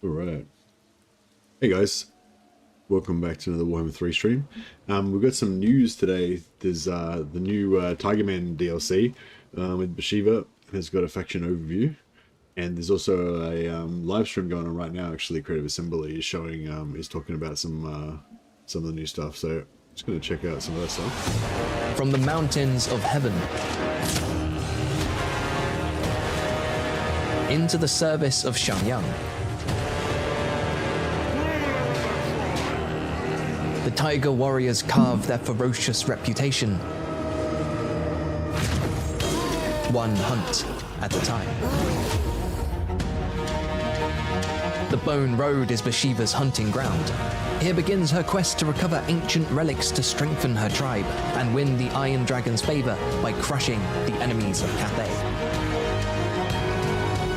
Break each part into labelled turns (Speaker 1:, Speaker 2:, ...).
Speaker 1: Alright. Hey guys, welcome back to another Warhammer 3 stream. We've got some news today. There's the new Tiger Man DLC with Bhashiva. Has got a faction overview. And there's also a live stream going on right now. Actually, Creative Assembly is showing, is talking about some of the new stuff. So just going to check out some of that stuff.
Speaker 2: From the mountains of heaven into the service of Shangyang, the Tiger Warriors carve their ferocious reputation, one hunt at a time. The Bone Road is Bhashiva's hunting ground. Here begins her quest to recover ancient relics to strengthen her tribe and win the Iron Dragon's favor by crushing the enemies of Cathay.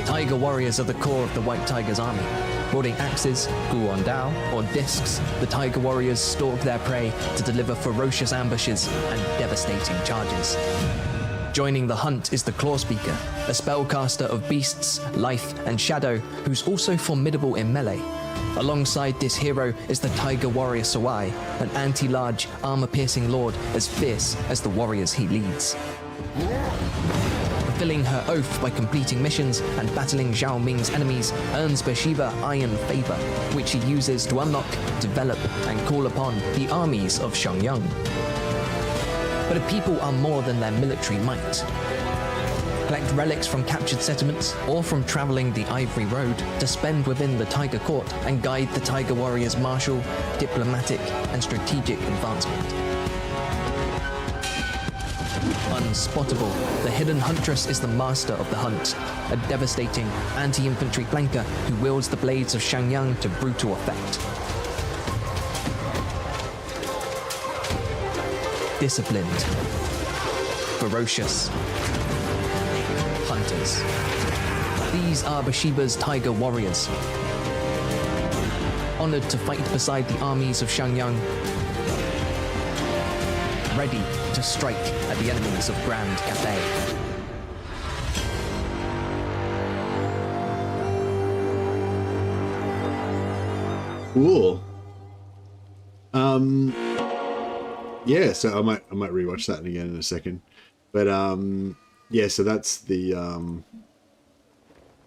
Speaker 2: Tiger Warriors are the core of the White Tiger's army. Wielding axes, guandao, or discs, the Tiger Warriors stalk their prey to deliver ferocious ambushes and devastating charges. Joining the hunt is the Claw Speaker, a spellcaster of beasts, life, and shadow who's also formidable in melee. Alongside this hero is the Tiger Warrior Sawai, an anti-large, armor-piercing lord as fierce as the warriors he leads. Fulfilling her oath by completing missions and battling Zhao Ming's enemies earns Bhashiva Iron Favor, which she uses to unlock, develop, and call upon the armies of Shangyang. But a people are more than their military might. Collect relics from captured settlements or from traveling the Ivory Road to spend within the Tiger Court and guide the Tiger Warriors' martial, diplomatic, and strategic advancement. Unspottable, the Hidden Huntress is the master of the hunt, a devastating anti-infantry flanker who wields the blades of Shangyang to brutal effect. Disciplined, ferocious hunters. These are Bhashiva's Tiger Warriors. Honored to fight beside the armies of Shangyang, ready to strike at the enemies of Grand Cathay.
Speaker 1: Cool. Yeah, so I might rewatch that again in a second. But yeah, so that's the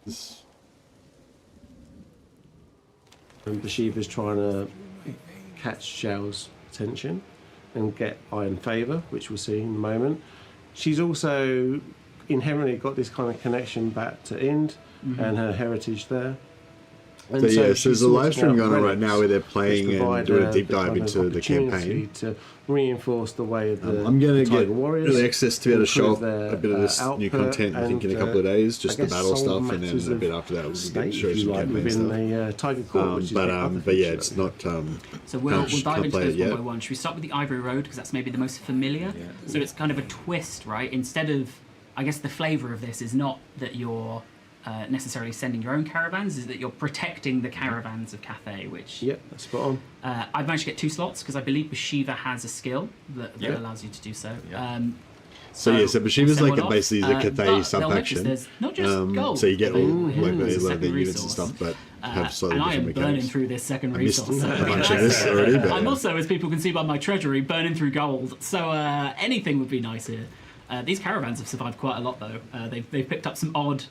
Speaker 1: this.
Speaker 3: And Bhashiva's trying to catch Zhao's attention and get Iron Favor, which we'll see in a moment. She's also inherently got this kind of connection back to Ind and her heritage there. And
Speaker 1: so yeah, so there's a live stream going on
Speaker 3: relics
Speaker 1: right now where they're playing and doing a deep dive into the campaign.
Speaker 3: To reinforce the way of the
Speaker 1: I'm going to get
Speaker 3: Warriors,
Speaker 1: early access to be able to show off
Speaker 3: their,
Speaker 1: a bit of this new content, I think, in a couple of days, just the battle stuff, and then a bit after that we'll get show some campaign
Speaker 3: within
Speaker 1: stuff.
Speaker 3: the Tiger Court,
Speaker 1: but yeah, it's not.
Speaker 4: So we'll dive into those one by one. Should we start with the Ivory Road, because that's maybe the most familiar? Yeah. So it's kind of a twist, right? Instead of, I guess the flavour of this is not that you're necessarily sending your own caravans, is that you're protecting the caravans of Cathay, which...
Speaker 3: Yep, that's spot on.
Speaker 4: I've managed to get 2 slots, because I believe Bhashiva has a skill that allows you to do so.
Speaker 1: Yeah. So Bhashiva's like basically the Cathay sub-faction.
Speaker 4: There's not just gold.
Speaker 1: So you get all like the units and stuff, but have slightly
Speaker 4: and I am
Speaker 1: different
Speaker 4: burning
Speaker 1: mechanics.
Speaker 4: through this second resource.
Speaker 1: I'm
Speaker 4: also, as people can see by my treasury, burning through gold. So anything would be nice here. These caravans have survived quite a lot, though. They've picked up some odd...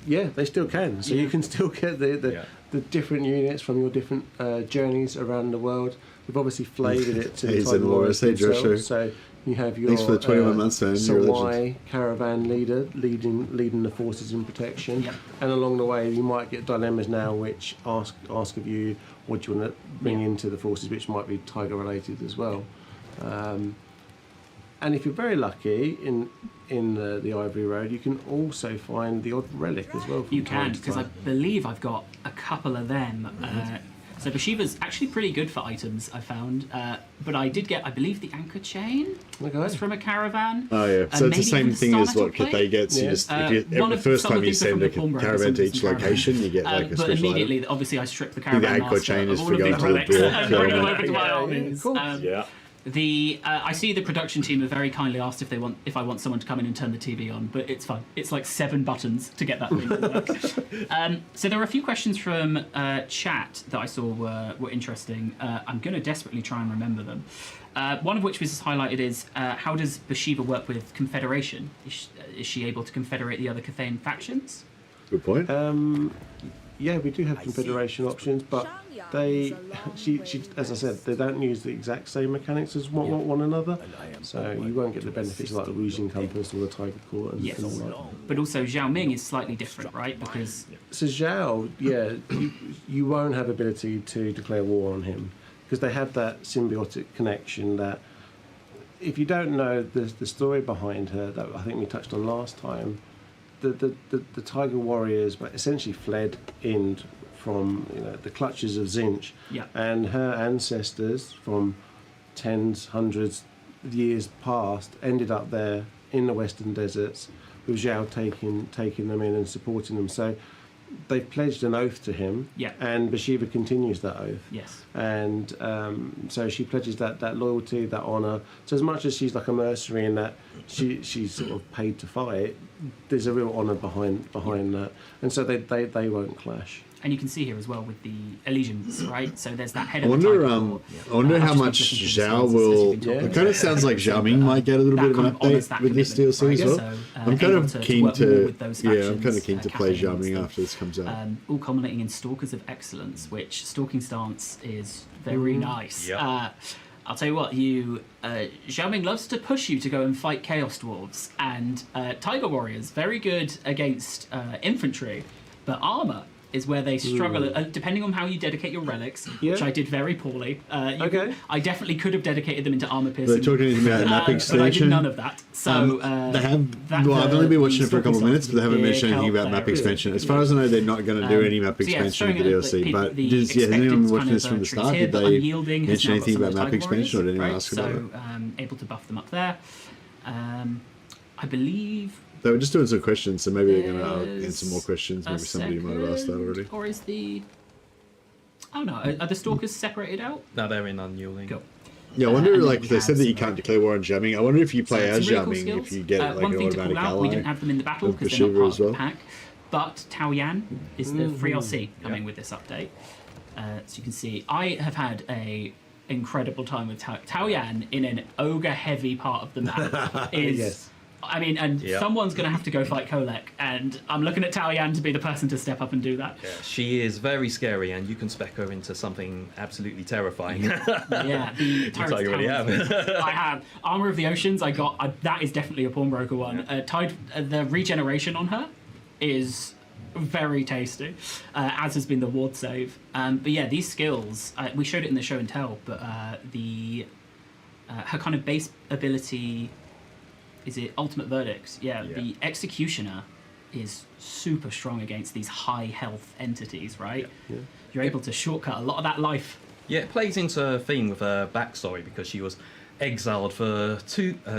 Speaker 3: Yeah, they still can. So you can still get the different units from your different journeys around the world. We've obviously flavoured it to the Tiger Warriors themselves. So you have your
Speaker 1: thanks for the 21 months, man.
Speaker 3: Sawai caravan leader leading the forces in protection. Yep. And along the way, you might get dilemmas now which ask of you what you want to bring into the forces, which might be Tiger related as well. And if you're very lucky in the Ivory Road, you can also find the odd relic as well.
Speaker 4: You can, because I believe I've got a couple of them. So Bhashiva's actually pretty good for items, I found. But I did get, I believe, the anchor chain was from a caravan.
Speaker 1: Oh yeah, so it's the same thing as what Cathay gets. You just the first time you send a caravan to each location, you get like a special
Speaker 4: But immediately,
Speaker 1: item.
Speaker 4: obviously, I stripped the caravan
Speaker 1: the anchor chain is for going to
Speaker 4: the door.
Speaker 1: Yeah.
Speaker 4: I see the production team have very kindly asked if I want someone to come in and turn the TV on, but it's fine. It's like 7 buttons to get that thing to work. So there are a few questions from chat that I saw were interesting. I'm going to desperately try and remember them. One of which was highlighted is how does Bhashiva work with Confederation? Is she able to confederate the other Cathayan factions?
Speaker 1: Good point.
Speaker 3: Yeah, we do have Confederation options, but she, as I said, they don't use the exact same mechanics as one another, so you won't get the benefits like the Rouging Compass or the Tiger Court and all that.
Speaker 4: But also Zhao Ming is slightly different, right? Because
Speaker 3: so Zhao, you won't have ability to declare war on him because they have that symbiotic connection that. If you don't know the story behind her, that I think we touched on last time, the Tiger Warriors essentially fled from the clutches of Zinch, and her ancestors from tens, hundreds of years past ended up there in the Western deserts with Zhao taking them in and supporting them. So they've pledged an oath to him, and Bhashiva continues that oath.
Speaker 4: Yes. And
Speaker 3: so she pledges that loyalty, that honour. So as much as she's like a mercenary in that she's sort of paid to fight, there's a real honour behind that, and so they won't clash.
Speaker 4: And you can see here as well with the allegiance, right? So there's that head
Speaker 1: I
Speaker 4: of
Speaker 1: wonder,
Speaker 4: the
Speaker 1: I wonder how much Zhao will. It kind of sounds like Zhao Ming might get a little bit of an update with this DLC as well.
Speaker 4: So,
Speaker 1: I'm kind of keen to. I'm kind of keen to play Zhao Ming after this comes out.
Speaker 4: All culminating in Stalkers of Excellence, which stalking stance is very nice.
Speaker 5: Yep.
Speaker 4: I'll tell you what, Zhao Ming loves to push you to go and fight Chaos Dwarves, and Tiger Warriors, very good against infantry, but armour is where they struggle, depending on how you dedicate your relics, which I did very poorly. I definitely could have dedicated them into armour piercing.
Speaker 1: They're talking about map extension.
Speaker 4: But I did none of that. So
Speaker 1: they have. Well, I've only been watching it for a couple of minutes, but they haven't mentioned anything about map expansion. As far as I know, they're not going to do any map expansion in the DLC. But has anyone watching this from the start? Did they mention anything about map expansion, or did anyone ask about it?
Speaker 4: So able to buff them up there. I believe.
Speaker 1: They were just doing some questions, so maybe they're going to answer more questions. Maybe somebody might have asked that already.
Speaker 4: Or is the... Oh no, are the Stalkers separated out?
Speaker 5: No, they're in Unyielding.
Speaker 4: Cool.
Speaker 1: Yeah, I wonder, like, they said that you can't declare war on Zhao Ming. I wonder if you play as Zhao Ming, if you get, like, an automatic ally.
Speaker 4: We didn't have them in the battle because they're not part of the pack. But Tao Yan is the free LC coming with this update. So you can see, I have had a incredible time with Tao Yan in an ogre-heavy part of the map. I mean, and someone's going to have to go fight Kolek, and I'm looking at Tao Yan to be the person to step up and do that.
Speaker 5: Yeah, she is very scary, and you can spec her into something absolutely terrifying.
Speaker 4: The
Speaker 5: Tiger already have.
Speaker 4: I have Armor of the Oceans. I got that is definitely a pawnbroker one. The regeneration on her is very tasty, as has been the ward save. But yeah, these skills we showed it in the show and tell, but her kind of base ability. Is it Ultimate Verdicts? Yeah, the Executioner is super strong against these high health entities, right? Yeah. You're able to shortcut a lot of that life.
Speaker 5: Yeah, it plays into a theme with her backstory because she was exiled for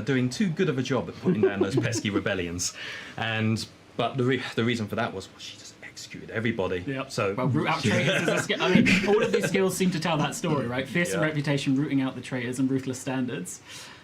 Speaker 5: doing too good of a job at putting down those pesky rebellions, but the reason for that was she just executed everybody.
Speaker 4: Yep.
Speaker 5: So
Speaker 4: root out traitors is a skill. I mean, all of these skills seem to tell that story, right? Fearsome reputation, rooting out the traitors, and ruthless standards.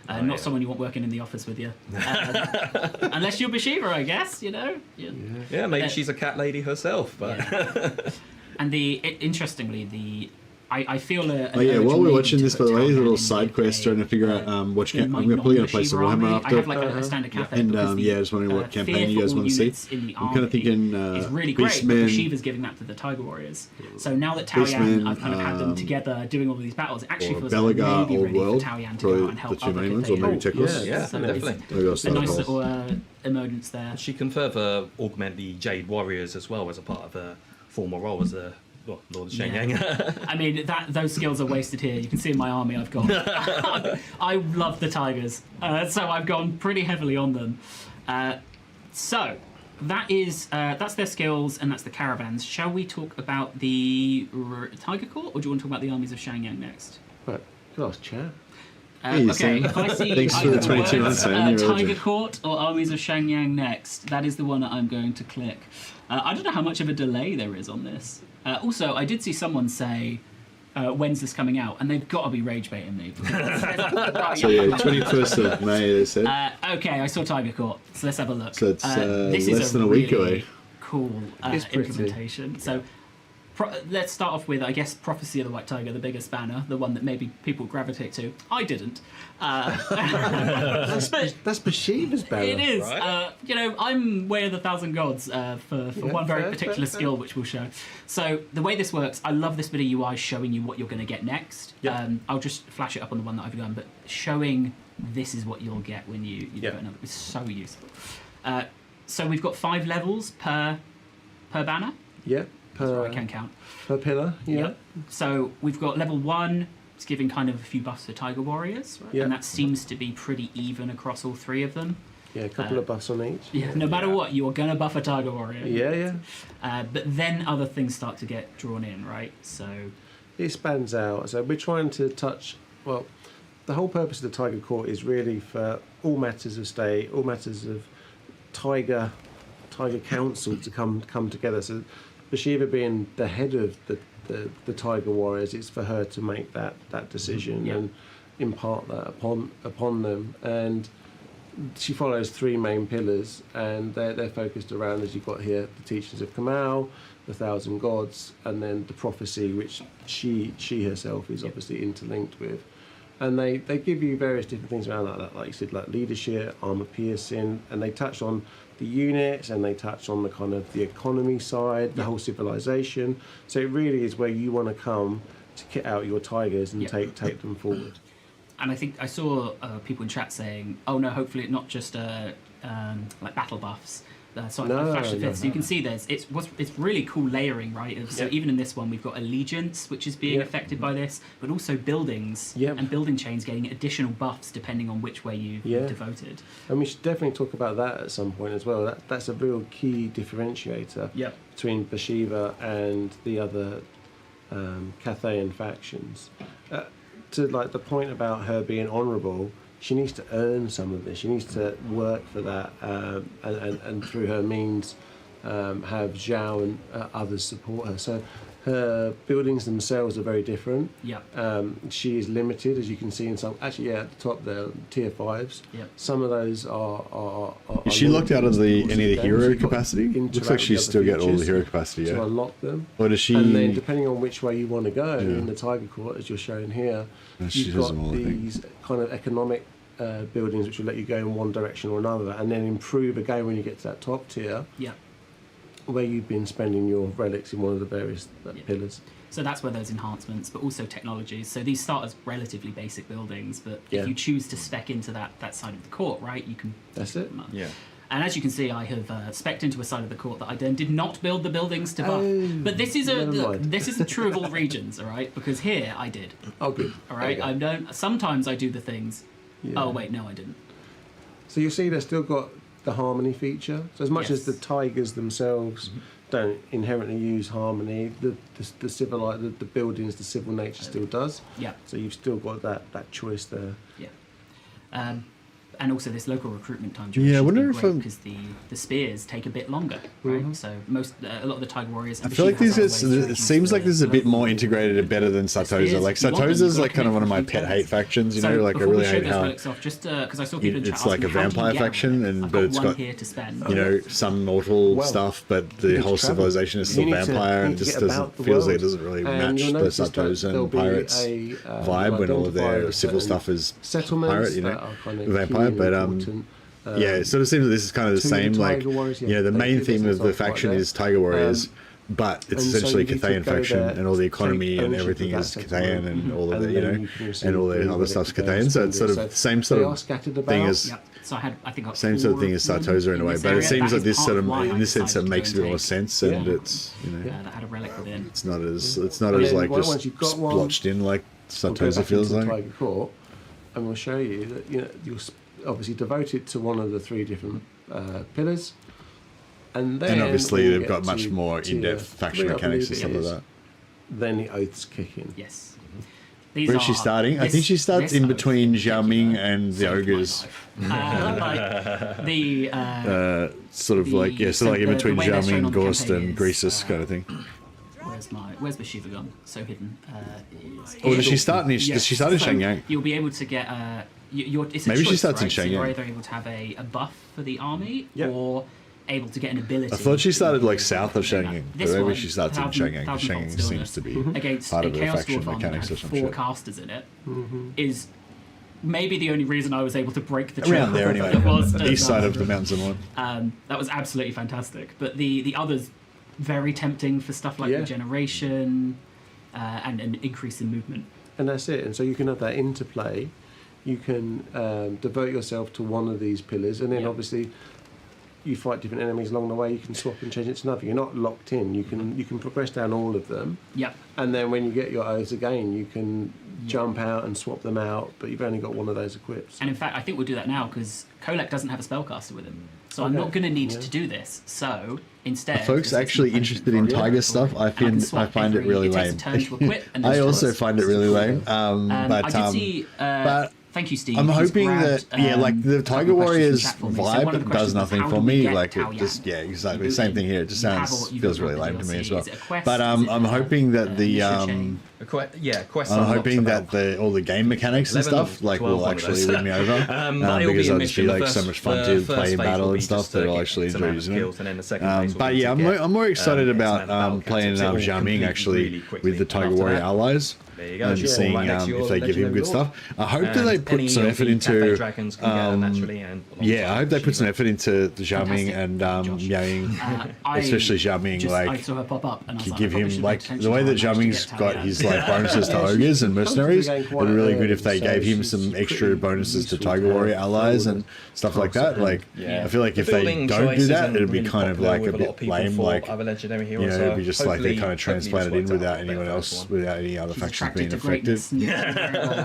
Speaker 4: Not someone you want working in the office with you. Unless you're Bhashiva, I guess,
Speaker 5: Yeah, maybe she's a cat lady herself. But
Speaker 4: And interestingly, I feel
Speaker 1: while we're watching this, by the way, a little side quest trying to figure out which I'm probably going to play some Warhammer after.
Speaker 4: I have like a standard cafe.
Speaker 1: And just wondering what campaign you guys want to see. I'm kind of thinking
Speaker 4: is really great.
Speaker 1: Beastmen.
Speaker 4: Bhashiva's giving that to the Tiger Warriors. So now that Tao Yan, I've kind of had them together doing all of these battles, it actually feels like maybe ready for Tao Yan to go out and help
Speaker 1: the two
Speaker 4: other
Speaker 1: main ones, or maybe Tickles.
Speaker 5: Yeah, definitely.
Speaker 4: A nice little emergence there.
Speaker 5: She can further augment the Jade Warriors as well as a part of her former role as a Lord of Shangyang.
Speaker 4: I mean, those skills are wasted here. You can see in my army I've got. I love the Tigers, so I've gone pretty heavily on them. So that's their skills and that's the caravans. Shall we talk about the Tiger Court, or do you want to talk about the Armies of Shangyang next?
Speaker 3: Right, gosh, chat.
Speaker 4: Okay, if I see
Speaker 1: Thanks for the 22 months,
Speaker 4: Tiger Court or Armies of Shangyang next, that is the one that I'm going to click. I don't know how much of a delay there is on this. Also, I did see someone say when's this coming out? And they've got to be rage baiting me.
Speaker 1: So yeah, 21st of May, they said.
Speaker 4: Okay, I saw Tiger Court, so let's have a look.
Speaker 1: So it's
Speaker 4: this
Speaker 1: less
Speaker 4: is
Speaker 1: than a week
Speaker 4: really
Speaker 1: away.
Speaker 4: Cool
Speaker 3: It's pretty.
Speaker 4: implementation. So let's start off with, I guess, Prophecy of the White Tiger, the biggest banner, the one that maybe people gravitate to. I didn't.
Speaker 3: That's Bhashiva's banner.
Speaker 4: It is.
Speaker 5: Right.
Speaker 4: I'm Way of the Thousand Gods for one very particular skill, which we'll show. So the way this works, I love this bit of UI showing you what you're going to get next.
Speaker 3: Yep.
Speaker 4: I'll just flash it up on the one that I've done, but showing this is what you'll get when you do another. It's so useful. So we've got 5 levels per banner.
Speaker 3: Yeah.
Speaker 4: I can count.
Speaker 3: Per pillar. Yeah.
Speaker 4: Yep. So we've got level 1. It's giving kind of a few buffs for Tiger Warriors, right?
Speaker 3: Yeah.
Speaker 4: And that seems to be pretty even across all 3 of them.
Speaker 3: Yeah, a couple of buffs on each.
Speaker 4: Yeah, no matter what, you're going to buff a Tiger Warrior.
Speaker 3: Yeah.
Speaker 4: But then other things start to get drawn in, right? So
Speaker 3: It spans out. So we're trying to touch. Well, the whole purpose of the Tiger Court is really for all matters of state, all matters of Tiger Council to come together. So Bhashiva being the head of the Tiger Warriors, it's for her to make that decision and impart that upon them. And she follows 3 main pillars, and they're focused around, as you've got here, the teachings of Kamal, the Thousand Gods, and then the prophecy, which she herself is obviously interlinked with. And they give you various different things around that, like you said, like leadership, armor piercing, and they touch on the units, and they touch on the kind of the economy side, the whole civilization. So it really is where you want to come to kit out your tigers and take them forward.
Speaker 4: and I think I saw people in chat saying, "Oh no, hopefully it's not just like battle buffs." So I flashed the fit, so you can see it's really cool layering, right? So even in this one, we've got allegiance, which is being affected by this, but also buildings and building chains getting additional buffs depending on which way you've devoted. And we should definitely talk about that at some point as well. That's a real key differentiator between Bhashiva and the other Cathayan factions. To like the point about her being honourable, she needs to earn some of this. She needs to work for that, and through her means, have Zhao and others support her. So her buildings themselves are very different. She is limited, as you can see in some. Actually, at the top there, tier 5s. Some of those are
Speaker 1: is she locked out of any of the hero capacity? Looks like she still get all the hero capacity.
Speaker 3: To unlock them.
Speaker 1: Or does she?
Speaker 3: And then, depending on which way you want to go in the Tiger Court, as you're showing here, you've got these kind of economic buildings which will let you go in one direction or another, and then improve again when you get to that top tier. Where you've been spending your relics in one of the various pillars. So that's where those enhancements, but also technologies. So these start as relatively basic buildings, but if you choose to spec into that side of the court, right, you can. That's it. And as you can see, I have specced into a side of the court that I then did not build the buildings to buff. But this is this isn't true of all regions, all right? Because here I did. Oh, good. All right. I don't. Sometimes I do the things. Oh wait, no, I didn't. So you see, they've still got the harmony feature. So as much as the tigers themselves don't inherently use harmony, the buildings, the civil nature still does. So you've still got that choice there. And also this local recruitment time. I wonder if because the spears take a bit longer, right? So a lot of the Tiger Warriors.
Speaker 1: I feel like these guys. It seems like this is a bit more integrated and better than Sartosa. Like Sartosa's like kind of one of my pet hate factions. You know, like I really hate how
Speaker 4: just because I saw people in chat
Speaker 1: it's like a vampire faction, but it's got some mortal stuff, but the whole civilization is still vampire, and it just feels like it doesn't really match the Sartosa and pirates vibe when all of their civil stuff is pirate, vampire. But it sort of seems that this is kind of the same. Like, the main theme of the faction is Tiger Warriors, but it's essentially a Cathayan faction, and all the economy and everything is Cathayan, and all of the and all the other stuff's Cathayan. So it's sort of the same sort of thing as. So I think same sort of thing as Sartosa in a way, but it seems like this sort of in this sense it makes a bit more sense, and it's that had a relic within. It's not as like just splotched in like Sartosa feels like. And we'll show you that you're obviously devoted to one of the 3 different pillars, and obviously they've got much more in-depth faction mechanics and stuff like that. Then the oaths kick in. Yes. Where is she starting? I think she starts in between Xiaoming and the ogres. Sort of like in between Xiaoming, Gorst, and Greasus kind of thing.
Speaker 4: where's Bhashiva gone? So hidden.
Speaker 1: Or does she start in? Does she start in Shangyang?
Speaker 4: You'll be able to get it's a
Speaker 1: Maybe
Speaker 4: choice,
Speaker 1: she starts in
Speaker 4: right? So
Speaker 1: Shangyang.
Speaker 4: you're either able to have a buff for the army, or able to get an ability.
Speaker 1: I thought she started like south of Shangyang, but
Speaker 4: This
Speaker 1: maybe
Speaker 4: one,
Speaker 1: she starts in Shangyang. Because Shangyang seems to be
Speaker 4: against
Speaker 1: part
Speaker 4: a
Speaker 1: of the
Speaker 4: Chaos
Speaker 1: faction
Speaker 4: Dwarf army
Speaker 1: mechanics or
Speaker 4: that
Speaker 1: some
Speaker 4: had 4
Speaker 1: shit.
Speaker 4: casters in it. Is maybe the only reason I was able to break the trend.
Speaker 1: Around there anyway.
Speaker 4: It was,
Speaker 1: East side of the mountains and one.
Speaker 4: that was absolutely fantastic. But the others, very tempting for stuff like regeneration and an increase in movement.
Speaker 3: And that's it. And so you can have that interplay. You can devote yourself to one of these pillars, and then obviously you fight different enemies along the way. You can swap and change it to another. You're not locked in. You can progress down all of them.
Speaker 4: Yep.
Speaker 3: And then when you get your oaths again, you can jump out and swap them out, but you've only got one of those equipped.
Speaker 4: And in fact, I think we'll do that now because Kolek doesn't have a spellcaster with him. So I'm not going to need to do this. So instead,
Speaker 1: Are folks actually interested in Tiger stuff? I find it really lame. I also find it really lame. But
Speaker 4: I did see. Thank you, Steve.
Speaker 1: I'm
Speaker 4: He's
Speaker 1: hoping
Speaker 4: grabbed,
Speaker 1: that like the Tiger
Speaker 4: couple questions
Speaker 1: Warriors
Speaker 4: from chat for me. So one of the
Speaker 1: vibe does
Speaker 4: questions was,
Speaker 1: nothing
Speaker 4: how
Speaker 1: for
Speaker 4: do we
Speaker 1: me.
Speaker 4: get
Speaker 1: Like
Speaker 4: Tao
Speaker 1: it just
Speaker 4: Yang?
Speaker 1: exactly same thing here. It just
Speaker 4: You've
Speaker 1: feels
Speaker 4: got
Speaker 1: really
Speaker 4: the
Speaker 1: lame to me as
Speaker 4: DLC.
Speaker 1: well.
Speaker 4: Is it a quest?
Speaker 1: But
Speaker 4: Is it
Speaker 1: I'm
Speaker 4: a
Speaker 1: hoping that the
Speaker 4: mission chain?
Speaker 5: Quests.
Speaker 1: I'm
Speaker 5: unlocked
Speaker 1: hoping
Speaker 5: about
Speaker 1: that all the game mechanics and
Speaker 5: 11 or
Speaker 1: stuff like
Speaker 5: 12
Speaker 1: will
Speaker 5: one of
Speaker 1: actually
Speaker 5: those.
Speaker 1: win me over
Speaker 5: It'll
Speaker 1: because
Speaker 5: be a
Speaker 1: I'll just be
Speaker 5: mission.
Speaker 1: like
Speaker 5: The
Speaker 1: so
Speaker 5: first-
Speaker 1: much fun
Speaker 5: the
Speaker 1: to
Speaker 5: first
Speaker 1: play in
Speaker 5: phase
Speaker 1: battle
Speaker 5: will
Speaker 1: and
Speaker 5: be
Speaker 1: stuff
Speaker 5: just
Speaker 1: that
Speaker 5: to
Speaker 1: I'll
Speaker 5: get
Speaker 1: actually
Speaker 5: some
Speaker 1: enjoy
Speaker 5: amount of
Speaker 1: using it.
Speaker 5: skills, and then the second phase will
Speaker 1: But
Speaker 5: be
Speaker 1: yeah,
Speaker 5: to get,
Speaker 1: I'm more excited about
Speaker 5: battle
Speaker 1: playing
Speaker 5: captains. It will
Speaker 1: Xiaoming
Speaker 5: complete
Speaker 1: actually
Speaker 5: really quickly.
Speaker 1: with the Tiger
Speaker 5: After
Speaker 1: Warrior
Speaker 5: that,
Speaker 1: allies.
Speaker 5: there you go.
Speaker 1: And
Speaker 5: Sure.
Speaker 1: seeing
Speaker 5: Right next to your
Speaker 1: if they give him good
Speaker 5: legendary
Speaker 1: stuff. I hope that they
Speaker 5: And
Speaker 1: put
Speaker 5: any
Speaker 1: some
Speaker 5: of
Speaker 1: effort
Speaker 5: the
Speaker 1: into
Speaker 5: cafe dragons can get them naturally, and
Speaker 1: yeah, I hope they put some
Speaker 5: Bhashiva.
Speaker 1: effort into the Xiaoming
Speaker 4: Fantastic,
Speaker 1: and
Speaker 4: Josh.
Speaker 1: Yang,
Speaker 4: I
Speaker 1: especially Xiaoming.
Speaker 4: just, I
Speaker 1: Like
Speaker 4: saw her pop up and I was
Speaker 1: you
Speaker 4: like,
Speaker 1: give
Speaker 4: I probably
Speaker 1: him
Speaker 4: should
Speaker 1: like
Speaker 4: pay attention
Speaker 1: the way
Speaker 4: to
Speaker 1: that
Speaker 4: how I managed
Speaker 1: Xiaoming's
Speaker 4: to get
Speaker 1: got
Speaker 4: Tao
Speaker 1: his
Speaker 4: Yang.
Speaker 1: like bonuses to
Speaker 3: Yeah,
Speaker 1: ogres and
Speaker 3: she comes to the
Speaker 1: mercenaries.
Speaker 3: game
Speaker 1: It'd
Speaker 3: quite
Speaker 1: be really good
Speaker 3: early,
Speaker 1: if they
Speaker 3: so
Speaker 1: gave him
Speaker 3: she's
Speaker 1: some extra
Speaker 3: pretty
Speaker 1: bonuses to
Speaker 3: useful
Speaker 1: Tiger
Speaker 3: to
Speaker 1: Warrior
Speaker 3: have
Speaker 1: allies
Speaker 3: forward
Speaker 1: and stuff like that. Like
Speaker 5: Yeah.
Speaker 1: I feel like
Speaker 5: The
Speaker 1: if they
Speaker 5: building
Speaker 1: don't do
Speaker 5: choice
Speaker 1: that,
Speaker 5: isn't
Speaker 1: it'd be
Speaker 5: really
Speaker 1: kind of
Speaker 5: popular
Speaker 1: like a
Speaker 5: with lot
Speaker 1: bit
Speaker 5: of people
Speaker 1: lame.
Speaker 5: for
Speaker 1: Like
Speaker 5: other legendary
Speaker 1: you
Speaker 5: heroes,
Speaker 1: know,
Speaker 5: so
Speaker 1: it'd be just like they
Speaker 5: hopefully-
Speaker 1: kind of
Speaker 5: hopefully
Speaker 1: transplant it
Speaker 5: this
Speaker 1: in
Speaker 5: works
Speaker 1: without
Speaker 5: out
Speaker 1: anyone
Speaker 5: better for
Speaker 1: else,
Speaker 5: this one.
Speaker 1: without any other
Speaker 4: She's
Speaker 1: factions
Speaker 4: attracted
Speaker 1: being
Speaker 4: to
Speaker 1: affected.
Speaker 4: greatness.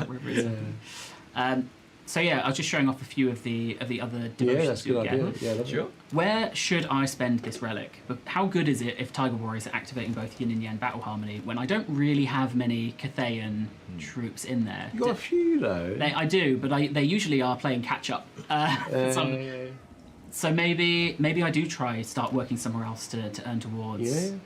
Speaker 4: Wherever it is. So yeah, I was just showing off a few of the other
Speaker 3: Yeah,
Speaker 4: devotions
Speaker 3: that's a
Speaker 4: you'll
Speaker 3: good
Speaker 4: get.
Speaker 3: idea. Yeah, that's
Speaker 5: Sure.
Speaker 4: Where should I spend this relic? But how good is it if Tiger Warriors are activating both Yin and Yang battle harmony when I don't really have many Cathayan troops in there?
Speaker 3: You got a few though.
Speaker 4: I do, but they usually are playing catch up. So maybe I do start working somewhere else to earn towards.
Speaker 3: Yeah.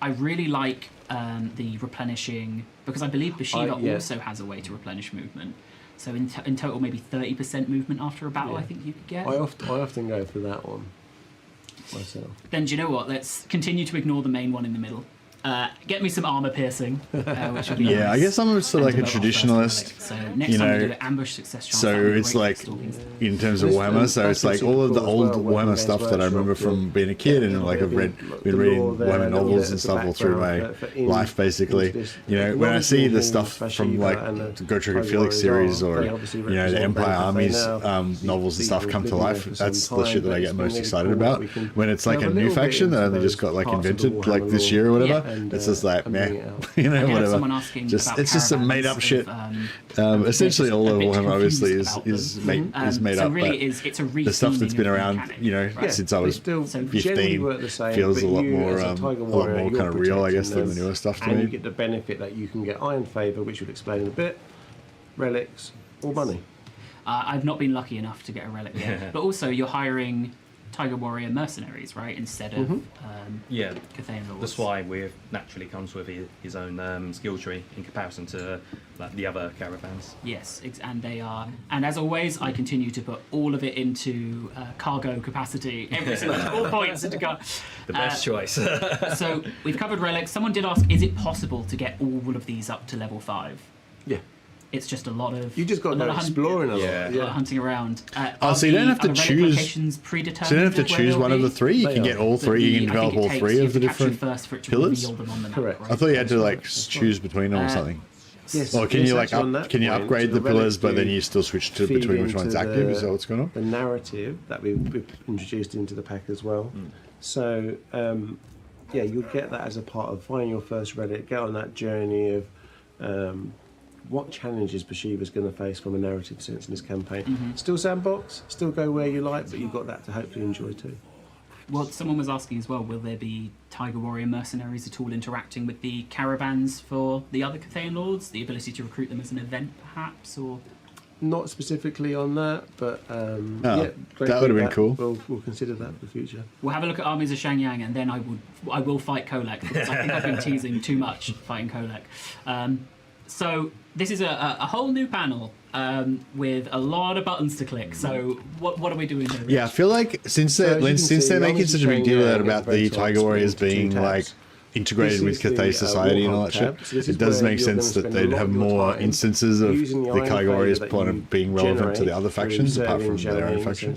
Speaker 4: I really like the replenishing, because I believe Bhashiva also has a way to replenish movement. So in total, maybe 30% movement after a battle, I think you could get.
Speaker 3: I often go for that one myself.
Speaker 4: Then do you know what? Let's continue to ignore the main one in the middle. Get me some armor piercing, which would be
Speaker 1: Yeah, I
Speaker 4: nice.
Speaker 1: guess I'm sort of like a
Speaker 4: And devote our first
Speaker 1: traditionalist.
Speaker 4: relic. So next
Speaker 1: you
Speaker 4: time we
Speaker 1: know,
Speaker 4: do it, ambush success chance.
Speaker 1: So
Speaker 4: that would be
Speaker 1: it's
Speaker 4: great
Speaker 1: like
Speaker 4: for stalking.
Speaker 1: in terms of
Speaker 3: This-
Speaker 1: Warhammer, so
Speaker 3: that's
Speaker 1: it's like
Speaker 3: what's
Speaker 1: all of the
Speaker 3: super cool
Speaker 1: old
Speaker 3: as well,
Speaker 1: Warhammer
Speaker 3: Games
Speaker 1: stuff that I remember
Speaker 3: Workshop
Speaker 1: from being a kid and like I've been reading Warhammer novels and stuff all through my life basically. You know, when I see the stuff from like the Gotrek and Felix series or you know the Empire Armies novels and stuff come to life, that's the shit that I get most excited about. When it's like a new faction that only just got like invented like this year or whatever, it's just like meh, you know,
Speaker 4: I did have
Speaker 1: whatever.
Speaker 4: someone asking
Speaker 1: Just
Speaker 4: about
Speaker 1: it's just some made up
Speaker 4: caravans
Speaker 1: shit.
Speaker 4: of,
Speaker 1: Essentially, all
Speaker 4: a
Speaker 1: of
Speaker 4: bit
Speaker 1: Warhammer obviously
Speaker 4: confused about
Speaker 1: is made
Speaker 4: so
Speaker 1: up.
Speaker 4: really
Speaker 1: But
Speaker 4: it's a
Speaker 1: the stuff that's been around, you know,
Speaker 4: right?
Speaker 1: since I was
Speaker 3: still
Speaker 1: 15,
Speaker 3: work the same,
Speaker 1: feels
Speaker 3: but
Speaker 1: a lot
Speaker 3: you,
Speaker 1: more,
Speaker 3: as a
Speaker 1: a
Speaker 3: Tiger
Speaker 1: lot
Speaker 3: Warrior,
Speaker 1: more
Speaker 3: you're
Speaker 1: kind of real, I guess, than the
Speaker 3: protecting
Speaker 1: newer stuff to
Speaker 3: and
Speaker 1: me.
Speaker 3: you get the benefit that you can get Iron Favour, which we'll explain in a bit, relics, or money.
Speaker 4: I've not been lucky enough to get a relic yet, but also you're hiring Tiger Warrior mercenaries, right, instead of
Speaker 5: Yeah,
Speaker 4: Cathayan Lords.
Speaker 5: that's why we naturally comes with his own skill tree in comparison to like the other caravans.
Speaker 4: Yes, and they are. And as always, I continue to put all of it into cargo capacity. Every single all points into cargo.
Speaker 5: The best choice.
Speaker 4: So we've covered relics. Someone did ask, is it possible to get all of these up to level 5?
Speaker 3: Yeah.
Speaker 4: It's just a lot of
Speaker 3: You just got to go exploring a lot.
Speaker 5: Yeah.
Speaker 4: a lot of hunting around.
Speaker 1: So you don't have to choose.
Speaker 4: So you
Speaker 1: don't have to choose one of the three. You can get all three. You can develop all three of the different pillars.
Speaker 4: Correct.
Speaker 1: I thought you had to like choose between them or something.
Speaker 3: Yes,
Speaker 1: Or can
Speaker 3: yes,
Speaker 1: you like
Speaker 3: actually on that
Speaker 1: can you
Speaker 3: point,
Speaker 1: upgrade the
Speaker 3: relics
Speaker 1: pillars, but
Speaker 3: do
Speaker 1: then you still switch to
Speaker 3: feed
Speaker 1: between which one's
Speaker 3: into
Speaker 1: active? Is that what's going on?
Speaker 3: The narrative that we've introduced into the pack as well. So yeah, you'll get that as a part of finding your first relic, get on that journey of what challenges Bhashiva's going to face from a narrative sense in this campaign. Still sandbox, still go where you like, but you've got that to hopefully enjoy too.
Speaker 4: Well, someone was asking as well, will there be Tiger Warrior mercenaries at all interacting with the caravans for the other Cathayan Lords? The ability to recruit them as an event, perhaps? Or
Speaker 3: not specifically on that, but great
Speaker 1: that would have been
Speaker 3: feedback.
Speaker 1: cool.
Speaker 3: We'll consider that for the future.
Speaker 4: We'll have a look at Armies of Shangyang, and then I will fight Kolek, because I think I've been teasing too much fighting Kolek. So this is a whole new panel with a lot of buttons to click. So what are we doing here?
Speaker 1: Yeah, I feel like since they're making such a big deal about the Tiger Warriors being like integrated with Cathay Society and all that shit, it does make sense that they'd have more instances of the Tiger Warriors kind of being relevant to the other factions apart from their own faction.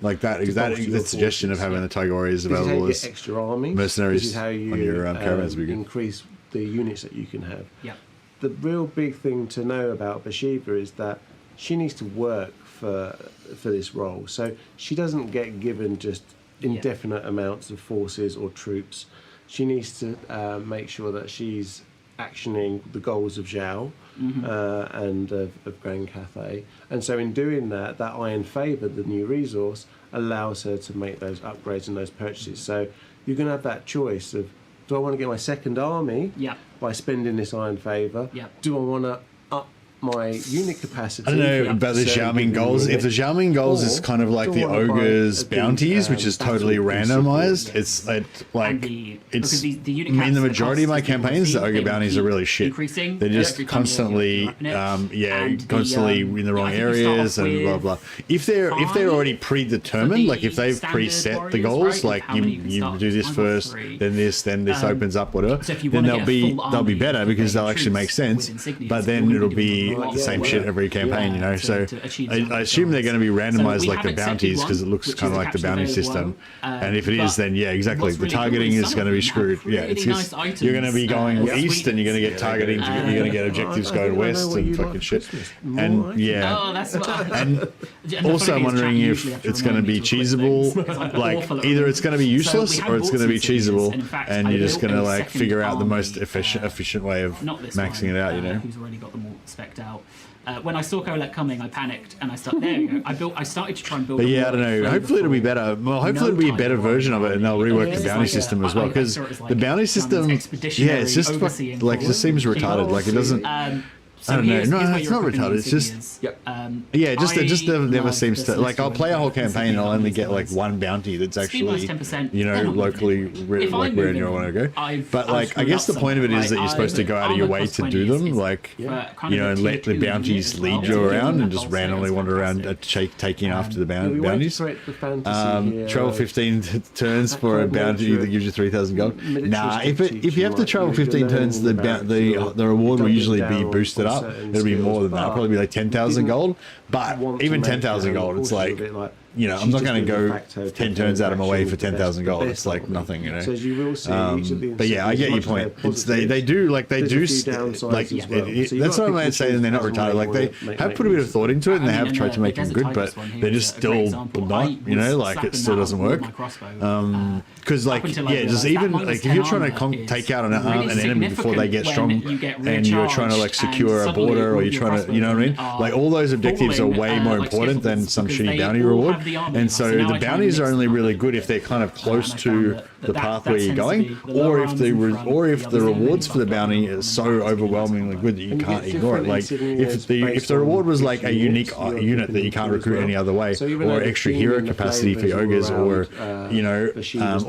Speaker 1: Like that suggestion of having the Tiger Warriors available as mercenaries on your caravans would be good.
Speaker 3: Increase the units that you can have.
Speaker 4: Yeah.
Speaker 3: The real big thing to know about Bhashiva is that she needs to work for this role. So she doesn't get given just indefinite amounts of forces or troops. She needs to make sure that she's actioning the goals of Zhao and of Grand Cathay. And so in doing that, that Iron Favour, the new resource, allows her to make those upgrades and those purchases. So you're going to have that choice of, do I want to get my second army by spending this Iron Favour? Do I want to up my unit capacity?
Speaker 1: I don't know about the Xiaoming goals. If the Xiaoming goals is kind of like the ogre's bounties, which is totally randomized, it's like the majority of my campaigns, the ogre bounties are really shit. They're just constantly constantly in the wrong areas and blah blah. If they're already predetermined, like if they've preset the goals, like you do this first, then this opens up whatever, then they'll be better because they'll actually make sense. But then it'll be the same shit every campaign, you know. So I assume they're going to be randomized like the bounties because it looks kind of like the bounty system. And if it is, then exactly. The targeting is going to be screwed. Yeah, it's just, you're going to be going east and you're going to get targeting. You're going to get objectives going west and fucking shit. And and also I'm wondering if it's going to be cheesable. Like either it's going to be useless or it's going to be cheesable, and you're just going to like figure out the most efficient way of maxing it out, you know.
Speaker 4: Who's already got them all spec'd out. When I saw Kolek coming, I panicked and I started to try and build.
Speaker 1: But I don't know. Hopefully it'll be better. Well, hopefully it'll be a better version of it, and they'll rework the bounty system as well. Because the bounty system, it's just like it just seems retarded. Like it doesn't. I don't know. No, it's not retarded. It's just it just never seems to. Like I'll play a whole campaign and I'll only get like one bounty that's actually locally like where you want to go. But like I guess the point of it is that you're supposed to go out of your way to do them, like and let the bounties lead you around and just randomly wander around taking after the bounties. 12, 15 turns for a bounty that gives you 3,000 gold. Nah, if you have to travel 15 turns, the reward will usually be boosted up. It'll be more than that. It'll probably be like 10,000 gold. But even 10,000 gold, it's like, I'm not going to go 10 turns out of my way for 10,000 gold. It's like nothing, you know. But I get your point. It's they do like that's what I might say. And they're not retarded. Like they have put a bit of thought into it, and they have tried to make them good, but they're just still not. You know, like it still doesn't work. Because just even like if you're trying to take out an enemy before they get strong, and you're trying to like secure a border, or you're trying to, you know what I mean? Like all those objectives are way more important than some shitty bounty reward. And so the bounties are only really good if they're kind of close to the path where you're going, or if the rewards for the bounty is so overwhelmingly good that you can't ignore it. Like if the reward was like a unique unit that you can't recruit any other way, or extra hero capacity for ogres, or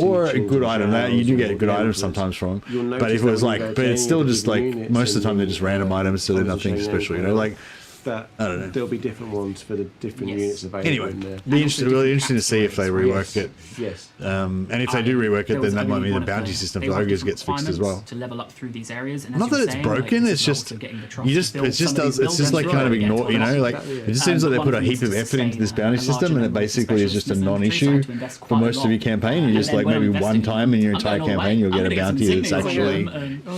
Speaker 1: or a good item that you do get good items sometimes from. But if it was like, but it's still just like most of the time they're just random items, so they're nothing special, you know, like.
Speaker 3: That I don't know. There'll be different ones for the different units available.
Speaker 1: Anyway, really interesting to see if they rework it.
Speaker 3: Yes.
Speaker 1: And if they do rework it, then that might mean the bounty system for ogres gets fixed as well.
Speaker 4: To level up through these areas. And
Speaker 1: not that it's broken. It's just it's just like kind of ignore. You know, like it just seems like they put a heap of effort into this bounty system, and it basically is just a non-issue for most of your campaign. You just like maybe one time in your entire campaign you'll get a bounty that's actually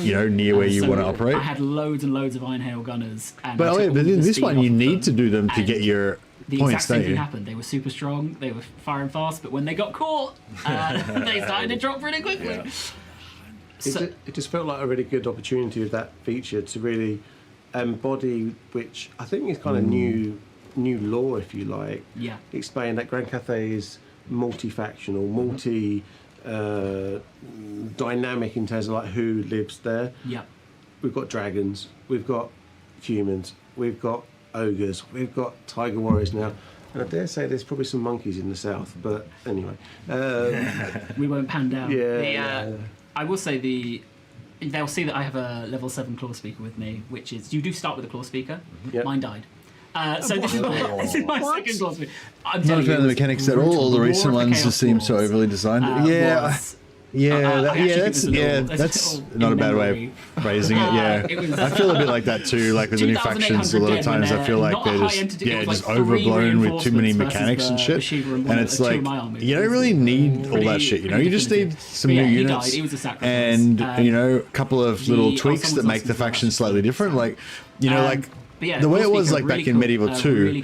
Speaker 1: near where you want to operate.
Speaker 4: I had loads and loads of Iron Hail gunners.
Speaker 1: But in this one you need to do them to get your
Speaker 4: the
Speaker 1: points,
Speaker 4: exact same thing happened. They were super strong, they were firing fast, but when they got caught, they started to drop really quickly.
Speaker 3: It just felt like a really good opportunity with that feature to really embody, which I think is kind of new lore, if you like.
Speaker 4: Yeah.
Speaker 3: Explain that Grand Cathay is multi-factional, dynamic in terms of like who lives there.
Speaker 4: Yeah.
Speaker 3: We've got dragons, we've got humans, we've got ogres. We've got tiger warriors now. And I dare say there's probably some monkeys in the south, but anyway.
Speaker 4: We won't pan down.
Speaker 3: Yeah.
Speaker 4: I will say they'll see that I have a level 7 claw speaker with me, which is, you do start with a claw speaker.
Speaker 3: Yep.
Speaker 4: Mine died. So this is my second claw speaker. I'm
Speaker 1: Not a
Speaker 4: telling
Speaker 1: fan
Speaker 4: you,
Speaker 1: of the mechanics at all. All the recent ones just seem so overly designed. That's not a bad way of phrasing it. I feel a bit like that too. Like with the new factions, a lot of times I feel like they're just overblown with too many mechanics and shit. And it's like you don't really need all that shit. You know, you just need some new units and a couple of little tweaks that make the faction slightly different. Like the way it was like back in Medieval 2,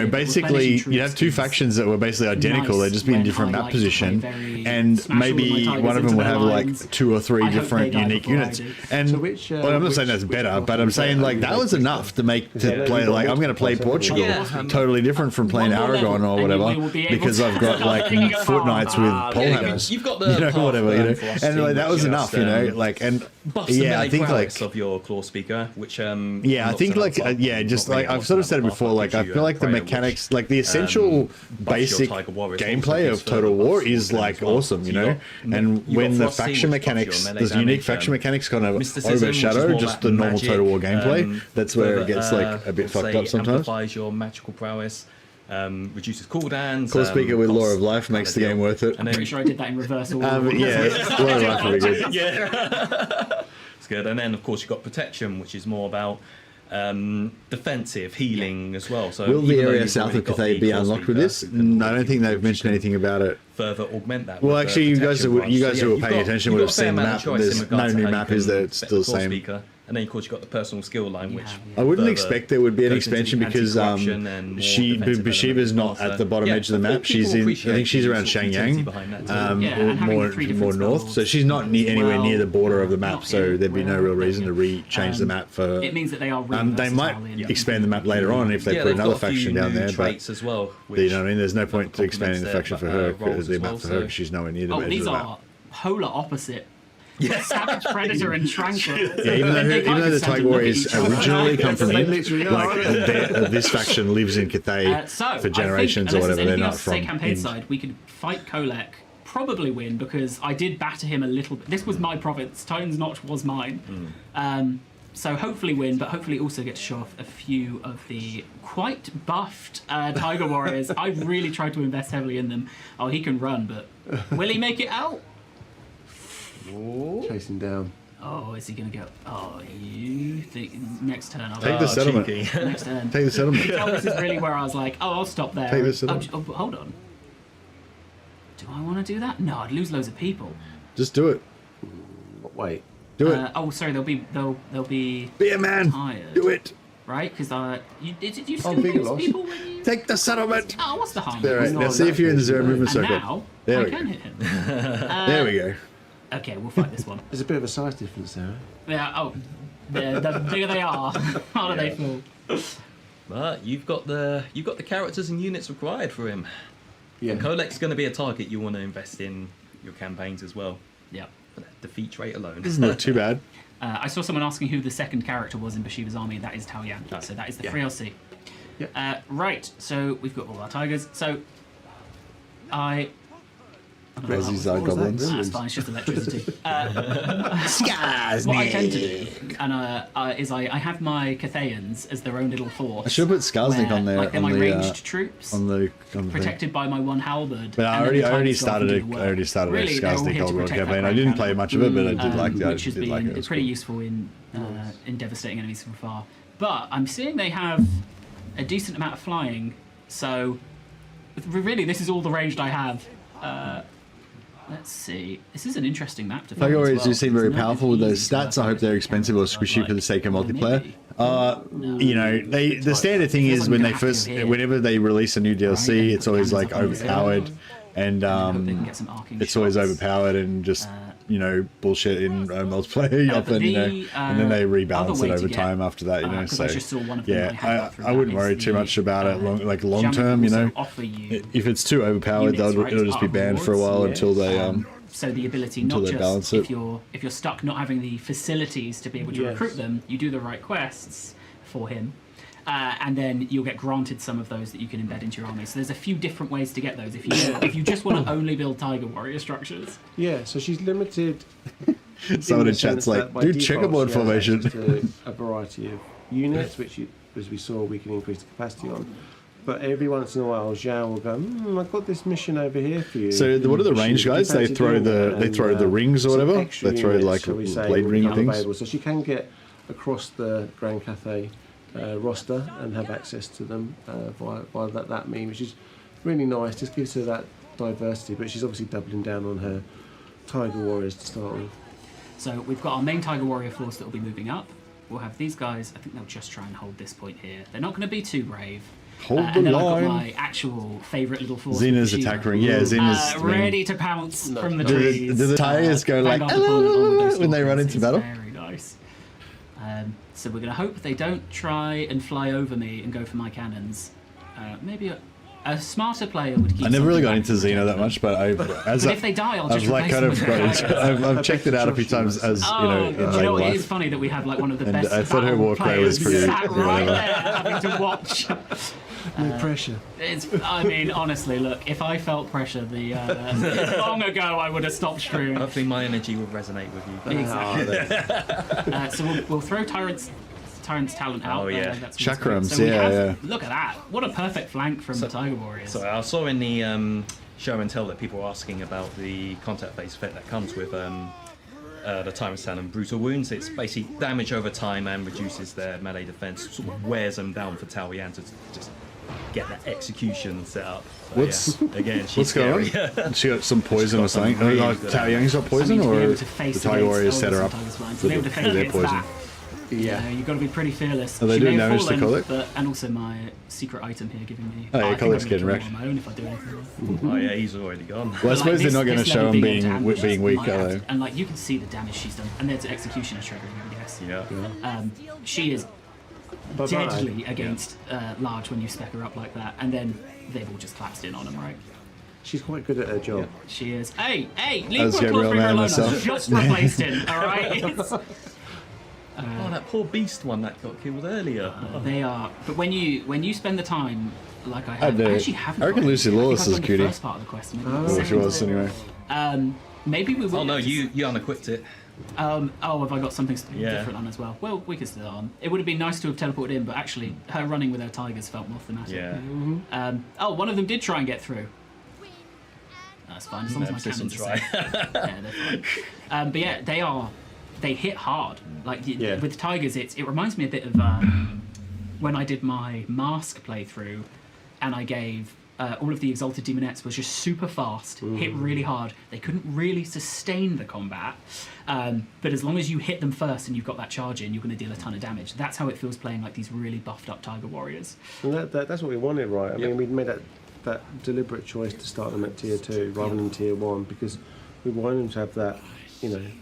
Speaker 1: basically you'd have two factions that were basically identical. They'd just be in different map position, and maybe one of them would have like 2 or 3 different unique units. And I'm not saying that's better, but I'm saying like that was enough to play like I'm going to play Portugal totally different from playing Aragon or whatever because I've got like foot knights with pole hammers.
Speaker 5: You've got the
Speaker 1: and like that was enough, I think like
Speaker 5: of your claw speaker, which
Speaker 1: I think like. Just like I've sort of said it before, like I feel like the mechanics, like the essential basic gameplay of Total War is like awesome, and when the faction mechanics, the unique faction mechanics kind of overshadow just the normal Total War gameplay, that's where it gets like a bit fucked up sometimes.
Speaker 5: Amplifies your magical prowess, reduces cooldowns.
Speaker 1: Claw speaker with Law of Life makes the game worth it.
Speaker 4: I'm pretty sure I did that in reverse order.
Speaker 1: Law of Life would be good.
Speaker 5: It's good. And then of course you've got protection, which is more about defensive healing as well. So
Speaker 1: will the area south of Cathay be unlocked with this? No, I don't think they've mentioned anything about it.
Speaker 5: Further augment that.
Speaker 1: Well, actually, you guys who were paying attention would have seen the map. There's no new map, is there? It's still the same.
Speaker 5: And then, of course, you've got the personal skill line, which
Speaker 1: I wouldn't expect there would be an expansion because Bhashiva's not at the bottom edge of the map. I think she's around Shangyang, more north. So she's not anywhere near the border of the map. So there'd be no real reason to change the map for.
Speaker 4: It means that they are.
Speaker 1: They might expand the map later on if they put another faction down there. But
Speaker 5: as well,
Speaker 1: you know what I mean? There's no point to expanding the faction for her, the map for her, because she's nowhere near the edge of the map.
Speaker 4: These are polar opposite. Savage Predator and Tranquil.
Speaker 1: Even though the Tiger Warriors originally come from here, this faction lives in Cathay for generations or whatever. They're not from.
Speaker 4: Campaign side, we could fight Kolek, probably win because I did batter him a little bit. This was my province. Titan's Notch was mine. So hopefully win, but hopefully also get to show off a few of the quite buffed Tiger Warriors. I've really tried to invest heavily in them. Oh, he can run, but will he make it out?
Speaker 3: Chasing down.
Speaker 4: Oh, is he going to go? Oh, you think next turn? I'll
Speaker 1: Take the settlement.
Speaker 4: Next turn.
Speaker 1: Take the settlement.
Speaker 4: This is really where I was like, I'll stop there.
Speaker 1: Take the settlement.
Speaker 4: Hold on. Do I want to do that? No, I'd lose loads of people.
Speaker 1: Just do it.
Speaker 3: Wait.
Speaker 1: Do it.
Speaker 4: Sorry, they'll be.
Speaker 1: Be a man.
Speaker 4: Tired.
Speaker 1: Do it.
Speaker 4: Right, because did you still lose people when you...
Speaker 1: Take the settlement.
Speaker 4: Oh, what's the harm?
Speaker 1: All right, now see if you're in the zero movement circle.
Speaker 4: Now
Speaker 1: there
Speaker 4: I
Speaker 1: we
Speaker 4: can
Speaker 1: go.
Speaker 4: hit him.
Speaker 1: There we go.
Speaker 4: Okay, we'll fight this one.
Speaker 3: There's a bit of a size difference there.
Speaker 4: Yeah. The bigger they are, harder they fall.
Speaker 5: But you've got the characters and units required for him.
Speaker 3: Yeah.
Speaker 5: And Kolek's going to be a target you want to invest in your campaigns as well.
Speaker 4: Yeah.
Speaker 5: For that defeat rate alone.
Speaker 1: This is not too bad.
Speaker 4: I saw someone asking who the second character was in Bhashiva's army. That is Tao Yan. So that is the 3LC.
Speaker 3: Yeah.
Speaker 4: Right. So we've got all our tigers. So
Speaker 1: Resi's goblins.
Speaker 4: That's fine, it's just electricity. What I tend to do is I have my Cathayans as their own little force.
Speaker 1: I should put Skarsnik on there.
Speaker 4: Like they're my ranged troops,
Speaker 1: on the
Speaker 4: protected by my one halberd.
Speaker 1: But I already started a Skarsnik Old World campaign. I didn't play much of it, but I did like that.
Speaker 4: Which has been pretty useful in devastating enemies from afar. But I'm seeing they have a decent amount of flying, so really this is all the ranged I have. Let's see. This is an interesting map to find.
Speaker 1: Tiger Warriors do seem very powerful with those stats. I hope they're expensive or squishy for the sake of multiplayer. The standard thing is whenever they release a new DLC, it's always like overpowered, and it's always overpowered and just bullshit in multiplayer often, and then they rebalance it over time after that, so I wouldn't worry too much about it long term, if it's too overpowered, it'll just be banned for a while until they
Speaker 4: so the ability not just if you're stuck not having the facilities to be able to recruit them, you do the right quests for him. And then you'll get granted some of those that you can embed into your army. So there's a few different ways to get those if you just want to only build Tiger Warrior structures.
Speaker 3: Yeah, so she's limited.
Speaker 1: Someone in
Speaker 3: the
Speaker 1: chat's
Speaker 3: sense
Speaker 1: like,
Speaker 3: that by
Speaker 1: do
Speaker 3: default
Speaker 1: checkerboard
Speaker 3: she has
Speaker 1: formation.
Speaker 3: access to a variety of units, which, as we saw, we can increase the capacity on. But every once in a while, Zhao will go, I've got this mission over here for you.
Speaker 1: So what are the range guys? They throw the rings or whatever. They throw like blade ring things.
Speaker 3: Available. So she can get across the Grand Cathay roster and have access to them via that meme, which is really nice. Just gives her that diversity. But she's obviously doubling down on her Tiger Warriors to start with.
Speaker 4: So we've got our main Tiger Warrior force that will be moving up. We'll have these guys. I think they'll just try and hold this point here. They're not going to be too brave.
Speaker 1: Hold the
Speaker 4: and then
Speaker 1: line.
Speaker 4: I've got my actual favourite little force.
Speaker 1: Xena's
Speaker 4: Bhashiva,
Speaker 1: attack ring. Yeah, Xena's
Speaker 4: ready to pounce from the trees.
Speaker 1: Do the tigers go like,
Speaker 4: bang up the point on with those
Speaker 1: when they run
Speaker 4: stalkers.
Speaker 1: into battle?
Speaker 4: Very nice. So we're going to hope they don't try and fly over me and go for my cannons. Maybe a smarter player would keep.
Speaker 1: I never really got
Speaker 4: something
Speaker 1: into
Speaker 4: back
Speaker 1: Xena that much, but
Speaker 4: if they die, I'll just
Speaker 1: I've like
Speaker 4: replace
Speaker 1: kind
Speaker 4: them
Speaker 1: of
Speaker 4: with
Speaker 1: got
Speaker 4: their
Speaker 1: into, I've checked it out a few times as
Speaker 4: Oh,
Speaker 1: you know in
Speaker 4: do you
Speaker 1: later
Speaker 4: know what? It is
Speaker 1: life.
Speaker 4: funny that we have like one of the
Speaker 1: And
Speaker 4: best.
Speaker 1: I thought her
Speaker 4: battle
Speaker 1: warplay was
Speaker 4: players
Speaker 1: pretty-
Speaker 4: sat right there having to watch.
Speaker 3: No pressure.
Speaker 4: I mean, honestly, look. If I felt pressure, long ago I would have stopped streaming.
Speaker 5: Hopefully my energy will resonate with you.
Speaker 4: Exactly. So we'll throw Tyrant's talent out.
Speaker 5: Oh, yeah.
Speaker 4: That's
Speaker 1: Chakrams,
Speaker 4: so we
Speaker 1: yeah,
Speaker 4: have,
Speaker 1: yeah.
Speaker 4: Look at that! What a perfect flank from the Tiger Warriors.
Speaker 5: So I saw in the show and tell that people were asking about the contact phase effect that comes with the Tyrant's Talon Brutal Wounds. It's basically damage over time and reduces their melee defense, sort of wears them down for Tao Yan to just get that execution set up. So,
Speaker 1: What's-
Speaker 5: yeah, again, she's
Speaker 1: What's going
Speaker 5: scary.
Speaker 1: on? She got some poison or
Speaker 5: got some
Speaker 1: something.
Speaker 5: really
Speaker 1: Oh,
Speaker 5: good
Speaker 1: Tao Yang's got poison,
Speaker 4: I mean, to be
Speaker 1: or
Speaker 4: able
Speaker 1: the
Speaker 4: to face
Speaker 1: Tiger
Speaker 4: against-
Speaker 1: Warriors set her up
Speaker 4: sometimes flying. To
Speaker 1: with
Speaker 4: be able to face
Speaker 1: their
Speaker 4: against
Speaker 1: poison.
Speaker 4: that.
Speaker 3: Yeah.
Speaker 4: You've got to be pretty fearless.
Speaker 1: Are they
Speaker 4: She
Speaker 1: doing
Speaker 4: may have
Speaker 1: damage to
Speaker 4: fallen,
Speaker 1: Khazrak?
Speaker 4: and also my secret item here giving me.
Speaker 1: Oh, yeah,
Speaker 4: I think
Speaker 1: Khazrak's
Speaker 4: I'm
Speaker 1: getting
Speaker 4: gonna
Speaker 1: wrecked.
Speaker 4: draw on my own if I do anything.
Speaker 5: Oh yeah, he's already gone.
Speaker 1: Well, I
Speaker 4: Like,
Speaker 1: suppose they're not going to
Speaker 4: this
Speaker 1: show
Speaker 4: level
Speaker 1: him
Speaker 4: being able to ambush
Speaker 1: being weak,
Speaker 4: might
Speaker 1: are
Speaker 4: have
Speaker 1: they?
Speaker 4: to- And like you can see the damage she's done, and there's executioner triggering, I guess.
Speaker 5: Yeah.
Speaker 4: She is
Speaker 3: Bye-bye.
Speaker 4: deadly against large when you spec her up like that, and then they've all just collapsed in on him, right?
Speaker 3: She's quite good at her job.
Speaker 4: She is. Hey, leave
Speaker 1: As
Speaker 4: her
Speaker 1: Gabriel
Speaker 4: alone.
Speaker 1: Man
Speaker 4: I've
Speaker 1: myself.
Speaker 4: just replaced him. All right.
Speaker 5: Oh, that poor beast one that got killed earlier.
Speaker 4: They are, but when you spend the time, like I have,
Speaker 1: do.
Speaker 4: I actually haven't.
Speaker 1: I reckon
Speaker 4: got it.
Speaker 1: Lucy
Speaker 4: I think
Speaker 1: Lawless
Speaker 4: I've
Speaker 1: is
Speaker 4: done the
Speaker 1: cutie.
Speaker 4: First part of the quest, maybe.
Speaker 1: Oh, she was anyway.
Speaker 4: Maybe we will.
Speaker 5: Oh no, you unequipped it.
Speaker 4: Oh, have I got something
Speaker 5: Yeah.
Speaker 4: different on as well? Well, we can still on. It would have been nice to have teleported in, but actually, her running with her tigers felt more thematic.
Speaker 5: Yeah.
Speaker 4: One of them did try and get through. That's fine, as long as my
Speaker 5: Persistent
Speaker 4: cannons are
Speaker 5: try.
Speaker 4: safe. Yeah, they're fine. But yeah, they hit hard. Like
Speaker 3: Yeah.
Speaker 4: with tigers, it reminds me a bit of when I did my mask playthrough, and I gave all of the exalted demonettes was just super fast, hit really hard. They couldn't really sustain the combat, but as long as you hit them first and you've got that charge in, you're going to deal a ton of damage. That's how it feels playing like these really buffed up Tiger Warriors.
Speaker 3: And that's what we wanted, right? I mean, we'd made that deliberate choice to start them at tier 2 rather than tier 1 because we wanted them to have that,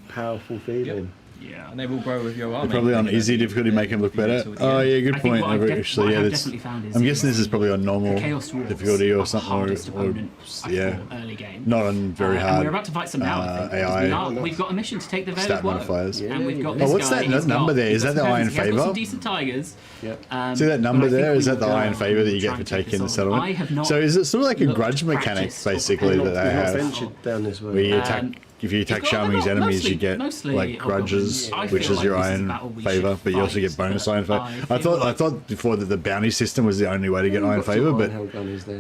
Speaker 3: powerful feeling.
Speaker 4: Yeah.
Speaker 5: And they will grow with your army.
Speaker 1: Probably on easy difficulty, make him look better. Oh yeah, good
Speaker 4: I think
Speaker 1: point.
Speaker 4: what I've
Speaker 1: Actually,
Speaker 4: what
Speaker 1: yeah,
Speaker 4: I've
Speaker 1: that's.
Speaker 4: definitely found is
Speaker 1: I'm guessing this is probably on normal
Speaker 4: the Chaos Dwarves
Speaker 1: difficulty
Speaker 4: are
Speaker 1: or
Speaker 4: the
Speaker 1: something,
Speaker 4: hardest
Speaker 1: or
Speaker 4: opponent I
Speaker 1: yeah,
Speaker 4: fought early game.
Speaker 1: not on very
Speaker 4: And
Speaker 1: hard.
Speaker 4: we're about to fight some now, I think.
Speaker 1: AI
Speaker 4: because we've got a mission to take the Veil
Speaker 1: stat
Speaker 4: of Woe.
Speaker 1: modifiers.
Speaker 4: And we've got
Speaker 3: Oh,
Speaker 4: this
Speaker 1: what's
Speaker 4: guy,
Speaker 1: that
Speaker 4: he's
Speaker 1: number
Speaker 4: got-
Speaker 1: there?
Speaker 4: he's
Speaker 1: Is
Speaker 4: got
Speaker 1: that the
Speaker 4: some
Speaker 1: Iron
Speaker 4: he's got some
Speaker 1: Favour?
Speaker 4: decent tigers.
Speaker 3: Yep.
Speaker 1: See that number
Speaker 4: but I think
Speaker 1: there?
Speaker 4: we
Speaker 1: Is that
Speaker 4: will
Speaker 1: the
Speaker 4: go
Speaker 1: iron favour that you
Speaker 4: try
Speaker 1: get for
Speaker 4: and take
Speaker 1: taking the
Speaker 4: this on. I
Speaker 1: settlement?
Speaker 4: have not
Speaker 1: So is it sort of like a
Speaker 4: looked,
Speaker 1: grudge mechanic,
Speaker 4: practiced, or
Speaker 1: basically, that they
Speaker 3: We've not
Speaker 1: have?
Speaker 3: ventured down this way.
Speaker 1: Where you attack, if you attack
Speaker 4: You've got-
Speaker 1: Charming's
Speaker 4: well,
Speaker 1: enemies, you
Speaker 4: mostly-
Speaker 1: get
Speaker 4: mostly
Speaker 1: like grudges,
Speaker 4: I
Speaker 1: which
Speaker 4: feel
Speaker 1: is
Speaker 4: like
Speaker 1: your
Speaker 4: this is
Speaker 1: iron
Speaker 4: battle we
Speaker 1: favour,
Speaker 4: should
Speaker 1: but you also
Speaker 4: fight,
Speaker 1: get bonus
Speaker 4: but
Speaker 1: iron favour.
Speaker 4: I
Speaker 1: I
Speaker 4: feel
Speaker 1: thought before that the bounty system was the only way to get iron favour, but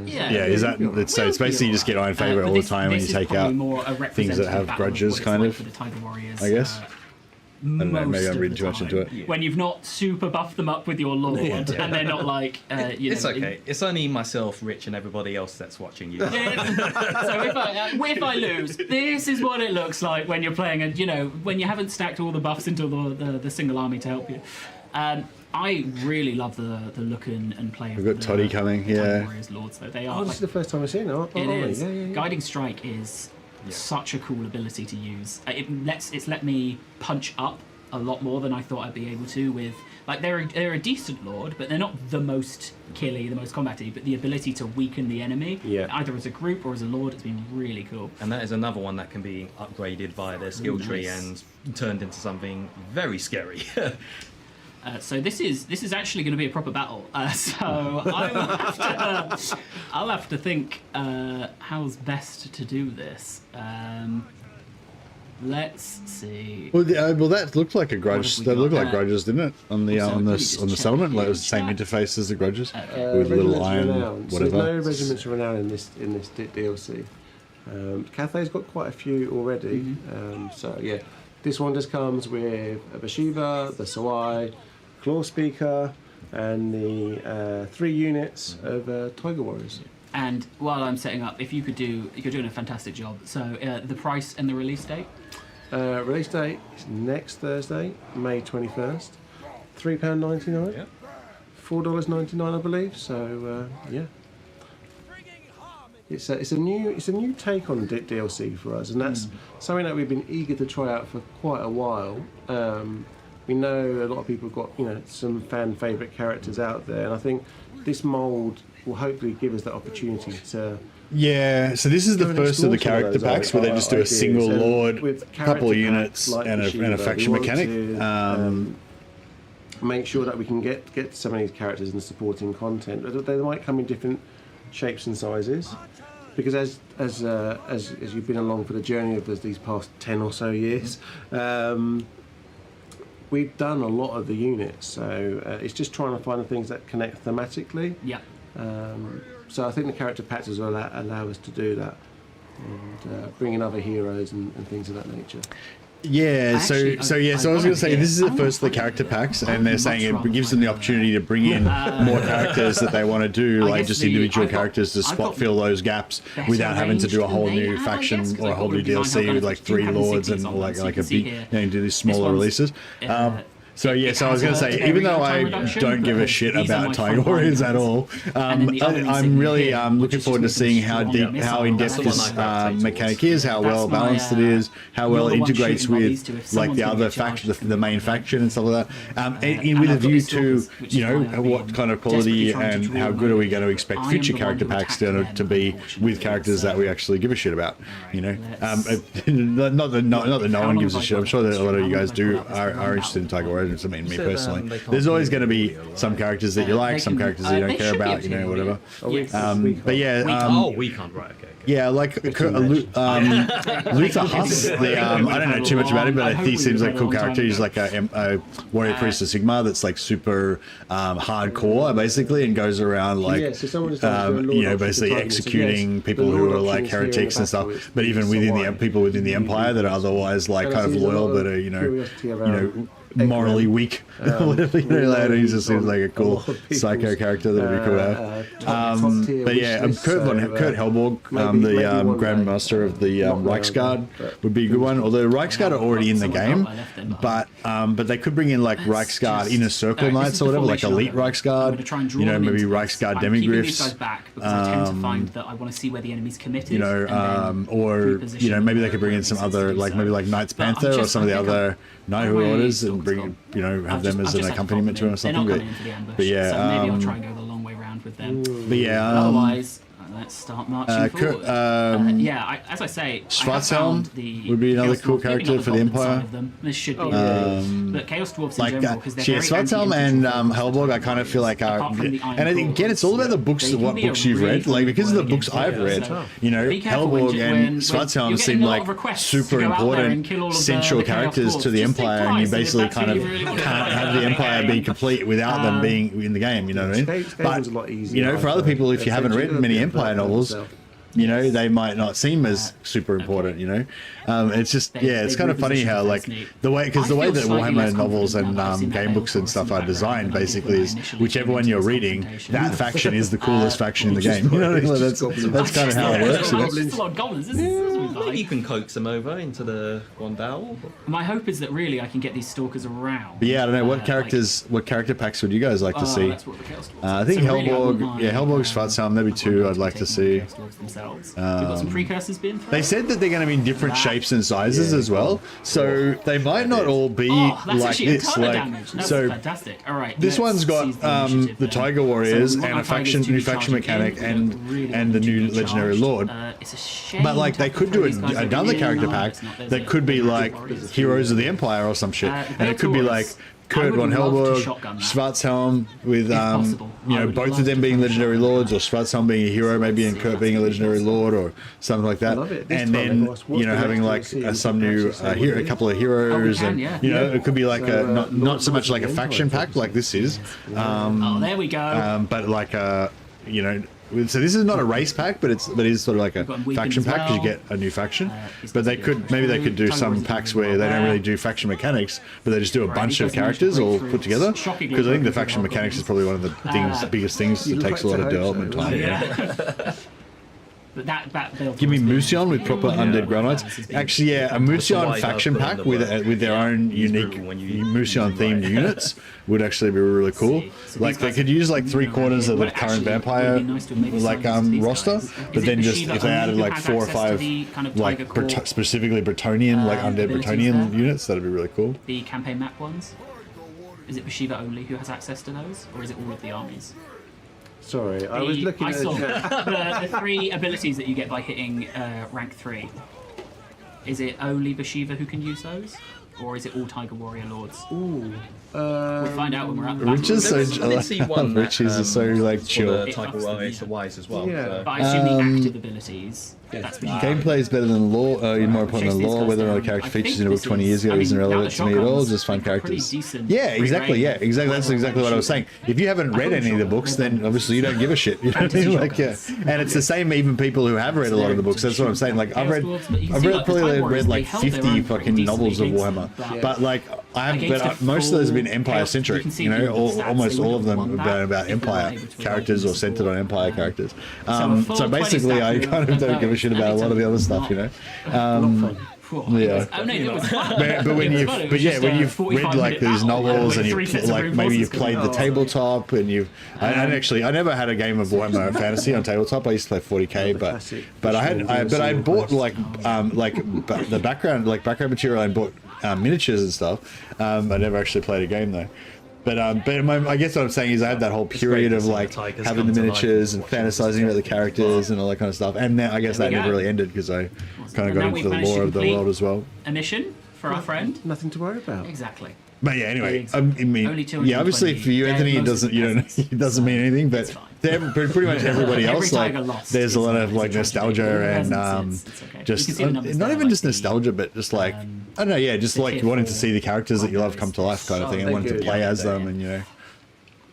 Speaker 1: yeah, is that so? It's basically you just get iron favour all the time when you take out things that have grudges, kind of.
Speaker 4: For the Tiger Warriors,
Speaker 1: I guess. I don't know, maybe
Speaker 4: most
Speaker 1: I'm
Speaker 4: of
Speaker 1: reading
Speaker 4: the
Speaker 1: too much into
Speaker 4: time.
Speaker 1: it.
Speaker 4: When you've not super buffed them up with your lord, and they're not like,
Speaker 5: It's okay. It's only myself, Rich, and everybody else that's watching you.
Speaker 4: So if I lose, this is what it looks like when you're playing, and when you haven't stacked all the buffs into the single army to help you. I really love the look and play.
Speaker 1: We've got Toddy coming,
Speaker 4: Tiger
Speaker 1: yeah.
Speaker 4: Warriors Lords, though they are.
Speaker 3: Oh, this is the first time I've seen it.
Speaker 4: It is.
Speaker 3: Yeah.
Speaker 4: Guiding Strike is such a cool ability to use. It's let me punch up a lot more than I thought I'd be able to with. Like, they're a decent lord, but they're not the most killy, the most combaty, but the ability to weaken the enemy, either as a group or as a lord, it's been really cool.
Speaker 5: And that is another one that can be upgraded via their skill tree and turned into something very scary.
Speaker 4: So this is actually going to be a proper battle. So I'll have to think how's best to do this. Let's see.
Speaker 1: Well, that looked like a grudge.
Speaker 4: What have we
Speaker 1: That looked
Speaker 4: got?
Speaker 1: like grudges, didn't it? On the
Speaker 4: Also,
Speaker 1: on
Speaker 4: let me
Speaker 1: the
Speaker 4: just
Speaker 1: on the
Speaker 4: check
Speaker 1: settlement, like it
Speaker 4: here.
Speaker 1: was the same interface as the grudges
Speaker 3: Uh,
Speaker 1: with little
Speaker 3: Regiments
Speaker 1: iron,
Speaker 3: Renowned. So
Speaker 1: whatever.
Speaker 3: there's no Regiments of Renown in this DLC. Cathay's got quite a few already. So yeah, this one just comes with a Bhashiva, the Sawai, Claw Speaker, and the 3 units of Tiger Warriors.
Speaker 4: And while I'm setting up, if you could do, you're doing a fantastic job. So the price and the release date.
Speaker 3: Release date is next Thursday, May 21st. £3.99.
Speaker 5: Yeah.
Speaker 3: $4.99, I believe. So yeah, it's a new take on DLC for us, and that's something that we've been eager to try out for quite a while. We know a lot of people have got some fan favourite characters out there, and I think this mould will hopefully give us that opportunity to.
Speaker 1: Yeah, so this is the
Speaker 3: Go and
Speaker 1: first of the
Speaker 3: explore some
Speaker 1: character
Speaker 3: of those
Speaker 1: packs where they just do a
Speaker 3: ideas.
Speaker 1: single
Speaker 3: And
Speaker 1: lord,
Speaker 3: with
Speaker 1: couple of
Speaker 3: character
Speaker 1: units,
Speaker 3: packs like
Speaker 1: and a
Speaker 3: Bhashiva,
Speaker 1: faction
Speaker 3: we want
Speaker 1: mechanic.
Speaker 3: to, make sure that we can get some of these characters in the supporting content. They might come in different shapes and sizes, because as you've been along for the journey of these past 10 or so years, we've done a lot of the units. So it's just trying to find the things that connect thematically.
Speaker 4: Yeah.
Speaker 3: So I think the character packs will allow us to do that, and bring in other heroes and things of that nature.
Speaker 1: Yeah, so I was going to say this is the
Speaker 4: I'm
Speaker 1: first of the character packs, and they're saying it gives them the opportunity to bring in more characters that they want to do,
Speaker 4: I
Speaker 1: like
Speaker 4: guess
Speaker 1: just
Speaker 4: the-
Speaker 1: individual
Speaker 4: I've got-
Speaker 1: characters to
Speaker 4: I've
Speaker 1: spot
Speaker 4: got
Speaker 1: fill those gaps
Speaker 4: better
Speaker 1: without having to do a
Speaker 4: range
Speaker 1: whole
Speaker 4: than they
Speaker 1: new
Speaker 4: have, I
Speaker 1: faction
Speaker 4: guess, 'cause
Speaker 1: or a
Speaker 4: I've
Speaker 1: whole
Speaker 4: got
Speaker 1: new
Speaker 4: them designed
Speaker 1: DLC
Speaker 4: up
Speaker 1: with
Speaker 4: kind
Speaker 1: like
Speaker 4: of
Speaker 1: 3
Speaker 4: having
Speaker 1: lords
Speaker 4: cities
Speaker 1: and
Speaker 4: on them,
Speaker 1: like
Speaker 4: so you
Speaker 1: a
Speaker 4: can see
Speaker 1: big,
Speaker 4: here,
Speaker 1: do these
Speaker 4: this
Speaker 1: smaller
Speaker 4: one's,
Speaker 1: releases. So yeah, so I was going to say,
Speaker 4: has a
Speaker 1: even though
Speaker 4: very
Speaker 1: I
Speaker 4: time reduction,
Speaker 1: don't give a
Speaker 4: but
Speaker 1: shit
Speaker 4: these are
Speaker 1: about
Speaker 4: my
Speaker 1: Tiger
Speaker 4: front
Speaker 1: Warriors
Speaker 4: line
Speaker 1: at all,
Speaker 4: And then the other
Speaker 1: I'm
Speaker 4: insignia
Speaker 1: really
Speaker 4: here, which
Speaker 1: looking
Speaker 4: is
Speaker 1: forward to
Speaker 4: just
Speaker 1: seeing
Speaker 4: making
Speaker 1: how
Speaker 4: sure
Speaker 1: deep,
Speaker 4: the
Speaker 1: how
Speaker 4: missile-
Speaker 1: in
Speaker 4: that's
Speaker 1: depth
Speaker 4: the one
Speaker 1: this
Speaker 4: I gravitate
Speaker 1: mechanic
Speaker 4: towards.
Speaker 1: is, how well
Speaker 4: That's my,
Speaker 1: balanced it is, how
Speaker 4: you're
Speaker 1: well
Speaker 4: the
Speaker 1: it
Speaker 4: one
Speaker 1: integrates
Speaker 4: shooting by these
Speaker 1: with
Speaker 4: two. If
Speaker 1: like
Speaker 4: someone's
Speaker 1: the
Speaker 4: gonna
Speaker 1: other
Speaker 4: get charged,
Speaker 1: faction,
Speaker 4: it's
Speaker 1: the
Speaker 4: gonna
Speaker 1: main
Speaker 4: be
Speaker 1: faction and stuff like that.
Speaker 4: and
Speaker 1: With a
Speaker 4: I've got
Speaker 1: view
Speaker 4: these
Speaker 1: to
Speaker 4: stalkers, which is why I've
Speaker 1: what
Speaker 4: been
Speaker 1: kind of
Speaker 4: desperately
Speaker 1: quality
Speaker 4: trying to
Speaker 1: and
Speaker 4: draw
Speaker 1: how
Speaker 4: them
Speaker 1: good are we
Speaker 4: over.
Speaker 1: going to expect
Speaker 4: I am
Speaker 1: future
Speaker 4: the one
Speaker 1: character
Speaker 4: who
Speaker 1: packs
Speaker 4: attacked
Speaker 1: to
Speaker 4: them,
Speaker 1: be with
Speaker 4: unfortunately,
Speaker 1: characters that
Speaker 4: so-
Speaker 1: we actually give a shit about. You know,
Speaker 4: let's-
Speaker 1: not that no one gives a
Speaker 4: How
Speaker 1: shit. I'm
Speaker 4: long
Speaker 1: sure that a lot of
Speaker 4: have
Speaker 1: you
Speaker 4: I
Speaker 1: guys
Speaker 4: got
Speaker 1: do
Speaker 4: this
Speaker 1: are
Speaker 4: round
Speaker 1: interested in
Speaker 4: out?
Speaker 1: Tiger Warriors. I mean, me
Speaker 5: Said,
Speaker 1: personally,
Speaker 5: they can't
Speaker 1: there's always
Speaker 5: hear
Speaker 1: going to
Speaker 5: you,
Speaker 1: be
Speaker 5: like-
Speaker 1: some characters that you
Speaker 4: They
Speaker 1: like, some
Speaker 4: can-
Speaker 1: characters that you
Speaker 4: they
Speaker 1: don't care
Speaker 4: should be
Speaker 1: about.
Speaker 4: able
Speaker 1: You
Speaker 4: to
Speaker 1: know,
Speaker 4: hear
Speaker 1: whatever.
Speaker 4: Yes.
Speaker 1: But yeah,
Speaker 5: we can't. Right. Okay.
Speaker 1: yeah, like Luther Huss. I don't know too much about him, but he seems like a cool character. He's like a warrior priest of Sigma that's like super hardcore, basically, and goes around like
Speaker 3: Yeah, so someone just does the Lord option
Speaker 1: basically
Speaker 3: to target. So
Speaker 1: executing
Speaker 3: yes,
Speaker 1: people
Speaker 3: the
Speaker 1: who
Speaker 3: Lord
Speaker 1: are like
Speaker 3: option is here in the
Speaker 1: heretics and stuff.
Speaker 3: battle, it's
Speaker 1: But even
Speaker 3: the
Speaker 1: within
Speaker 3: Sawai.
Speaker 1: people within the Empire that are otherwise like
Speaker 3: And
Speaker 1: kind
Speaker 3: I
Speaker 1: of
Speaker 3: see there's a
Speaker 1: loyal,
Speaker 3: lot
Speaker 1: but
Speaker 3: of
Speaker 1: are
Speaker 3: curiosity around
Speaker 1: morally weak. Whatever, like, he just seems like a cool
Speaker 3: lot of people's,
Speaker 1: psycho character that would be cool to have.
Speaker 3: top-tier
Speaker 1: But yeah,
Speaker 3: wish list,
Speaker 1: Kurt Hellborg,
Speaker 3: maybe
Speaker 1: the
Speaker 3: one
Speaker 1: Grand
Speaker 3: day.
Speaker 1: Master of the
Speaker 3: Not now,
Speaker 1: Reichsguard,
Speaker 3: but
Speaker 1: would be a good one. Although Reichsguard are already in the game,
Speaker 4: I left them behind.
Speaker 1: but they could bring in like Reichsguard Inner Circle Knights or whatever, like Elite Reichsguard. Maybe Reichsguard
Speaker 4: I'm keeping these
Speaker 1: Demigryphs.
Speaker 4: guys back because I tend to find that I want to see where the enemy's committed.
Speaker 1: Or maybe they could bring in some other, like maybe like Knights Panther or some of the other Knighthood orders and bring, have them as an accompaniment to it or something.
Speaker 4: They're not coming in for the ambush,
Speaker 1: but yeah,
Speaker 4: so maybe I'll try and go the long way round with them.
Speaker 1: but yeah,
Speaker 4: Otherwise, let's start marching forward. As I say,
Speaker 1: Schwarzhelm would be another cool character for the Empire.
Speaker 4: This should be, but Chaos Dwarves in
Speaker 1: Like
Speaker 4: general, because they're very
Speaker 1: Schwarzhelm and Hellborg, I kind of feel like are,
Speaker 4: Apart from the Iron
Speaker 1: and again,
Speaker 4: Claws,
Speaker 1: it's all about the books,
Speaker 4: they can
Speaker 1: what
Speaker 4: be a
Speaker 1: books you've
Speaker 4: really
Speaker 1: read. Like because of the books
Speaker 4: against
Speaker 1: I've read,
Speaker 4: so
Speaker 1: Hellborg and Schwarzhelm seem like super important central characters to the Empire, and you basically kind of can't have the Empire be complete without them being in the game. You know what I mean? But
Speaker 3: a lot easier.
Speaker 1: for other people, if you haven't read many Empire novels, they might not seem as super important. It's just it's kind of funny how like the way that Warhammer novels and game books and stuff are designed basically is whichever one you're reading, that faction is the coolest faction in the game. You know, that's kind of how it works.
Speaker 4: It's a lot of goblins. This is
Speaker 5: Maybe you can coax them over into the Guandao.
Speaker 4: My hope is that really I can get these stalkers around.
Speaker 1: But yeah, I don't know what character packs would you guys like to see?
Speaker 4: That's what the Chaos Dwarves
Speaker 1: I think
Speaker 4: so really,
Speaker 1: Hellborg,
Speaker 4: Hellborg,
Speaker 1: Schwarzhelm, maybe two I'd like to see.
Speaker 4: We've got some precursors being thrown.
Speaker 1: They said that they're going to be in different shapes and sizes as well, so they might not all be
Speaker 4: that's
Speaker 1: like
Speaker 4: actually
Speaker 1: this.
Speaker 4: a ton of damage. That's fantastic. All right,
Speaker 1: this one's got
Speaker 4: seize the initiative
Speaker 1: the
Speaker 4: then.
Speaker 1: Tiger Warriors
Speaker 4: So we want
Speaker 1: and
Speaker 4: our
Speaker 1: a faction,
Speaker 4: tigers to
Speaker 1: new
Speaker 4: be
Speaker 1: faction
Speaker 4: charging
Speaker 1: mechanic,
Speaker 4: in.
Speaker 1: and
Speaker 4: Really
Speaker 1: the
Speaker 4: want to
Speaker 1: new
Speaker 4: be
Speaker 1: legendary
Speaker 4: charged.
Speaker 1: lord.
Speaker 4: It's a shame
Speaker 1: But like
Speaker 4: to
Speaker 1: they
Speaker 4: have to
Speaker 1: could
Speaker 4: throw
Speaker 1: do
Speaker 4: these guys
Speaker 1: another
Speaker 4: over
Speaker 1: character
Speaker 4: in.
Speaker 1: pack
Speaker 4: It's not- there's
Speaker 1: that
Speaker 4: a-
Speaker 1: could be
Speaker 4: there's
Speaker 1: like
Speaker 4: warriors.
Speaker 1: Heroes of the Empire or some shit, and it could be like Kurt
Speaker 4: would
Speaker 1: von
Speaker 4: love to
Speaker 1: Helborg,
Speaker 4: shotgun that.
Speaker 1: Schwarzhelm with
Speaker 4: possible.
Speaker 1: you
Speaker 4: I
Speaker 1: know,
Speaker 4: would
Speaker 1: both
Speaker 4: love
Speaker 1: of them
Speaker 4: to
Speaker 1: being
Speaker 4: play
Speaker 1: legendary
Speaker 4: shotgun
Speaker 1: lords, or
Speaker 4: that.
Speaker 1: Schwarzhelm being a hero, maybe, and Kurt being a legendary lord, or something like that.
Speaker 3: love it. This
Speaker 1: And
Speaker 3: time
Speaker 1: then
Speaker 3: what's
Speaker 1: you know,
Speaker 3: the
Speaker 1: having like
Speaker 3: next DLC?
Speaker 1: some new
Speaker 3: Actually say what
Speaker 1: hero,
Speaker 3: it
Speaker 1: a
Speaker 3: is.
Speaker 1: couple of heroes,
Speaker 4: can,
Speaker 1: and
Speaker 4: yeah.
Speaker 1: you know, it could be like
Speaker 3: So,
Speaker 1: not so much like a
Speaker 3: Lords of the
Speaker 1: faction
Speaker 3: Empire
Speaker 1: pack like this is,
Speaker 4: Oh, there we go.
Speaker 1: but like you know. So this is not a race pack, but it is sort of like a
Speaker 4: got Weaken
Speaker 1: faction
Speaker 4: as
Speaker 1: pack because you
Speaker 4: well.
Speaker 1: get a new faction.
Speaker 4: he's
Speaker 1: But they
Speaker 4: got
Speaker 1: could maybe they could do
Speaker 4: Tiger
Speaker 1: some
Speaker 4: Warriors
Speaker 1: packs
Speaker 4: doing
Speaker 1: where they
Speaker 4: well
Speaker 1: don't really
Speaker 4: there.
Speaker 1: do faction mechanics, but they just do a
Speaker 4: Right,
Speaker 1: bunch
Speaker 4: he
Speaker 1: of
Speaker 4: does manage to
Speaker 1: characters
Speaker 4: break
Speaker 1: all
Speaker 4: through
Speaker 1: put together.
Speaker 4: shockingly
Speaker 1: Because I think the
Speaker 4: broken
Speaker 1: faction
Speaker 4: through
Speaker 1: mechanics is probably one of the biggest things
Speaker 3: You'd
Speaker 1: that takes a
Speaker 3: like
Speaker 1: lot
Speaker 3: to
Speaker 1: of
Speaker 3: hope so,
Speaker 1: development time.
Speaker 3: wouldn't
Speaker 1: Yeah.
Speaker 4: But that build
Speaker 1: Give me
Speaker 4: was big.
Speaker 1: Musion with proper undead Grey Knights. Actually, yeah, a Musion
Speaker 5: why
Speaker 1: faction
Speaker 5: they'll put
Speaker 1: pack
Speaker 5: in the
Speaker 1: with their own unique
Speaker 5: brutal when you
Speaker 1: Musion themed
Speaker 5: right.
Speaker 1: units would actually be really cool.
Speaker 4: So
Speaker 1: Like
Speaker 4: these
Speaker 1: they
Speaker 4: guys
Speaker 1: could use like
Speaker 4: are
Speaker 1: 3/4 of the
Speaker 4: well,
Speaker 1: current
Speaker 4: actually,
Speaker 1: vampire
Speaker 4: would be nice to maybe
Speaker 1: like
Speaker 4: sign these
Speaker 1: roster,
Speaker 4: guys.
Speaker 1: but
Speaker 4: Is
Speaker 1: then
Speaker 4: it
Speaker 1: just
Speaker 4: Bhashiva
Speaker 1: if they added
Speaker 4: only who
Speaker 1: like
Speaker 4: has
Speaker 1: 4 or
Speaker 4: access to
Speaker 1: 5
Speaker 4: the kind of
Speaker 1: like
Speaker 4: Tiger Core,
Speaker 1: specifically Bretonian like undead
Speaker 4: abilities
Speaker 1: Bretonian
Speaker 4: there?
Speaker 1: units, that'd be really cool.
Speaker 4: the campaign map ones? Is it Bhashiva only who has access to those, or is it all of the armies?
Speaker 3: Sorry, I was looking
Speaker 4: I
Speaker 3: at
Speaker 4: saw
Speaker 3: the
Speaker 4: the 3 abilities that you get by hitting rank 3. Is it only Bhashiva who can use those, or is it all Tiger Warrior Lords?
Speaker 3: Ooh.
Speaker 4: We'll find out when we're at the
Speaker 1: Rich is
Speaker 4: battle.
Speaker 1: so
Speaker 5: I did see one that,
Speaker 1: Rich is so like
Speaker 5: for
Speaker 1: chill.
Speaker 5: the Tiger Warriors Wise as well.
Speaker 3: Yeah.
Speaker 5: So.
Speaker 4: But I assume the active abilities. That's Bhashiva.
Speaker 1: Gameplay is better than lore, more important
Speaker 4: Chase
Speaker 1: than
Speaker 4: these
Speaker 1: lore.
Speaker 4: guys
Speaker 1: Whether or not a
Speaker 4: down.
Speaker 1: character
Speaker 4: I
Speaker 1: features
Speaker 4: think
Speaker 1: in a book
Speaker 4: this
Speaker 1: 20 years ago
Speaker 4: I mean,
Speaker 1: isn't
Speaker 4: now the
Speaker 1: relevant to me at all,
Speaker 4: shotguns,
Speaker 1: just fun
Speaker 4: like, pretty
Speaker 1: characters.
Speaker 4: decent
Speaker 1: Yeah,
Speaker 4: free
Speaker 1: exactly.
Speaker 4: reign.
Speaker 1: Yeah, exactly. That's exactly what I was saying. If you haven't read any of the books, then obviously you don't give a shit. You know what I mean? Like, yeah. And it's the same even people who have read a lot of the books. That's what I'm saying. Like, I've read probably read like 50 fucking novels of Warhammer, but like most of those have been Empire centric. You know, almost all of them have been about Empire characters or centered on Empire characters. So basically, I kind of don't give a shit about a lot of the other stuff. You know. Yeah.
Speaker 4: Oh no, it was fun.
Speaker 1: But when
Speaker 4: It
Speaker 1: you've
Speaker 4: was fun. It
Speaker 1: but
Speaker 4: was
Speaker 1: yeah,
Speaker 4: just
Speaker 1: when
Speaker 4: a
Speaker 1: you've
Speaker 4: 45
Speaker 1: read like
Speaker 4: minute
Speaker 1: these
Speaker 4: battle,
Speaker 1: novels and
Speaker 4: three
Speaker 1: you've
Speaker 4: sets of
Speaker 1: like
Speaker 4: room
Speaker 1: maybe you've
Speaker 4: bosses
Speaker 1: played the
Speaker 4: coming out.
Speaker 1: tabletop and you've I never had a game of Warhammer Fantasy on tabletop. I used to play 40k, but I bought like the background material and bought miniatures and stuff. I never actually played a game though. But I guess what I'm saying is I had that whole period of like having the miniatures and fantasizing about the characters and all that kind of stuff. And then I guess that never really ended because I kind of got into the lore of the world as well.
Speaker 4: A mission for our friend.
Speaker 3: Nothing to worry about.
Speaker 4: Exactly.
Speaker 1: But yeah, anyway, I mean,
Speaker 4: Only
Speaker 1: yeah, obviously for you, Anthony, it doesn't it doesn't mean anything, but pretty much everybody else, like, there's a lot of like nostalgia and just not even just nostalgia, but just like I don't know, yeah, just like wanting to see the characters that you love come to life, kind of thing, and wanting to play as them, and you know.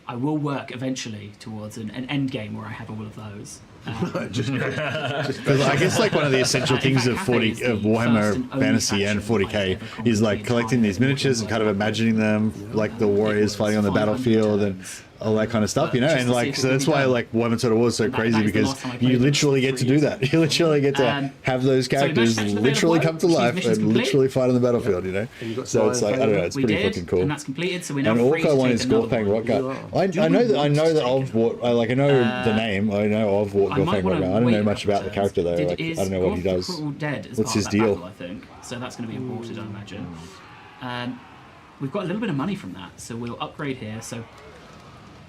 Speaker 4: I will work eventually towards an end game where I have all of those.
Speaker 1: Because I guess like one of the essential things of Warhammer Fantasy and 40k is like collecting these miniatures and kind of imagining them like the warriors fighting on the battlefield and all that kind of stuff, you know, and like so that's why like Warhammer Total War is so crazy because you literally get to do that. You literally get to have those characters literally come to life and literally fight on the battlefield, you know. So it's like I don't know, it's pretty fucking cool.
Speaker 4: And that's completed, so we're now
Speaker 1: And
Speaker 4: free
Speaker 1: Orca
Speaker 4: to
Speaker 1: one
Speaker 4: take
Speaker 1: is
Speaker 4: another
Speaker 1: Gorthang
Speaker 4: one.
Speaker 1: Rockguard. I know that of what I know the name. I know of what Gorthang Rockguard. I don't know much about the character though. Like I don't know what he does. What's his deal?
Speaker 4: I think so. That's going to be imported, I imagine. We've got a little bit of money from that, so we'll upgrade here. So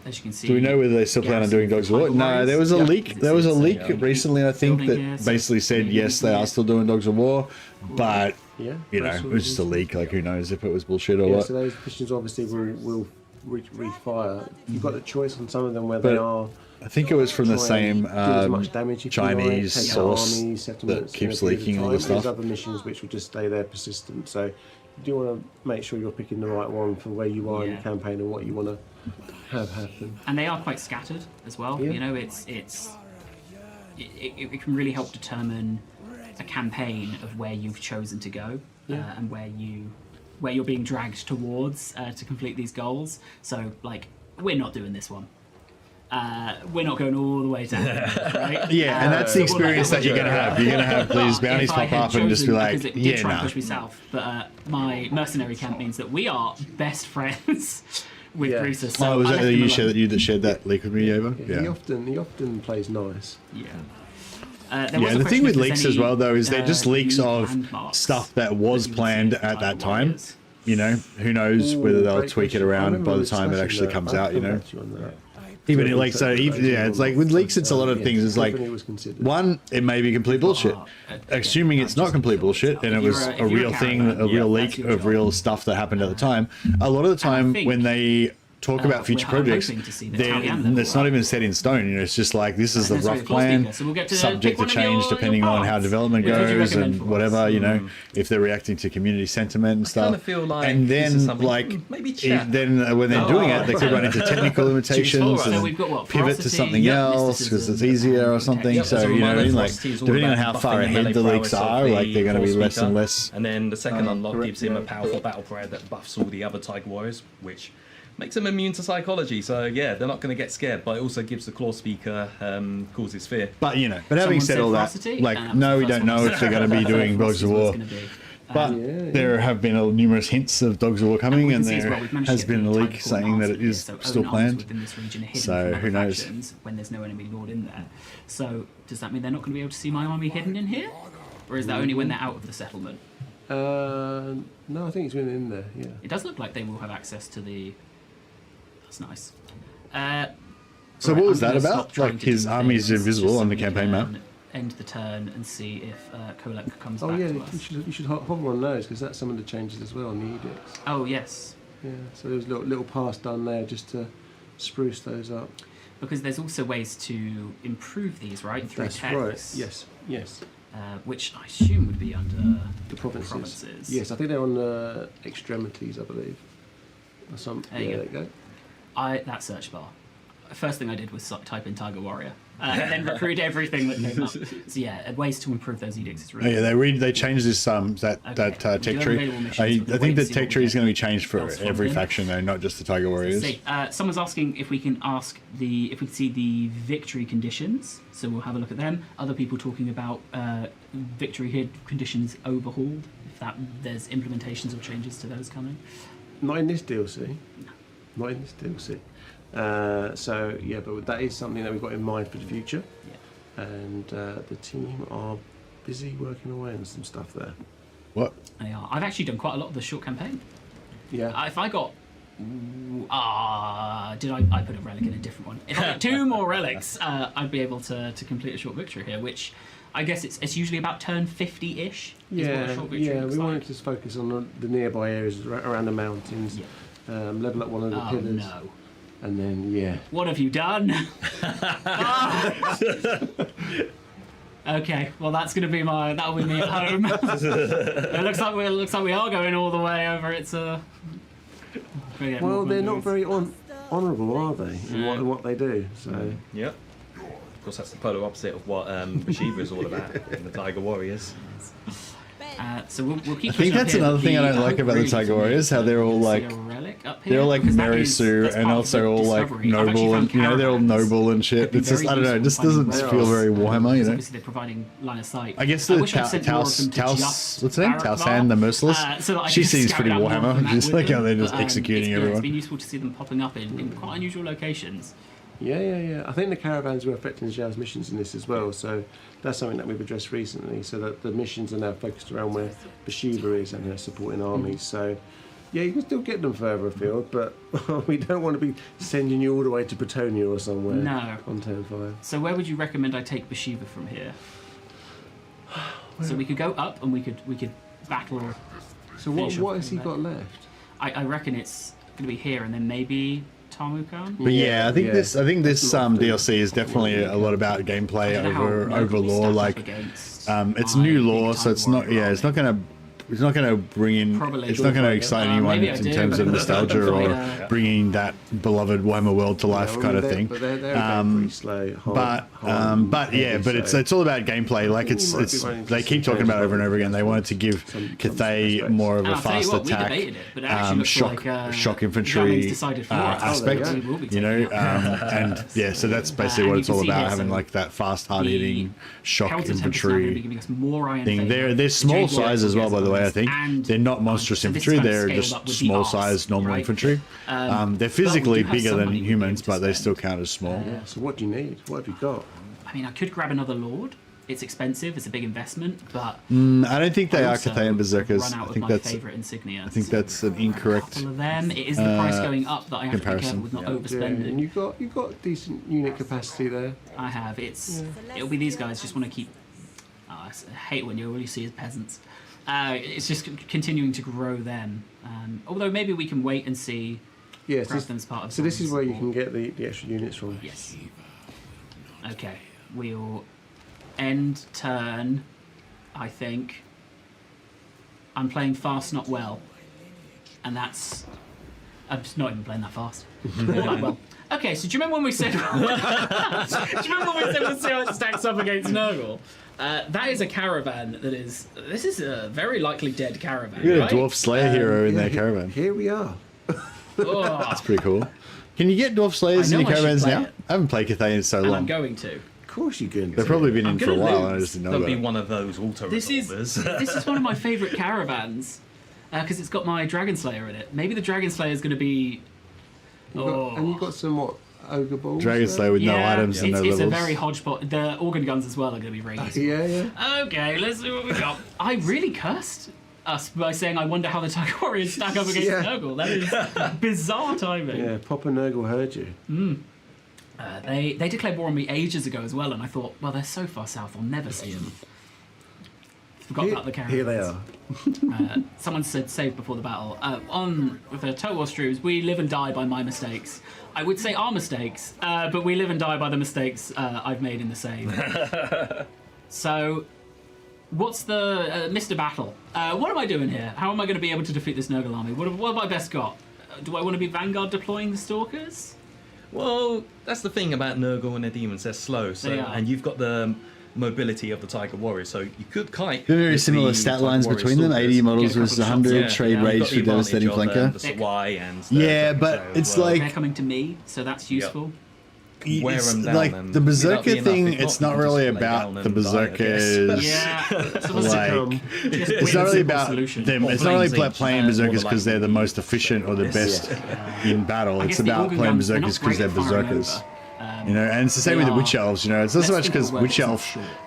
Speaker 4: as you can see,
Speaker 1: do we know whether they still plan on doing Dogs of War? No, there was a leak. There was a leak recently, I think, that basically said yes, they are still doing Dogs of War, but you know, it was just a leak. Like who knows if it was bullshit or what?
Speaker 3: So those missions obviously will refire. You've got the choice on some of them where they are.
Speaker 1: I think it was from the same
Speaker 3: Chinese
Speaker 1: source that keeps leaking all the stuff.
Speaker 3: There's other missions which will just stay there persistent. So you do want to make sure you're picking the right one for where you are in the campaign and what you want to have happen.
Speaker 4: And they are quite scattered as well. You know, it can really help determine a campaign of where you've chosen to go and where you're being dragged towards to complete these goals. So like we're not doing this one. We're not going all the way down, right?
Speaker 1: Yeah, and that's the experience that you're going to have. You're going to have these bounties pop up and just be like,
Speaker 4: it did try and push me south, but my mercenary camp means that we are best friends with Bruce. So
Speaker 1: was that you shared that leak with me over?
Speaker 3: Yeah. He often plays nice.
Speaker 4: Yeah.
Speaker 1: The thing with leaks as well, though, is they're just leaks of stuff that was planned at that time. You know, who knows whether they'll tweak it around by the time it actually comes out, you know? Even like so, yeah, it's like with leaks, it's a lot of things. It's like
Speaker 3: definitely was considered.
Speaker 1: one, it may be complete bullshit. Assuming it's not complete bullshit and it was a real thing, a real leak of real stuff that happened at the time. A lot of the time when they talk about future projects, it's not even set in stone. You know, it's just like this is the rough plan, subject to change depending on how development goes and whatever. You know, if they're reacting to community sentiment and stuff.
Speaker 5: I kind of feel like
Speaker 1: and then like
Speaker 5: maybe
Speaker 1: then when they're doing it, they could run into technical limitations
Speaker 4: So
Speaker 1: and
Speaker 4: we've got what,
Speaker 1: pivot to
Speaker 4: ferocity,
Speaker 1: something else because it's easier or something. So you know, what I mean, like depending on how far ahead the leaks are, like they're going to be less and less.
Speaker 5: And then the second unlock gives him a powerful battle prayer that buffs all the other Tiger Warriors, which makes them immune to psychology. So yeah, they're not going to get scared, but it also gives the claw speaker causes fear.
Speaker 1: But you know, but having said all that, like no, we don't know if they're going to be doing Dogs of War. But there have been numerous hints of Dogs of War coming, and there has been a leak saying that it is still planned. So who knows?
Speaker 4: When there's no enemy lord in there. So does that mean they're not going to be able to see my army hidden in here, or is that only when they're out of the settlement?
Speaker 3: No, I think it's been in there. Yeah.
Speaker 4: It does look like they will have access to the. That's nice.
Speaker 1: So what was that about? Like his army's invisible on the campaign map?
Speaker 4: End the turn and see if Kolek comes
Speaker 3: Oh
Speaker 4: back
Speaker 3: yeah,
Speaker 4: to us.
Speaker 3: you should hover on those because that's some of the changes as well on the edicts.
Speaker 4: Oh yes.
Speaker 3: Yeah, so there's little pass done there just to spruce those up.
Speaker 4: Because there's also ways to improve these, right? Through
Speaker 3: That's
Speaker 4: text.
Speaker 3: right. Yes.
Speaker 4: Which I assume would be under
Speaker 3: The provinces. Yes, I think they're on the extremities, I believe. Or some.
Speaker 4: There you
Speaker 3: yeah,
Speaker 4: go.
Speaker 3: there you go.
Speaker 4: That search bar. First thing I did was type in Tiger Warrior, and then recruit everything that came up. So yeah, ways to improve those edicts is really.
Speaker 1: Oh, yeah, they changed this tech tree. I think the tech tree is going to be changed for every faction though, not just the Tiger Warriors.
Speaker 4: Someone's asking if we can if we can see the victory conditions. So we'll have a look at them. Other people talking about victory conditions overhauled. If there's implementations or changes to those coming.
Speaker 3: Not in this DLC. No. Not in this DLC. So yeah, but that is something that we've got in mind for the future. Yeah. And the team are busy working away on some stuff there.
Speaker 1: What?
Speaker 4: They are. I've actually done quite a lot of the short campaign.
Speaker 3: Yeah.
Speaker 4: If I got did I put a relic in a different one? If I got 2 more relics, I'd be able to complete a short victory here, which I guess it's usually about turn 50-ish.
Speaker 3: Yeah, we wanted to focus on the nearby areas around the mountains. Yeah. Level up one of the pillars.
Speaker 4: No.
Speaker 3: And then, yeah.
Speaker 4: What have you done? Okay, well that'll be me at home. It looks like we are going all the way over. It's
Speaker 3: well, they're not very honourable, are they? In what they do. So.
Speaker 5: Yep. Of course, that's the polar opposite of what Bhashiva is all about in the Tiger Warriors.
Speaker 4: So we'll keep.
Speaker 1: I think that's another thing I don't like about the Tiger Warriors, how they're all like they're all like Mary Sue and also all like noble and they're all noble and shit. It's just I don't know, it just doesn't feel very Warhammer, you know.
Speaker 4: Obviously they're providing line of sight.
Speaker 1: I guess the Taos, what's her name? Taosan the Merciless. She seems pretty Warhammer, just like how they're just executing everyone.
Speaker 4: It's been useful to see them popping up in quite unusual locations.
Speaker 3: Yeah. I think the caravans were affecting Zhao's missions in this as well, so that's something that we've addressed recently, so that the missions are now focused around where Bhashiva is and her supporting armies. So, yeah, you can still get them further afield, but we don't want to be sending you all the way to Bretonia or somewhere on turn 5.
Speaker 4: So where would you recommend I take Bhashiva from here? So we could go up and we could battle.
Speaker 3: So what has he got left?
Speaker 4: I reckon it's going to be here and then maybe Tamukan.
Speaker 1: But yeah, I think this DLC is definitely a lot about gameplay over lore. Like, it's new lore, so it's not. Yeah, it's not gonna bring in. It's not gonna excite anyone in terms of nostalgia or bringing that beloved Warhammer world to life kind of thing.
Speaker 3: But they're pretty slow.
Speaker 1: But it's all about gameplay. Like it's they keep talking about it over and over again. They wanted to give Cathay more of a fast attack, shock infantry aspect. You know, and yeah, so that's basically what it's all about. Having like that fast, hard hitting shock infantry thing. They're small size as well, by the way. I think they're not monstrous infantry. They're just small size normal infantry. They're physically bigger than humans, but they still count as small.
Speaker 3: Yeah. So what do you need? What have you got?
Speaker 4: I mean, I could grab another lord, it's expensive. It's a big investment, but
Speaker 1: I don't think they are
Speaker 4: also
Speaker 1: Cathayan Berserkers.
Speaker 4: run out
Speaker 1: I
Speaker 4: of
Speaker 1: think
Speaker 4: my
Speaker 1: that's.
Speaker 4: favorite insignia.
Speaker 1: I think that's an incorrect.
Speaker 4: Couple of them. It is the price going up that I have to be
Speaker 1: comparison.
Speaker 4: careful with not
Speaker 3: Yeah,
Speaker 4: overspending.
Speaker 3: and you've got decent unit capacity there.
Speaker 4: I have. It'll be these guys just want to keep. Oh, I hate when you see as peasants. It's just continuing to grow them. Although maybe we can wait and see.
Speaker 3: Yes.
Speaker 4: Grab them as part of
Speaker 3: So this is where you
Speaker 4: support.
Speaker 3: can get the extra units from.
Speaker 4: Yes. Okay. We'll end turn. I think. I'm playing fast, not well, and that's. I'm just not even playing that fast. Like, well, okay, so do you remember when we said? Do you remember when we said we'll see how it stacks up against Nurgle? That is a caravan that is. This is a very likely dead caravan.
Speaker 1: You got
Speaker 4: right?
Speaker 1: a Dwarf Slayer hero in their caravan.
Speaker 3: Here we are.
Speaker 4: Oh,
Speaker 1: That's pretty cool. Can you get Dwarf Slayers
Speaker 4: I
Speaker 1: in
Speaker 4: know
Speaker 1: your
Speaker 4: I should
Speaker 1: caravans
Speaker 4: play
Speaker 1: now?
Speaker 4: it.
Speaker 1: I haven't played Cathayan in so
Speaker 4: and I'm
Speaker 1: long.
Speaker 4: going to.
Speaker 3: Of course you can.
Speaker 1: They've probably been
Speaker 4: I'm
Speaker 1: in for a
Speaker 4: gonna
Speaker 1: while and I
Speaker 4: lose.
Speaker 1: just didn't know
Speaker 5: There'll
Speaker 1: about
Speaker 5: be
Speaker 1: it.
Speaker 5: one of those auto
Speaker 4: This is one of my favourite caravans because it's got my Dragon Slayer in it. Maybe the Dragon Slayer is going to be.
Speaker 3: And you've got some what ogre balls.
Speaker 1: Dragon
Speaker 3: there?
Speaker 1: Slayer with no
Speaker 4: Yeah,
Speaker 1: items and no
Speaker 4: it's
Speaker 1: levels.
Speaker 4: a very hodgepodge. The organ guns as well are going to be really useful.
Speaker 3: Yeah.
Speaker 4: Okay, let's see what we got. I really cursed us by saying I wonder how the Tiger Warriors stack up against
Speaker 3: Yeah.
Speaker 4: Nurgle. That is bizarre timing.
Speaker 3: Yeah, Papa Nurgle heard you.
Speaker 4: They declared war on me ages ago as well, and I thought, well, they're so far south, I'll never see them. Forgot about the caravans.
Speaker 3: Here they are.
Speaker 4: Someone said save before the battle. With the Total War streams, we live and die by my mistakes. I would say our mistakes, but we live and die by the mistakes I've made in the save. So, what's the Mr. Battle? What am I doing here? How am I going to be able to defeat this Nurgle army? What have I best got? Do I want to be Vanguard deploying the Stalkers?
Speaker 5: Well, that's the thing about Nurgle and their demons. They're slow,
Speaker 4: They are.
Speaker 5: and you've got the mobility of the Tiger Warriors, so you could kite.
Speaker 1: Very
Speaker 5: with
Speaker 1: similar
Speaker 5: the
Speaker 1: stat
Speaker 5: Tiger
Speaker 1: lines
Speaker 5: Warrior
Speaker 1: between them.
Speaker 5: Stalkers.
Speaker 1: 80 models
Speaker 4: Get a
Speaker 1: versus
Speaker 4: couple of
Speaker 1: 100,
Speaker 4: shots.
Speaker 1: trade
Speaker 4: Yeah,
Speaker 1: rage
Speaker 5: You've
Speaker 1: for
Speaker 5: got the
Speaker 1: devastating
Speaker 5: advantage of,
Speaker 1: flanker.
Speaker 5: the Sawai and the
Speaker 1: Yeah, but
Speaker 5: Kiko
Speaker 1: it's
Speaker 5: as well.
Speaker 1: like-
Speaker 4: They're coming to me, so that's useful.
Speaker 5: wear
Speaker 1: It's
Speaker 5: them down
Speaker 1: like
Speaker 5: and
Speaker 1: the
Speaker 5: without
Speaker 1: Berserker
Speaker 5: being
Speaker 1: thing,
Speaker 5: enough, if
Speaker 1: it's
Speaker 5: not,
Speaker 1: not
Speaker 5: you can
Speaker 1: really
Speaker 5: just lay
Speaker 1: about
Speaker 5: down
Speaker 1: the
Speaker 5: and die, I guess.
Speaker 1: Berserkers.
Speaker 4: Yeah, so
Speaker 1: Like,
Speaker 4: just
Speaker 1: it's not really
Speaker 4: simple
Speaker 1: about
Speaker 4: solution.
Speaker 1: them.
Speaker 5: Or
Speaker 1: It's not really
Speaker 5: planes
Speaker 1: about
Speaker 5: each,
Speaker 1: playing
Speaker 5: more
Speaker 1: Berserkers
Speaker 5: than
Speaker 1: because they're the
Speaker 5: likely.
Speaker 1: most efficient or the best in battle.
Speaker 4: I
Speaker 1: It's
Speaker 4: guess the
Speaker 1: about
Speaker 4: organ
Speaker 1: playing
Speaker 4: guns, they're
Speaker 1: Berserkers
Speaker 4: not
Speaker 1: because they're
Speaker 4: great at firing
Speaker 1: Berserkers.
Speaker 4: over.
Speaker 1: You know, and it's the same
Speaker 4: They
Speaker 1: with the
Speaker 4: are-
Speaker 1: Witch Elves. You know, it's not so
Speaker 4: let's
Speaker 1: much
Speaker 4: think
Speaker 1: because
Speaker 4: of words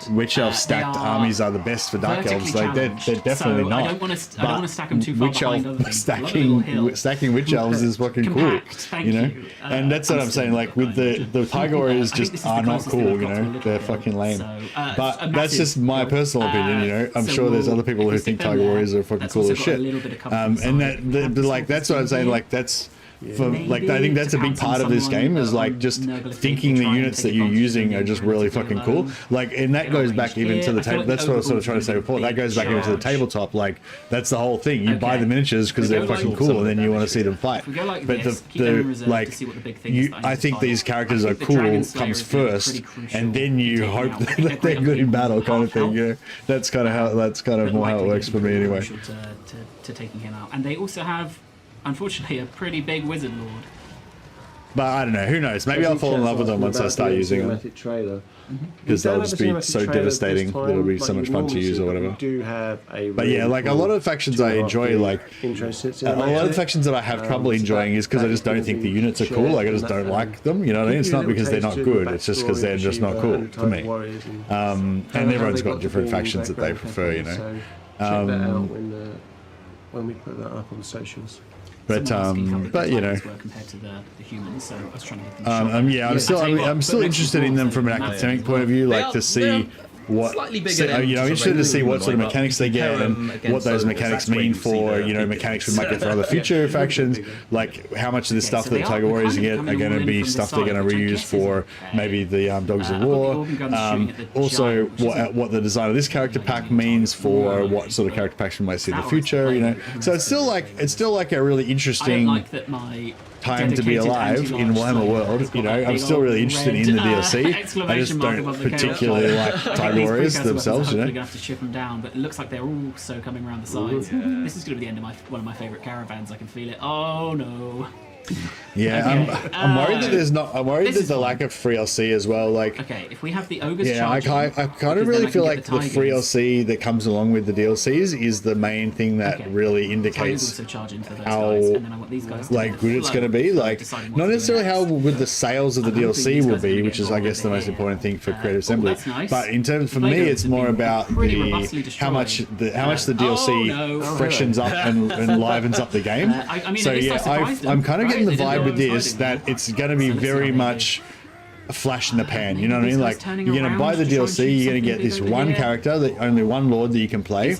Speaker 4: as
Speaker 1: Witch Elf
Speaker 4: They
Speaker 1: stacked
Speaker 4: are
Speaker 1: armies are the best for Dark
Speaker 4: vertically
Speaker 1: Elves. Like they're
Speaker 4: challenged,
Speaker 1: definitely
Speaker 4: so
Speaker 1: not.
Speaker 4: I don't want to stack them too far
Speaker 1: Witch
Speaker 4: behind
Speaker 1: Elf
Speaker 4: other things. Love a little hill.
Speaker 1: stacking Witch Elves is fucking
Speaker 4: Compact,
Speaker 1: cool.
Speaker 4: thank
Speaker 1: You know,
Speaker 4: you.
Speaker 1: and that's what I'm saying. Like with the Tiger Warriors,
Speaker 4: I think this
Speaker 1: just
Speaker 4: is the
Speaker 1: are not
Speaker 4: closest thing
Speaker 1: cool.
Speaker 4: I've
Speaker 1: You
Speaker 4: got to a
Speaker 1: know,
Speaker 4: little
Speaker 1: they're
Speaker 4: hill.
Speaker 1: fucking lame.
Speaker 4: So,
Speaker 1: But
Speaker 4: a
Speaker 1: that's
Speaker 4: massive
Speaker 1: just my
Speaker 4: hill.
Speaker 1: personal opinion. You know, I'm
Speaker 4: so
Speaker 1: sure there's
Speaker 4: we'll-
Speaker 1: other people
Speaker 4: if
Speaker 1: who
Speaker 4: we
Speaker 1: think
Speaker 4: stick them
Speaker 1: Tiger
Speaker 4: there,
Speaker 1: Warriors are fucking
Speaker 4: that's
Speaker 1: cool
Speaker 4: also
Speaker 1: as
Speaker 4: got a
Speaker 1: shit.
Speaker 4: little bit of cover
Speaker 1: And
Speaker 4: from the
Speaker 1: that,
Speaker 4: side.
Speaker 1: but like that's what I'm saying. Like that's. For, like I think that's a big part of this game is like just thinking the units that you're using are just really fucking cool. Like, and that goes back even to the table. That's what I was sort of trying to say before. That goes back even to the tabletop. Like that's the whole thing. You buy the miniatures because they're fucking cool, and then you want to see them fight.
Speaker 4: If we go like
Speaker 1: But
Speaker 4: this, keep them in reserve
Speaker 1: like
Speaker 4: to see what the big thing is that
Speaker 1: I
Speaker 4: need to
Speaker 1: think
Speaker 4: fight.
Speaker 1: these characters
Speaker 4: I
Speaker 1: are
Speaker 4: think the Dragon
Speaker 1: cool
Speaker 4: Slayer
Speaker 1: comes
Speaker 4: is gonna be
Speaker 1: first,
Speaker 4: pretty crucial
Speaker 1: and then you
Speaker 4: to taking
Speaker 1: hope
Speaker 4: out.
Speaker 1: that they're
Speaker 4: Great
Speaker 1: good in
Speaker 4: people
Speaker 1: battle,
Speaker 4: with
Speaker 1: kind of
Speaker 4: half
Speaker 1: thing. You know, that's kind of how more how it works for me anyway.
Speaker 4: Crucial to taking him out, and they also have, unfortunately, a pretty big wizard lord.
Speaker 1: But I don't know. Who knows? Maybe I'll fall in love with them once I start using them.
Speaker 3: Trailer.
Speaker 1: Because they'll just be so devastating. It'll be so much fun to use or whatever.
Speaker 3: Do have a
Speaker 1: But yeah, like a lot of the factions I enjoy, like
Speaker 3: a
Speaker 1: a lot of the factions that I have trouble enjoying is because I just don't think the units are cool. Like I just don't like them. You know what I mean? It's not because they're not good. It's just because they're just not cool to me. And everyone's got different factions that they prefer. You know.
Speaker 3: Check that out when we put that up on the socials.
Speaker 1: But
Speaker 4: Someone asking how big
Speaker 1: but
Speaker 4: the
Speaker 1: you know.
Speaker 4: Tigers were compared to the humans, so I was trying to get them
Speaker 1: Yeah, I'm still interested in them from an academic point of view, like to see what
Speaker 5: slightly bigger than
Speaker 1: you know,
Speaker 5: just
Speaker 1: interested to see
Speaker 5: regular
Speaker 1: what sort of
Speaker 5: human,
Speaker 1: mechanics they get and what those mechanics mean for mechanics we might get for other future factions. Like how much of the stuff that the Tiger Warriors get are going to be stuff they're going to reuse for maybe the Dogs of War. Also, what the design of this character pack means for what sort of character packs we might see in the future. You know, so it's still like a really
Speaker 4: I don't
Speaker 1: interesting
Speaker 4: like that my
Speaker 1: time to be alive in Warhammer world. You know, I'm still really interested in the DLC. I just don't particularly like Tiger Warriors themselves. You
Speaker 4: We're
Speaker 1: know.
Speaker 4: gonna have to chip them down, but it looks like they're also coming around the sides. This is gonna be the end of one of my favorite caravans. I can feel it. Oh no.
Speaker 1: Yeah,
Speaker 4: Okay.
Speaker 1: I'm worried that there's not. I'm worried
Speaker 4: This
Speaker 1: that
Speaker 4: is
Speaker 1: the
Speaker 4: fine.
Speaker 1: lack of free LC as well. Like,
Speaker 4: Okay, if we have the ogres
Speaker 1: yeah, I
Speaker 4: charging,
Speaker 1: kind of
Speaker 4: because
Speaker 1: really
Speaker 4: then I
Speaker 1: feel
Speaker 4: can
Speaker 1: like
Speaker 4: get
Speaker 1: the free
Speaker 4: tigers.
Speaker 1: LC that comes along with the DLCs is the main thing that
Speaker 4: Okay.
Speaker 1: really
Speaker 4: Tigers
Speaker 1: indicates
Speaker 4: also charging for those
Speaker 1: how,
Speaker 4: guys, and then I want these guys to
Speaker 1: like
Speaker 4: do the
Speaker 1: good it's
Speaker 4: flow
Speaker 1: going to be.
Speaker 4: for
Speaker 1: Like,
Speaker 4: deciding what
Speaker 1: not
Speaker 4: to do
Speaker 1: necessarily how
Speaker 4: next.
Speaker 1: good the sales of the
Speaker 4: I'm hoping
Speaker 1: DLC
Speaker 4: these
Speaker 1: will
Speaker 4: guys are gonna
Speaker 1: be,
Speaker 4: get
Speaker 1: which is I
Speaker 4: involved
Speaker 1: guess the most
Speaker 4: here.
Speaker 1: important thing for
Speaker 4: Oh,
Speaker 1: creative assembly.
Speaker 4: that's nice.
Speaker 1: But in terms for
Speaker 4: The
Speaker 1: me,
Speaker 4: Legos
Speaker 1: it's
Speaker 4: have
Speaker 1: more
Speaker 4: been
Speaker 1: about
Speaker 4: pretty
Speaker 1: the
Speaker 4: robustly
Speaker 1: how much
Speaker 4: destroyed.
Speaker 1: the DLC
Speaker 4: Oh, no.
Speaker 1: freshens up and livens up the game.
Speaker 4: I mean,
Speaker 1: So
Speaker 4: at least I
Speaker 1: yeah,
Speaker 4: surprised them,
Speaker 1: I'm kind of
Speaker 4: right?
Speaker 1: getting the
Speaker 4: They didn't know
Speaker 1: vibe
Speaker 4: I
Speaker 1: with
Speaker 4: was
Speaker 1: this
Speaker 4: hiding
Speaker 1: that
Speaker 4: them.
Speaker 1: it's going to be
Speaker 4: So let's see how
Speaker 1: very
Speaker 4: they do.
Speaker 1: much a flash in the pan. You know what I
Speaker 4: Maybe
Speaker 1: mean?
Speaker 4: these
Speaker 1: Like
Speaker 4: guys turning
Speaker 1: you're going to buy
Speaker 4: around
Speaker 1: the
Speaker 4: to try and
Speaker 1: DLC,
Speaker 4: shoot
Speaker 1: you're going to
Speaker 4: something
Speaker 1: get this
Speaker 4: big over
Speaker 1: one
Speaker 4: here.
Speaker 1: character, that only one lord that you can play,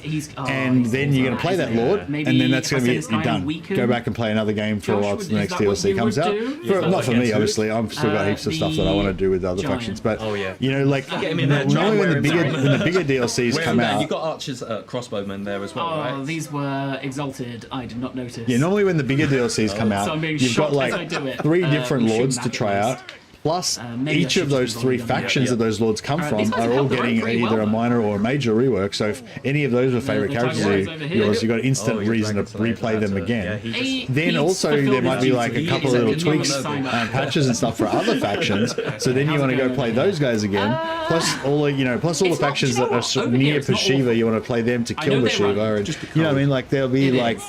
Speaker 1: and then you're going to play that lord,
Speaker 4: Maybe
Speaker 1: and then that's
Speaker 4: if I
Speaker 1: going to be
Speaker 4: send this guy
Speaker 1: it. You're
Speaker 4: in
Speaker 1: done.
Speaker 4: weaken-
Speaker 1: Go back and play another game for a while
Speaker 4: Josh,
Speaker 1: till the
Speaker 4: is
Speaker 1: next
Speaker 4: that what
Speaker 1: DLC
Speaker 4: you
Speaker 1: comes
Speaker 4: would
Speaker 1: out.
Speaker 4: do?
Speaker 1: For,
Speaker 4: Is that
Speaker 1: not
Speaker 4: what
Speaker 1: for
Speaker 4: you
Speaker 1: me,
Speaker 4: do?
Speaker 1: obviously. I've still got heaps of stuff that I want to do with other
Speaker 4: giant.
Speaker 1: factions, but
Speaker 5: Oh, yeah.
Speaker 1: you know, like
Speaker 5: Get him in there,
Speaker 1: normally when the
Speaker 5: wearing
Speaker 1: bigger DLCs
Speaker 5: Wearing
Speaker 1: come
Speaker 5: that,
Speaker 1: out.
Speaker 5: you've got archers, crossbowmen there as well,
Speaker 4: Oh,
Speaker 5: right?
Speaker 4: these were exalted. I did not notice.
Speaker 1: Yeah, normally when the bigger DLCs come
Speaker 4: So
Speaker 1: out,
Speaker 4: I'm being
Speaker 1: you've got
Speaker 4: shocked as I
Speaker 1: like
Speaker 4: do it.
Speaker 1: 3 different
Speaker 4: I'm shooting
Speaker 1: lords to
Speaker 4: back at
Speaker 1: try
Speaker 4: those.
Speaker 1: out. Plus,
Speaker 4: Maybe I
Speaker 1: each
Speaker 4: should
Speaker 1: of those
Speaker 4: have
Speaker 1: 3
Speaker 4: gone with them.
Speaker 1: factions that those lords come
Speaker 4: These
Speaker 1: from
Speaker 4: guys
Speaker 1: are
Speaker 4: have
Speaker 1: all
Speaker 4: held their own
Speaker 1: getting
Speaker 4: pretty
Speaker 1: either
Speaker 4: well,
Speaker 1: a
Speaker 4: though.
Speaker 1: minor or a major rework. So if any of those are favourite
Speaker 4: the
Speaker 1: characters
Speaker 4: Tiger
Speaker 1: of
Speaker 4: Warriors over here.
Speaker 1: yours, you've got instant
Speaker 5: your
Speaker 1: reason to
Speaker 5: Dragon Slayer,
Speaker 1: replay them
Speaker 5: that's
Speaker 1: again.
Speaker 5: yeah, he just-
Speaker 1: Then
Speaker 4: He's
Speaker 1: also there
Speaker 4: fulfilled
Speaker 1: might
Speaker 4: his
Speaker 1: be
Speaker 4: duty.
Speaker 1: like a
Speaker 4: He
Speaker 1: couple
Speaker 4: is
Speaker 1: of little
Speaker 4: a
Speaker 1: tweaks,
Speaker 4: sign up.
Speaker 1: patches and stuff for other factions. So then you
Speaker 4: how's
Speaker 1: want to
Speaker 4: it
Speaker 1: go
Speaker 4: going
Speaker 1: play
Speaker 4: over
Speaker 1: those guys again. Plus all the, plus all the
Speaker 4: It's not-
Speaker 1: factions
Speaker 4: do you know
Speaker 1: that are
Speaker 4: what? Over
Speaker 1: near
Speaker 4: here, it's not
Speaker 1: Bhashiva,
Speaker 4: awful.
Speaker 1: you want to play them to
Speaker 4: I
Speaker 1: kill
Speaker 4: know they're
Speaker 1: Bhashiva.
Speaker 4: right.
Speaker 1: And
Speaker 3: Just to
Speaker 1: you know what I mean? Like there'll be
Speaker 4: It
Speaker 1: like.
Speaker 4: is.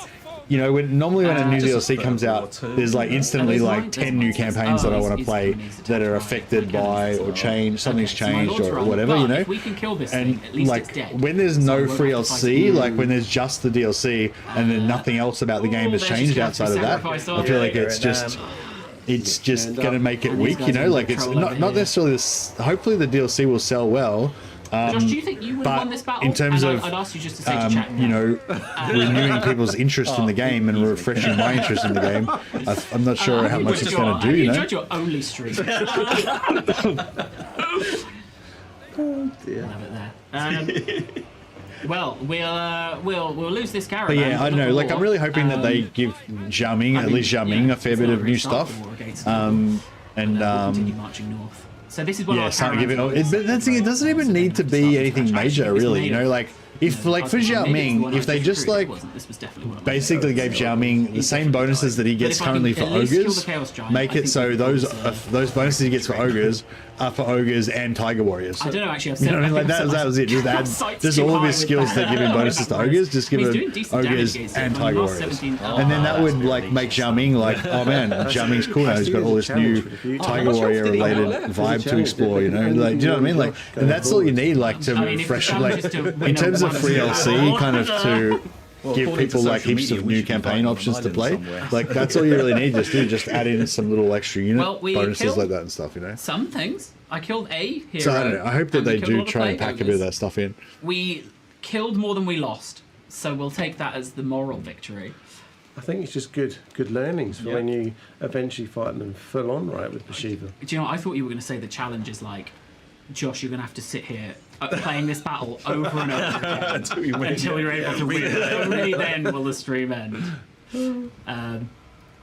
Speaker 1: When normally when a new
Speaker 5: just
Speaker 1: DLC
Speaker 5: for
Speaker 1: comes out,
Speaker 5: War 2.
Speaker 1: there's like instantly
Speaker 4: There's
Speaker 1: like
Speaker 4: mine,
Speaker 1: 10
Speaker 4: there's
Speaker 1: new
Speaker 4: mine.
Speaker 1: campaigns that I want to
Speaker 4: He's
Speaker 1: play
Speaker 4: coming, he's
Speaker 1: that are
Speaker 4: attacking
Speaker 1: affected
Speaker 4: my
Speaker 1: by
Speaker 4: enemies as
Speaker 1: or
Speaker 4: well.
Speaker 1: changed, something's
Speaker 4: Okay, so my
Speaker 1: changed
Speaker 4: lord's
Speaker 1: or
Speaker 4: run,
Speaker 1: whatever,
Speaker 4: but
Speaker 1: you know.
Speaker 4: if we can kill this
Speaker 1: And
Speaker 4: thing, at least it's
Speaker 1: like
Speaker 4: dead.
Speaker 1: when there's
Speaker 4: So I
Speaker 1: no
Speaker 4: won't
Speaker 1: free
Speaker 4: have to fight
Speaker 1: LC,
Speaker 4: it.
Speaker 1: like when there's just the DLC and then nothing else about the game has
Speaker 4: they're just
Speaker 1: changed
Speaker 4: gonna have to
Speaker 1: outside of that,
Speaker 4: sacrifice
Speaker 1: I
Speaker 4: all
Speaker 1: feel
Speaker 4: the-
Speaker 1: like it's just. It's just
Speaker 3: And,
Speaker 1: going to make it
Speaker 4: and these
Speaker 1: weak,
Speaker 4: guys are
Speaker 1: like it's
Speaker 4: control over
Speaker 1: not
Speaker 4: here.
Speaker 1: necessarily this. Hopefully the DLC will sell well.
Speaker 4: Josh, do you think you would
Speaker 1: but
Speaker 4: have won this battle?
Speaker 1: in terms
Speaker 4: And
Speaker 1: of,
Speaker 4: I'd ask you just to say to chat.
Speaker 1: renewing people's interest in the game and refreshing my interest in the game, I'm not sure how much it's going to do,
Speaker 4: I enjoyed your only stream.
Speaker 3: Oh dear.
Speaker 4: Have it there. Well, we'll lose this caravan.
Speaker 1: But yeah, I don't know. Like, I'm really hoping that they give Zhao Ming, at least Zhao Ming, a fair bit of new stuff. And
Speaker 4: continue marching north. So this is what
Speaker 1: yeah,
Speaker 4: our
Speaker 1: start giving.
Speaker 4: caravans
Speaker 1: But that's the thing. It doesn't even need to be anything major, really. You know, like if like for Zhao Ming, if they just like basically gave Zhao Ming the same bonuses that he gets currently for ogres, make it so those bonuses he gets for ogres are for ogres and Tiger Warriors.
Speaker 4: I don't know, actually. I've
Speaker 1: You know what I mean? Like that was it. Just add just all of his skills that give him bonuses to ogres. Just give him ogres and Tiger Warriors, and then that would like make Zhao Ming like, oh man, Zhao Ming's cool now. He's got all this new Tiger Warrior related vibe to explore. You know, like do you know what I mean? Like, and that's all you need, like to refresh. Like in terms of free LC, kind of to give
Speaker 5: according
Speaker 1: people
Speaker 5: to
Speaker 1: like
Speaker 5: social
Speaker 1: heaps
Speaker 5: media,
Speaker 1: of
Speaker 5: we
Speaker 1: new
Speaker 5: should be
Speaker 1: campaign
Speaker 5: fighting on
Speaker 1: options
Speaker 5: an
Speaker 1: to play.
Speaker 5: island somewhere.
Speaker 1: Like that's all you really need. Just add in some little extra unit
Speaker 4: Well, we
Speaker 1: bonuses
Speaker 4: killed
Speaker 1: like that and stuff. You know.
Speaker 4: some things. I killed a hero.
Speaker 1: So I don't know. I hope that
Speaker 4: and we
Speaker 1: they
Speaker 4: killed a
Speaker 1: do
Speaker 4: lot of
Speaker 1: try and
Speaker 4: plague
Speaker 1: pack a bit of
Speaker 4: ogres.
Speaker 1: that stuff in.
Speaker 4: We killed more than we lost, so we'll take that as the moral victory.
Speaker 3: I think it's just good learnings for
Speaker 5: Yeah.
Speaker 3: when you eventually fight them full on right with Bhashiva.
Speaker 4: Do you know? I thought you were going to say the challenge is like, Josh, you're going to have to sit here playing this battle over and over again until you're able to win. Only then will the stream end.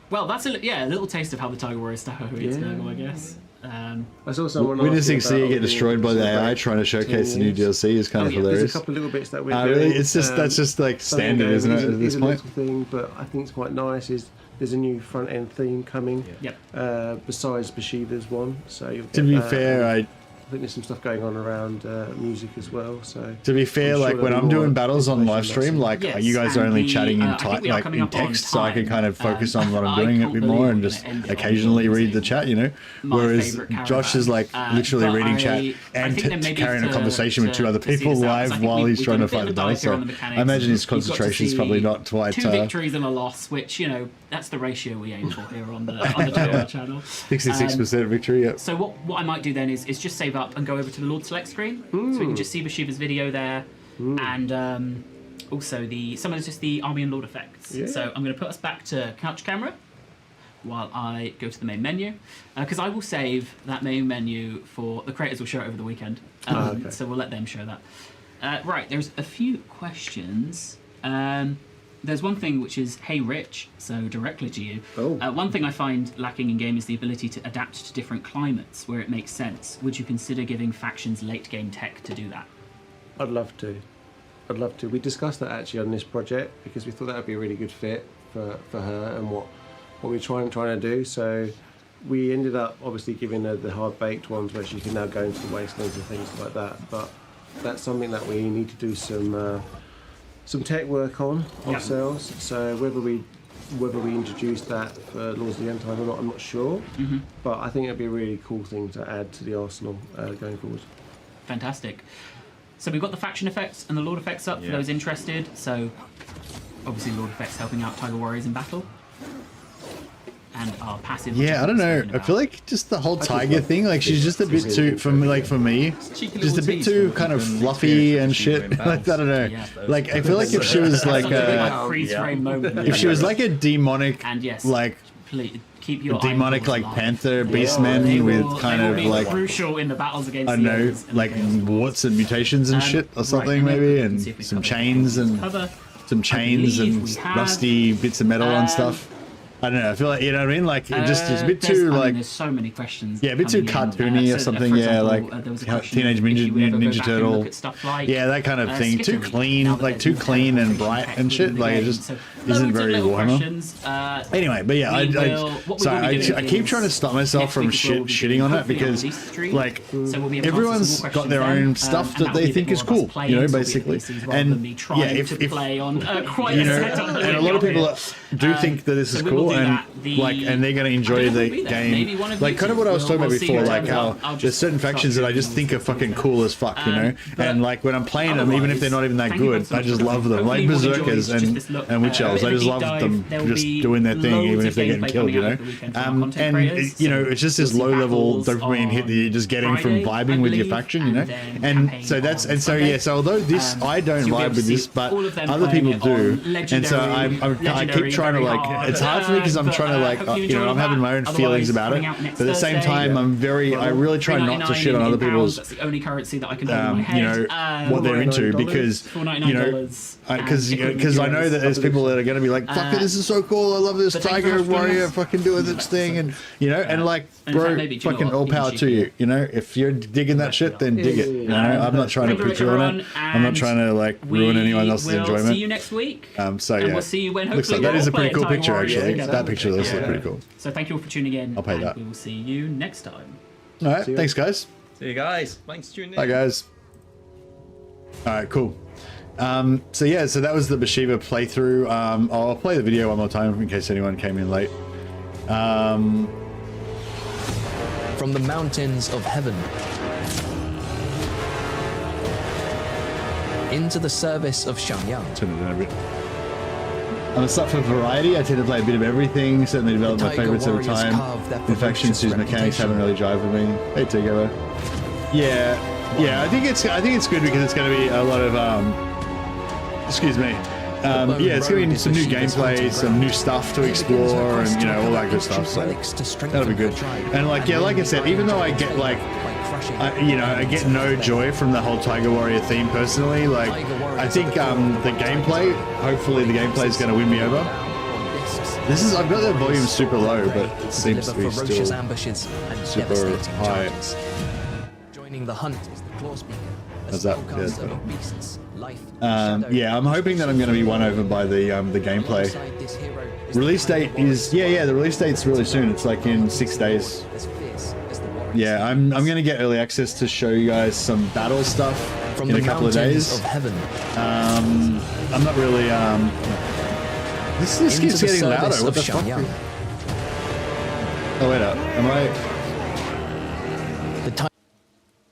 Speaker 4: Well, that's a little taste of how the Tiger Warriors stuff is going, I guess.
Speaker 3: I saw someone
Speaker 1: Witnessing
Speaker 3: asking about
Speaker 1: Sia get
Speaker 3: all the
Speaker 1: destroyed by the
Speaker 3: sort of
Speaker 1: AI
Speaker 3: like
Speaker 1: trying to showcase the new
Speaker 3: 10 years.
Speaker 1: DLC is kind of
Speaker 3: There's
Speaker 1: hilarious.
Speaker 3: a couple of little bits that we're
Speaker 1: Really?
Speaker 3: doing.
Speaker 1: It's just that's just like
Speaker 3: something
Speaker 1: standard, isn't it?
Speaker 3: is a-
Speaker 1: At this
Speaker 3: is a
Speaker 1: point.
Speaker 3: little thing, but I think it's quite nice. Is there's a new front end theme coming
Speaker 4: Yep.
Speaker 3: besides Bhashiva's one. So you'll
Speaker 1: To
Speaker 3: get
Speaker 1: be
Speaker 3: that,
Speaker 1: fair,
Speaker 3: and I think there's some stuff going on around music as well. So
Speaker 1: To be fair,
Speaker 3: I'm sure
Speaker 1: like when
Speaker 3: there'll
Speaker 1: I'm
Speaker 3: be more
Speaker 1: doing battles on live
Speaker 3: information
Speaker 1: stream,
Speaker 3: next
Speaker 1: like
Speaker 4: Yes,
Speaker 1: you guys are
Speaker 4: and
Speaker 1: only
Speaker 4: the,
Speaker 1: chatting in
Speaker 4: I think we are
Speaker 1: like
Speaker 4: coming
Speaker 1: in
Speaker 4: up on
Speaker 1: text, so I can
Speaker 4: time.
Speaker 1: kind of focus on what I'm
Speaker 4: I
Speaker 1: doing a
Speaker 4: can't
Speaker 1: bit more
Speaker 4: believe
Speaker 1: and
Speaker 4: we're
Speaker 1: just
Speaker 4: gonna end it on
Speaker 1: occasionally read the
Speaker 4: using
Speaker 1: chat, you know.
Speaker 4: my
Speaker 1: Whereas
Speaker 4: favourite
Speaker 1: Josh is like
Speaker 4: caravan.
Speaker 1: literally
Speaker 4: But
Speaker 1: reading
Speaker 4: I
Speaker 1: chat and
Speaker 4: think then maybe
Speaker 1: carrying a
Speaker 4: to-
Speaker 1: conversation with two other
Speaker 4: to see
Speaker 1: people
Speaker 4: this out,
Speaker 1: live
Speaker 4: 'cause I think
Speaker 1: while he's
Speaker 4: we've
Speaker 1: trying
Speaker 4: got
Speaker 1: to
Speaker 4: a bit
Speaker 1: fight
Speaker 4: of
Speaker 1: the
Speaker 4: a
Speaker 1: battle.
Speaker 4: dive here
Speaker 1: So
Speaker 4: on the mechanics.
Speaker 1: I imagine his
Speaker 4: You've got to
Speaker 1: concentration is
Speaker 4: see
Speaker 1: probably not quite
Speaker 4: 2 victories and a loss, which that's the ratio we aim for here on the Tower channel.
Speaker 1: 66% victory. Yeah.
Speaker 4: So what I might do then is just save up and go over to the Lord Select screen, so we can just see Bhashiva's video there, and also some of the Army and Lord effects.
Speaker 3: Yeah.
Speaker 4: So I'm going to put us back to couch camera while I go to the main menu, because I will save that main menu for the creators will show it over the weekend.
Speaker 3: Okay.
Speaker 4: So we'll let them show that. Right, there's a few questions. There's one thing which is, hey Rich, so directly to you.
Speaker 3: Oh.
Speaker 4: One thing I find lacking in game is the ability to adapt to different climates where it makes sense. Would you consider giving factions late game tech to do that?
Speaker 3: I'd love to. We discussed that actually on this project because we thought that would be a really good fit for her and what what we're trying to do. So we ended up obviously giving her the hard-baked ones where she can now go into the wastelands and things like that. But that's something that we need to do some tech work on ourselves. So whether we introduce that for Lords of the End Time or not, I'm not sure. But I think it'd be a really cool thing to add to the arsenal going forward.
Speaker 4: Fantastic. So we've got the faction effects and the Lord effects up for those interested. So obviously Lord effects helping out Tiger Warriors in battle. And our passive.
Speaker 1: Yeah, I don't know. I feel like just the whole tiger thing, like she's just a bit too, for me, just a bit too kind of fluffy and shit. Like I don't know. Like I feel like if she was like a
Speaker 4: freeze frame moment.
Speaker 1: if she was like a demonic,
Speaker 4: and yes,
Speaker 1: like
Speaker 4: keep your
Speaker 1: demonic like
Speaker 4: alive.
Speaker 1: panther beastmen with kind
Speaker 4: they will
Speaker 1: of
Speaker 4: be
Speaker 1: like
Speaker 4: crucial in the battles against
Speaker 1: I don't know,
Speaker 4: the
Speaker 1: like warts and mutations and shit or something maybe, and some chains and rusty bits of metal and stuff. I don't know. I feel like, you know what I mean? Like it just it's a bit too like
Speaker 4: there's so many questions.
Speaker 1: Yeah, a bit too cartoony or something. Yeah, like Teenage Ninja Turtle. Yeah, that kind of thing. Too clean, like too clean and bright and shit. Like it just isn't very Warhammer. Anyway, but yeah, I keep trying to stop myself from shitting on it because like everyone's got their own stuff that they think is cool, you know, basically. And yeah, if you know, and a lot of people do think that this is cool. And like, and they're going to enjoy the game. Like, kind of what I was talking about before, like how there's certain factions that I just think are fucking cool as fuck, you know. And like when I'm playing them, even if they're not even that good, I just love them. Like Berserkers and Witch Elves, I just love them just doing their thing, even if they're getting killed, you know. And you know, it's just this low-level dopamine hit that you're just getting from vibing with your faction, you know. And so that's so although this I don't vibe with this, but other people do, and so I keep trying to like. It's hard for me because I'm trying to like, you know, I'm having my own feelings about it, but at the same time, I really try not to shit on other people's, you know, what they're into because, you know, because I know that there's people that are going to be like, fuck it, this is so cool, I love this Tiger Warrior fucking doing this thing, and you know, and like, bro, fucking all power to you, you know, if you're digging that shit, then dig it, you know, I'm not trying to put you on it, I'm not trying to like ruin anyone else's enjoyment.
Speaker 4: See you next week.
Speaker 1: So yeah,
Speaker 4: we'll see you when
Speaker 1: looks like that is a pretty cool picture actually. That picture looks pretty cool.
Speaker 4: So thank you all for tuning in.
Speaker 1: I'll pay that.
Speaker 4: We will see you next time.
Speaker 1: All right, thanks guys.
Speaker 5: See you guys. Thanks for tuning in.
Speaker 1: Bye guys. All right, cool. So yeah, so that was the Bhashiva playthrough. I'll play the video one more time in case anyone came in late.
Speaker 2: From the mountains of heaven into the service of Shangyang.
Speaker 1: Turn it down a bit. I'm a slut for variety. I tend to play a bit of everything. Certainly develop my favorites over time. In factions whose mechanics haven't really jived with me. Hey, Together. Yeah, I think it's good because it's going to be a lot of excuse me. Yeah, it's going to be some new gameplay, some new stuff to explore, and you know all that good stuff. So that'll be good. And like like I said, even though I get like. I get no joy from the whole Tiger Warrior theme personally. Like, I think the gameplay, hopefully the gameplay is going to win me over. I've got the volume super low, but it seems to be still super high.
Speaker 2: Joining the hunt is the claw speaker.
Speaker 1: How's that? Yeah, I'm hoping that I'm going to be won over by the gameplay. Release date is the release date's really soon. It's like in 6 days. Yeah, I'm gonna get early access to show you guys some battle stuff in a couple of days. I'm not really this keeps getting louder. What the fuck? Oh wait up. Am I?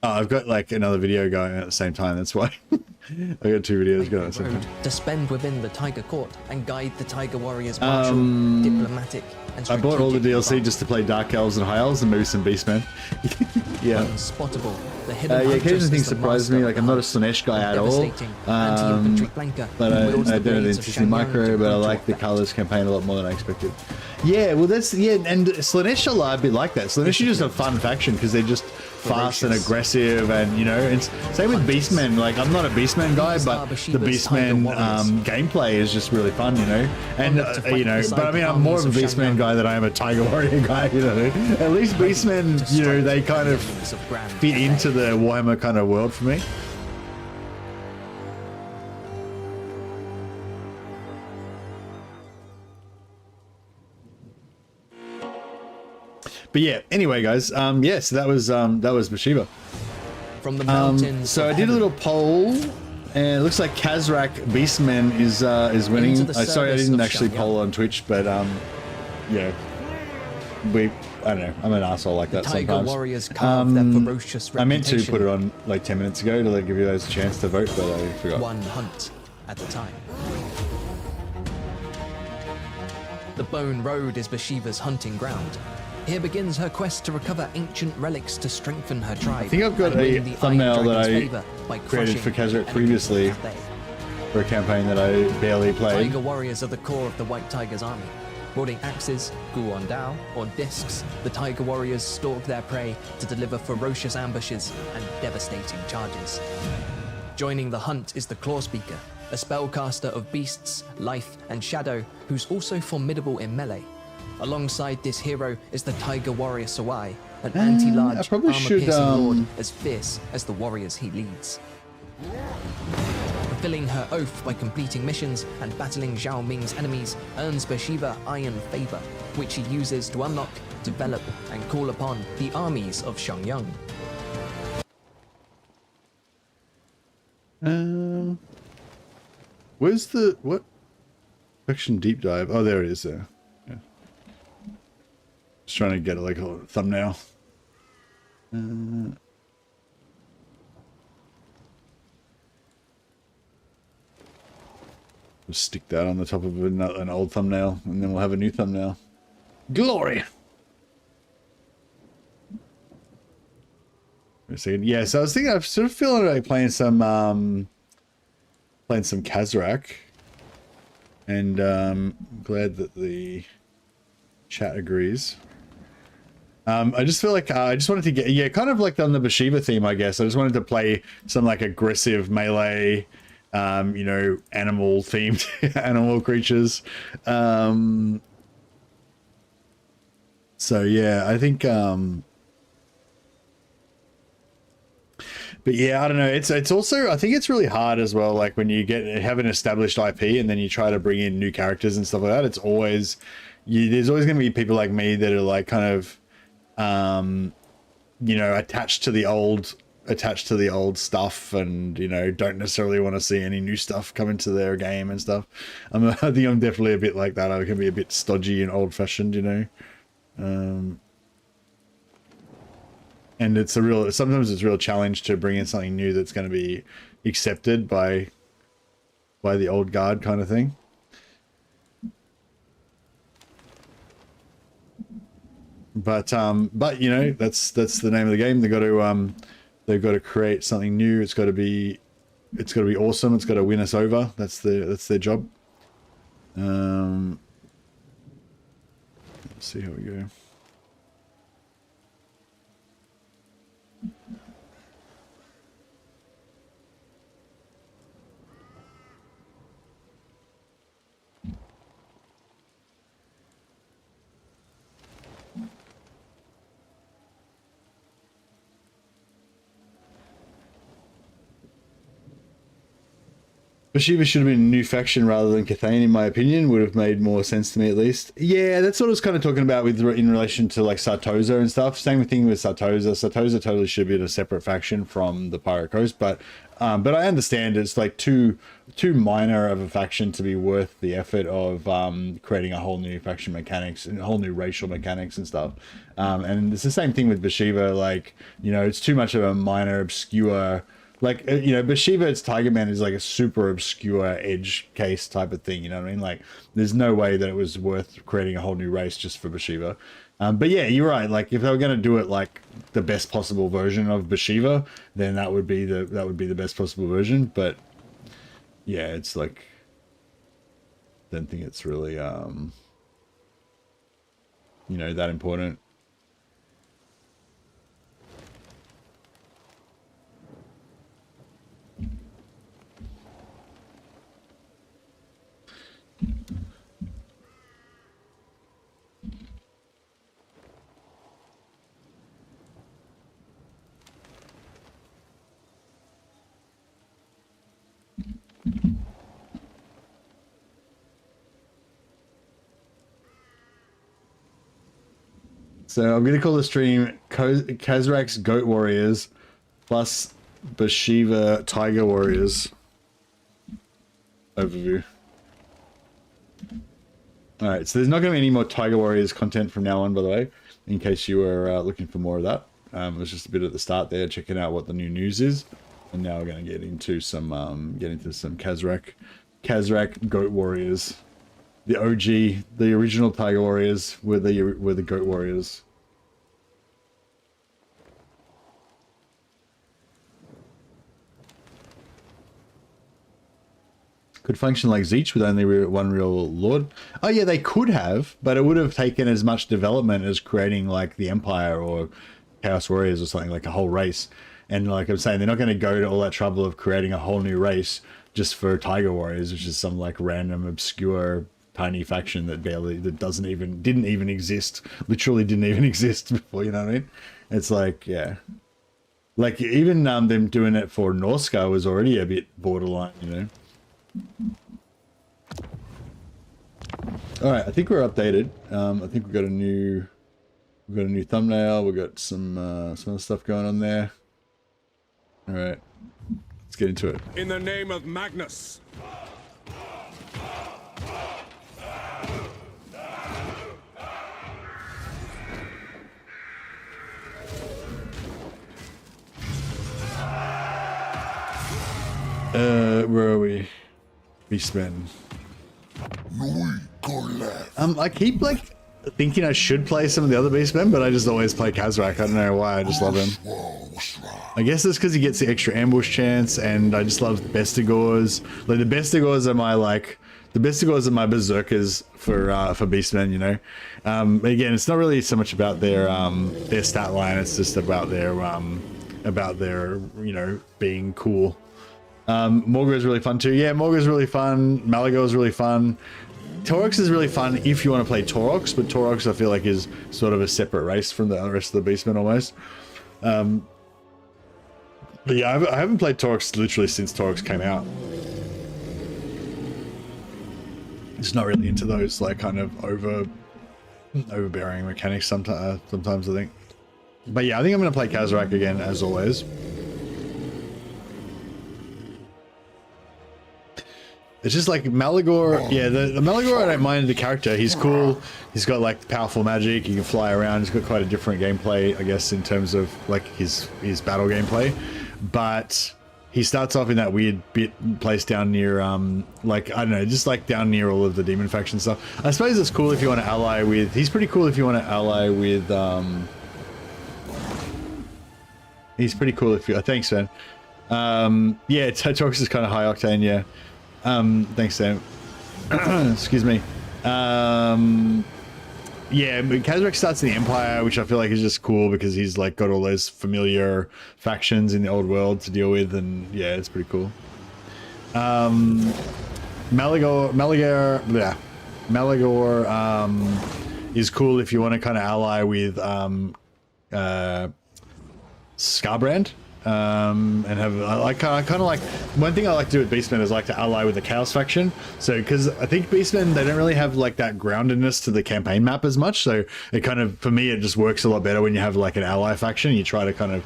Speaker 1: Oh, I've got like another video going at the same time. That's why I got two videos going at the same time.
Speaker 2: To spend within the Tiger Court and guide the Tiger Warriors martial, diplomatic, and
Speaker 1: I bought all the DLC just to play Dark Elves and High Elves and maybe some Beastmen. Yeah.
Speaker 2: Unspottable. The hidden
Speaker 1: occasionally things surprise me. Like I'm not a Slanesh guy at all. But I don't have the interesting micro. But I like the colors campaign a lot more than I expected. Yeah, well and Slanesh are a bit like that. Slanesh are just a fun faction because they're just fast and aggressive, and you know, it's same with Beastmen. Like I'm not a Beastmen guy, but the Beastmen gameplay is just really fun, you know. And you know, but I mean, I'm more of a Beastmen guy than I am a Tiger Warrior guy, you know. At least Beastmen, you know, they kind of fit into the Warhammer kind of world for me. But yeah, anyway, guys, yeah, so that was Bhashiva.
Speaker 2: From the mountains.
Speaker 1: So I did a little poll, and it looks like Khazrak Beastmen is winning. Sorry, I didn't actually poll on Twitch, but yeah, I don't know. I'm an asshole like that
Speaker 2: Tiger
Speaker 1: sometimes.
Speaker 2: Warriors carve their ferocious reputation.
Speaker 1: I meant to put it on like 10 minutes ago to like, give you guys a chance to vote, but I forgot.
Speaker 2: One hunt at a time. The Bone Road is Bhashiva's hunting ground. Here begins her quest to recover ancient relics to strengthen her tribe.
Speaker 1: I think I've got a thumbnail that I created for Khazrak previously for a campaign that I barely played.
Speaker 2: Tiger Warriors are the core of the White Tiger's army. Wielding axes, guandao, or discs, the Tiger Warriors stalk their prey to deliver ferocious ambushes and devastating charges. Joining the hunt is the Claw Speaker, a spellcaster of beasts, life, and shadow who's also formidable in melee. Alongside this hero is the Tiger Warrior Sawai, an anti-large, armor-piercing lord as fierce as the warriors he leads. Fulfilling her oath by completing missions and battling Zhao Ming's enemies earns Bhashiva Iron Favor, which she uses to unlock, develop, and call upon the armies of Shangyang.
Speaker 1: Where's the what? Section deep dive. Oh, there it is. There. Yeah. Just trying to get like a thumbnail. Just stick that on the top of an old thumbnail, and then we'll have a new thumbnail. Glory. Wait a second. Yeah, so I was thinking, I'm sort of feeling like playing some Khazrak, and I'm glad that the chat agrees. I just feel like I just wanted to get, yeah, kind of like on the Bhashiva theme, I guess. I just wanted to play some like aggressive melee, you know, animal themed animal creatures. So yeah, I think but yeah, I don't know. It's also, I think it's really hard as well. Like when you have an established IP and then you try to bring in new characters and stuff like that. It's always there's always going to be people like me that are like kind of you know, attached to the old stuff, and you know, don't necessarily want to see any new stuff come into their game and stuff. I think I'm definitely a bit like that. I can be a bit stodgy and old-fashioned, you know. And it's sometimes it's a real challenge to bring in something new that's going to be accepted by the old guard kind of thing. But you know, that's the name of the game. They've got to create something new. It's got to be awesome. It's got to win us over. That's their job. Let's see how we go. Bhashiva should have been a new faction rather than Cathay, in my opinion. Would have made more sense to me, at least. Yeah, that's what I was kind of talking about in relation to like Sartosa and stuff. Same thing with Sartosa. Sartosa totally should be in a separate faction from the Pirate Coast, but I understand it's like too minor of a faction to be worth the effort of creating a whole new faction mechanics and a whole new racial mechanics and stuff. And it's the same thing with Bhashiva. Like, you know, it's too much of a minor, obscure. Like, you know, Bhashiva's Tiger Man is like a super obscure edge case type of thing, you know what I mean? Like, there's no way that it was worth creating a whole new race just for Bhashiva. But yeah, you're right. Like, if they were going to do it like the best possible version of Bhashiva, then that would be the best possible version. But yeah, it's like, don't think it's really, you know, that important. So I'm going to call the stream Khazrak's Goat Warriors plus Bhashiva Tiger Warriors overview. Alright, so there's not going to be any more Tiger Warriors content from now on, by the way, in case you were looking for more of that. It was just a bit at the start there, checking out what the new news is. And now we're going to get into some Khazrak Goat Warriors. The OG, the original Tiger Warriors were the Goat Warriors. Could function like Zeech with only one real lord. Oh yeah, they could have, but it would have taken as much development as creating like the Empire or Chaos Warriors or something, like a whole race. And like I'm saying, they're not going to go to all that trouble of creating a whole new race just for Tiger Warriors, which is some like random obscure tiny faction that didn't even exist, literally didn't even exist before, you know what I mean? It's like, yeah. Like even them doing it for Norska was already a bit borderline, you know? All right, I think we're updated. I think we've got a new thumbnail. We've got some other stuff going on there. All right, let's get into it.
Speaker 6: In the name of Magnus.
Speaker 1: Where are we? Beastmen. I keep like thinking I should play some of the other Beastmen, but I just always play Khazrak. I don't know why, I just love him. I guess it's because he gets the extra ambush chance, and I just love Bestigors. Like the Bestigors are my berserkers for Beastmen, you know. Again, it's not really so much about their stat line, it's just about their you know, being cool. Morgor is really fun too. Yeah, Morgor is really fun. Malagor is really fun. Taurox is really fun if you want to play Taurox, but Taurox I feel like is sort of a separate race from the rest of the Beastmen almost. But yeah, I haven't played Taurox literally since Taurox came out. Just not really into those like kind of overbearing mechanics sometimes I think. But yeah, I think I'm going to play Khazrak again as always. It's just like Malagor, yeah, the Malagor, I don't mind the character. He's cool. He's got like powerful magic. He can fly around. He's got quite a different gameplay, I guess, in terms of like his battle gameplay. But he starts off in that weird place down near, like, I don't know, just like down near all of the demon faction stuff. I suppose it's cool if you want to ally with, he's pretty cool if you want to ally with, he's pretty cool if you, thanks, man. Yeah, Taurox is kind of high octane, yeah. Thanks, Sam. Excuse me. Yeah, but Khazrak starts in the Empire, which I feel like is just cool because he's like got all those familiar factions in the old world to deal with, and yeah, it's pretty cool. Malagor is cool if you want to kind of ally with Skarbrand. And have I kind of like, one thing I like to do with Beastmen is like to ally with the Chaos faction. So because I think Beastmen, they don't really have like that groundedness to the campaign map as much, so it kind of, for me, it just works a lot better when you have like an ally faction. You try to kind of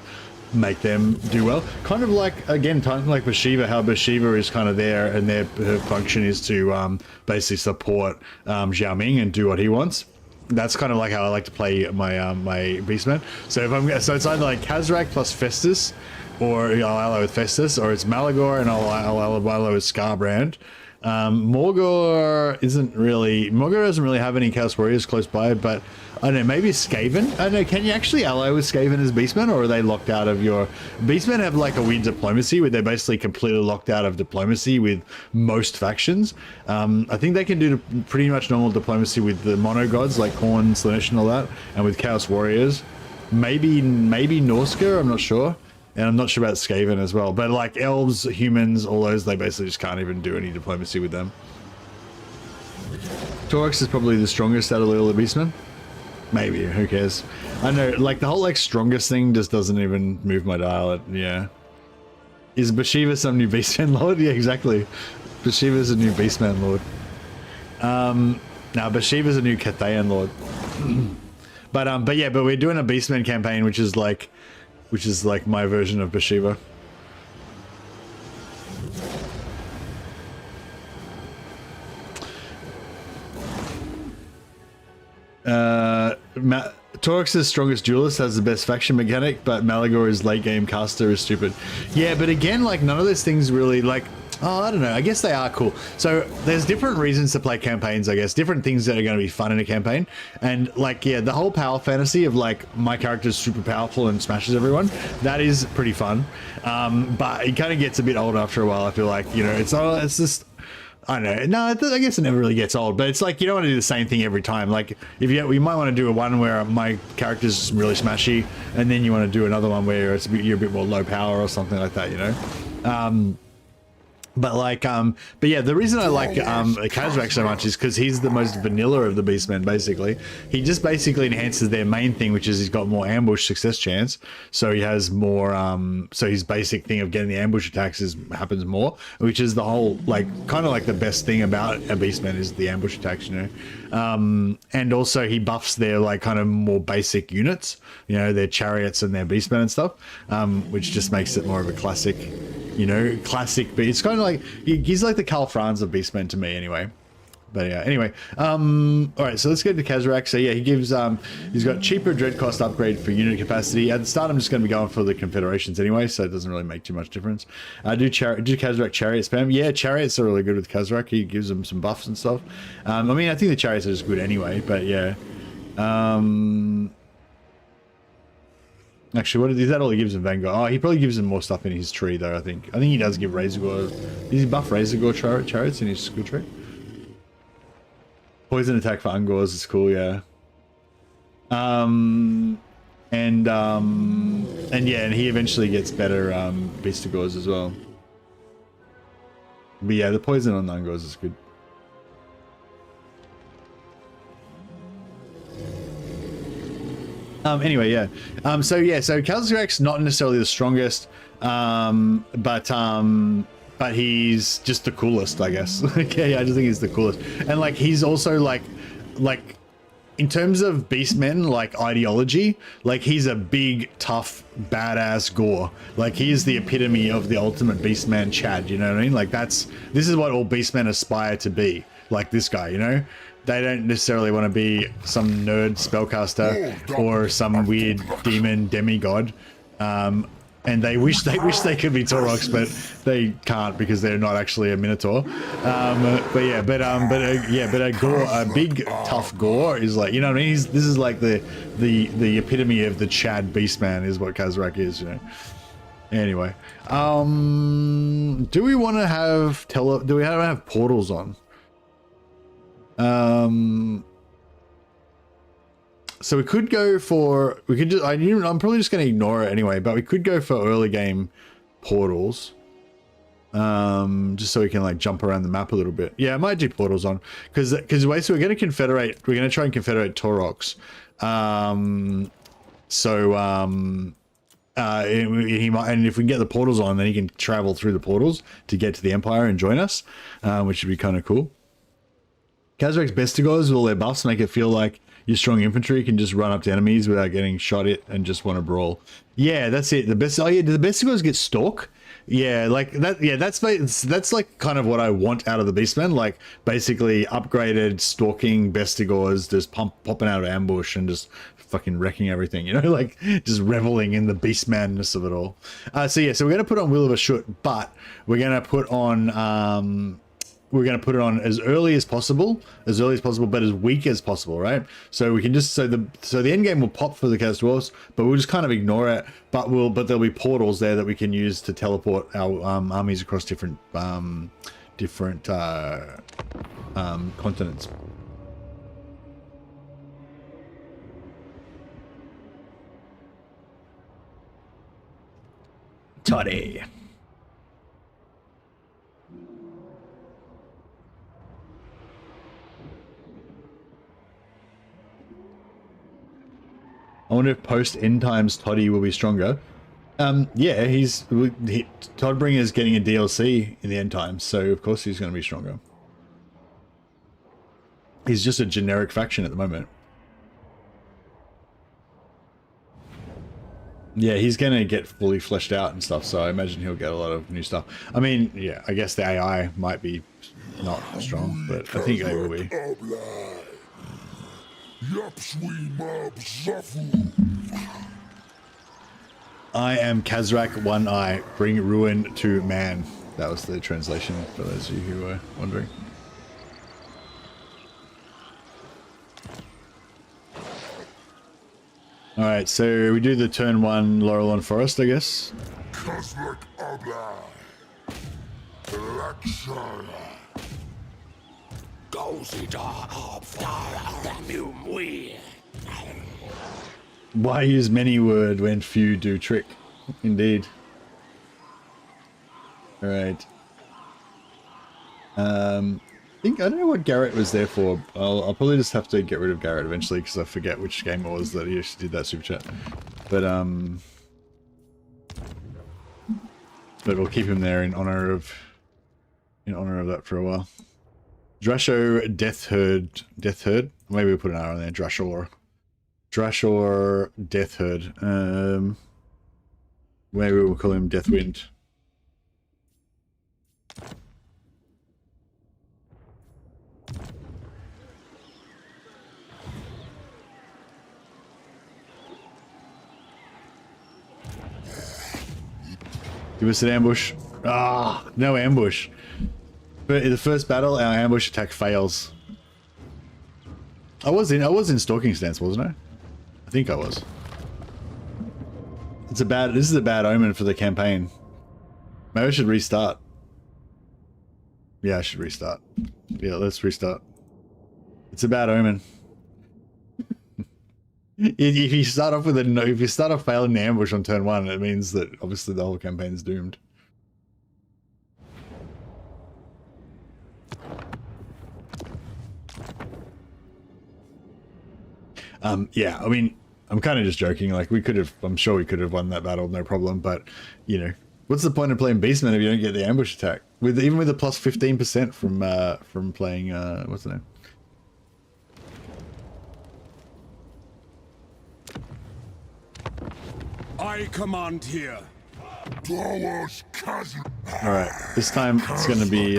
Speaker 1: make them do well, kind of like, again, kind of like Bhashiva, how Bhashiva is kind of there and her function is to basically support Zhao Ming and do what he wants. That's kind of like how I like to play my my Beastmen. So it's either like Khazrak plus Festus, or I'll ally with Festus, or it's Malagor and I'll ally with Skarbrand. Morgor doesn't really have any Chaos Warriors close by, but I don't know, maybe Skaven? I don't know, can you actually ally with Skaven as Beastmen, or are they locked out of your... Beastmen have like a weird diplomacy where they're basically completely locked out of diplomacy with most factions. I think they can do pretty much normal diplomacy with the mono gods like Khorne, Slaanesh and all that, and with Chaos Warriors. Maybe Norska, I'm not sure. And I'm not sure about Skaven as well. But like elves, humans, all those, they basically just can't even do any diplomacy with them. Taurox is probably the strongest out of all the Beastmen. Maybe, who cares? I know, like the whole like strongest thing just doesn't even move my dial. Yeah. Is Bhashiva some new Beastman Lord? Yeah, exactly. Bhashiva's a new Beastman Lord. Now Bhashiva's a new Cathayan Lord. But yeah, but we're doing a Beastmen campaign, which is like my version of Bhashiva. Torx's strongest duelist has the best faction mechanic, but Malagor's late game caster is stupid. Yeah, but again, like none of those things really like. Oh, I don't know. I guess they are cool. So there's different reasons to play campaigns, I guess. Different things that are going to be fun in a campaign. And like, yeah, the whole power fantasy of like my character's super powerful and smashes everyone, that is pretty fun. But it kind of gets a bit old after a while, I feel like. You know, it's just... I don't know. No, I guess it never really gets old, but it's like you don't want to do the same thing every time. Like if you might want to do a one where my character's really smashy, and then you want to do another one where you're a bit more low power or something like that, you know. But yeah, the reason I like Khazrak so much is because he's the most vanilla of the Beastmen, basically. He just basically enhances their main thing, which is he's got more ambush success chance. So he has more, so his basic thing of getting the ambush attacks happens more, which is the whole, like, kind of like the best thing about a Beastman is the ambush attacks, you know. And also he buffs their, like, kind of more basic units, you know, their chariots and their Beastmen and stuff, which just makes it more of a classic... You know, classic, but it's kind of like he's like the Karl Franz of Beastmen to me, anyway. But yeah, anyway, all right, so let's get to Khazrak. So yeah, he gives he's got cheaper dread cost upgrade for unit capacity. At the start, I'm just going to be going for the Confederations anyway, so it doesn't really make too much difference. Do Khazrak chariot spam? Yeah, chariots are really good with Khazrak. He gives them some buffs and stuff. I mean, I think the chariots are just good anyway, but yeah. Actually, what is that all he gives him, Vanguard? Oh, he probably gives him more stuff in his tree, though, I think. I think he does give Razorgore... Does he buff Razorgore chariots in his skill tree? Poison attack for Ungors is cool, yeah. And yeah, and he eventually gets better Beastigores as well. But yeah, the poison on the Ungors is good. Anyway, yeah. So Khazrak's not necessarily the strongest, but he's just the coolest, I guess. Okay, I just think he's the coolest, and like he's also like in terms of Beastmen, like ideology, like he's a big, tough, badass Gore. Like he's the epitome of the ultimate Beastman Chad. You know what I mean? Like this is what all Beastmen aspire to be. Like this guy, you know. They don't necessarily want to be some nerd spellcaster or some weird demon demigod, and they wish they could be Taurox, but they can't because they're not actually a Minotaur. But a Gore, a big tough Gore is like, you know what I mean? This is like the epitome of the Chad Beastman is what Khazrak is, you know. Anyway, do we want to have portals on? So we could go for, I'm probably just going to ignore it anyway, but we could go for early game portals, just so we can like jump around the map a little bit. Yeah, I might do portals on because so we're going to try and confederate Taurox. He might, and if we can get the portals on, then he can travel through the portals to get to the Empire and join us, which would be kind of cool. Khazrak's Bestigors, all their buffs make it feel like your strong infantry can just run up to enemies without getting shot at and just want to brawl. Yeah, that's it. The Bestigors get stalk? Yeah, like that. Yeah, that's like kind of what I want out of the Beastmen. Like basically upgraded stalking Bestigors, just popping out of ambush and just fucking wrecking everything. You know, like just reveling in the Beastmanness of it all. So we're gonna put on Will of a Shoot, but we're gonna put on it on as early as possible, but as weak as possible, right? So we can just so the end game will pop for the Khaz Dwarves, but we'll just kind of ignore it. But there'll be portals there that we can use to teleport our armies across different continents. Toddy. I wonder if post end times Toddy will be stronger. Yeah, Toddbringer is getting a DLC in the end times, so of course he's going to be stronger. He's just a generic faction at the moment. Yeah, he's going to get fully fleshed out and stuff, so I imagine he'll get a lot of new stuff. I mean, yeah, I guess the AI might be not strong, but I think they will be. I am Khazrak, one eye, bring ruin to man. That was the translation for those of you who were wondering. Alright, so we do the turn 1 Laurel on Forest, I guess. Why use many word when few do trick? Indeed. Alright. I don't know what Garrett was there for. I'll probably just have to get rid of Garrett eventually because I forget which game it was that he actually did that super chat. But we'll keep him there in honor of that for a while. Drasho Death Herd. Maybe we'll put an R on there. Drashor Death Herd. Maybe we'll call him Deathwind. Give us an ambush. Ah, no ambush. But in the first battle, our ambush attack fails. I was in stalking stance, wasn't I? I think I was. This is a bad omen for the campaign. Maybe I should restart. Yeah, I should restart. Yeah, let's restart. It's a bad omen. If you start off with if you start off failing the ambush on turn 1, it means that obviously the whole campaign is doomed. Yeah, I mean, I'm kind of just joking. Like, I'm sure we could have won that battle, no problem. But, you know, what's the point of playing Beastmen if you don't get the ambush attack? Even with the plus 15% from playing, what's the name?
Speaker 6: I command here.
Speaker 1: Alright, this time it's gonna be,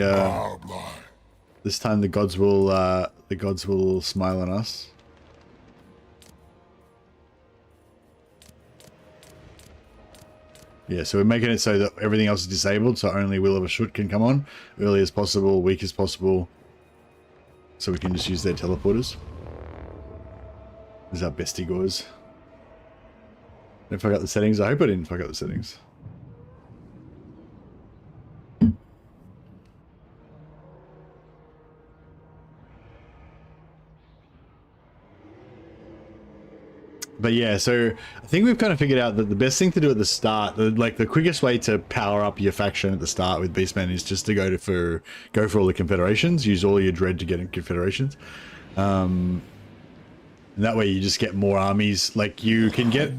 Speaker 1: this time the gods will smile on us. Yeah, so we're making it so that everything else is disabled, so only Will of a Shoot can come on early as possible, weak as possible, so we can just use their teleporters. This is how bestie goes. Didn't fuck up the settings. I hope I didn't fuck up the settings. But yeah, so I think we've kind of figured out that the best thing to do at the start, the quickest way to power up your faction at the start with Beastmen is just to go for all the Confederations. Use all your dread to get in Confederations. And that way you just get more armies. Like, you can get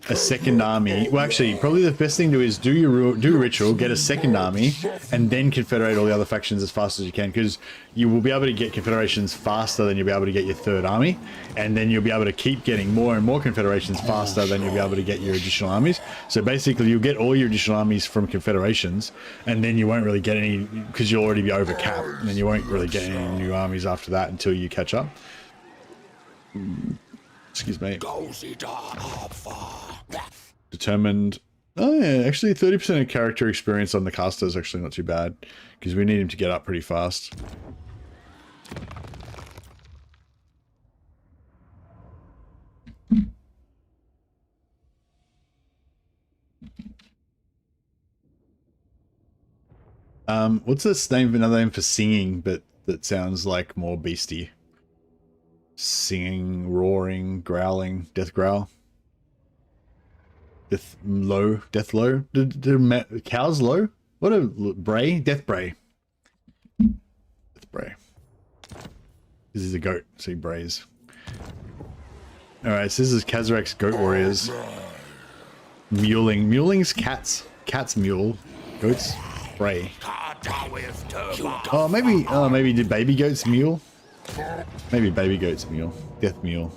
Speaker 1: a second army. Well, actually, probably the best thing to do is do ritual, get a second army, and then confederate all the other factions as fast as you can, because you will be able to get confederations faster than you'll be able to get your third army, and then you'll be able to keep getting more and more confederations faster than you'll be able to get your additional armies. So basically, you'll get all your additional armies from confederations, and then you won't really get any, because you'll already be over cap, and then you won't really get any new armies after that until you catch up. Excuse me. Determined. Oh yeah, actually 30% of character experience on the caster is actually not too bad, because we need him to get up pretty fast. What's this name? Another name for singing, but that sounds like more beastie. Singing, roaring, growling, death growl. Death low. Cows low? What a bray? Death bray. Death bray. This is a goat, so he brays. Alright, so this is Khazrak's Goat Warriors. Muling. Muling's cats. Cats mule. Goats bray. Oh, maybe did baby goats mule? Maybe baby goats mule. Death mule.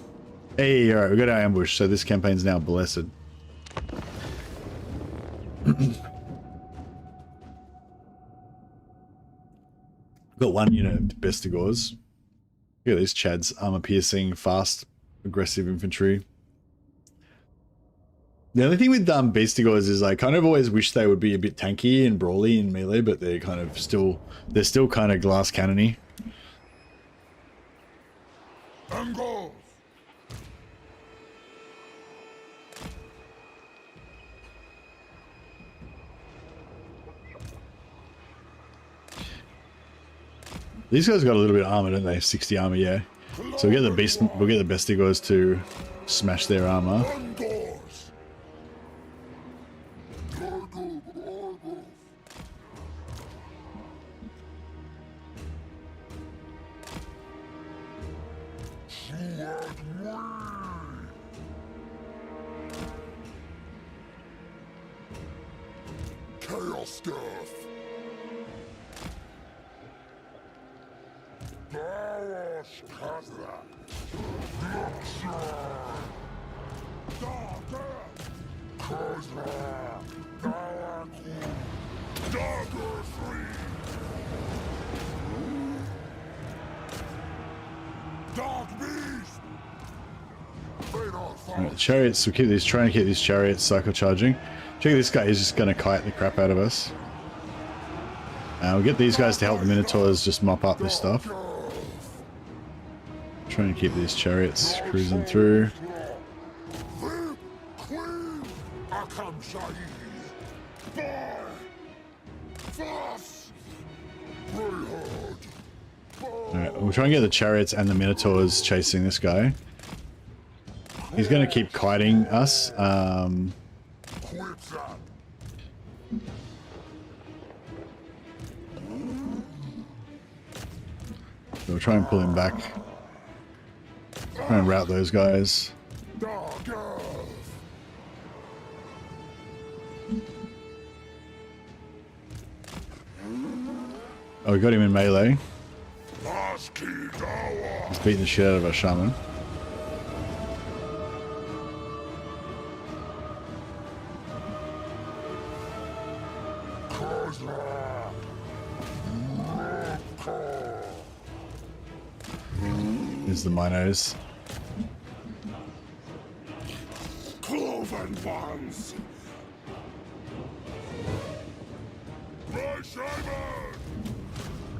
Speaker 1: Hey, alright, we got our ambush, so this campaign's now blessed. Got one unit of Bestigors. Look at these Chads. Armor piercing, fast, aggressive infantry. The only thing with Bestigors is I kind of always wish they would be a bit tanky and brawly in melee, but they're kind of still, they're still kind of glass cannony. These guys got a little bit of armor, don't they? 60 armor, yeah. So we'll get the Bestigors to smash their armor.
Speaker 6: Chaos stuff. Khazrak.
Speaker 1: Right, chariots, we'll keep these, trying to keep these chariots cycle charging. Check this guy, he's just going to kite the crap out of us. We'll get these guys to help the Minotaurs just mop up this stuff. Trying to keep these chariots cruising through. Alright, we'll try and get the chariots and the Minotaurs chasing this guy. He's going to keep kiting us. So we'll try and pull him back. Try and rout those guys. Oh, we got him in melee. He's beating the shit out of our shaman. Here's the Minos.
Speaker 6: Cloven ones.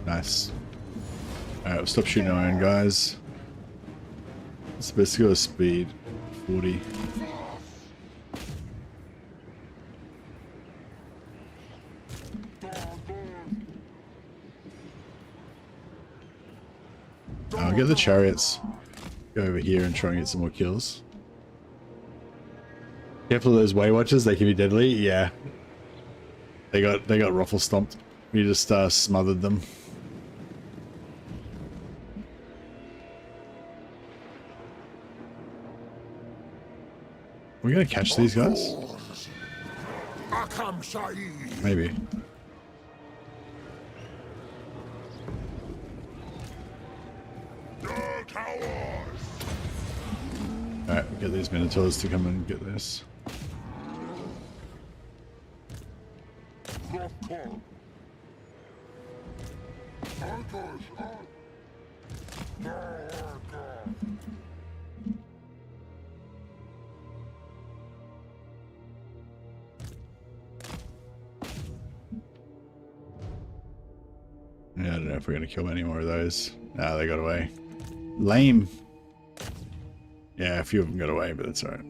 Speaker 1: Nice. Alright, we'll stop shooting our own guys. It's best to go speed 40. I'll get the chariots. Go over here and try and get some more kills. Careful of those Way Watchers, they can be deadly. Yeah. They got ruffle stomped. We just smothered them. Are we gonna catch these guys? Maybe. Alright, we'll get these Minotaurs to come and get this. Yeah, I don't know if we're going to kill any more of those. Nah, they got away. Lame. Yeah, a few of them got away, but that's alright.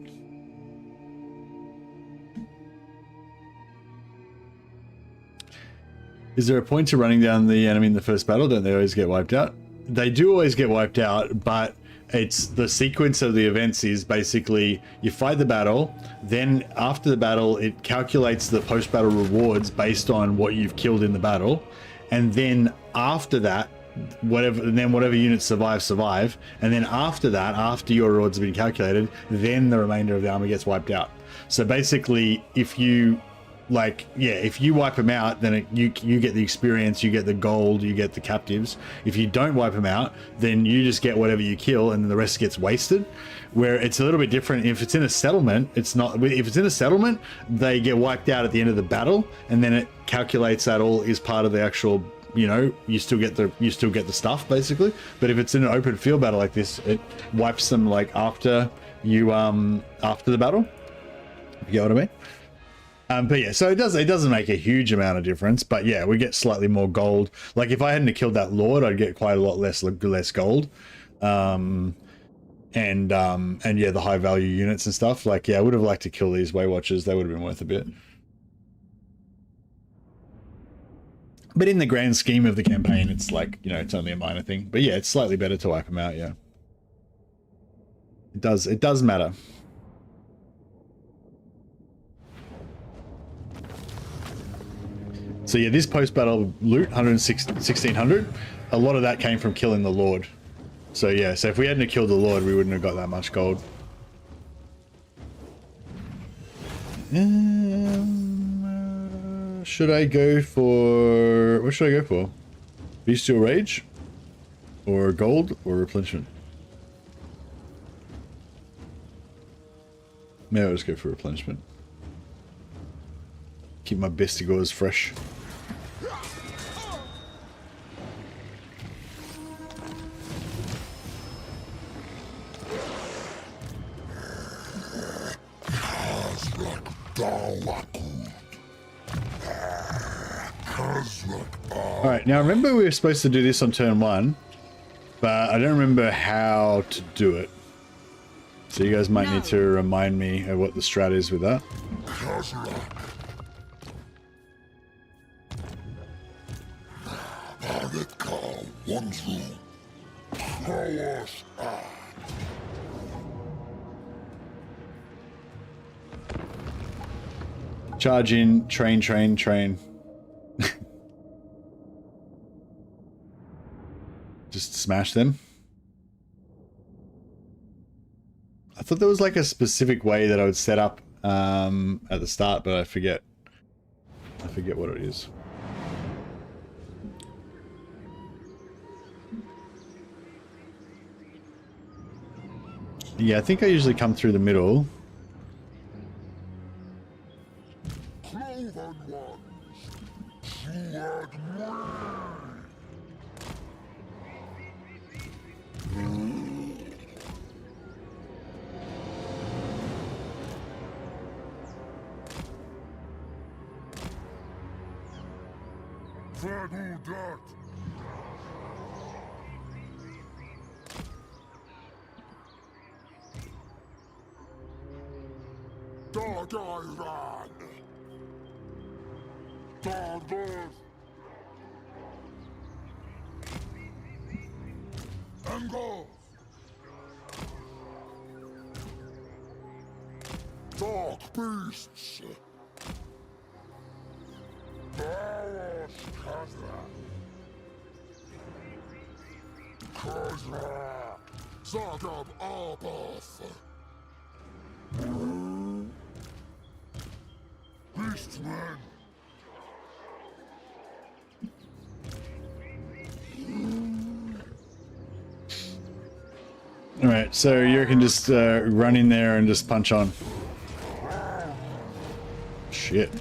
Speaker 1: Is there a point to running down the enemy in the first battle? Don't they always get wiped out? They do always get wiped out, but it's the sequence of the events is basically you fight the battle, then after the battle it calculates the post-battle rewards based on what you've killed in the battle, and then after that whatever units survive, and then after that, after your rewards have been calculated, then the remainder of the army gets wiped out. So basically, if you like, yeah, if you wipe them out, then you get the experience, you get the gold, you get the captives. If you don't wipe them out, then you just get whatever you kill, and the rest gets wasted. Where it's a little bit different. If it's in a settlement, it's not. If it's in a settlement, they get wiped out at the end of the battle, and then it calculates that all is part of the actual. You know, you still get the stuff basically. But if it's in an open field battle like this, it wipes them like after the battle. You get what I mean? But yeah, so it doesn't make a huge amount of difference, but yeah, we get slightly more gold. Like if I hadn't killed that Lord, I'd get quite a lot less gold. And yeah, the high value units and stuff. Like, yeah, I would have liked to kill these Way Watchers. They would have been worth a bit. But in the grand scheme of the campaign, it's like, you know, it's only a minor thing. But yeah, it's slightly better to wipe them out, yeah. It does matter. So yeah, this post-battle loot, 1600, a lot of that came from killing the Lord. So yeah, so if we hadn't killed the Lord, we wouldn't have got that much gold. Should I go for... What should I go for? Bestial Rage? Or gold? Or replenishment? Maybe I'll just go for replenishment. Keep my bestigors fresh. Alright, now remember we were supposed to do this on turn 1, but I don't remember how to do it. So you guys might need to remind me of what the strat is with that.
Speaker 6: Khazrak. Arletka, one through. Powers are.
Speaker 1: Charge in, train. Just smash them. I thought there was like a specific way that I would set up at the start, but I forget what it is. Yeah, I think I usually come through the middle.
Speaker 6: Cloven ones. Sword Fadu dirt. Dog I ran. Dog earth. And go. Dark beasts. Powers Khazrak. Khazrak. Zagab Arbath. Beastmen.
Speaker 1: Alright, so you can just run in there and just punch on. Shit.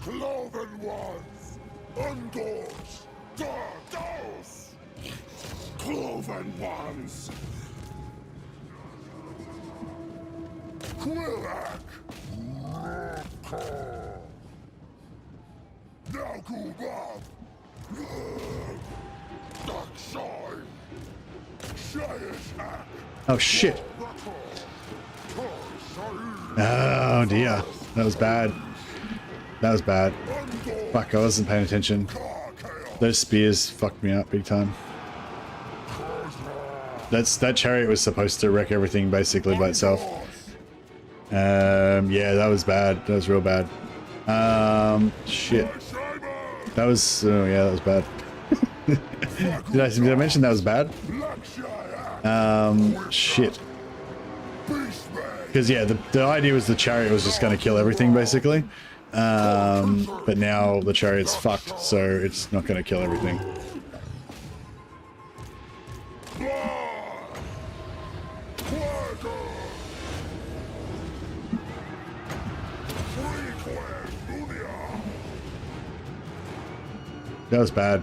Speaker 6: Cloven ones. Undors. Dardos. Cloven ones. Quillak. Now go back. Dark shine.
Speaker 1: Oh shit. Oh dear. That was bad. That was bad. Fuck, I wasn't paying attention. Those spears fucked me up big time. That chariot was supposed to wreck everything basically by itself. Yeah, that was bad. That was real bad. Shit. That was, oh yeah, that was bad. Did I mention that was bad? Shit. Because yeah, the idea was the chariot was just going to kill everything basically, but now the chariot's fucked, so it's not going to kill everything. That was bad.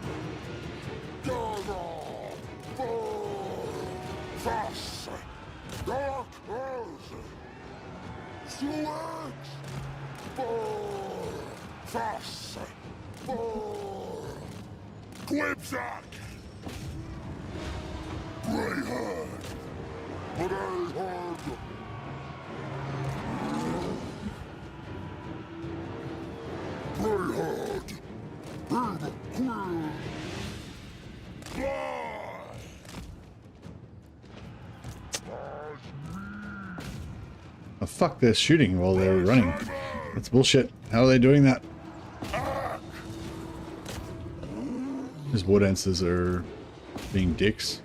Speaker 1: Oh, fuck, they're shooting while they're running. That's bullshit. How are they doing that? These war dancers are being dicks.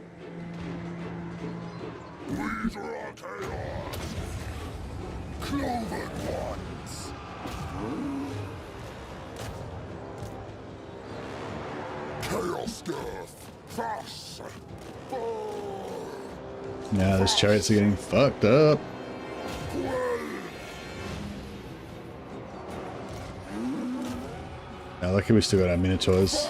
Speaker 1: Now those chariots are getting fucked up. Now lucky we still got our minotaurs.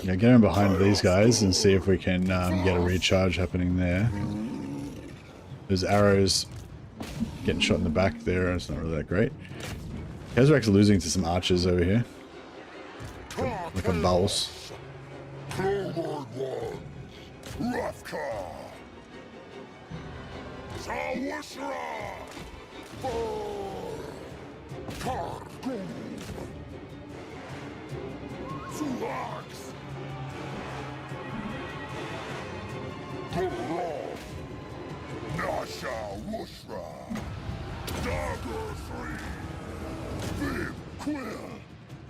Speaker 1: Yeah, get in behind these guys and see if we can get a recharge happening there. There's arrows getting shot in the back there. It's not really that great. Khazrak's losing to some archers over here. Like a boss.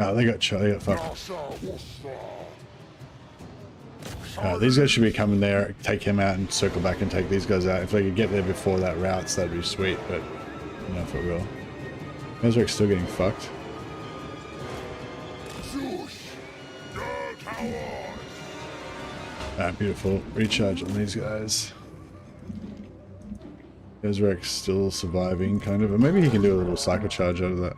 Speaker 1: Oh, they got shot. They got fucked. These guys should be coming there, take him out, and circle back and take these guys out. If they could get there before that routes, that'd be sweet, but I don't know if it will. Khazrak's still getting fucked. Beautiful. Recharge on these guys. Khazrak's still surviving, kind of. But maybe he can do a little psycho charge out of that.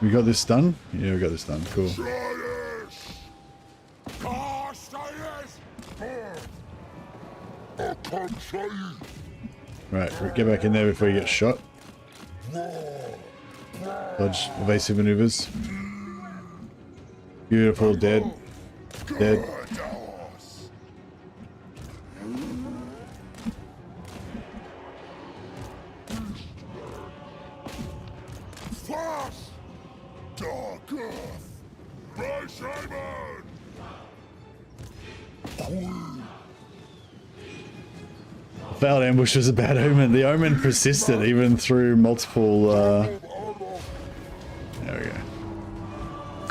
Speaker 1: We got this done? Yeah, we got this done. Cool. Right, get back in there before you get shot. Dodge evasive maneuvers. Beautiful, dead. Dead. Failed ambush was a bad omen. The omen persisted even through multiple. There we go.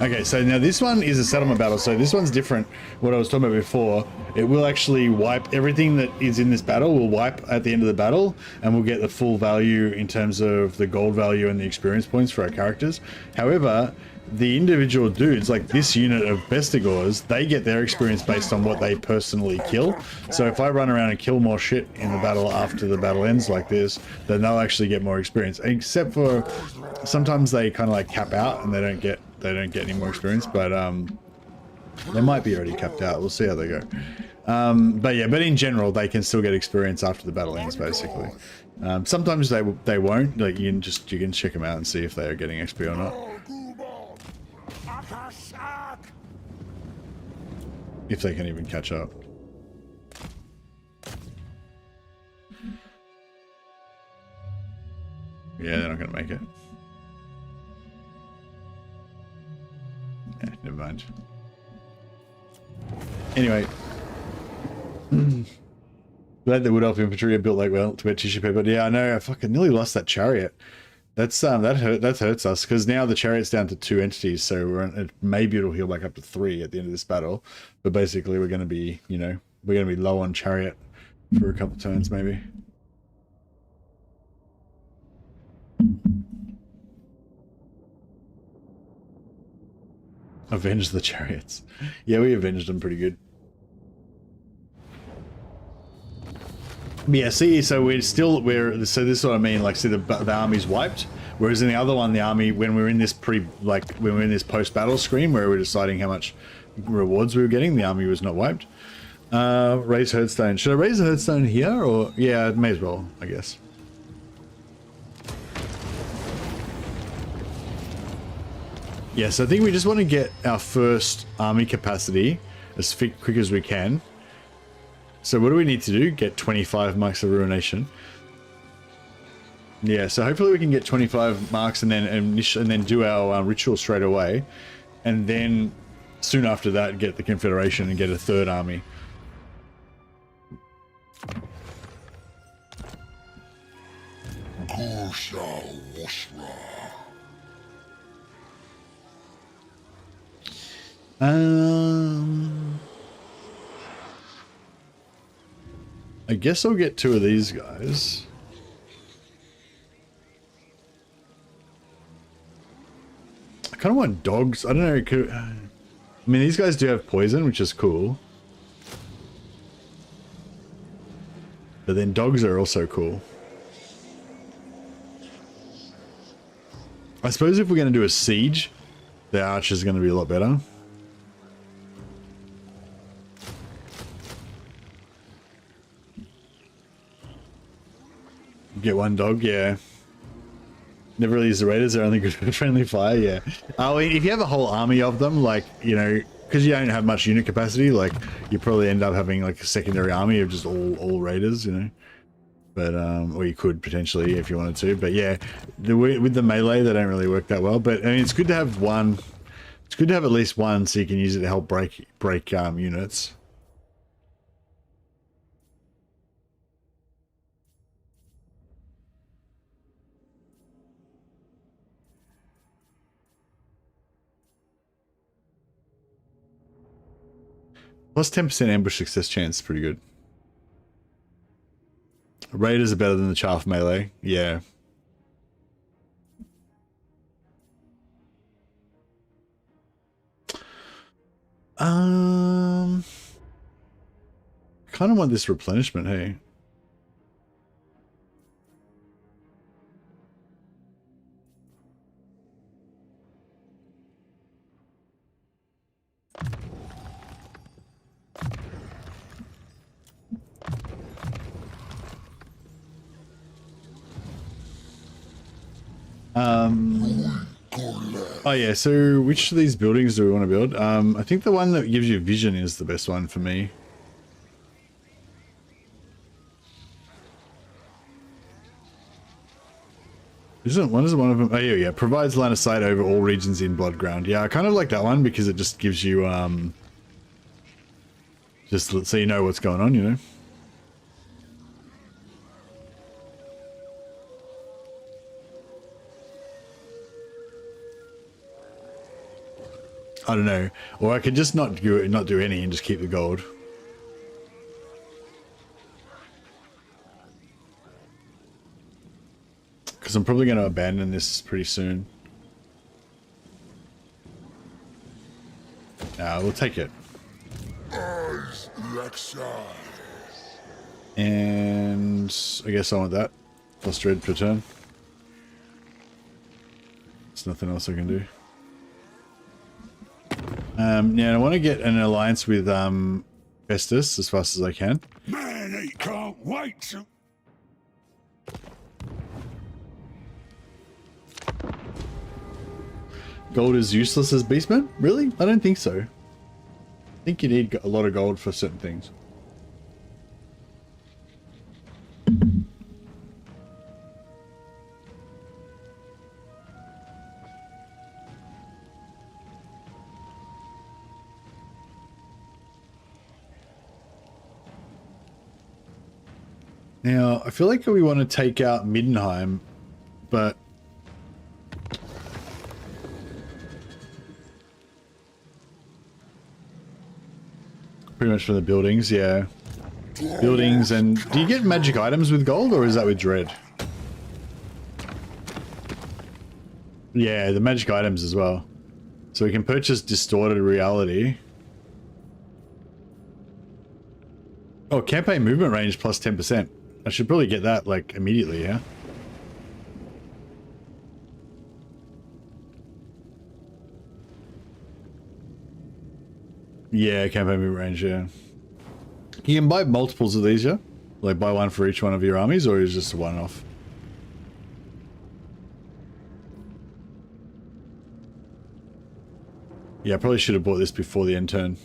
Speaker 1: Okay, so now this one is a settlement battle. So this one's different. What I was talking about before, it will actually wipe everything that is in this battle. Will wipe at the end of the battle, and we'll get the full value in terms of the gold value and the experience points for our characters. However, the individual dudes, like this unit of Bestigors, they get their experience based on what they personally kill. So if I run around and kill more shit in the battle after the battle ends like this, then they'll actually get more experience. Except for sometimes they kind of like cap out and they don't get any more experience, but they might be already capped out. We'll see how they go. But yeah, but in general, they can still get experience after the battle ends, basically. Sometimes they won't. Like you can check them out and see if they are getting XP or not. if they can even catch up. Yeah, they're not going to make it. Yeah, never mind. Anyway. Glad the Wood Elf infantry are built like well to get tissue paper. Yeah, I know. I fucking nearly lost that chariot. That's that hurts us because now the chariot's down to 2 entities, so maybe it'll heal back up to 3 at the end of this battle. But basically, we're going to be, you know, we're going to be low on chariot for a couple turns, maybe. Avenge the chariots. Yeah, we avenged them pretty good. Yeah, see, so so this is what I mean, like, see, the army's wiped, whereas in the other one, the army, when we're in this post-battle screen where we're deciding how much rewards we were getting, the army was not wiped. Raise Herdstone. Should I raise the Herdstone here, or? Yeah, may as well, I guess. Yeah, so I think we just want to get our first army capacity as quick as we can. So what do we need to do? Get 25 marks of ruination. Yeah, so hopefully we can get 25 marks and then do our ritual straight away, and then soon after that get the Confederation and get a 3rd army. I guess I'll get 2 of these guys. I kind of want dogs. I don't know. I mean, these guys do have poison, which is cool. But then dogs are also cool. I suppose if we're going to do a siege, the archer is going to be a lot better. Get 1 dog, yeah. Never really use the raiders, they're only good for friendly fire, yeah. If you have a whole army of them, like, you know, because you don't have much unit capacity, like, you probably end up having, like, a secondary army of just all raiders, you know. But, or you could potentially if you wanted to, but yeah, with the melee, they don't really work that well. But, I mean, it's good to have one, it's good to have at least one so you can use it to help break units. Plus 10% ambush success chance, pretty good. Raiders are better than the chaff melee, yeah. I kind of want this replenishment, hey. Oh yeah, so which of these buildings do we want to build? I think the one that gives you vision is the best one for me. Isn't one of them? Oh yeah, provides line of sight over all regions in Blood Ground. Yeah, I kind of like that one because it just gives you just so you know what's going on, you know. I don't know, or I could just not do any and just keep the gold. Because I'm probably going to abandon this pretty soon. We'll take it. And I guess I want that. Plus dread per turn. There's nothing else I can do. Yeah, I want to get an alliance with Festus as fast as I can.
Speaker 6: Man, he can't wait to...
Speaker 1: Gold is useless as Beastmen? Really? I don't think so. think you need a lot of gold for certain things. Now, I feel like we want to take out Middenheim, but pretty much from the buildings, yeah. Buildings, and do you get magic items with gold, or is that with dread? Yeah, the magic items as well. So we can purchase distorted reality. Oh, campaign movement range plus 10%. I should probably get that, like, immediately, yeah? Yeah, campaign movement range, yeah. You can buy multiples of these, yeah? Like, buy one for each one of your armies, or is it just a one-off? Yeah, I probably should have bought this before the end turn.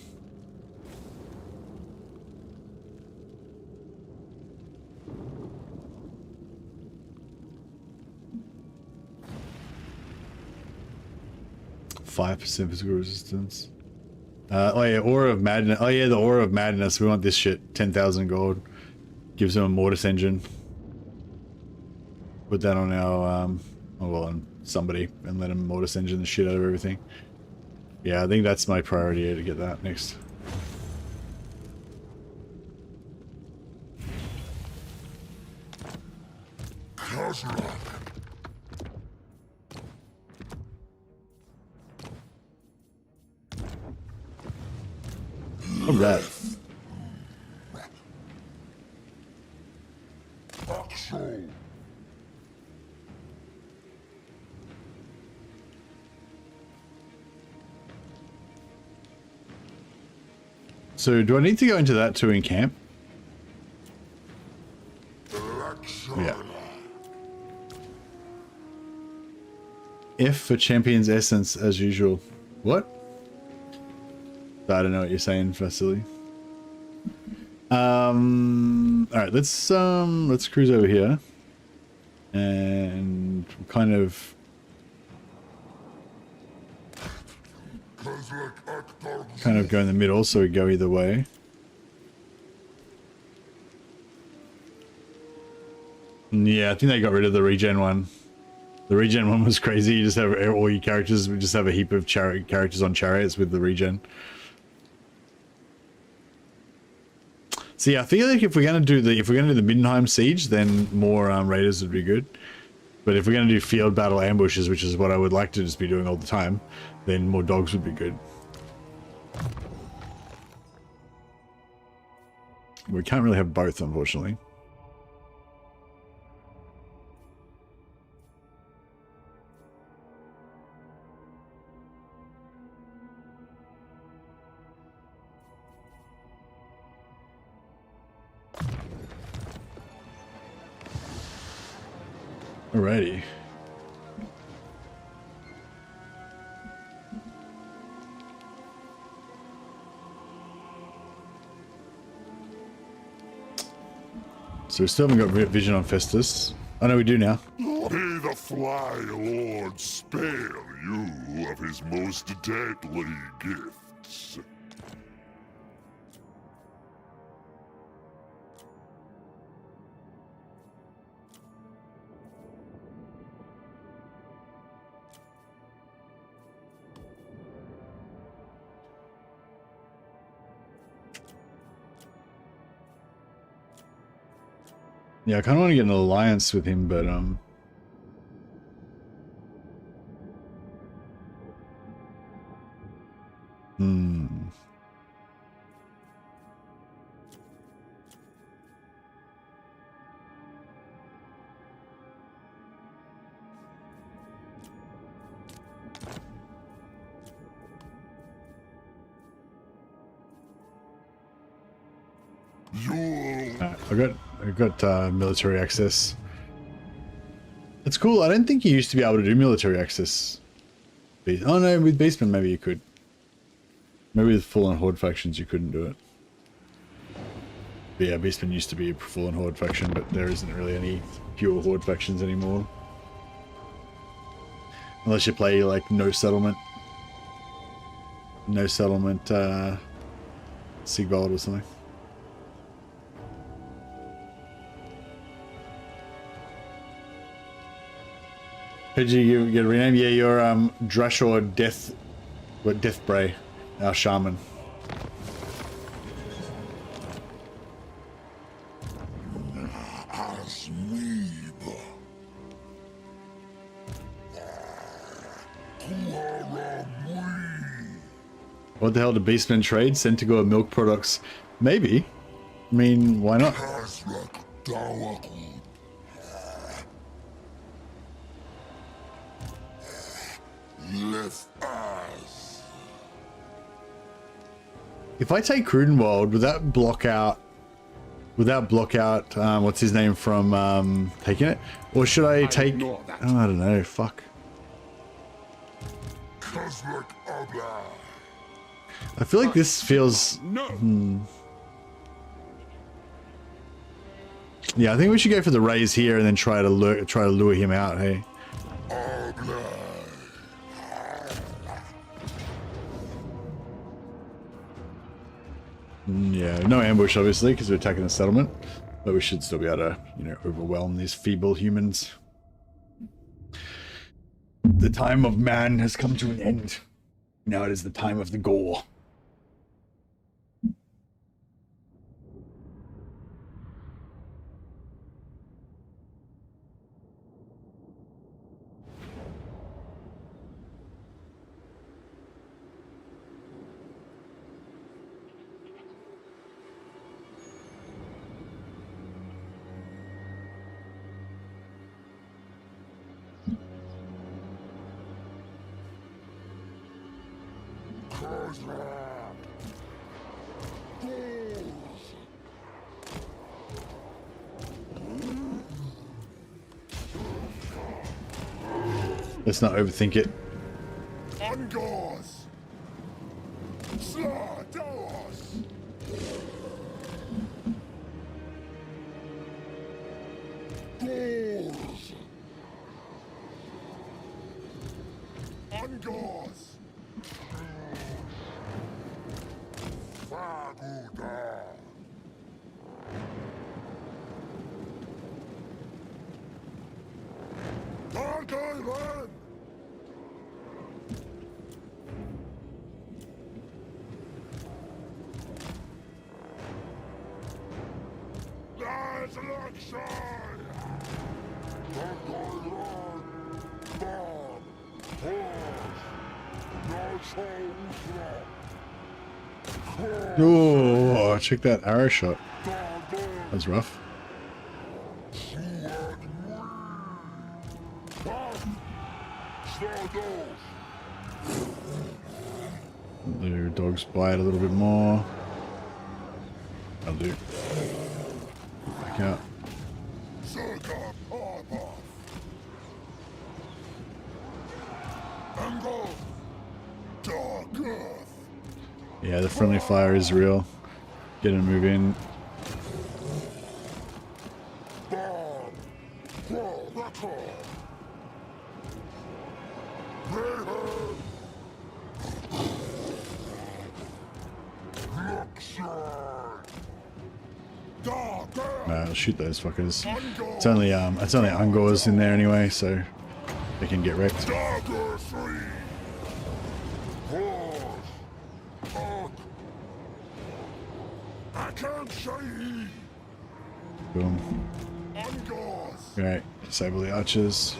Speaker 1: %5 physical resistance. Oh yeah, Aura of Madness. Oh yeah, the Aura of Madness. We want this shit. 10,000 gold. Gives them a Mortis engine. Put that on our, oh well, on somebody, and let them Mortis engine the shit out of everything. Yeah, I think that's my priority here, to get that next.
Speaker 6: Khazrak.
Speaker 1: Oh, that. So, do I need to go into that to encamp? Yeah. F for Champion's Essence, as usual. What? I don't know what you're saying, Vasily. Alright, let's cruise over here. And kind of go in the middle, so we go either way. Yeah, I think they got rid of the regen one. The regen one was crazy. You just have all your characters, we just have a heap of characters on chariots with the regen. So yeah, I feel like if we're gonna do the Middenheim siege, then more raiders would be good. But if we're gonna do field battle ambushes, which is what I would like to just be doing all the time, then more dogs would be good. We can't really have both, unfortunately. Alrighty. So we still haven't got vision on Festus. I know we do now.
Speaker 6: May the Fly Lord spare you of his most deadly gifts.
Speaker 1: Yeah, I kind of want to get an alliance with him, but I got military access. That's cool. I don't think you used to be able to do military access. Oh no, with Beastmen maybe you could. Maybe with full-on horde factions you couldn't do it. But yeah, Beastmen used to be a full-on horde faction, but there isn't really any pure horde factions anymore. Unless you play like no settlement. No settlement Sigvald or something. Pidgey, you get a rename? Yeah, you're Drashor Death, what, Deathbray, our shaman. What the hell did Beastmen trade? Sent to go with milk products? Maybe. I mean, why not? If I take Crudenwald, would that block out? Would that block out what's his name from taking it? Or should I take? Oh, I don't know. Fuck. I feel like this feels. Yeah, I think we should go for the raise here and then try to lure him out. Hey. Yeah, no ambush obviously because we're attacking the settlement, but we should still be able to, you know, overwhelm these feeble humans. The time of man has come to an end. Now it is the time of the gore. Let's not overthink it. Oh, check that arrow shot. That's rough. The dogs bite a little bit more. I'll do. Back out. Yeah, the friendly fire is real. Get him to move in. I'll shoot those fuckers. It's only Ungors in there anyway, so they can get wrecked. Boom. Great. Disable the archers.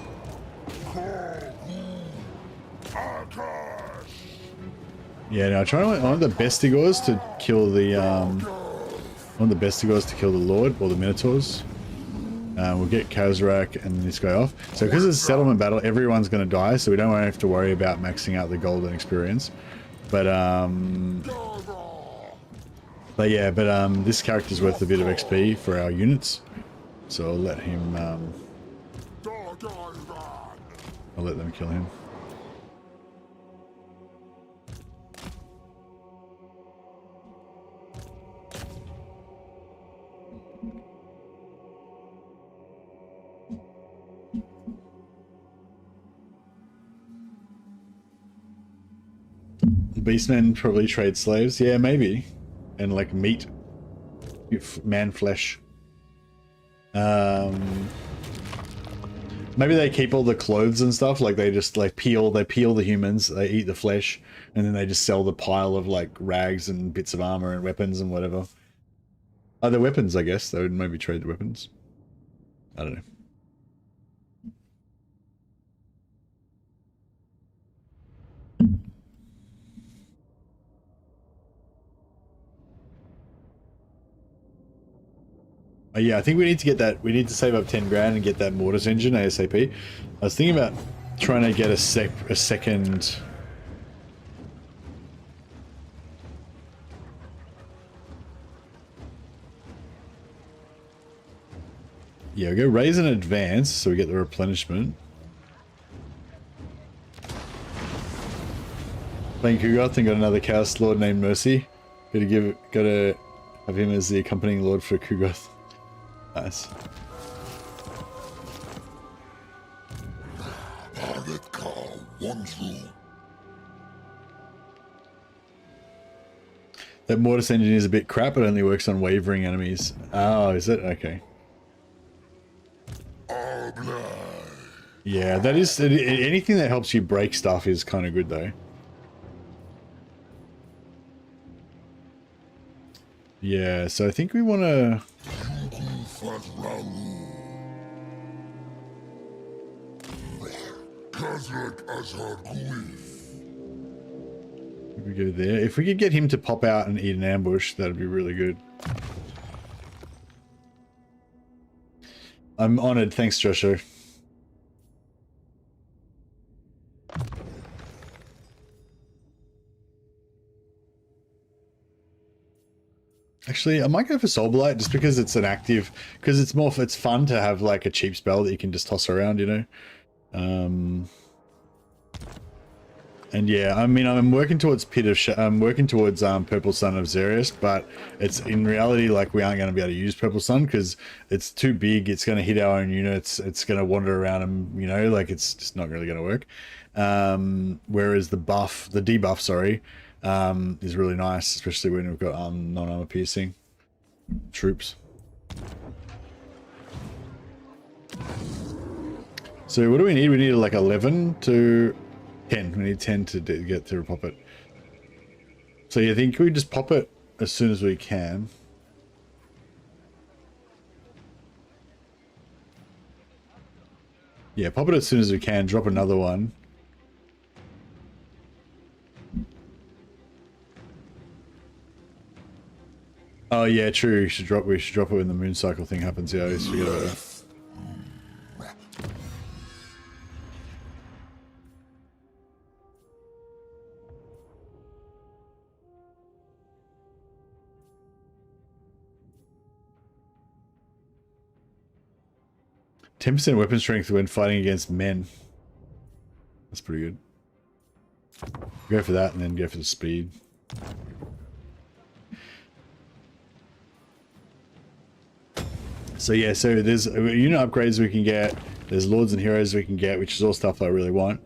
Speaker 1: Yeah, now I want the Bestigors to kill the Lord or the Minotaurs. We'll get Khazrak and this guy off. So because it's a settlement battle, everyone's going to die, so we don't have to worry about maxing out the golden experience. But this character's worth a bit of XP for our units, so I'll let him. I'll let them kill him. Beastmen probably trade slaves. Yeah, maybe. And like meat. Man flesh. Maybe they keep all the clothes and stuff. Like they just like peel the humans. They eat the flesh. And then they just sell the pile of like rags and bits of armor and weapons and whatever. Oh, they're weapons, I guess. They would maybe trade the weapons. I don't know. Yeah, I think we need to get that. We need to save up 10 grand and get that mortise engine ASAP. I was thinking about trying to get a second. Yeah, we go raise and advance so we get the replenishment. Playing Kugoth and got another Chaos Lord named Mercy. Gotta have him as the accompanying lord for Kugoth. Nice. That mortis engine is a bit crap. It only works on wavering enemies. Oh, is it? Okay. Yeah, that is... Anything that helps you break stuff is kind of good, though. Yeah, so I think we want to... We go there. If we could get him to pop out and eat an ambush, that'd be really good. I'm honored. Thanks, Joshua. Actually, I might go for Soul Blight just because it's an active, because it's fun to have like a cheap spell that you can just toss around, you know. And yeah, I mean, I'm working towards Purple Sun of Xerius, but it's in reality like we aren't going to be able to use Purple Sun because it's too big. It's going to hit our own units. It's going to wander around them, you know, like it's just not really going to work. Whereas the debuff, sorry, is really nice, especially when we've got non-armor piercing troops. So what do we need? We need like 11 to 10. We need 10 to get to pop it. So you think we just pop it as soon as we can? Yeah, pop it as soon as we can. Drop another one. Oh yeah, true. We should drop it when the moon cycle thing happens. Yeah, I always forget about that. 10% weapon strength when fighting against men. That's pretty good. Go for that and then go for the speed. So yeah, so there's unit upgrades we can get. There's lords and heroes we can get, which is all stuff I really want.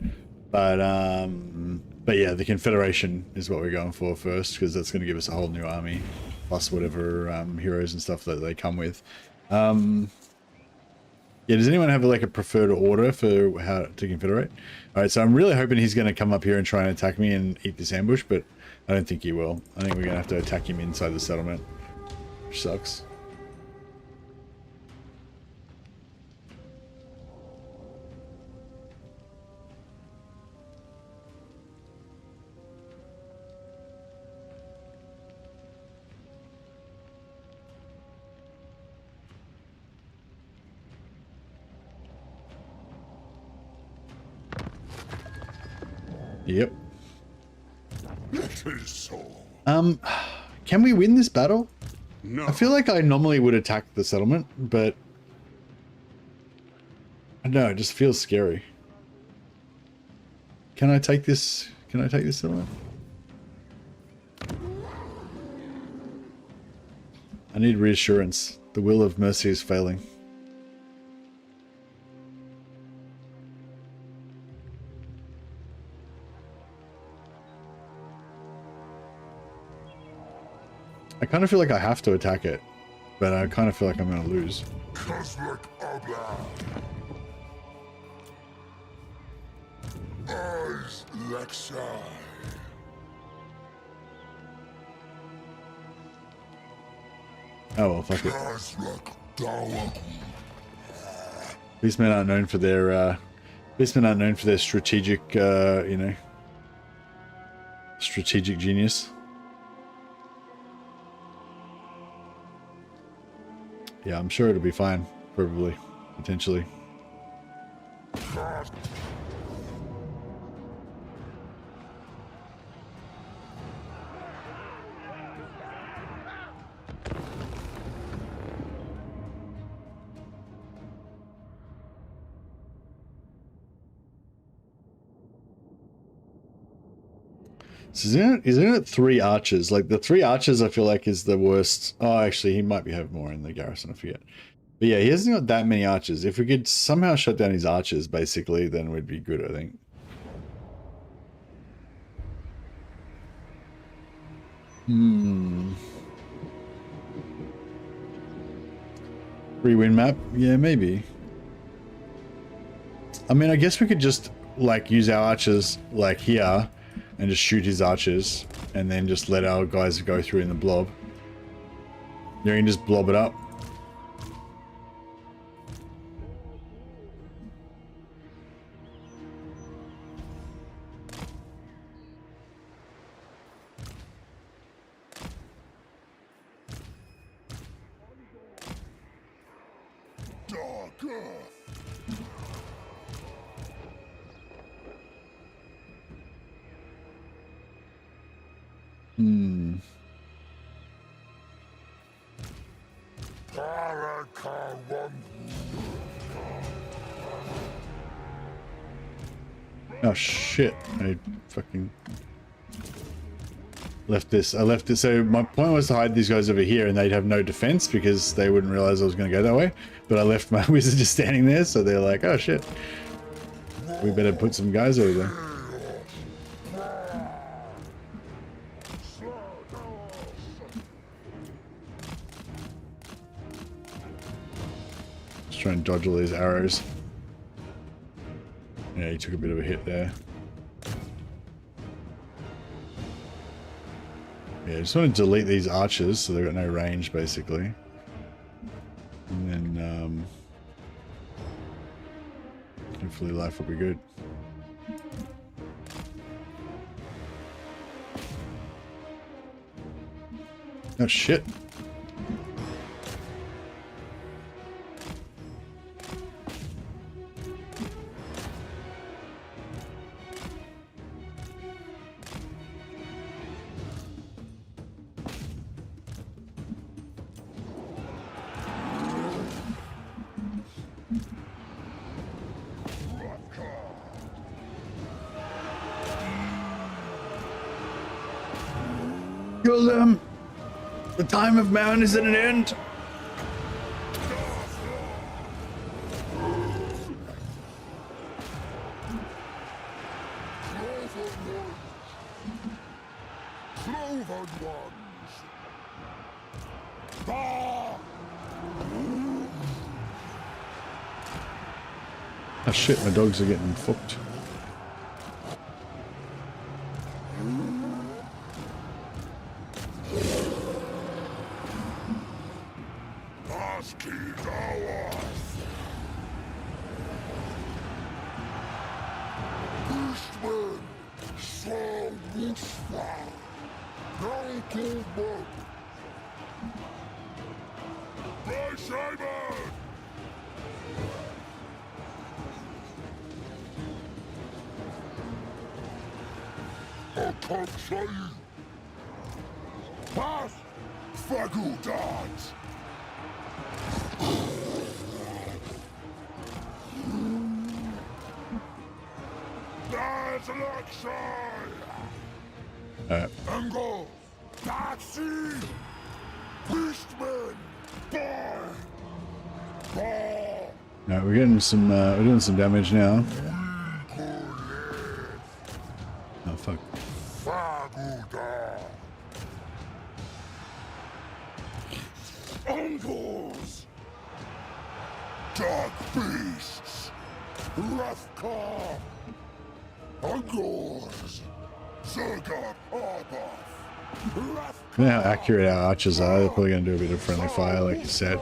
Speaker 1: But yeah, the Confederation is what we're going for first because that's going to give us a whole new army, plus whatever heroes and stuff that they come with. Yeah, does anyone have like a preferred order for how to confederate? All right, so I'm really hoping he's going to come up here and try and attack me and eat this ambush, but I don't think he will. I think we're going to have to attack him inside the settlement, which sucks. Yep. Can we win this battle? No. I feel like I normally would attack the settlement, but I don't know, it just feels scary. Can I take this? Can I take this settlement? I need reassurance. The will of mercy is failing. I kind of feel like I have to attack it, but I kind of feel like I'm going to lose.
Speaker 6: Khazrak Abba. Eyes Lexai.
Speaker 1: Oh well, fuck it.
Speaker 6: Khazrak Dawaku.
Speaker 1: Beastmen aren't known for their strategic, you know, strategic genius. Yeah, I'm sure it'll be fine. Probably, potentially. So isn't it 3 archers? Like the 3 archers I feel like is the worst. Oh, actually he might have more in the garrison, I forget. But yeah, he hasn't got that many archers. If we could somehow shut down his archers, basically, then we'd be good, I think. Free win map? Yeah, maybe. I mean, I guess we could just, like, use our archers, like, here, and just shoot his archers, and then just let our guys go through in the blob. You can just blob it up. Oh shit, I fucking left this. I left it. So my point was to hide these guys over here and they'd have no defense because they wouldn't realize I was going to go that way. But I left my wizard just standing there, so they're like, oh shit, we better put some guys over there. Just try and dodge all these arrows. Yeah, he took a bit of a hit there. Yeah, I just want to delete these archers so they've got no range, basically. And then, hopefully life will be good. Oh shit. Kill them! The time of man is at an end! Oh shit, my dogs are getting fucked. Alright, we're getting some, we're doing some damage now. Oh fuck.
Speaker 6: Dark beasts! Rathkar! Ungors! Zergab Arbath!
Speaker 1: You know how accurate our archers are. They're probably going to do a bit of friendly fire, like you said.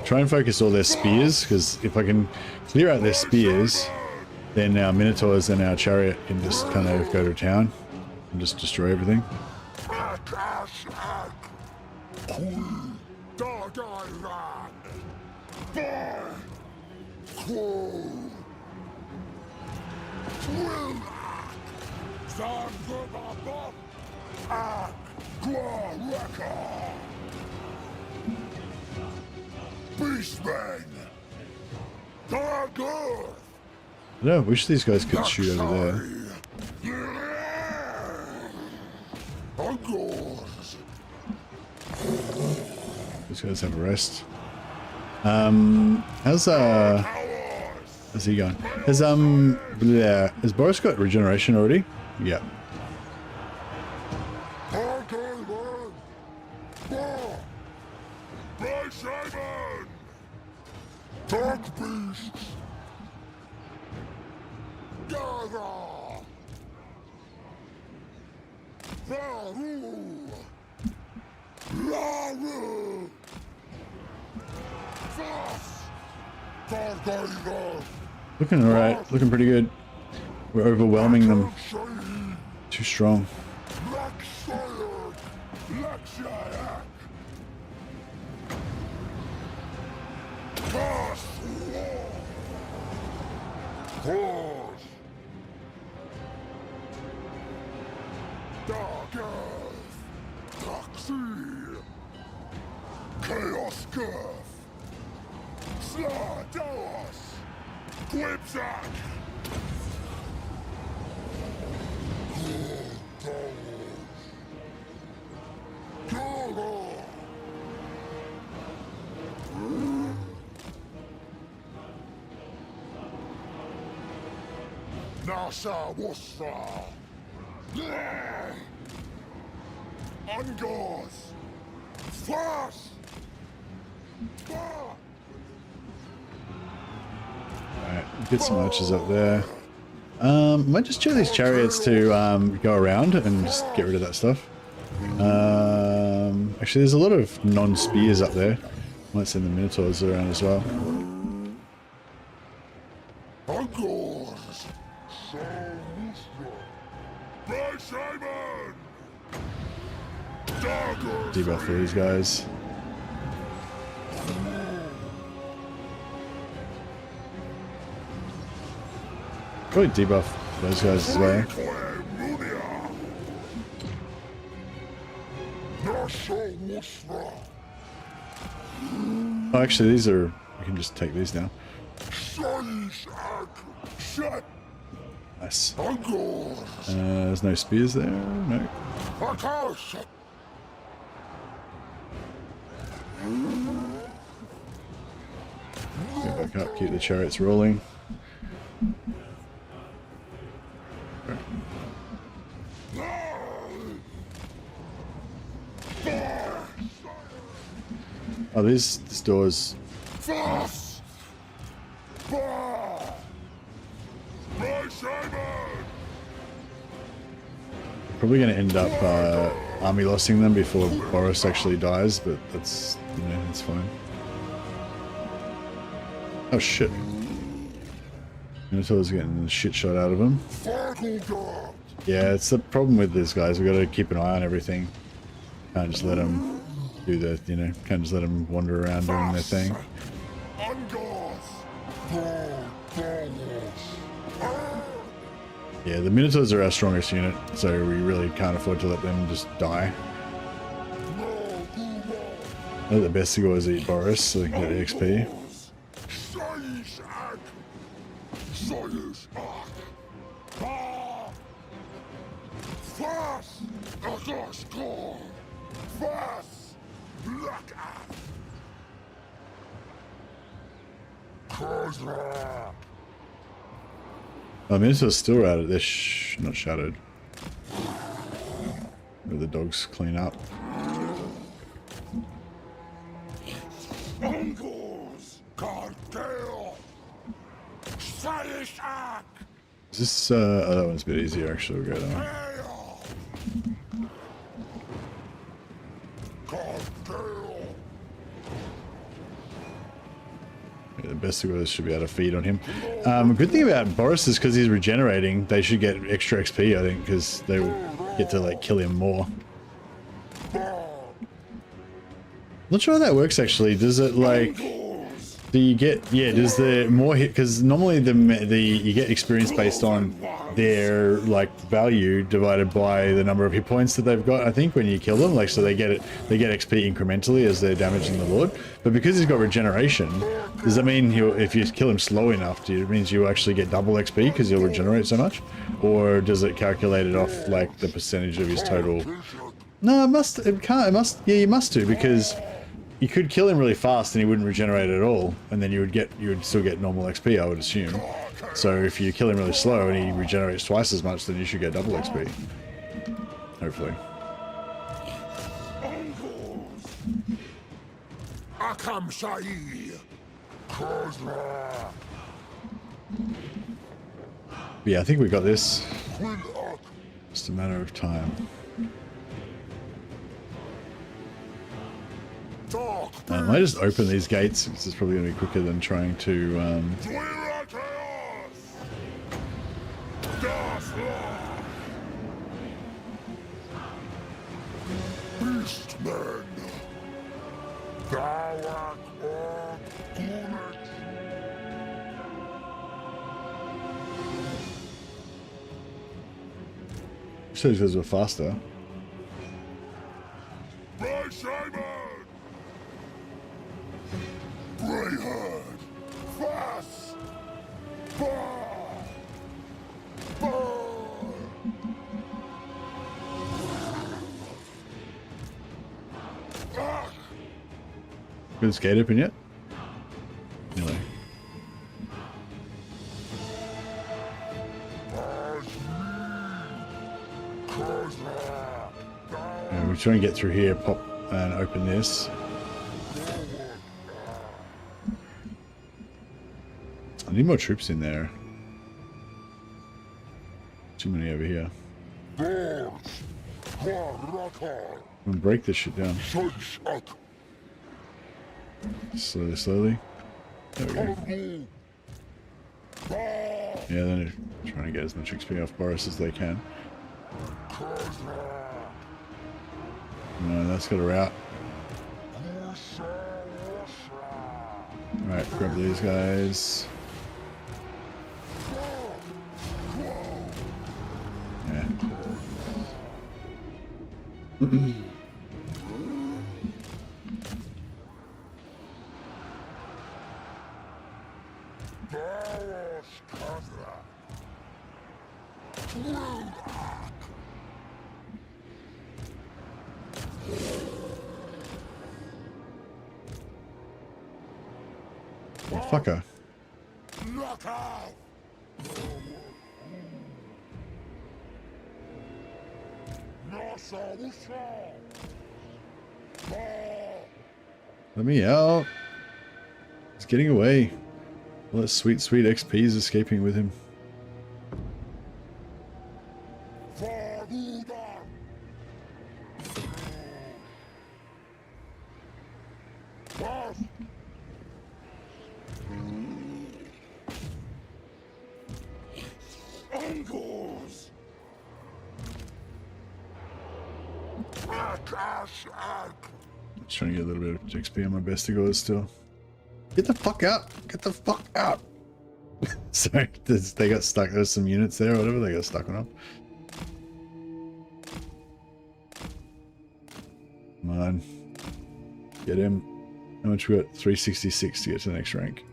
Speaker 1: Try and focus all their spears, because if I can clear out their spears, then our minotaurs and our chariot can just kind of go to town and just destroy everything.
Speaker 6: Beastmen! Dark Earth!
Speaker 1: I wish these guys could shoot over there.
Speaker 6: Ungors!
Speaker 1: These guys have a rest. How's he going? Has Boris got regeneration already? Yeah.
Speaker 6: Dark beasts! Gather! Varu! Laru! Fast! Targaiva!
Speaker 1: Looking alright. Looking pretty good. We're overwhelming them. Too strong.
Speaker 6: Horse! Dark Earth! Toxie! Chaos Girth! Slaughterous! Quipsack! Nasha Wasra! Ungors! Flash!
Speaker 1: Alright, get some archers up there. Might just choose these chariots to go around and just get rid of that stuff. Actually, there's a lot of non-spears up there. Might send the minotaurs around as well.
Speaker 6: Ungors!
Speaker 1: Debuff for these guys. Probably debuff those guys as well. Oh, actually, these are... We can just take these now. Nice. There's no spears there. No. Go back up, keep the chariots rolling. Oh, this door's... Probably going to end up army lossing them before Boris actually dies, but that's, you know, that's fine. Oh shit. Minotaur's getting the shit shot out of him. Yeah, it's the problem with these guys. We've got to keep an eye on everything. Can't just let them do the, you know, can't just let them wander around doing their thing. Yeah, the Minotaurs are our strongest unit, so we really can't afford to let them just die. I think the best to go is eat Boris so they can get XP.
Speaker 6: Khazrak!
Speaker 1: Oh, Minotaur's still out of this, not shadowed. Where the dogs clean up.
Speaker 6: Ungors! Cartel!
Speaker 1: Is this, oh, that one's a bit easier actually, we'll go down. Yeah, the best of us should be able to feed on him. Good thing about Boris is because he's regenerating, they should get extra XP, I think, because they will get to like kill him more. Not sure how that works actually. Does it like, do you get, yeah, does the more hit, because normally the you get experience based on their like value divided by the number of hit points that they've got, I think, when you kill them, like, so they get XP incrementally as they're damaging the Lord. But because he's got regeneration, does that mean if you kill him slow enough, it means you actually get double XP because he'll regenerate so much? Or does it calculate it off like the percentage of his total? No, it must, yeah, you must do, because you could kill him really fast and he wouldn't regenerate at all, and then you would still get normal XP, I would assume. So if you kill him really slow and he regenerates twice as much, then you should get double XP. Hopefully. But yeah, I think we got this. Just a matter of time. I might just open these gates. This is probably going to be quicker than trying to...
Speaker 6: Beastmen!
Speaker 1: So because we're faster. Got this gate open yet? Anyway. And we're trying to get through here, pop and open this. I need more troops in there. Too many over here. I'm gonna break this shit down. Slowly, slowly. There we go. Yeah, they're trying to get as much XP off Boris as they can. No, that's got a route. Alright, grab these guys. Yeah. Oh, fucker. Let me out. He's getting away. All that sweet, sweet XP is escaping with him. Trying to get a little bit of XP on my bestigors still. Get the fuck out! Get the fuck out! Sorry, they got stuck. There's some units there or whatever. They got stuck on them. Come on. Get him. How much we got? 366 to get to the next rank.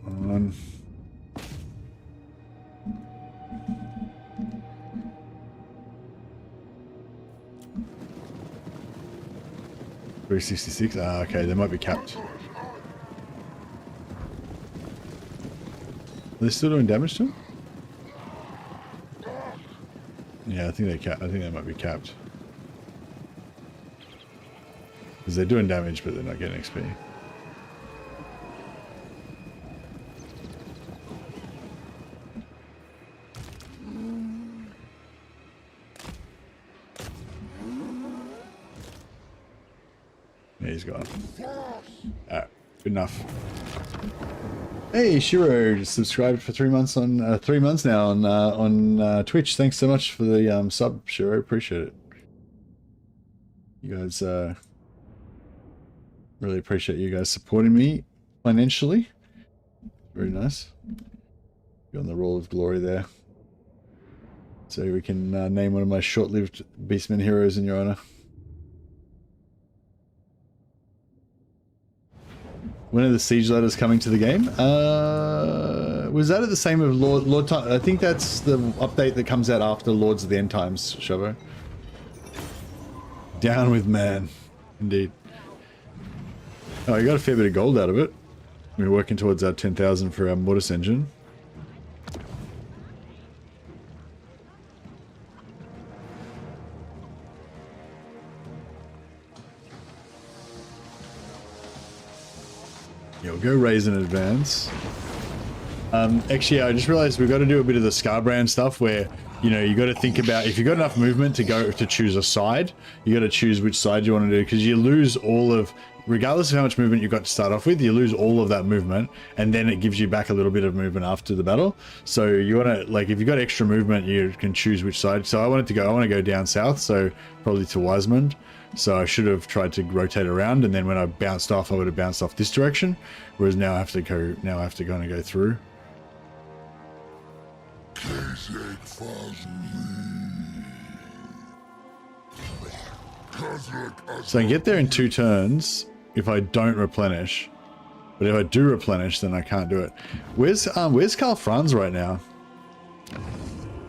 Speaker 1: Come on. 366. Ah, okay, they might be capped. Are they still doing damage to them? Yeah, I think they cap. I think they might be capped. Because they're doing damage, but they're not getting XP. Yeah, he's gone. Alright, good enough. Hey, Shiro just subscribed for 3 months on 3 months now on Twitch. Thanks so much for the sub, Shiro. Appreciate it. You guys really appreciate you guys supporting me financially. Very nice. You're on the roll of glory there. So we can name one of my short-lived Beastmen heroes in your honor. When are the siege ladders coming to the game? Was that at the same of Lord Time? I think that's the update that comes out after Lords of the End Times, Shovo. Down with man. Indeed. Oh, you got a fair bit of gold out of it. We're working towards our 10,000 for our Mortis engine. Yeah, we'll go raise in advance. Actually, I just realized we've got to do a bit of the Scarbrand stuff where, you know, you got to think about if you've got enough movement to go to choose a side, you got to choose which side you want to do, because you lose all of, regardless of how much movement you've got to start off with, you lose all of that movement, and then it gives you back a little bit of movement after the battle. So you want to, like, if you've got extra movement, you can choose which side. So I want to go down south, so probably to Wisemond. So I should have tried to rotate around, and then when I bounced off, I would have bounced off this direction. Whereas now I have to go. Now I have to kind of go through. So I can get there in 2 turns if I don't replenish. But if I do replenish, then I can't do it. Where's Karl Franz right now?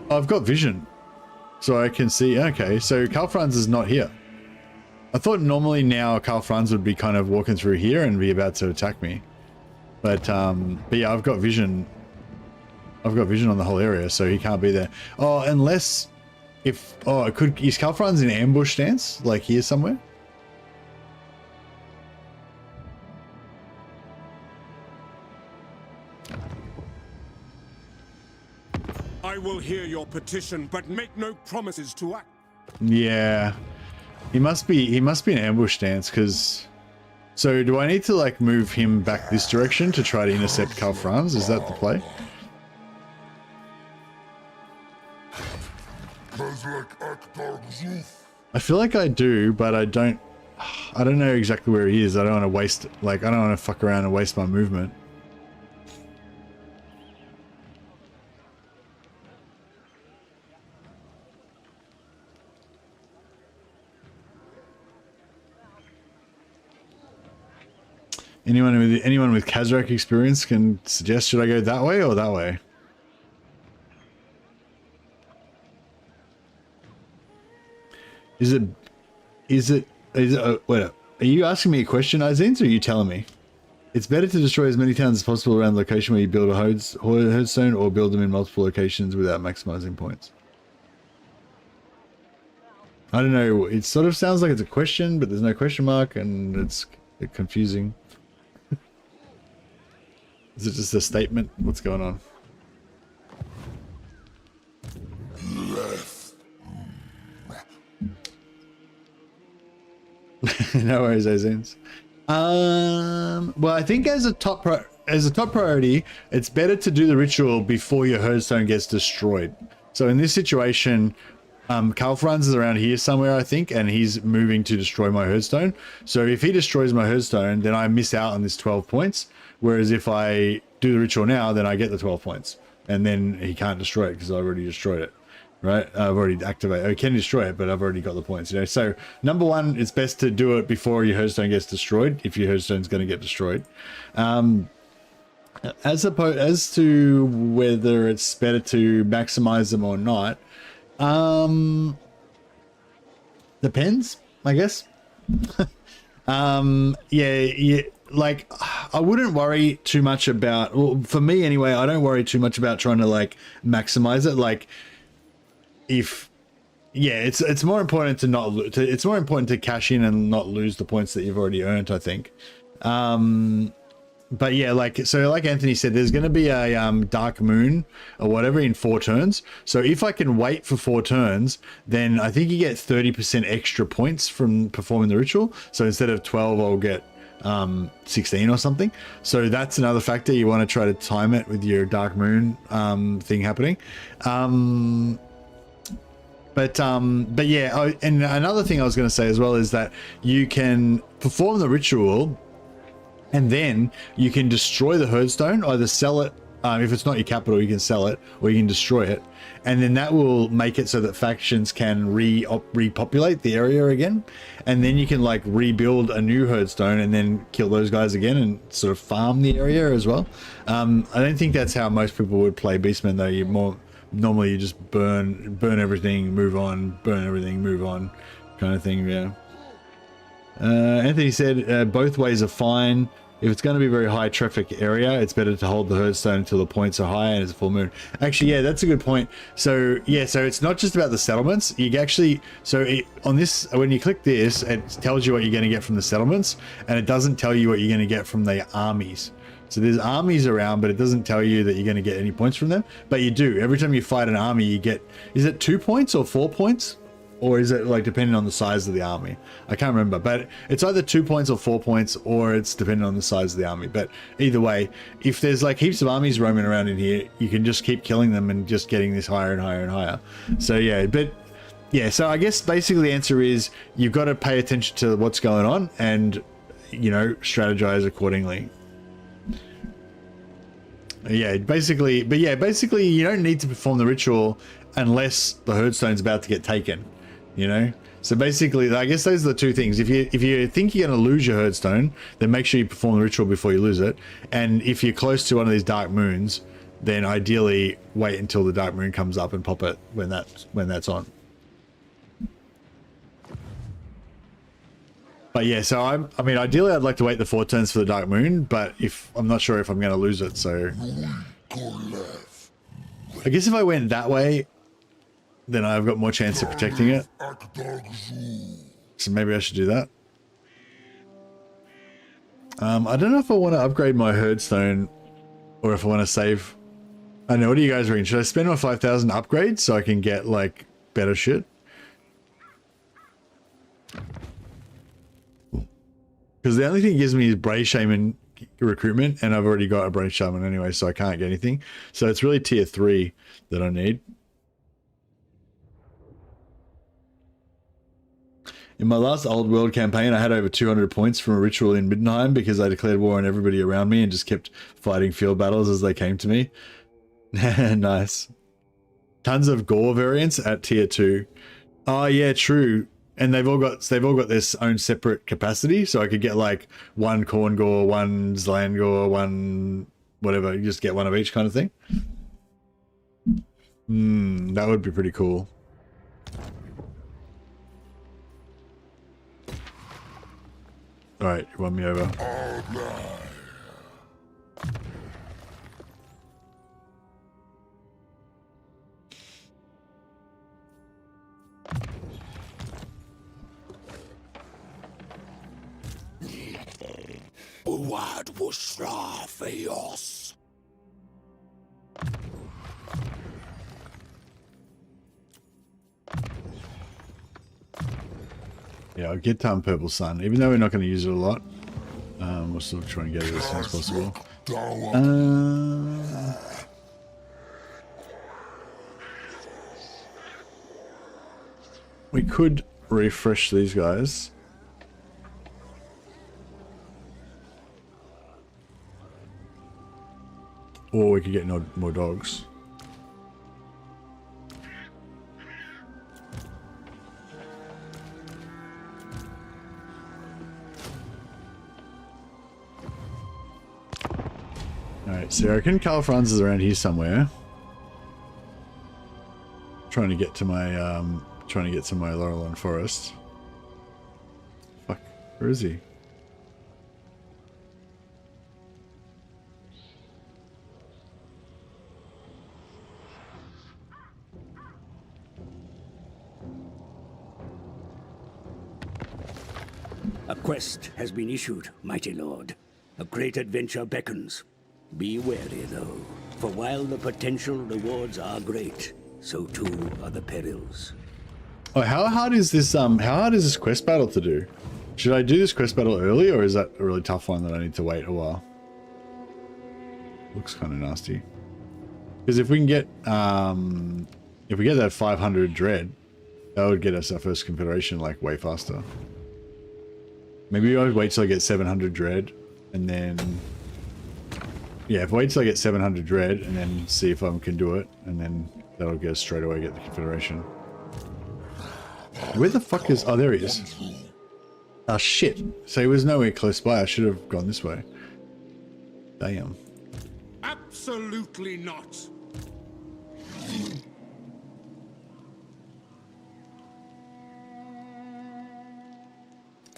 Speaker 1: Oh, I've got vision, so I can see. Okay, so Karl Franz is not here. I thought normally now Karl Franz would be kind of walking through here and be about to attack me. But yeah, I've got vision. I've got vision on the whole area, so he can't be there. Oh, unless if it could. Is Karl Franz in ambush stance, like here somewhere?
Speaker 7: I will hear your petition, but make no promises to act.
Speaker 1: Yeah, he must be in ambush stance, because. So do I need to like move him back this direction to try to intercept Karl Franz? Is that the play? I feel like I do, but I don't know exactly where he is. I don't want to waste, like, I don't want to fuck around and waste my movement. Anyone with Khazrak experience can suggest, should I go that way or that way? Wait up. Are you asking me a question, Izines, or are you telling me? It's better to destroy as many towns as possible around the location where you build a herdstone, or build them in multiple locations without maximizing points. I don't know. It sort of sounds like it's a question, but there's no question mark, and it's confusing. Is it just a statement? What's going on? No worries, Azins. Well, I think as a top priority, it's better to do the ritual before your herdstone gets destroyed. So in this situation, Karl Franz is around here somewhere, I think, and he's moving to destroy my herdstone. So if he destroys my herdstone, then I miss out on this 12 points. Whereas if I do the ritual now, then I get the 12 points. And then he can't destroy it because I've already destroyed it. Right? I've already activated. I can destroy it, but I've already got the points. You know. So number one, it's best to do it before your herdstone gets destroyed, if your herdstone's going to get destroyed. As to whether it's better to maximize them or not, depends, I guess. Yeah, like, I wouldn't worry too much about, well, for me anyway, I don't worry too much about trying to like maximize it. Like, if yeah, it's more important to not it's more important to cash in and not lose the points that you've already earned, I think. But yeah, like Anthony said, there's going to be a dark moon or whatever in 4 turns. So if I can wait for 4 turns, then I think you get 30% extra points from performing the ritual. So instead of 12, I'll get 16 or something. So that's another factor. You want to try to time it with your dark moon thing happening. But yeah, and another thing I was going to say as well is that you can perform the ritual and then you can destroy the herdstone, either sell it, if it's not your capital, you can sell it, or you can destroy it. And then that will make it so that factions can repopulate the area again. And then you can like rebuild a new herdstone and then kill those guys again and sort of farm the area as well. I don't think that's how most people would play Beastmen though. You normally you just burn everything, move on, burn everything, move on, kind of thing. Yeah. Anthony said both ways are fine. If it's going to be a very high traffic area, it's better to hold the herdstone until the points are high and it's a full moon. Actually, yeah, that's a good point. So yeah, so it's not just about the settlements. You actually, on this, when you click this, it tells you what you're going to get from the settlements, and it doesn't tell you what you're going to get from the armies. So there's armies around, but it doesn't tell you that you're going to get any points from them. But you do. Every time you fight an army, you get, is it 2 points or 4 points? Or is it like depending on the size of the army? I can't remember, but it's either 2 points or 4 points, or it's depending on the size of the army. But either way, if there's like heaps of armies roaming around in here, you can just keep killing them and just getting this higher and higher and higher. So yeah, but yeah, so I guess basically the answer is you've got to pay attention to what's going on and, you know, strategize accordingly. Yeah, basically, but yeah, basically you don't need to perform the ritual unless the herdstone's about to get taken. You know, so basically, I guess those are the two things. If you think you're going to lose your herdstone, then make sure you perform the ritual before you lose it. And if you're close to one of these dark moons, then ideally wait until the dark moon comes up and pop it when that's on. But yeah, so I mean, ideally, I'd like to wait the 4 turns for the dark moon, but if I'm not sure if I'm going to lose it, so I guess if I went that way, then I've got more chance of protecting it. So maybe I should do that. I don't know if I want to upgrade my herdstone or if I want to save. I don't know, what do you guys reckon? Should I spend my 5,000 upgrades so I can get like better shit? Because the only thing it gives me is Brave Shaman recruitment, and I've already got a Brave Shaman anyway, so I can't get anything. So it's really tier 3 that I need. In my last Old World campaign, I had over 200 points from a ritual in Middenheim because I declared war on everybody around me and just kept fighting field battles as they came to me. Nice. Tons of gore variants at tier 2. Oh yeah, true. And they've all got their own separate capacity, so I could get like 1 corn gore, 1 Zlan gore, 1 whatever. You just get 1 of each kind of thing. That would be pretty cool. All right, you won me over.
Speaker 7: What was Strafios?
Speaker 1: Yeah, I'll get Purple Sun, even though we're not going to use it a lot. We'll still try and get it as soon as possible. We could refresh these guys. Or we could get more dogs. Alright, so I reckon Karl Franz is around here somewhere. Trying to get to my Laurelon Forest. Fuck, where is he?
Speaker 8: A quest has been issued, mighty lord. A great adventure beckons. Be wary, though, for while the potential rewards are great, so too are the perils.
Speaker 1: Oh, how hard is this quest battle to do? Should I do this quest battle early, or is that a really tough one that I need to wait a while? Looks kind of nasty. Because if we can get that 500 dread, that would get us our first Confederation like way faster. Maybe I would wait till I get 700 dread, and then yeah, if I wait till I get 700 dread, and then see if I can do it, and then that'll get us straight away get the Confederation. Where the fuck is? Oh, there he is. Oh shit! So he was nowhere close by. I should have gone this way. Damn.
Speaker 7: Absolutely not.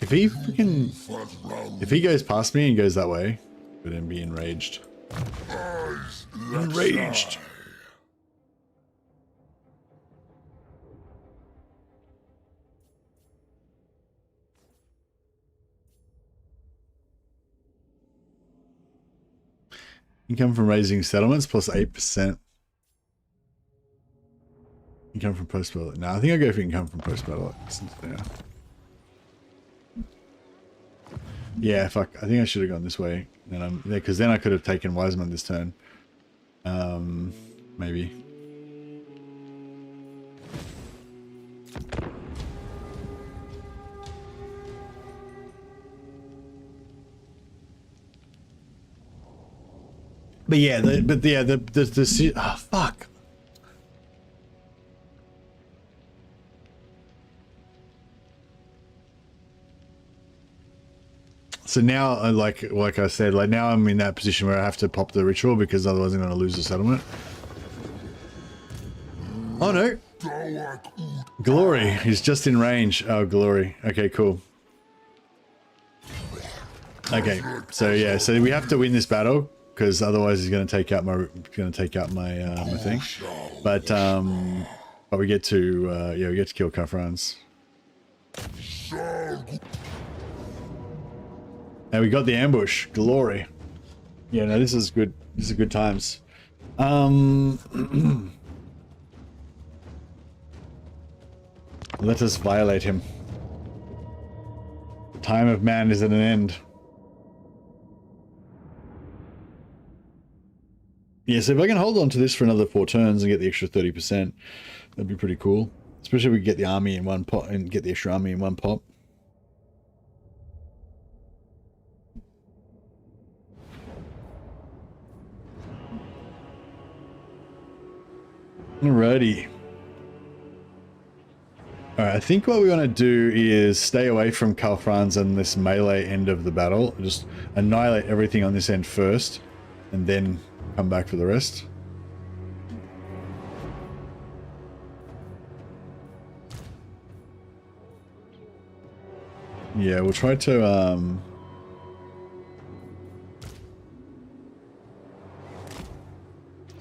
Speaker 1: If he freaking... If he goes past me and goes that way, would then be enraged. Enraged! Income from raising settlements plus 8%. Income from post-battle. No, I think I'll go for income from post-battle. Yeah, fuck. I think I should have gone this way. Because then I could have taken Wiseman this turn. Maybe. But yeah, oh, fuck. So now, like I said, like now I'm in that position where I have to pop the ritual because otherwise I'm going to lose the settlement. Oh no! Glory, he's just in range. Oh, Glory. Okay, cool. Okay, so yeah, so we have to win this battle because otherwise he's going to take out my my thing. But we get to yeah, we get to kill Kafrans. And we got the ambush. Glory. Yeah, no, this is good. This is good times. Let us violate him. The time of man is at an end. Yeah, so if I can hold on to this for another 4 turns and get the extra 30%, that'd be pretty cool. Especially if we get the army in one pot and get the extra army in one pop. Alrighty. Alright, I think what we want to do is stay away from Kafrans and this melee end of the battle. Just annihilate everything on this end first, and then come back for the rest. Yeah, we'll try to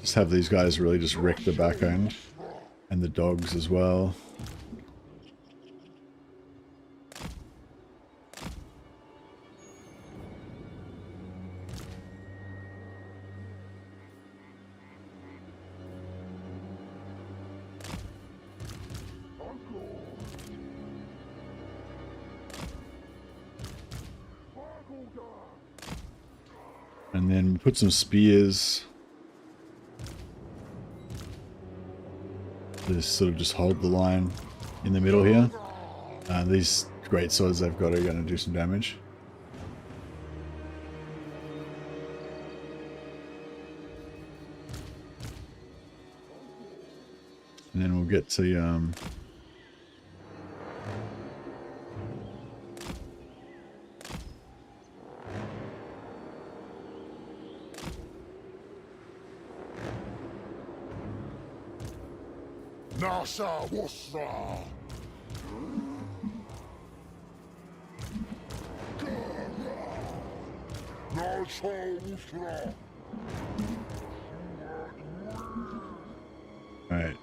Speaker 1: just have these guys really just wreck the back end and the dogs as well. And then put some spears. Just sort of just hold the line in the middle here. These great swords they've got are going to do some damage. And then we'll get to
Speaker 6: Nasha Wasra. Nasha Wasra.
Speaker 1: Alright.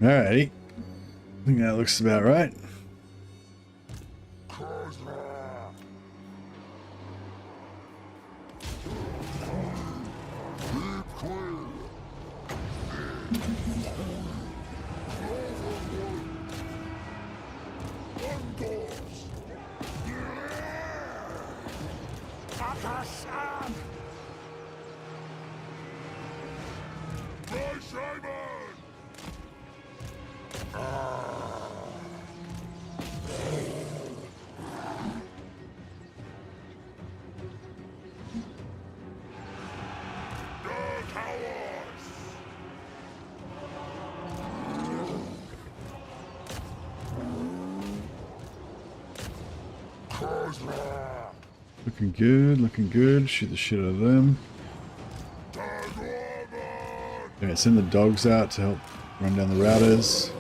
Speaker 1: Alrighty. I think that looks about right.
Speaker 6: Khazrak. Keep clear. Undoors. Akashan. Bhashiva.
Speaker 1: Looking good, looking good. Shoot the shit out of them. Okay, send the dogs out to help run down the routers.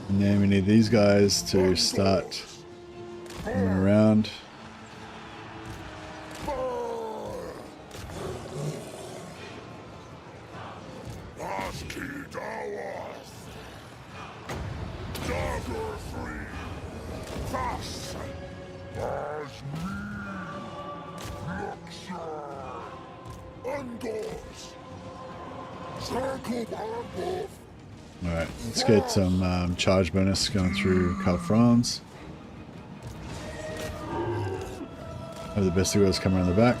Speaker 1: And then we need these guys to start running around. Alright, let's get some charge bonus going through Calfrans. Have the best of girls come around the back.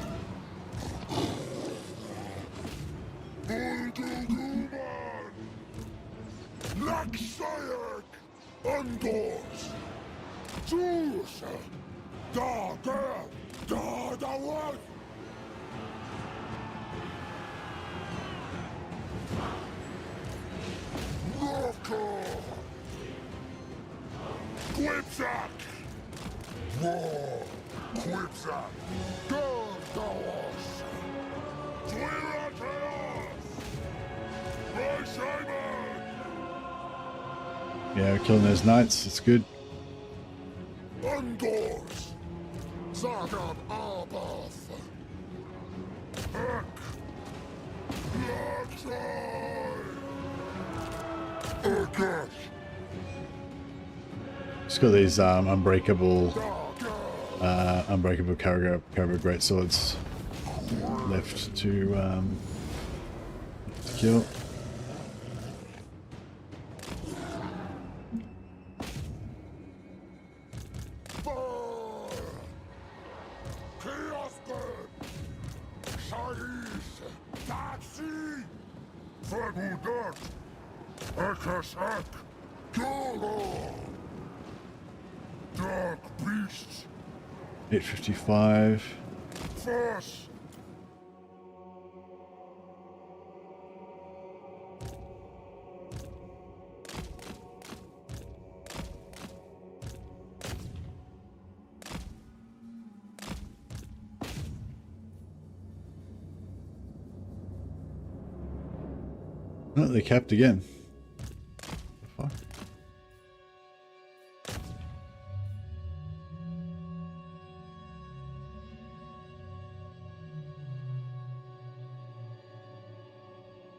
Speaker 1: Yeah, we're killing those knights, it's good.
Speaker 6: Undoors. Zagab Arbath. Ek. Laksai.
Speaker 1: Just got these unbreakable caravan great swords left to kill.
Speaker 6: Dark beasts.
Speaker 1: 855.
Speaker 6: Force.
Speaker 1: Oh, they capped again. What the fuck?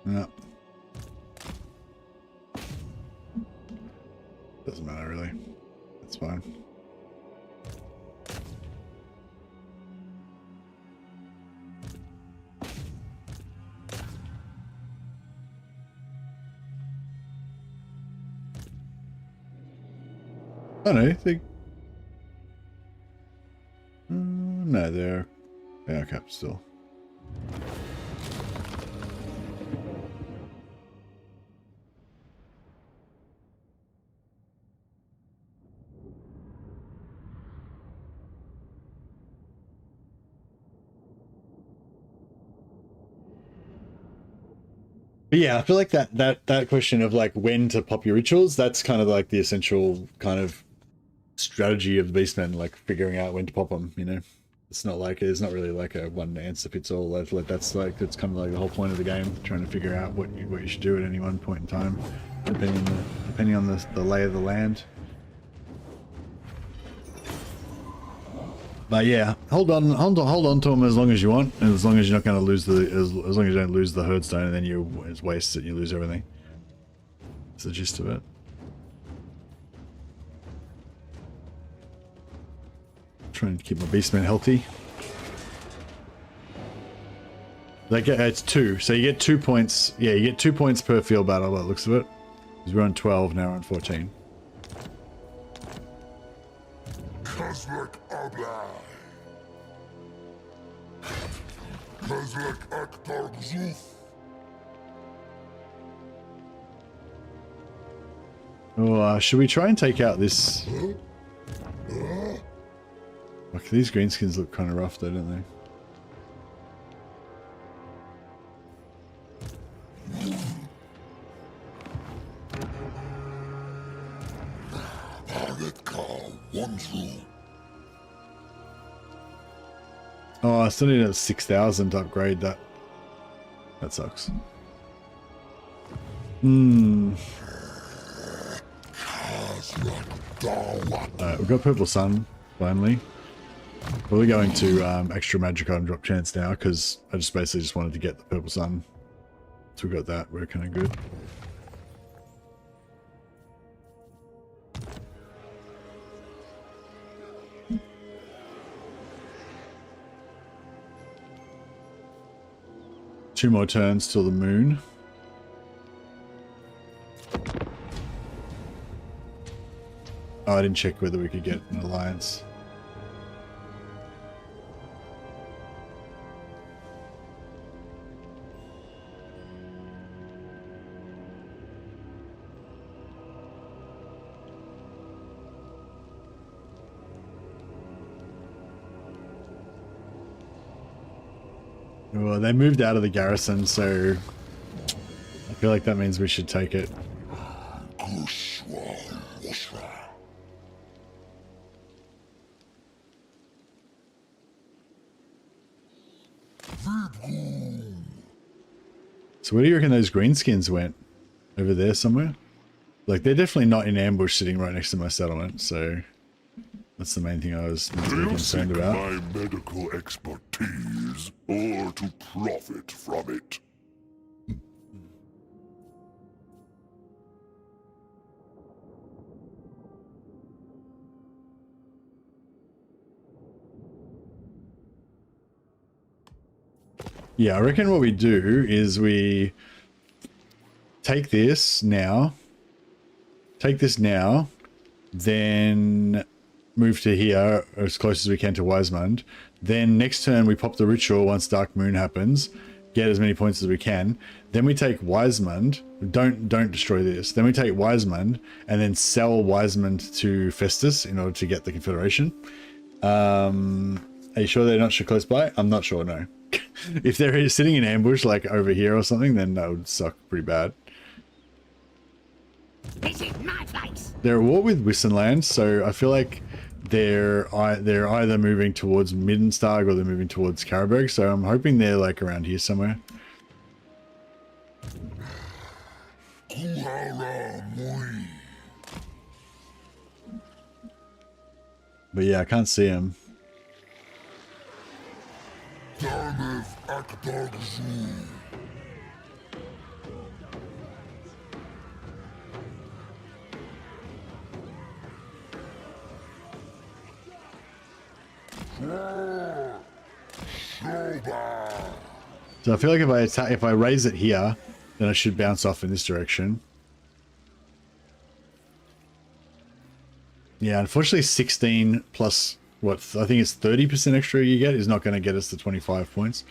Speaker 1: No. Doesn't matter really. That's fine. I don't know, I think... no, they're capped still. But yeah, I feel like that question of like when to pop your rituals, that's kind of like the essential kind of strategy of the Beastmen, like figuring out when to pop them, you know. It's not like, it's not really like a one answer fits all. That's like, it's kind of like the whole point of the game, trying to figure out what you should do at any one point in time, depending on the lay of the land. But yeah, hold on to them as long as you want, and as long as you're not going to lose as long as you don't lose the herdstone, and then it's wasted and you lose everything. That's the gist of it. Trying to keep my Beastmen healthy. They get, it's 2, so you get 2 points. Yeah, you get 2 points per field battle by the looks of it. Because we're on 12, now we're on 14.
Speaker 6: Khazrak Abla. Khazrak Akbar Gzuf.
Speaker 1: Oh, should we try and take out this? Like, these greenskins look kind of rough though, don't they? Oh, I still need a 6,000 to upgrade that. That sucks. Alright, we've got Purple Sun, finally. Probably going to extra magic item drop chance now, because I just basically just wanted to get the Purple Sun. So we got that, we're kind of good. Two more turns till the moon. Oh, I didn't check whether we could get an alliance. Well, they moved out of the garrison, so I feel like that means we should take it. So where do you reckon those greenskins went? Over there somewhere? Like, they're definitely not in ambush sitting right next to my settlement, so that's the main thing I was concerned about.
Speaker 6: My medical expertise, or to profit from it.
Speaker 1: Yeah, I reckon what we do is we take this now, then move to here as close as we can to Wisemund. Then next turn we pop the ritual once Dark Moon happens, get as many points as we can. Then we take Wisemund. Don't destroy this. Then we take Wisemund and then sell Wisemund to Festus in order to get the Confederation. Are you sure they're not close by? I'm not sure, no. If they're sitting in ambush like over here or something, then that would suck pretty bad.
Speaker 8: This is my place.
Speaker 1: They're at war with Wissenland, so I feel like they're either moving towards Middenstag or they're moving towards Karaberg, so I'm hoping they're like around here somewhere. But yeah, I can't see them. So I feel like if I raise it here, then I should bounce off in this direction. Yeah, unfortunately 16 plus what I think it's 30% extra you get is not going to get us to 25 points.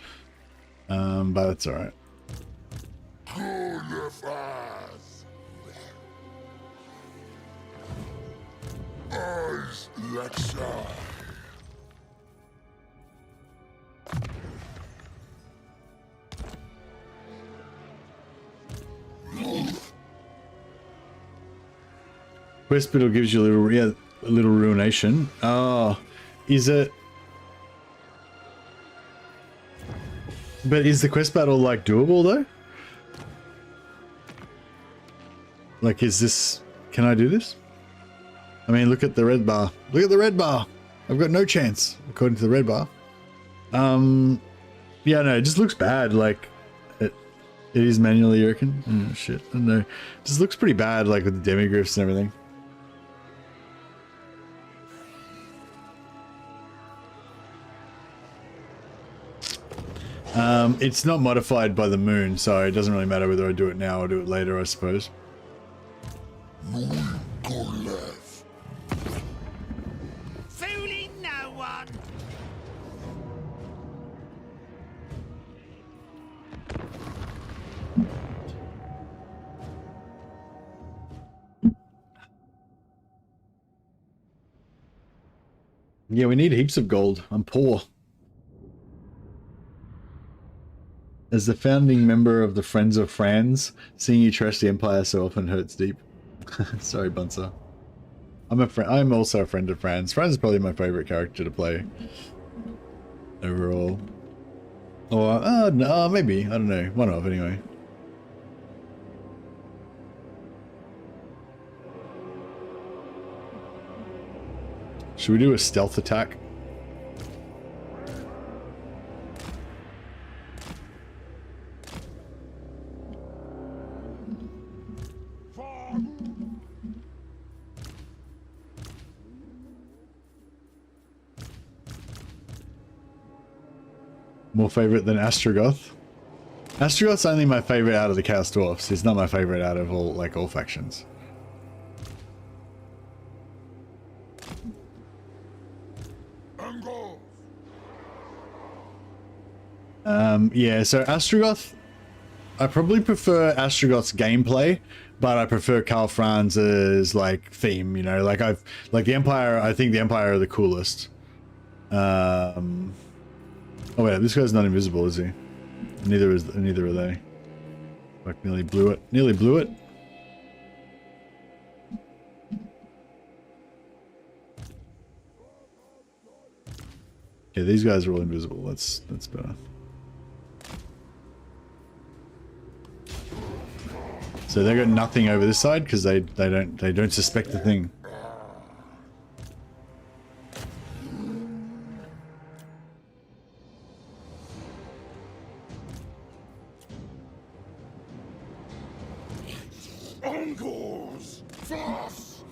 Speaker 1: But that's all right. Quest Battle gives you a little ruination. Oh, is it? But is the quest battle like doable though? Like, is this? Can I do this? I mean, look at the red bar. Look at the red bar. I've got no chance according to the red bar. Yeah, no, it just looks bad. Like, It is manually, you reckon? Oh, shit, I don't know. Just looks pretty bad, like with the demigryphs and everything. It's not modified by the moon, so it doesn't really matter whether I do it now or do it later, I suppose.
Speaker 9: Fooling no one.
Speaker 1: Yeah, we need heaps of gold. I'm poor. As the founding member of the Friends of Franz, seeing you trash the Empire so often hurts deep. Sorry, Bunser. I'm also a friend of Franz. Franz is probably my favorite character to play overall. Or no, maybe, I don't know. One of anyway. Should we do a stealth attack? More favorite than Astrogoth? Astrogoth's only my favorite out of the Chaos Dwarfs. He's not my favorite out of all factions. Yeah, so Astrogoth, I probably prefer Astrogoth's gameplay, but I prefer Karl Franz's like theme, you know, like the Empire, I think the Empire are the coolest. Oh wait, this guy's not invisible, is he? Neither are they. Like nearly blew it. Nearly blew it. Yeah, these guys are all invisible. That's better. So they got nothing over this side because they don't suspect the thing.
Speaker 6: Uncles! Fast!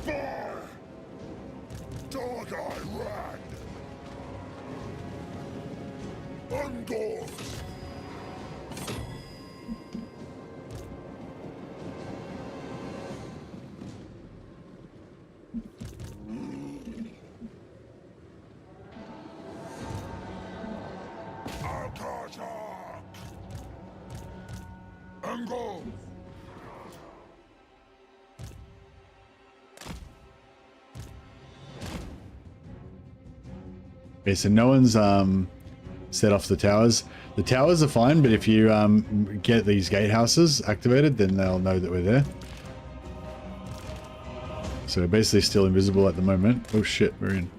Speaker 6: Fire! Dog Eye Rat! Ungors!
Speaker 1: Okay, so no one's set off the towers. The towers are fine, but if you get these gatehouses activated, then they'll know that we're there. So we're basically still invisible at the moment. Oh shit, we're in.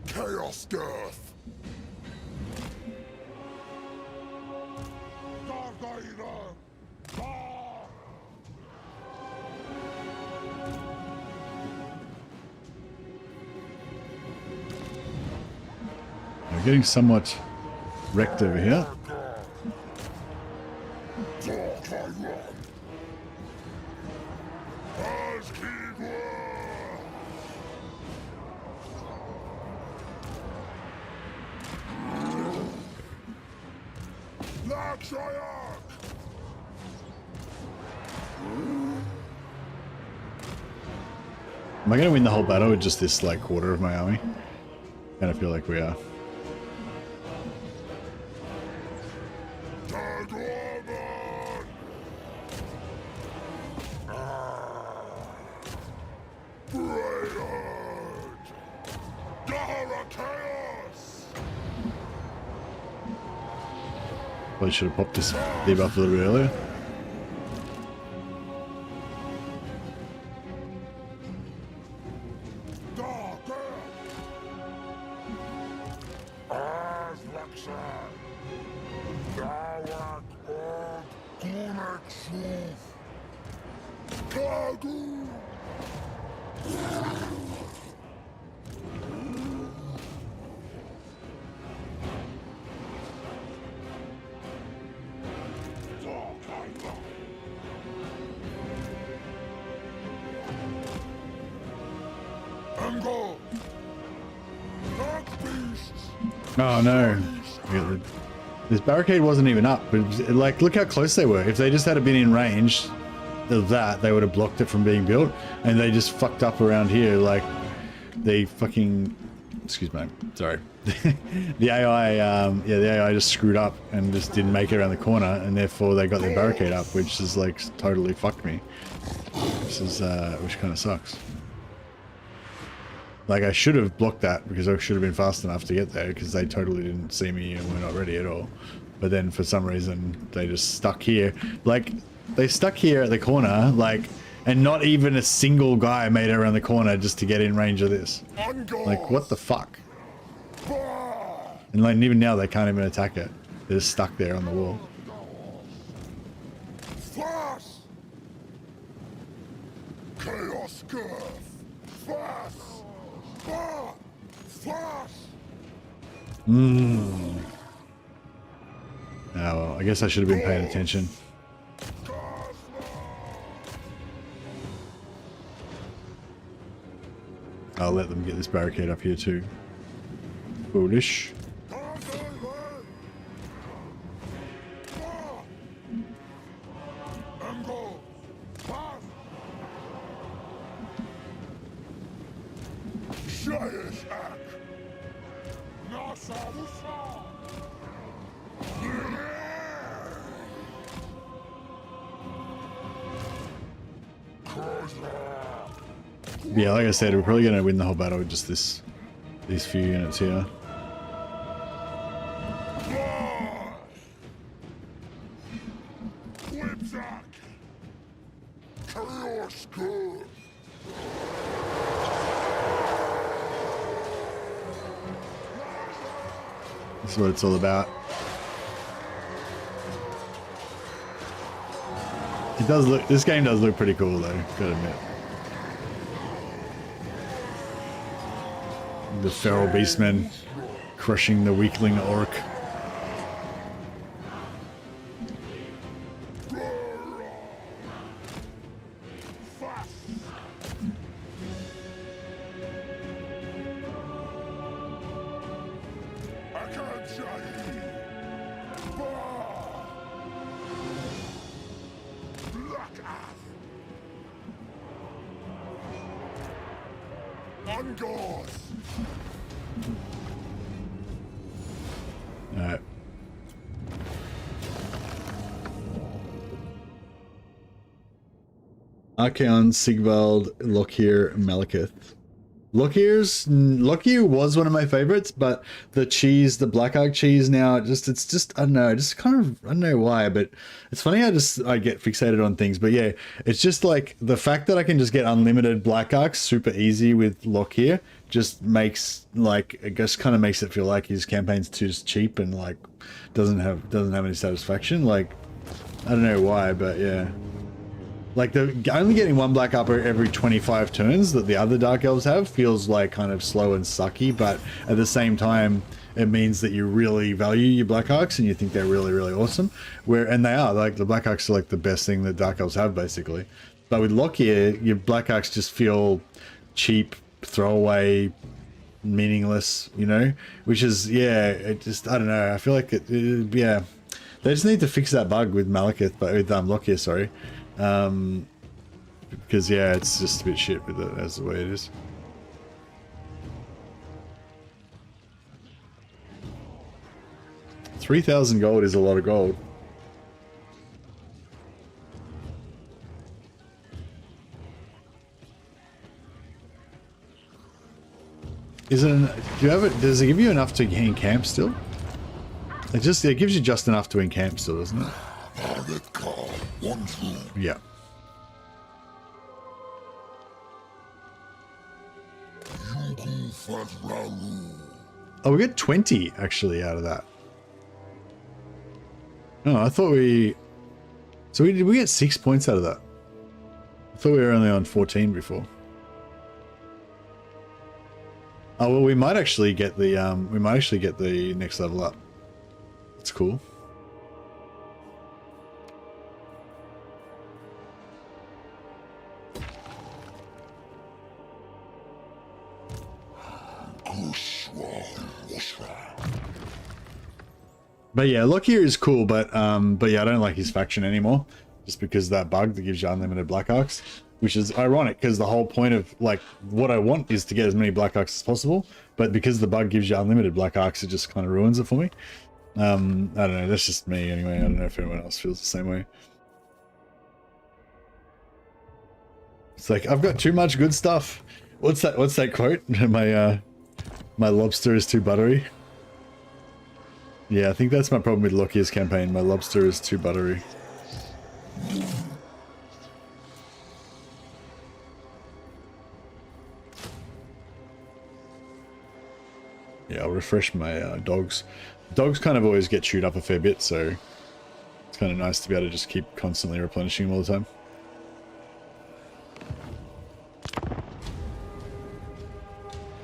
Speaker 6: Chaos Death!
Speaker 1: We're getting somewhat wrecked over here. Am I going to win the whole battle with just this like quarter of my army? I kind of feel like we are. Probably should have popped this debuff a little bit earlier. Oh no. This barricade wasn't even up. It was, like, look how close they were. If they just had been in range of that, they would have blocked it from being built. And they just fucked up around here. Like, they fucking... Excuse me. Sorry. The AI, yeah, the AI just screwed up and just didn't make it around the corner. And therefore they got their barricade up, which is, like, totally fucked me. This is, which kind of sucks. Like, I should have blocked that because I should have been fast enough to get there because they totally didn't see me and were not ready at all. But then for some reason, they just stuck here. Like, they stuck here at the corner, like, and not even a single guy made it around the corner just to get in range of this. Like, what the fuck? And like, even now, they can't even attack it. They're just stuck there on the wall.
Speaker 6: Chaos Girth! Fast!
Speaker 1: Oh, well, I guess I should have been paying attention. I'll let them get this barricade up here too. Foolish. Yeah, like I said, we're probably going to win the whole battle with just these few units here. This is what it's all about. It does look, this game does look pretty cool though, gotta admit. The feral beastmen crushing the weakling orc. Alright. Archaon, Sigvald, Lockyer, Malekith. Lockyer was one of my favorites, but the cheese, the Black Ark cheese now, it's just, I don't know, just kind of, I don't know why, but it's funny I get fixated on things, but yeah, it's just like the fact that I can just get unlimited Black Arks super easy with Lockyer just makes, like, it just kind of makes it feel like his campaign's too cheap and like doesn't have any satisfaction. Like, I don't know why, but yeah. Like, only getting one Black Ark every 25 turns that the other Dark Elves have feels like kind of slow and sucky, but at the same time, it means that you really value your Black Arks and you think they're really, really awesome. And they are, like, the Black Arks are like the best thing that Dark Elves have, basically. But with Lockyer, your Black Arks just feel cheap, throwaway, meaningless, you know? Which is, yeah, it just, I don't know, I feel like yeah. They just need to fix that bug with Malekith, but with Lockyer, sorry. Because yeah, it's just a bit shit with it as the way it is. $3,000 gold is a lot of gold. Is it? Do you have it? Does it give you enough to encamp still? It gives you just enough to encamp still, doesn't it? Yeah. Oh, we get 20 actually out of that. Oh, I thought we So we get 6 points out of that. I thought we were only on 14 before. Oh well, we might actually get the next level up. That's cool. But yeah, Lockyer is cool, but yeah, I don't like his faction anymore, just because of that bug that gives you unlimited Black Arcs, which is ironic because the whole point of like what I want is to get as many Black Arcs as possible, but because the bug gives you unlimited Black Arcs, it just kind of ruins it for me. I don't know, that's just me anyway. I don't know if anyone else feels the same way. It's like I've got too much good stuff. What's that quote? My lobster is too buttery. Yeah, I think that's my problem with Lockyer's campaign. My lobster is too buttery. Yeah, I'll refresh my dogs. Dogs kind of always get chewed up a fair bit, so it's kind of nice to be able to just keep constantly replenishing them all the time.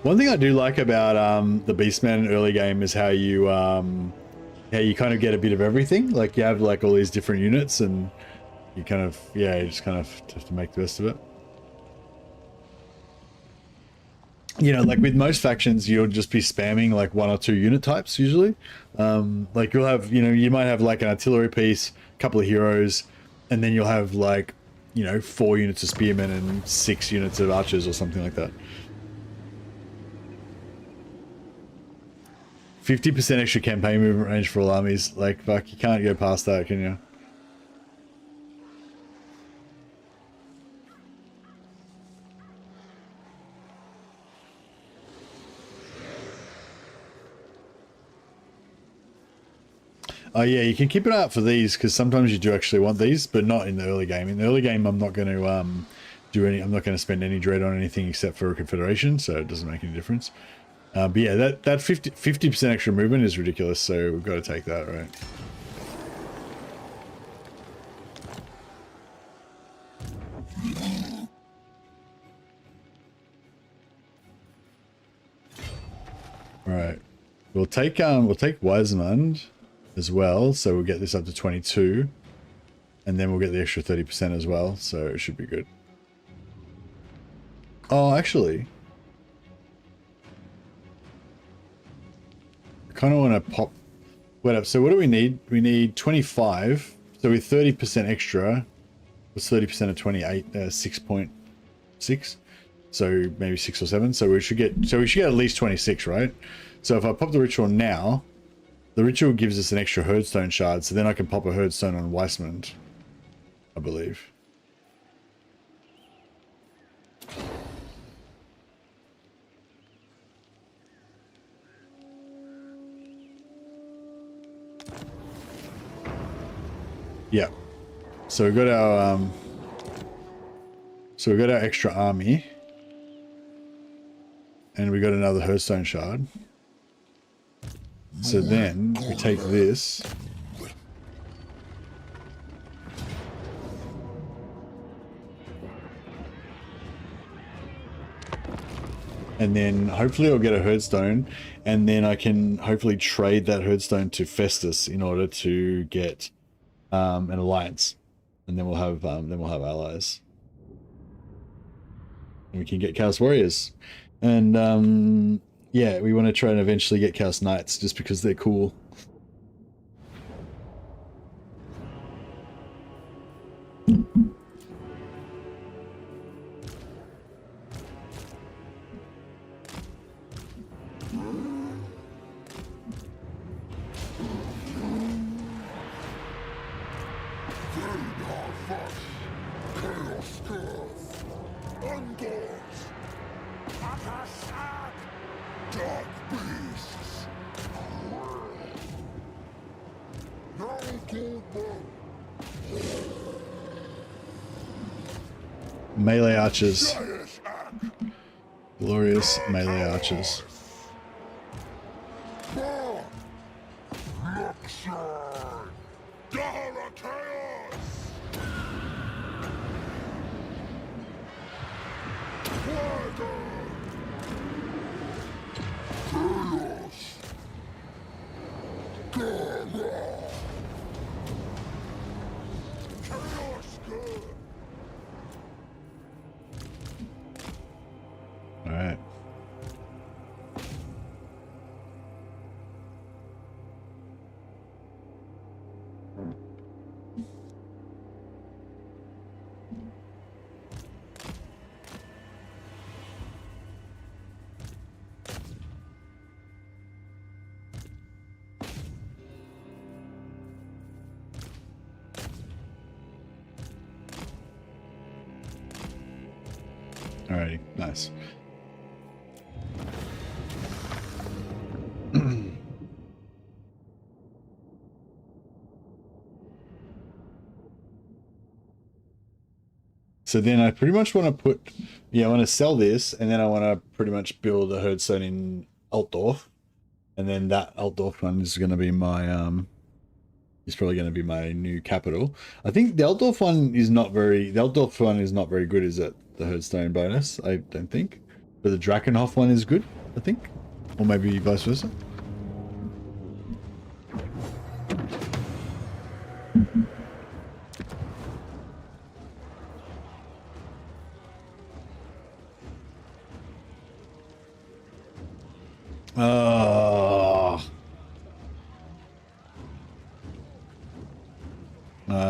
Speaker 1: One thing I do like about the Beastmen early game is how you kind of get a bit of everything. Like you have like all these different units, and you kind of you just kind of have to make the best of it. You know, like with most factions, you'll just be spamming like 1 or 2 unit types usually. Like you'll have, you might have like an artillery piece, a couple of heroes, and then you'll have like, 4 units of spearmen and 6 units of archers or something like that. 50% extra campaign movement range for all armies. Like, fuck, you can't go past that, can you? Oh yeah, you can keep it out for these because sometimes you do actually want these, but not in the early game. In the early game, I'm not going to I'm not going to spend any dread on anything except for a Confederation, so it doesn't make any difference. But yeah, that 50% extra movement is ridiculous, so we've got to take that, right? Right, we'll take Wisemund as well, so we'll get this up to 22, and then we'll get the extra 30% as well, so it should be good. Oh, actually, I kind of want to pop. Wait up. So what do we need? We need 25. So with 30% extra, what's 30% of 28? 6.6. So maybe 6 or 7. So we should get at least 26, right? So if I pop the ritual now, the ritual gives us an extra herdstone shard. So then I can pop a herdstone on Weissmund, I believe. Yeah, so we got our extra army, and we got another Hearthstone shard. So then we take this, and then hopefully I'll get a Hearthstone, and then I can hopefully trade that Hearthstone to Festus in order to get an alliance, and then we'll have allies, and we can get Chaos Warriors, and yeah, we want to try and eventually get Chaos Knights just because they're cool. Melee archers. Glorious melee archers. Alrighty, nice. So then I pretty much want to put, I want to sell this, and then I want to pretty much build a herdstone in Altdorf, and then that Altdorf one is going to be my is probably going to be my new capital. I think the Altdorf one is not very good, is it? The herdstone bonus, I don't think, but the Drakenhof one is good, I think, or maybe vice versa.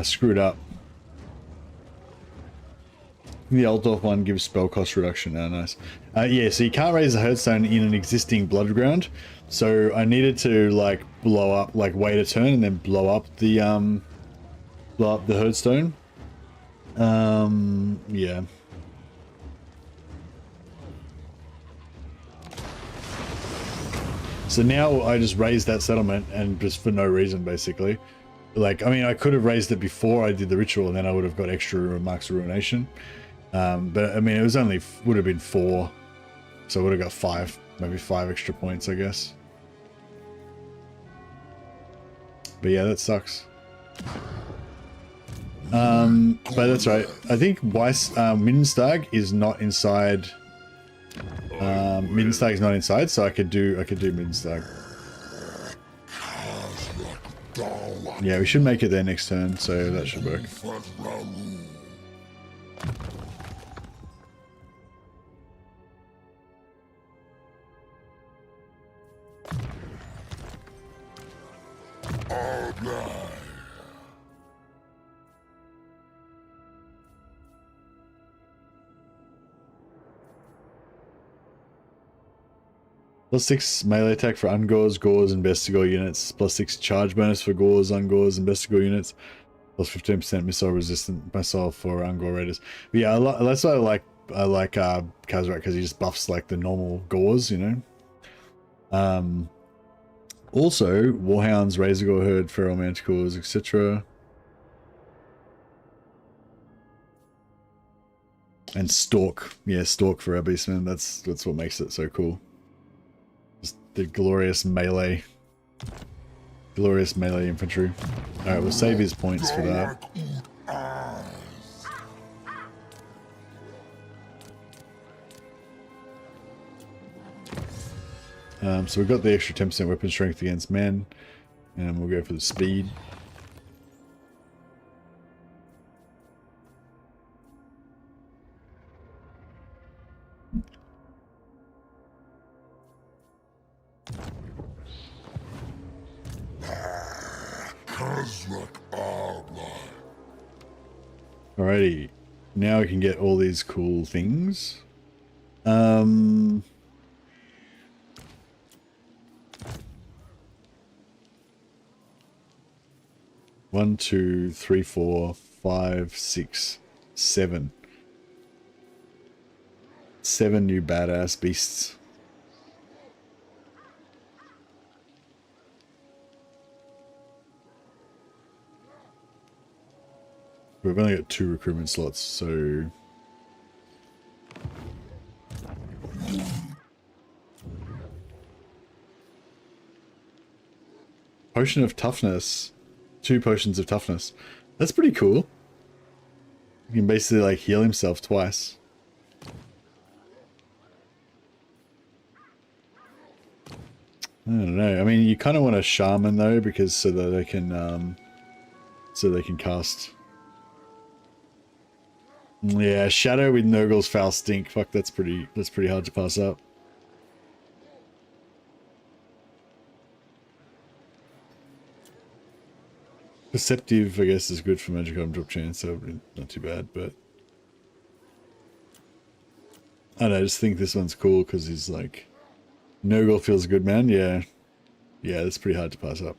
Speaker 1: Screwed up. The Altdorf one gives spell cost reduction. Oh, nice. Yeah, so you can't raise a herdstone in an existing blood ground. So I needed to like blow up, like wait a turn and then blow up the herdstone. Yeah. So now I just raised that settlement, and just for no reason, basically. Like, I mean, I could have raised it before I did the ritual, and then I would have got extra marks of ruination. But I mean, it was only, would have been 4. So I would have got 5, maybe 5 extra points, I guess. But yeah, that sucks. But that's right. I think Mindenstag is not inside. Mindenstag is not inside, so I could do Mindenstag. Yeah, we should make it there next turn, so that should work. +6 melee attack for Ungors, Gors, and Bestigor units. +6 charge bonus for Gors, Ungors, and Bestigor units. +15% missile resistant missile for Ungor raiders. But yeah, that's why I like Khazrak, because he just buffs like the normal Gors, you know. Also, Warhounds, Razorgore Herd, Feral Manticores, etc. And Stalk. Yeah, Stalk for our Beastmen. That's what makes it so cool. The glorious melee infantry. Alright, we'll save his points for that. So we've got the extra 10% weapon strength against men, and we'll go for the speed. Alrighty, now we can get all these cool things. 1, 2, 3, 4, 5, 6, 7. 7 new badass beasts. We've only got 2 recruitment slots, so... Potion of Toughness. 2 potions of toughness. That's pretty cool. He can basically like heal himself twice. I don't know. I mean, you kind of want a shaman though, because so that they can cast. Yeah, Shadow with Nurgle's Foul Stink. Fuck, that's pretty hard to pass up. Perceptive, I guess, is good for magic item drop chance, so not too bad, but... I don't know, I just think this one's cool because he's like... Nurgle feels good, man, yeah. Yeah, that's pretty hard to pass up.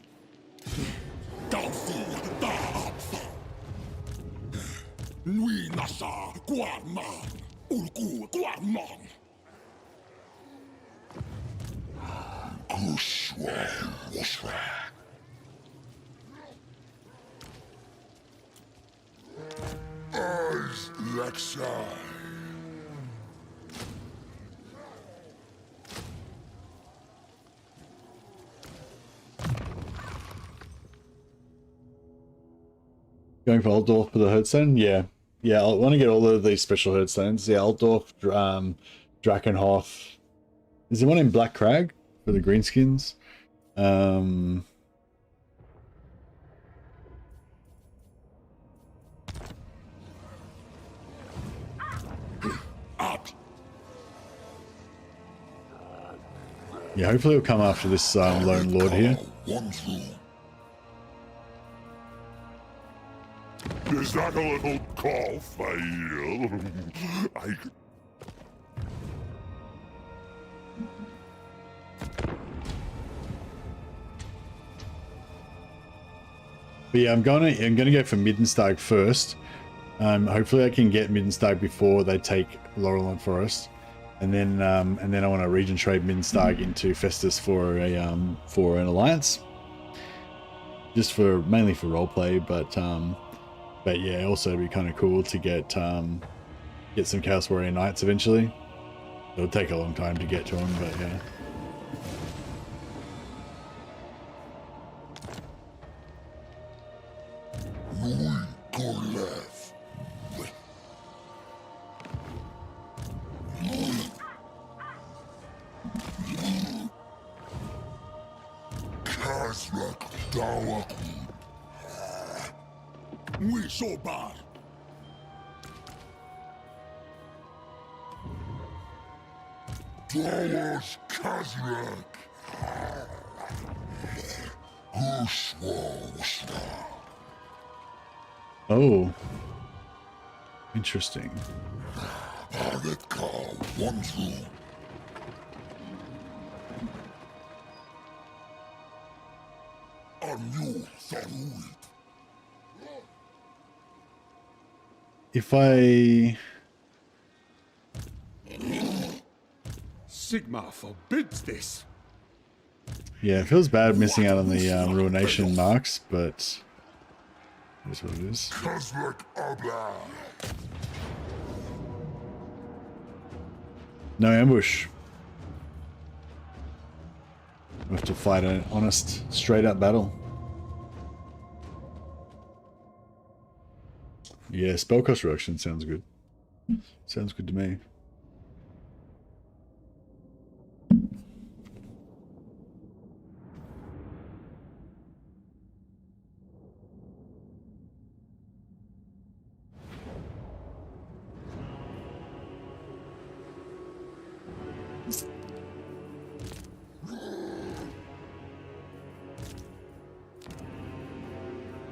Speaker 1: Going for Altdorf for the Herdstone? Yeah. Yeah, I want to get all of these special Herdstones. Yeah, Altdorf, Drakenhof. Is there one in Black Crag for the greenskins? Yeah, hopefully it'll come after this Lone Lord here.
Speaker 6: Is that a little cough I hear?
Speaker 1: But yeah, I'm gonna go for Middenstag first. Hopefully I can get Middenstag before they take Laurelland Forest, and then I want to region trade Middenstag into Festus for an alliance, just for mainly for roleplay. But yeah, also it'd be kind of cool to get some Chaos Warrior Knights eventually. It'll take a long time to get to them, but yeah.
Speaker 6: Khazrak Dawaku. We so bad. Dawash Khazrak.
Speaker 1: Oh, interesting. If I...
Speaker 7: Sigma forbids this.
Speaker 1: Yeah, it feels bad missing out on the Ruination marks, but here's what it is. No ambush. We have to fight an honest, straight-up battle. Yeah, spell cost reduction sounds good. Sounds good to me.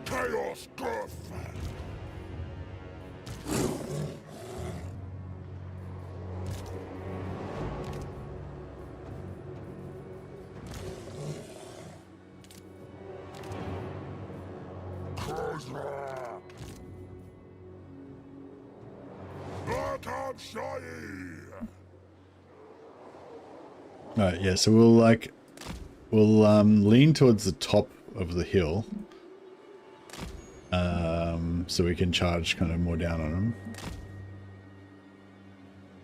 Speaker 6: Chaos Girth. Khazrak.
Speaker 1: Alright, yeah, so we'll lean towards the top of the hill. So we can charge kind of more down on them.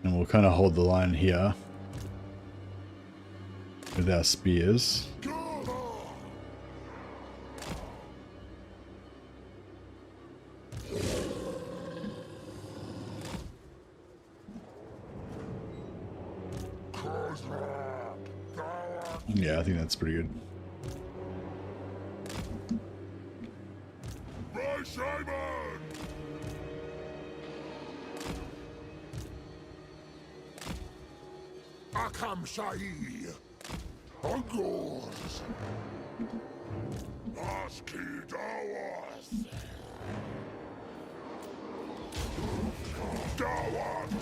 Speaker 1: And we'll kind of hold the line here with our spears. Yeah, I think that's pretty good.
Speaker 6: Akam Shai. Hungors. Aski Dawas. Dawas.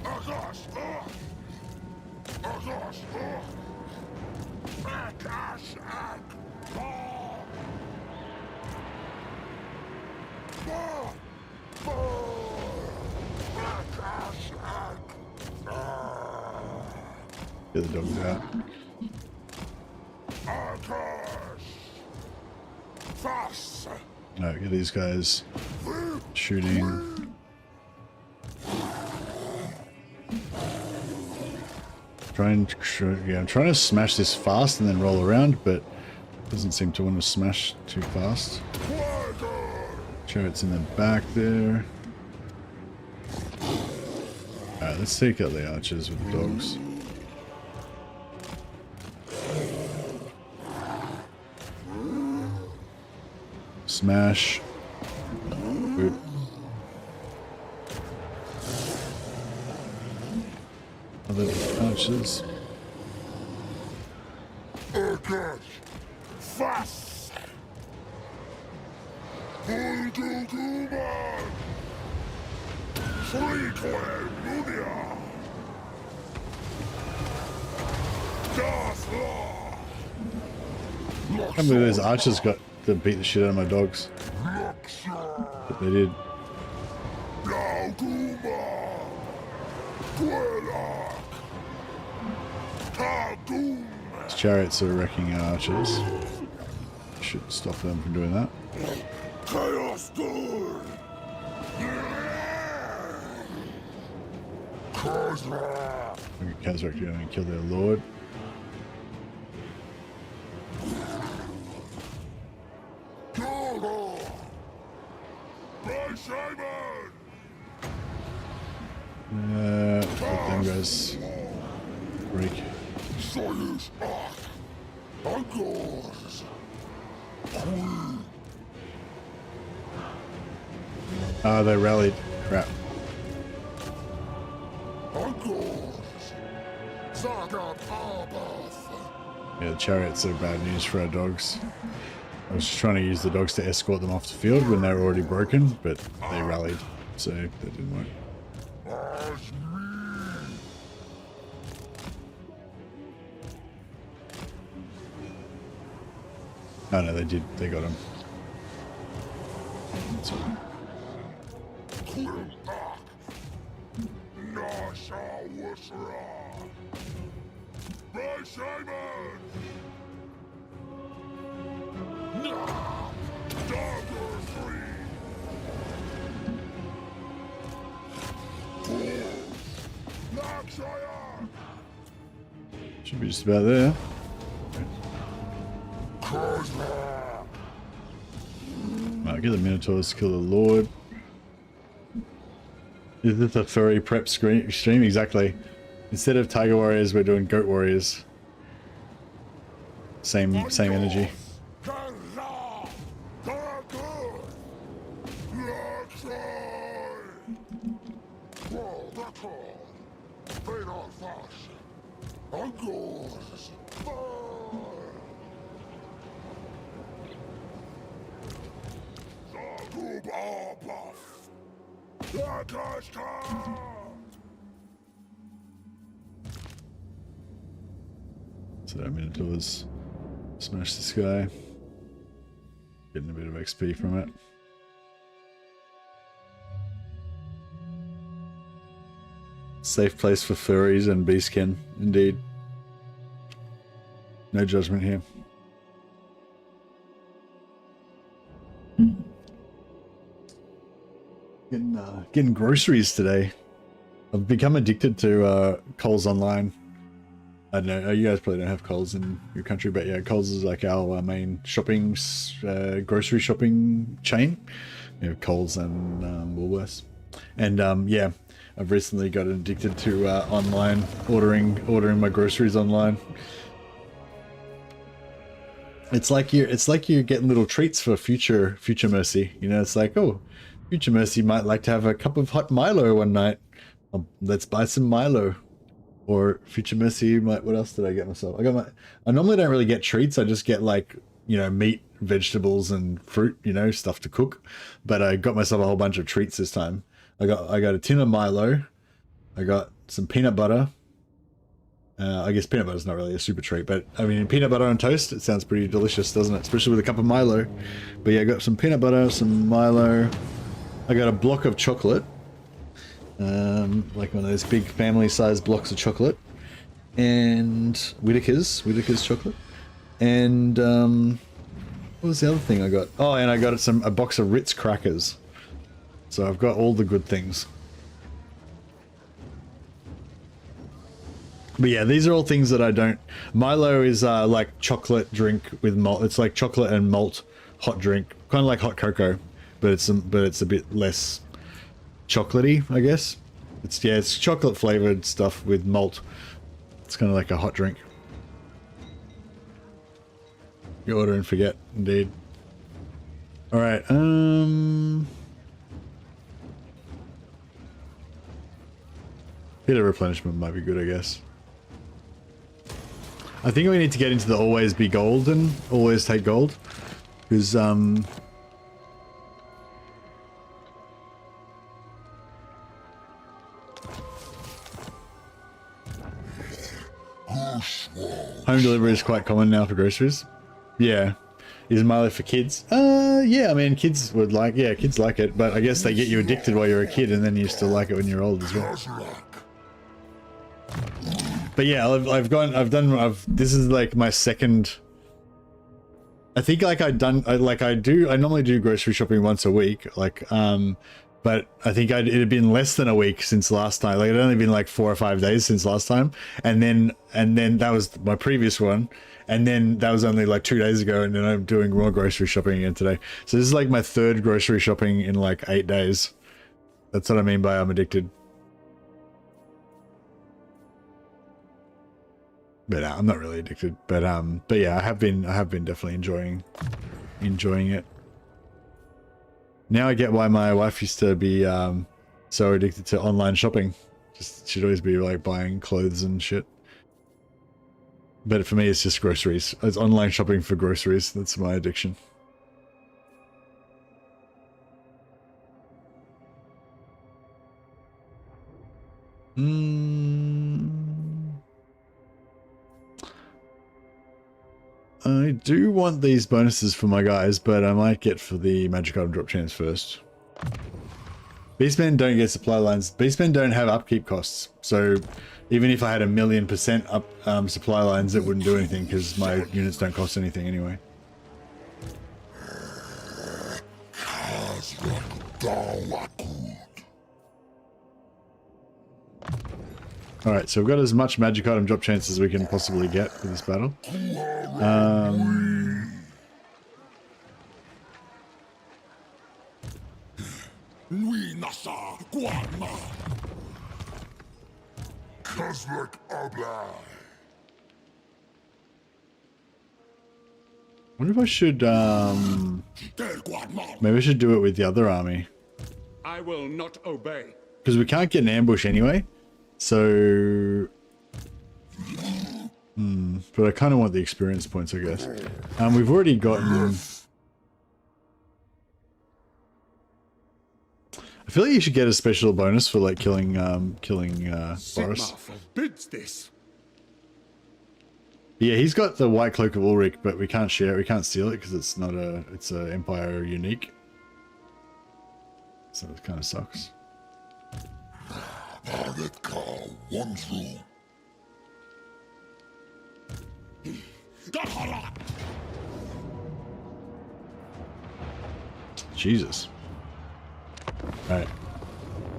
Speaker 6: Akash. Akash. Akash.
Speaker 1: Get the dogs out. No, get these guys shooting. I'm trying to smash this fast and then roll around, but it doesn't seem to want to smash too fast. Chariots in the back there. Alright, let's take out the archers with the dogs. Smash. Good. Other archers.
Speaker 6: Fast.
Speaker 1: I can't believe those archers got to beat the shit out of my dogs. But they did. These chariots are wrecking our archers. Should stop them from doing that.
Speaker 6: Chaos door. Khazrak.
Speaker 1: Khazrak going to kill their lord. Let them guys break. Ah, they rallied. Crap. Yeah, the chariots are bad news for our dogs. I was just trying to use the dogs to escort them off the field when they were already broken, but they rallied, so that didn't work. Oh no, they did. They got him. That's all right. Should be just about there. Right, get the Minotaurs to kill the Lord. Is this a furry prep stream? Exactly. Instead of Tiger Warriors, we're doing Goat Warriors. Same energy. So that Minotaurs smash this guy. Getting a bit of XP from it. Safe place for furries and beastkin, indeed. No judgment here. Getting groceries today. I've become addicted to Coles Online. I don't know, you guys probably don't have Coles in your country, but yeah, Coles is like our main shopping, grocery shopping chain. You know, Coles and Woolworths. And yeah, I've recently got addicted to online ordering my groceries online. It's like you're getting little treats for future Mercy. You know, it's like, oh, future Mercy might like to have a cup of hot Milo one night. Let's buy some Milo. Or future Mercy might. What else did I get myself? I normally don't really get treats. I just get like, you know, meat, vegetables, and fruit. You know, stuff to cook. But I got myself a whole bunch of treats this time. I got a tin of Milo. I got some peanut butter. I guess peanut butter is not really a super treat, but I mean, peanut butter on toast, it sounds pretty delicious, doesn't it? Especially with a cup of Milo. But yeah, I got some peanut butter, some Milo. I got a block of chocolate. Like one of those big family-sized blocks of chocolate. and Whitaker's chocolate, and what was the other thing I got? Oh, and I got a box of Ritz crackers. So I've got all the good things. But yeah, these are all things that I don't. Milo is like chocolate drink with malt. It's like chocolate and malt hot drink, kind of like hot cocoa, but it's a bit less chocolatey, I guess. It's chocolate flavored stuff with malt. It's kind of like a hot drink. You order and forget, indeed. All right. Bit of replenishment might be good, I guess. I think we need to get into the always be golden, always take gold, because home delivery is quite common now for groceries. Yeah. Is Milo for kids? Yeah, I mean, kids would like, yeah, kids like it, but I guess they get you addicted while you're a kid and then you still like it when you're old as well. But yeah, this is like my second, I think like I normally do grocery shopping once a week, like, but I think it had been less than a week since last time. Like it had only been like 4 or 5 days since last time. And then that was my previous one. And then that was only like 2 days ago. And then I'm doing more grocery shopping again today. So this is like my third grocery shopping in like 8 days. That's what I mean by I'm addicted. But I'm not really addicted. But yeah, I have been definitely enjoying it. Now I get why my wife used to be so addicted to online shopping. She'd always be like buying clothes and shit. But for me, it's just groceries. It's online shopping for groceries. That's my addiction. I do want these bonuses for my guys, but I might get for the magic item drop chance first. Beastmen don't get supply lines. Beastmen don't have upkeep costs. So even if I had 1,000,000% up supply lines, it wouldn't do anything because my units don't cost anything anyway. Alright, so we've got as much magic item drop chance as we can possibly get for this battle.
Speaker 6: Khazrak Abla.
Speaker 1: Wonder if I should maybe I should do it with the other army.
Speaker 7: I will not obey.
Speaker 1: Because we can't get an ambush anyway. So but I kind of want the experience points, I guess. We've already gotten, I feel like you should get a special bonus for like killing Boris.
Speaker 7: Forbids this.
Speaker 1: Yeah, he's got the white cloak of Ulrich, but we can't share it. We can't steal it because it's not it's a Empire unique. So it kind of sucks. Jesus. Alright.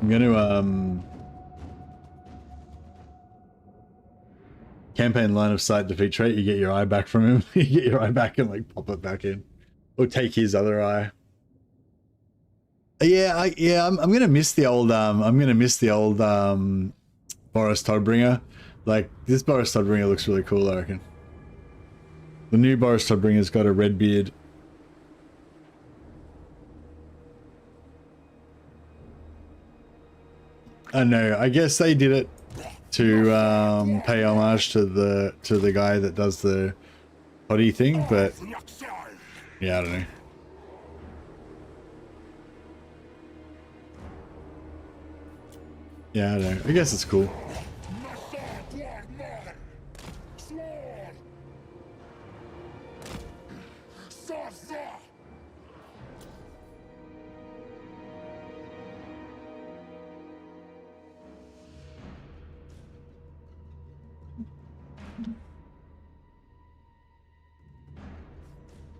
Speaker 1: I'm gonna campaign line of sight defeat trait, you get your eye back from him. You get your eye back and like pop it back in. Or take his other eye. Yeah, I'm gonna miss the old Boris Toddbringer. Like this Boris Toddbringer looks really cool, I reckon. The new Boris Toddbringer's got a red beard. I know, I guess they did it to pay homage to the guy that does the potty thing, but yeah, I don't know. Yeah, I don't know. I guess it's cool.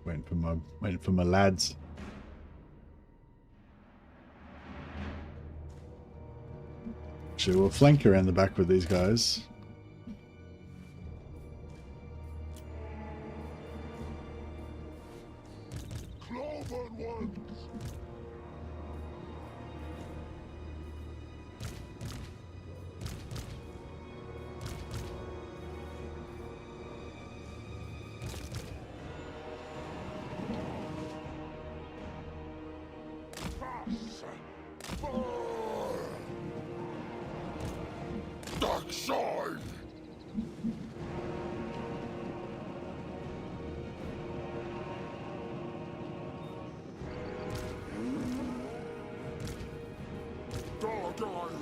Speaker 1: Waiting for my lads. Actually, we'll flank around the back with these guys.
Speaker 6: Dark side! Dark Island!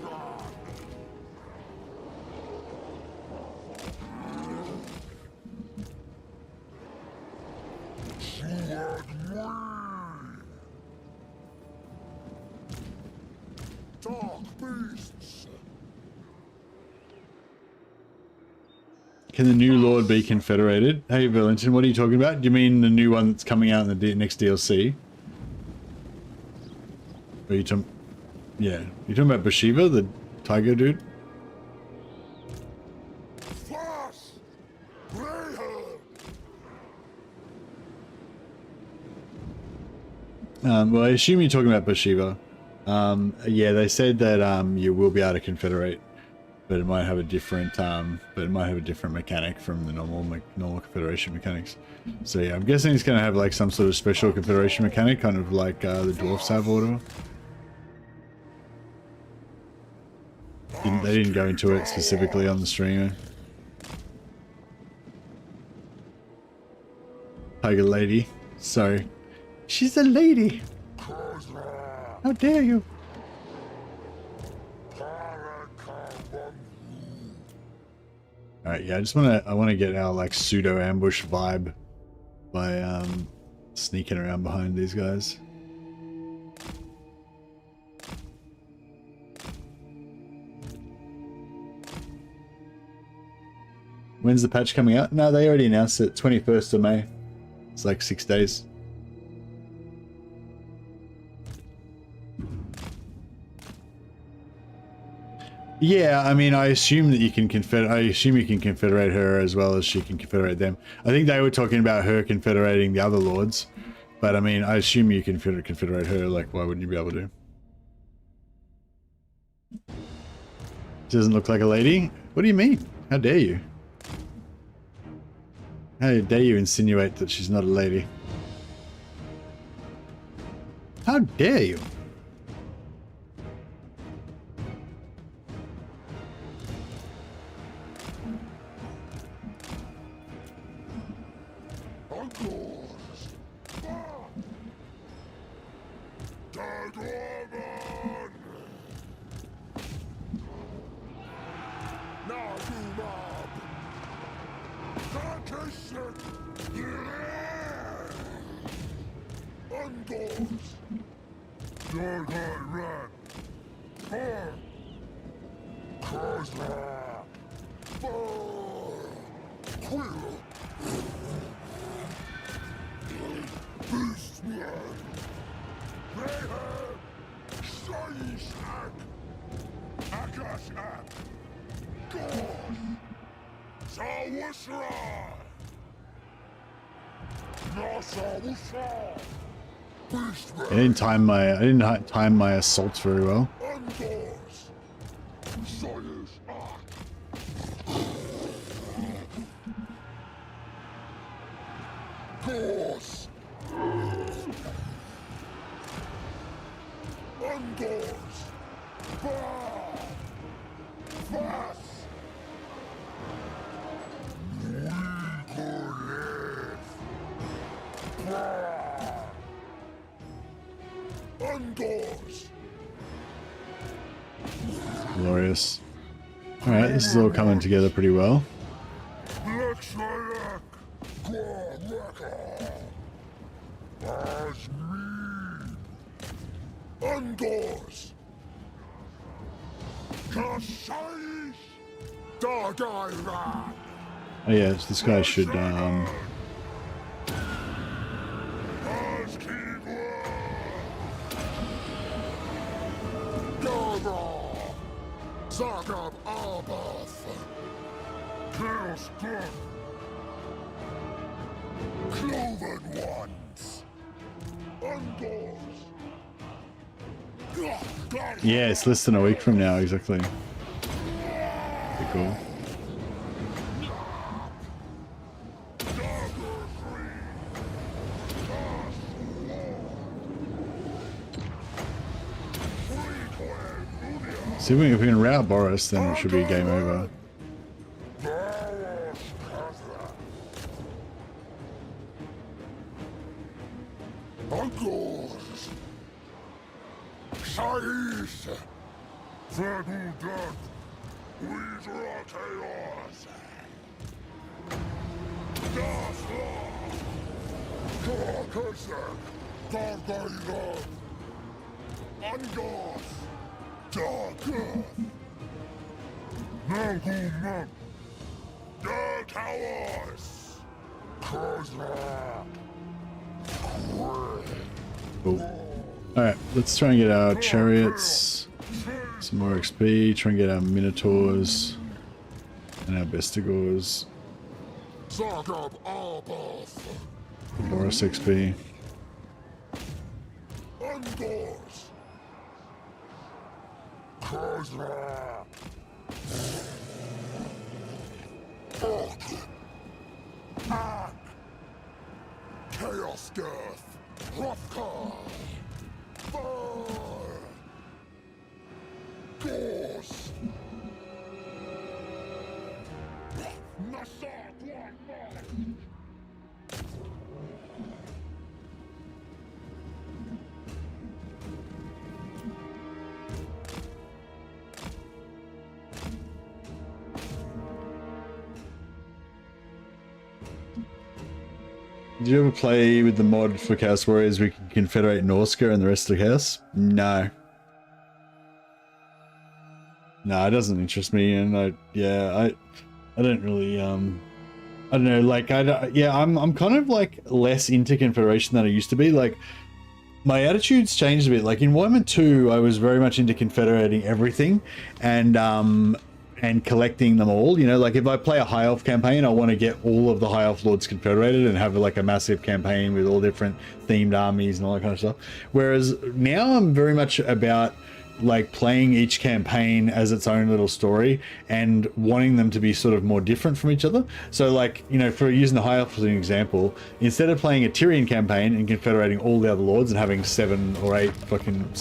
Speaker 6: Dark beasts!
Speaker 1: Can the new Lord be confederated? Hey, Valentin, what are you talking about? Do you mean the new one that's coming out in the next DLC? Are you talking? Yeah, you talking about Bhashiva, the tiger dude?
Speaker 6: Fast!
Speaker 1: Well, I assume you're talking about Bhashiva. Yeah, they said that you will be able to confederate, but it might have a different mechanic from the normal confederation mechanics. So yeah, I'm guessing it's going to have like some sort of special confederation mechanic, kind of like the dwarfs have or whatever. They didn't go into it specifically on the stream. Tiger lady. Sorry. She's a lady. How dare you? Alright, yeah, I wanna get our like pseudo ambush vibe by sneaking around behind these guys. When's the patch coming out? No, they already announced it, 21st of May. It's like 6 days. Yeah, I mean, I assume that you can confederate her as well as she can confederate them. I think they were talking about her confederating the other lords, but I mean, I assume you can confederate her. Like, why wouldn't you be able to? She doesn't look like a lady. What do you mean? How dare you? How dare you insinuate that she's not a lady? How dare you? I didn't time my assaults very well. Glorious. Alright, this is all coming together pretty well. Oh yeah, this guy should
Speaker 6: Zagab Arbath, Chaos Death, Cloven Ones, Ungors.
Speaker 1: yeah, it's less than a week from now, exactly. Pretty cool. See if we can rout Boris, then it should be game over.
Speaker 6: Ungors. Sais. Verdu Death. Weezer Chaos. Khazrak. Gargaida. Ungors. Dark Earth. Nagum. The Towers. Khazrak.
Speaker 1: Cool. Alright, let's try and get our chariots. Some more XP. Try and get our Minotaurs. And our Bestigors.
Speaker 6: Zagab Arbath.
Speaker 1: Boris XP.
Speaker 6: Ungors. Khazrak. Orc. Pack. Chaos Death. Hrothgar. Fire. Gorse. Nassak One.
Speaker 1: Did you ever play with the mod for Chaos Warriors we can confederate Norska and the rest of the Chaos? No. No, it doesn't interest me, and I don't really I don't know, like I'm kind of like less into Confederation than I used to be. Like my attitude's changed a bit. Like in Warhammer 2, I was very much into confederating everything and collecting them all. You know, like if I play a High Elf campaign, I want to get all of the High Elf Lords confederated and have like a massive campaign with all different themed armies and all that kind of stuff. Whereas now I'm very much about like playing each campaign as its own little story and wanting them to be sort of more different from each other. So like, you know, for using the High Elf as an example, instead of playing a Tyrian campaign and confederating all the other lords and having 7 or 8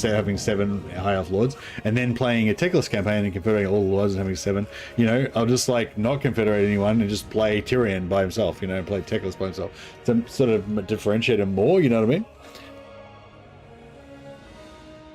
Speaker 1: having 7 High Elf Lords, and then playing a Teclis campaign and confederating all the lords and having 7, you know, I'll just like not confederate anyone and just play Tyrian by himself, you know, play Teclis by himself to sort of differentiate him more, you know what I mean?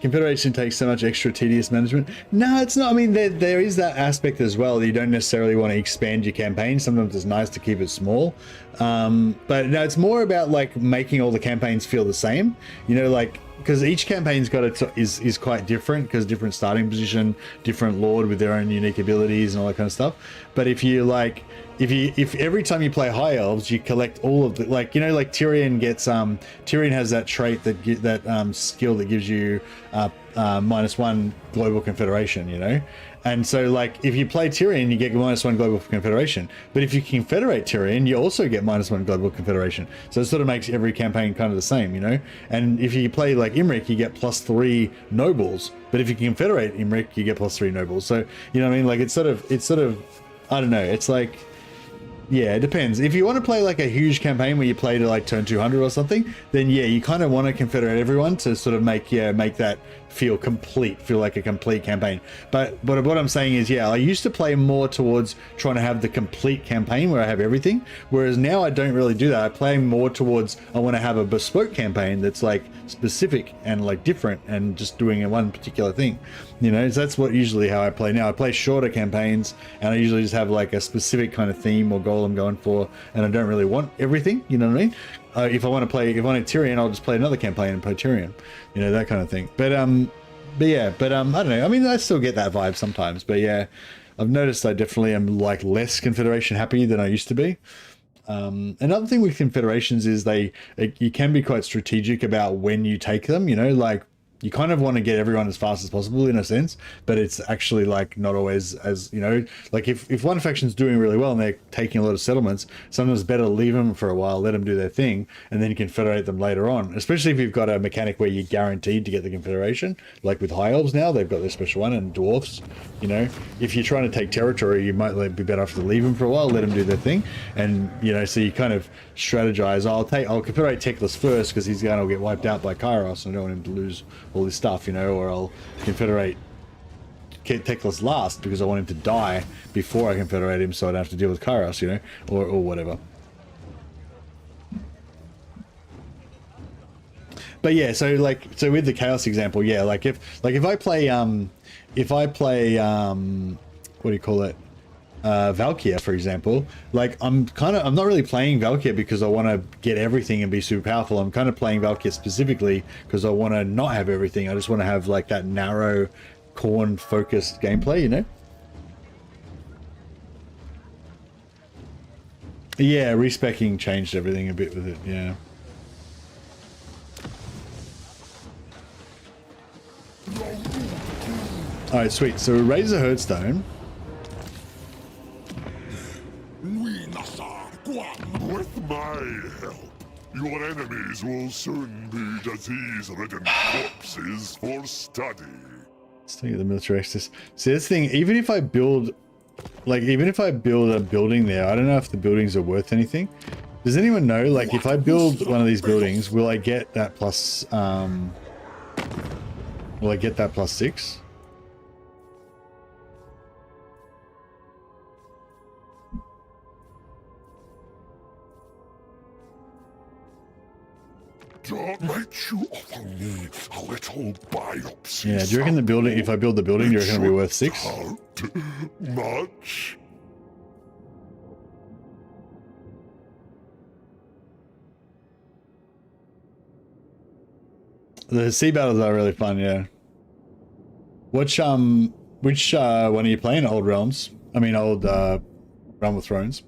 Speaker 1: Confederation takes so much extra tedious management. No, it's not. I mean, there is that aspect as well. You don't necessarily want to expand your campaign. Sometimes it's nice to keep it small. But no, it's more about like making all the campaigns feel the same. You know, like, because each campaign's got is quite different, because different starting position, different lord with their own unique abilities and all that kind of stuff. But if you like, if every time you play High Elves, you collect all of the, like, you know, like Tyrion gets Tyrion has that trait that skill that gives you -1 global confederation, you know. And so like if you play Tyrion, you get -1 global confederation, but if you confederate Tyrion, you also get -1 global confederation. So it sort of makes every campaign kind of the same, you know. And if you play like Imric, you get +3 nobles, but if you confederate Imric, you get +3 nobles. So you know what I mean, like it's sort of I don't know, it's like, yeah, it depends. If you want to play like a huge campaign where you play to like turn 200 or something, then yeah, you kind of want to confederate everyone to sort of make that feel like a complete campaign. But what I'm saying is, yeah, I used to play more towards trying to have the complete campaign where I have everything, whereas now I don't really do that. I play more towards, I want to have a bespoke campaign that's like specific and like different and just doing one particular thing, you know. So that's what usually how I play now. I play shorter campaigns and I usually just have like a specific kind of theme or goal I'm going for, and I don't really want everything, you know what I mean? If I want Tyrion, I'll just play another campaign and play Tyrion, you know, that kind of thing. But I don't know. I mean, I still get that vibe sometimes, but yeah, I've noticed I definitely am like less Confederation happy than I used to be. Another thing with Confederations is you can be quite strategic about when you take them, you know, like you kind of want to get everyone as fast as possible in a sense, but it's actually like not always as, you know, like if one faction's doing really well and they're taking a lot of settlements, sometimes it's better to leave them for a while, let them do their thing, and then you can federate them later on, especially if you've got a mechanic where you're guaranteed to get the Confederation, like with High Elves now, they've got their special one, and Dwarfs, you know, if you're trying to take territory, you might be better off to leave them for a while, let them do their thing, and, you know, so you kind of strategize, I'll Confederate Teclis first because he's going to get wiped out by Kairos, and I don't want him to lose all this stuff, you know, or I'll Confederate Teclis last because I want him to die before I Confederate him so I don't have to deal with Kairos, you know, or whatever. But yeah, so with the Chaos example, yeah, like if I play what do you call it, Valkyr, for example, like I'm not really playing Valkyr because I want to get everything and be super powerful. I'm kind of playing Valkyr specifically because I want to not have everything. I just want to have like that narrow, corn focused gameplay, you know? Yeah, respecking changed everything a bit with it, yeah. Alright, sweet. So we raise the Herdstone.
Speaker 6: With my help, your enemies will soon be disease-ridden corpses for study.
Speaker 1: Let's take the military access. See, this thing, even if I build a building there, I don't know if the buildings are worth anything. Does anyone know, like, if I build one of these buildings, will I get that plus, will I get that +6?
Speaker 6: Don't you offer me a little biopsy?
Speaker 1: Yeah, do you reckon the building, if I build the building, do you reckon it'll be worth 6?
Speaker 6: Much?
Speaker 1: The sea battles are really fun, yeah. Which one are you playing? Old Realms? I mean, old Realm of Thrones.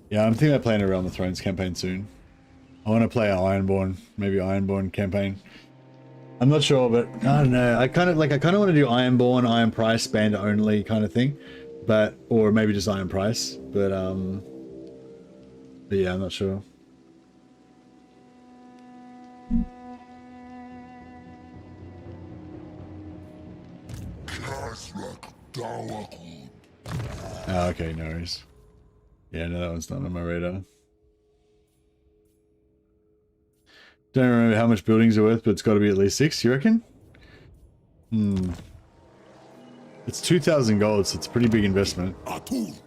Speaker 1: Yeah, I'm thinking about playing a Realm of Thrones campaign soon. I want to play an Ironborn, maybe Ironborn campaign. I'm not sure, but I don't know. I kind of want to do Ironborn, Iron Price, band only kind of thing, or maybe just Iron Price. But yeah, I'm not sure.
Speaker 6: Khazrak Dawakun.
Speaker 1: Oh, okay, no worries. Yeah, no, that one's not on my radar. Don't remember how much buildings are worth, but it's got to be at least 6, you reckon? It's 2,000 gold, so it's a pretty big investment.
Speaker 6: Atul.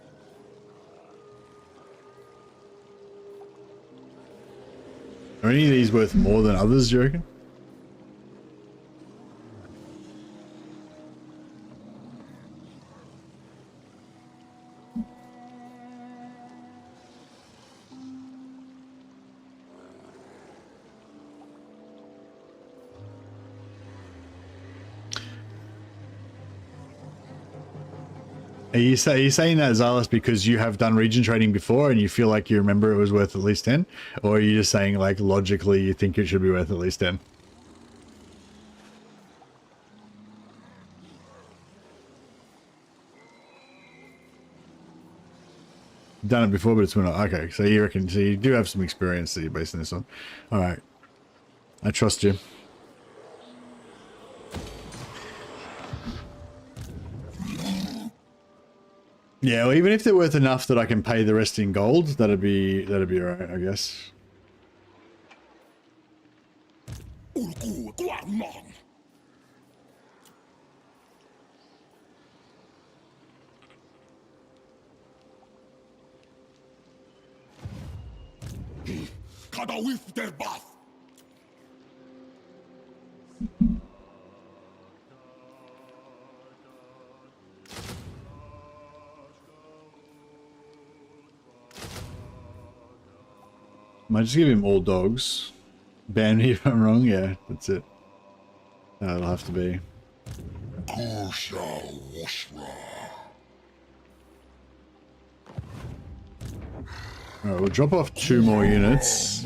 Speaker 1: Are any of these worth more than others, do you reckon? Are you saying that, Xalas, because you have done region trading before and you feel like you remember it was worth at least 10? Or are you just saying, like, logically you think it should be worth at least 10? Done it before, but it's been okay. So you reckon? So you do have some experience that you're basing this on. All right, I trust you. Yeah, well, even if they're worth enough that I can pay the rest in gold, that'd be alright, I guess. Might just give him all dogs. Ban me if I'm wrong. Yeah, that's it. That'll have to be. Alright, we'll drop off 2 more units.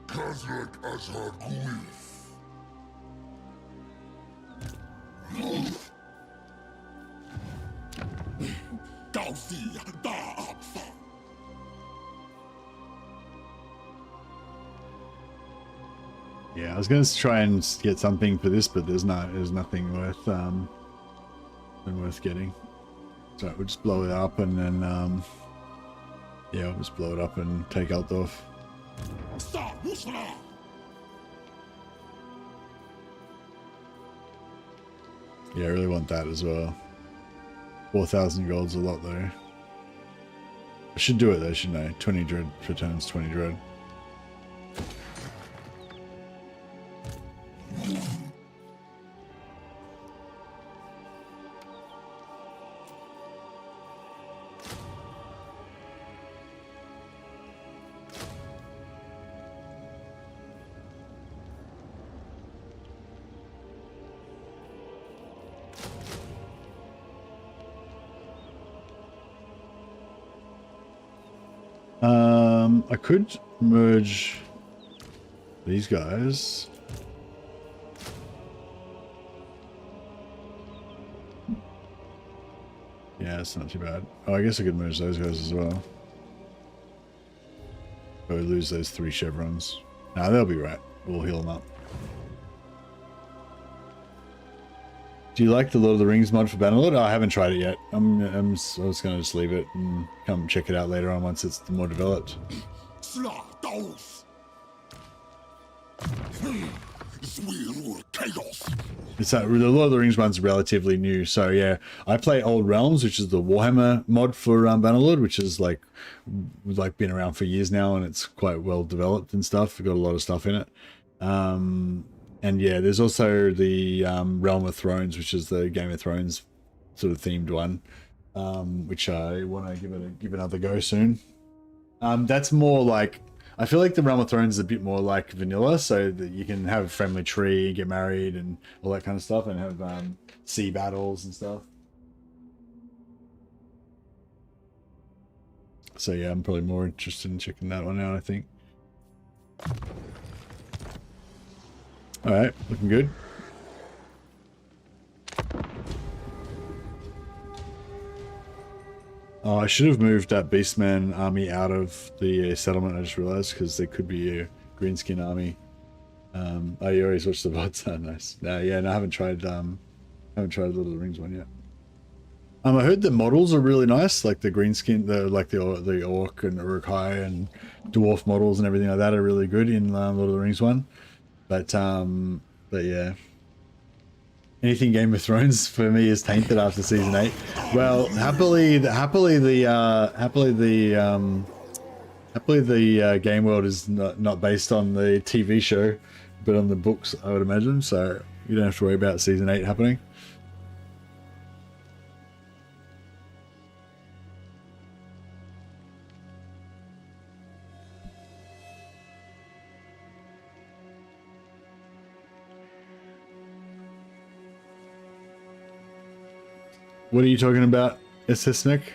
Speaker 6: Khazrak as her grief.
Speaker 1: Yeah, I was going to try and get something for this, but there's nothing worth getting. So we'll just blow it up and then yeah, we'll just blow it up and take Altdorf. Yeah, I really want that as well. 4,000 gold's a lot though. I should do it though, shouldn't I? 20 dread for turns, 20 dread. I could merge these guys. Yeah, it's not too bad. Oh, I guess I could merge those guys as well. But we lose those 3 chevrons. Nah, they'll be right. We'll heal them up. Do you like the Lord of the Rings mod for Bannerlord? Oh, I haven't tried it yet. I was going to just leave it and come check it out later on once it's more developed. It's that the Lord of the Rings one's relatively new, so yeah. I play Old Realms, which is the Warhammer mod for Bannerlord, which is like been around for years now, and it's quite well developed and stuff. We've got a lot of stuff in it. And yeah, there's also the Realm of Thrones, which is the Game of Thrones sort of themed one, which I want to give another go soon. That's more like, I feel like the Realm of Thrones is a bit more like vanilla, so that you can have a friendly tree, get married, and all that kind of stuff, and have sea battles and stuff. So yeah, I'm probably more interested in checking that one out, I think. Alright, looking good. Oh, I should have moved that Beastman army out of the settlement, I just realized, because there could be a greenskin army. Oh, you already watched the VODs? Oh, nice. Yeah, no, I haven't tried Lord of the Rings one yet. I heard the models are really nice, like the greenskin, the orc and Uruk-hai and dwarf models and everything like that are really good in Lord of the Rings one. But yeah, anything Game of Thrones for me is tainted after season 8. Well, happily the game world is not based on the TV show, but on the books, I would imagine. So you don't have to worry about season 8 happening. What are you talking about, Nick?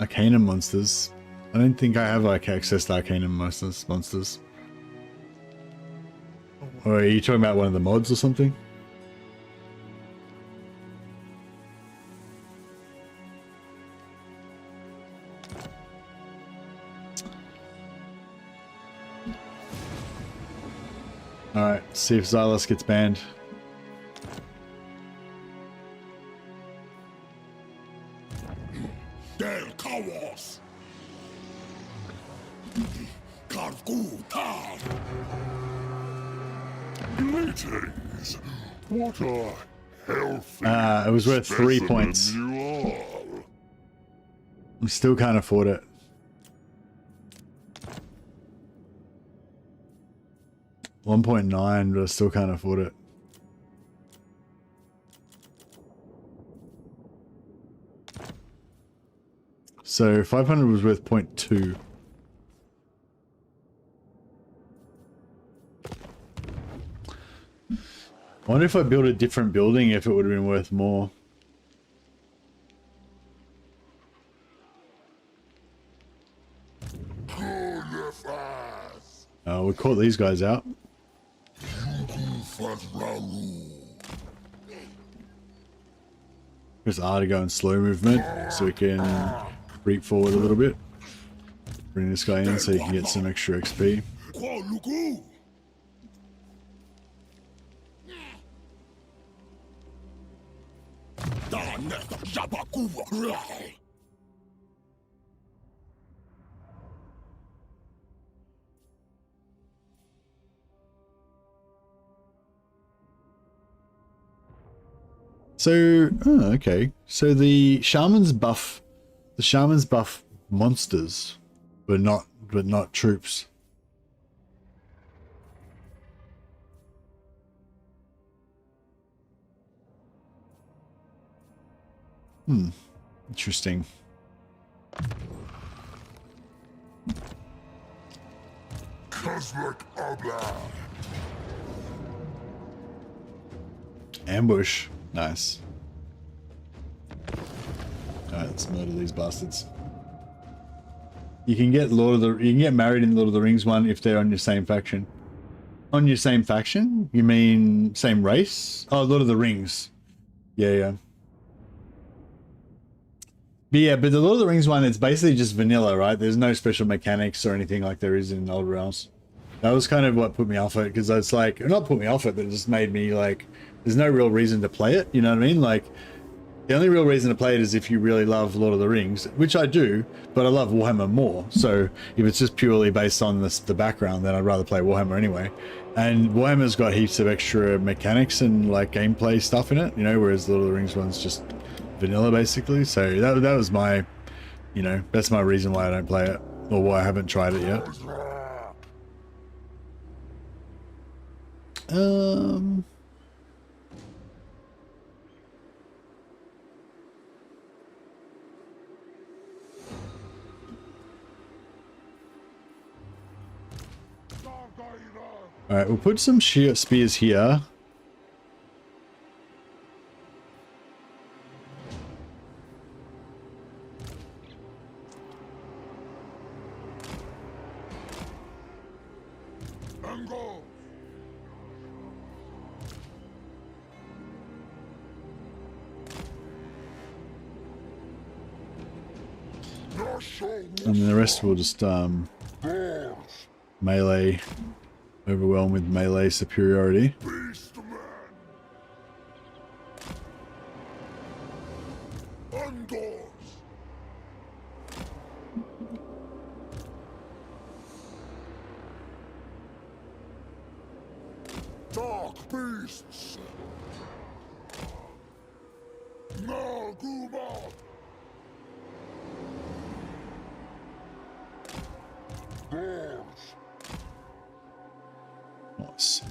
Speaker 1: Arcanum monsters? I don't think I have like access to Arcanum monsters. Or are you talking about one of the mods or something? Alright, see if Xylos gets banned.
Speaker 6: Del Kawas. Kargutar. Greetings. What a healthy
Speaker 1: It was worth 3 points.
Speaker 6: you are.
Speaker 1: We still can't afford it. $1.9, but I still can't afford it. So 500 was worth 0.2. I wonder if I built a different building if it would have been worth more. We caught these guys out. Press R to go in slow movement so we can creep forward a little bit. Bring this guy in so you can get some extra XP. So, oh, okay. So the shamans buff monsters, but not troops. Interesting.
Speaker 6: Khazrak Abla.
Speaker 1: Ambush. Nice. Alright, let's murder these bastards. You can get married in Lord of the Rings one if they're on your same faction. On your same faction? You mean same race? Oh, Lord of the Rings. Yeah. But the Lord of the Rings one, it's basically just vanilla, right? There's no special mechanics or anything like there is in Old Realms. That was kind of what put me off it, because it's like, not put me off it, but it just made me like, there's no real reason to play it, you know what I mean? Like, the only real reason to play it is if you really love Lord of the Rings, which I do, but I love Warhammer more. So if it's just purely based on the background, then I'd rather play Warhammer anyway. And Warhammer's got heaps of extra mechanics and like gameplay stuff in it, you know, whereas Lord of the Rings one's just vanilla basically. So that was my, you know, that's my reason why I don't play it, or why I haven't tried it yet. Alright, we'll put some spears here. And then the rest will just melee, overwhelm with melee superiority.
Speaker 6: Beastmen. Undoors. Dark beasts. Naguma. Doors.
Speaker 1: Nice.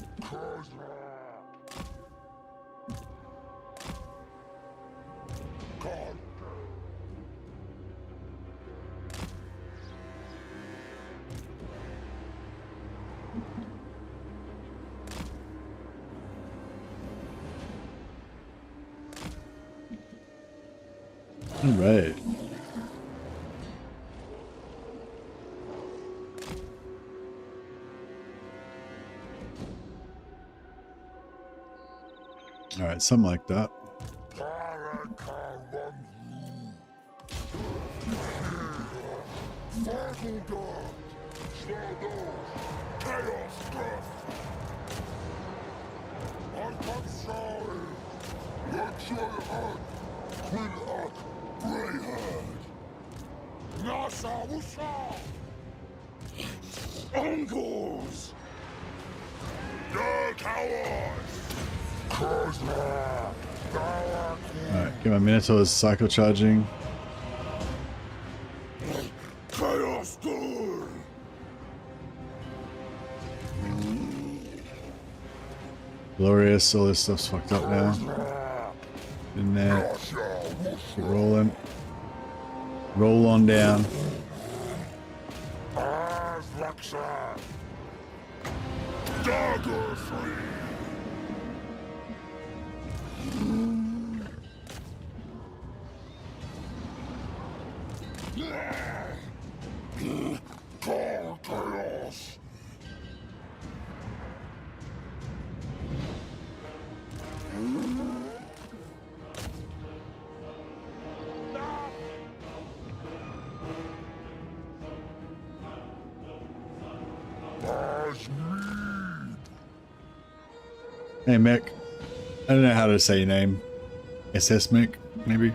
Speaker 1: All right. All right, something like that.
Speaker 6: Uncles! Your cowards! Khazrak!
Speaker 1: Alright, get my Minotaurs cycle charging.
Speaker 6: Chaos door!
Speaker 1: Glorious, all this stuff's fucked up now. In there. Keep rolling. Roll on down.
Speaker 6: Dagger free! Call chaos!
Speaker 1: Hey Mick. I don't know how to say your name. SS Mick, maybe?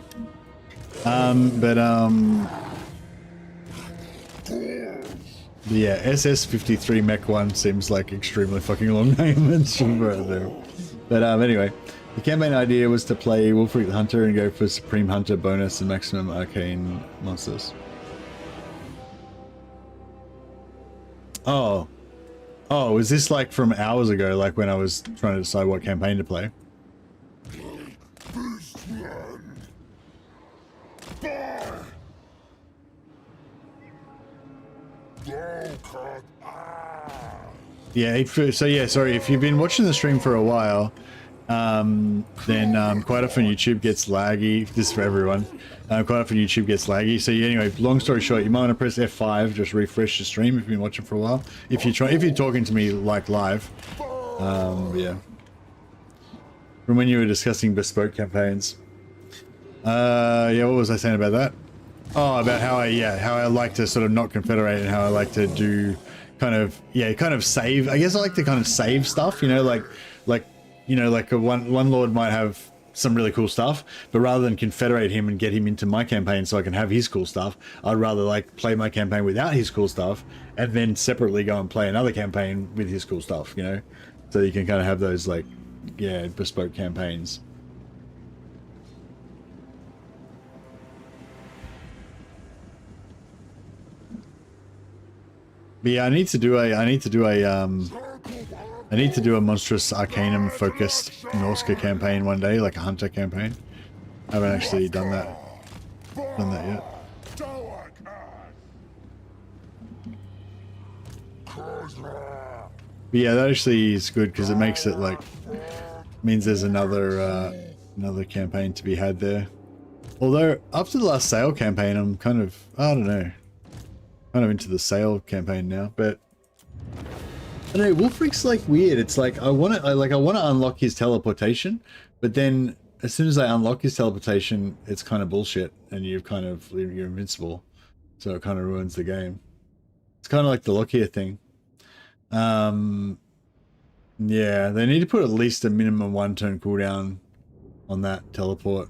Speaker 1: Yeah, SS53 Mech 1 seems like extremely fucking long name. It's right there. But anyway, the campaign idea was to play Wolfric the Hunter and go for Supreme Hunter bonus and maximum arcane monsters. Oh, is this like from hours ago, like when I was trying to decide what campaign to play?
Speaker 6: Beastmen!
Speaker 1: Yeah, sorry, if you've been watching the stream for a while, then quite often YouTube gets laggy. This is for everyone. Quite often YouTube gets laggy. So anyway, long story short, you might want to press F5, just refresh the stream if you've been watching for a while. If you're talking to me like live, yeah. From when you were discussing bespoke campaigns. Yeah, what was I saying about that? Oh, about how I like to sort of not confederate and how I like to do kind of save. I guess I like to kind of save stuff, you know, like one lord might have some really cool stuff, but rather than confederate him and get him into my campaign so I can have his cool stuff, I'd rather like play my campaign without his cool stuff and then separately go and play another campaign with his cool stuff, you know, so you can kind of have those like, yeah, bespoke campaigns. But yeah, I need to do a Monstrous Arcanum focused Norska campaign one day, like a hunter campaign. I haven't actually done that yet. But yeah, that actually is good because it makes it like means there's another campaign to be had there. Although after the last Sail campaign, I'm kind of, I don't know, kind of into the Sail campaign now. But I don't know, Wolfric's like weird. It's like I want to unlock his teleportation, but then as soon as I unlock his teleportation, it's kind of bullshit, and you're invincible, so it kind of ruins the game. It's kind of like the Lockyer thing. Yeah, they need to put at least a minimum 1 turn cooldown on that teleport.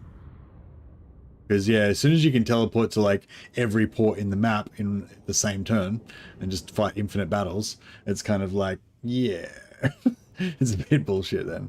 Speaker 1: Because yeah, as soon as you can teleport to like every port in the map in the same turn and just fight infinite battles, it's kind of like, yeah, it's a bit bullshit then.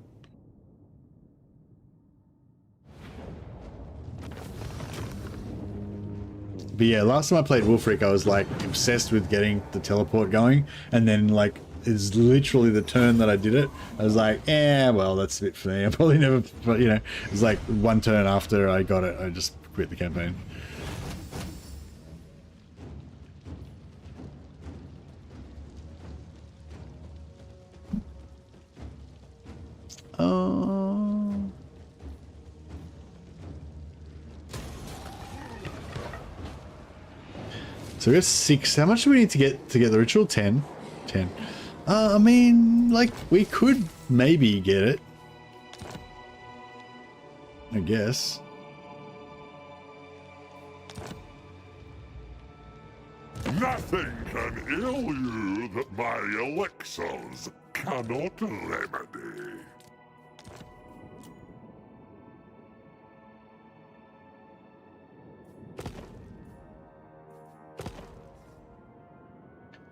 Speaker 1: But yeah, last time I played Wolfric, I was like obsessed with getting the teleport going, and then like it's literally the turn that I did it, I was like, well, that's a bit for me. I probably never, but you know, it was like 1 turn after I got it, I just quit the campaign. So we got 6. How much do we need to get the ritual? 10. 10. I mean, like, we could maybe get it, I guess.
Speaker 6: Nothing can ill you that my elixirs cannot remedy.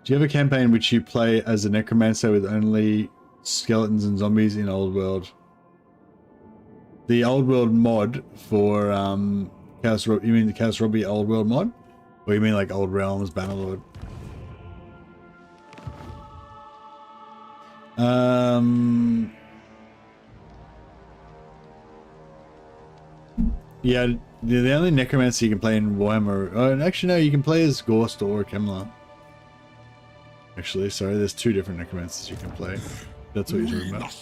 Speaker 1: Do you have a campaign in which you play as a necromancer with only skeletons and zombies in Old World? The Old World mod for Chaos Robbie, you mean the Chaos Robbie Old World mod? Or you mean like Old Realms, Bannerlord? Yeah, the only necromancer you can play in Warhammer... Oh, actually no, you can play as Gorst or Kemlar. Actually, sorry, there's two different necromancers you can play. That's what you're talking about.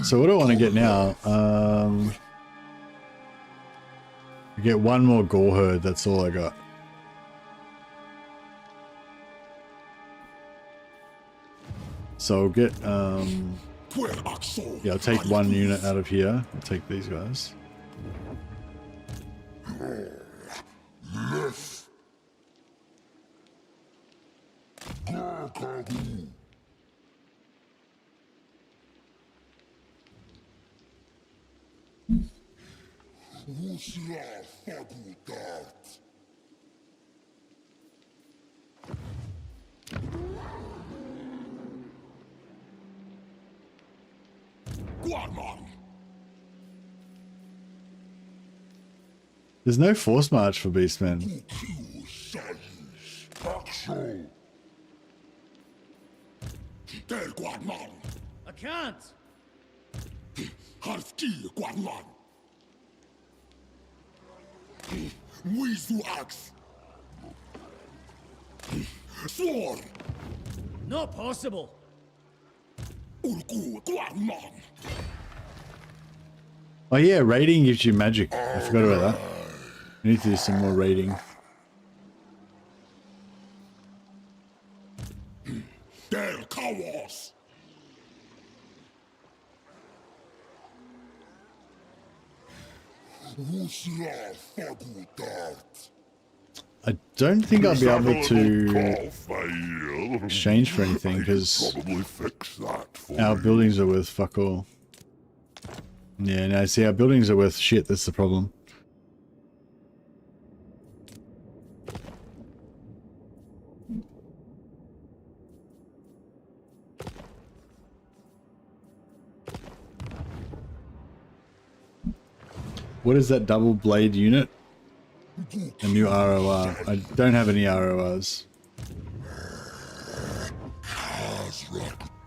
Speaker 1: So what do I want to get now? I get one more gore herd, that's all I got. So I'll get yeah, I'll take one unit out of here. I'll take these guys. There's no force march for Beastmen.
Speaker 9: I can't. Not possible.
Speaker 1: Oh yeah, raiding gives you magic. I forgot about that. I need to do some more raiding. I don't think I'll be able to exchange for anything because our buildings are worth fuck all. Yeah, no, see, our buildings are worth shit, that's the problem. What is that double blade unit? A new ROR. I don't have any RORs.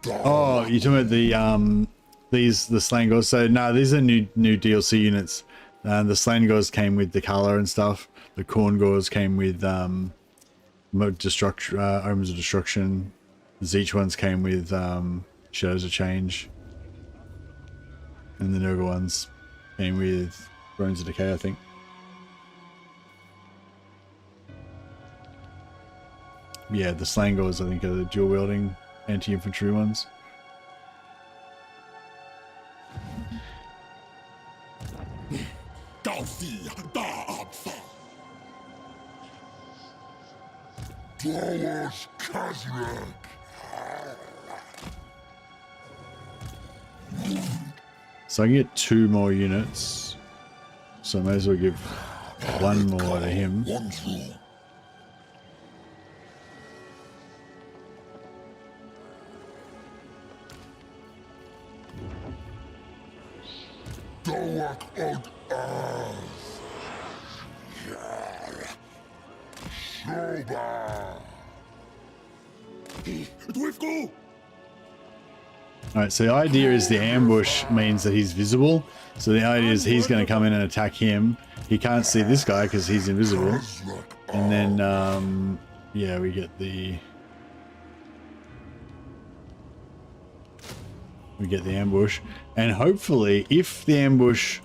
Speaker 1: Oh, you're talking about the the Slain Gauls. So no, these are new DLC units. The Slain Gauls came with the color and stuff. The Corn Gauls came with Omens of Destruction. The Zeech ones came with Shadows of Change. And the Nurgle ones came with Bones of Decay, I think. Yeah, the Slain Gauls, I think, are the dual wielding anti-infantry ones.
Speaker 6: Khazrak.
Speaker 1: So I can get 2 more units. So I may as well give 1 more to him. Alright, so the idea is the ambush means that he's visible. So the idea is he's going to come in and attack him. He can't see this guy because he's invisible. And then, yeah, we get the... We get the ambush. And hopefully, if the ambush...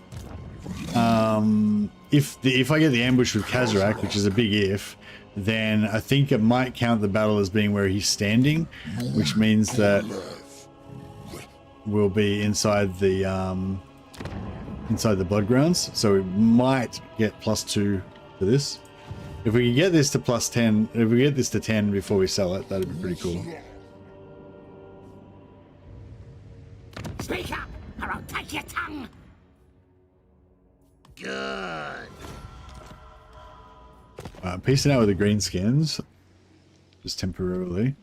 Speaker 1: if I get the ambush with Khazrak, which is a big if, then I think it might count the battle as being where he's standing, which means that we'll be inside the blood grounds, so we might get +2 for this. If we could get this to plus 10, if we get this to 10 before we sell it, that'd be pretty cool.
Speaker 8: Speak up, or I'll take your tongue. Good.
Speaker 1: Piecing out with the green skins, just temporarily.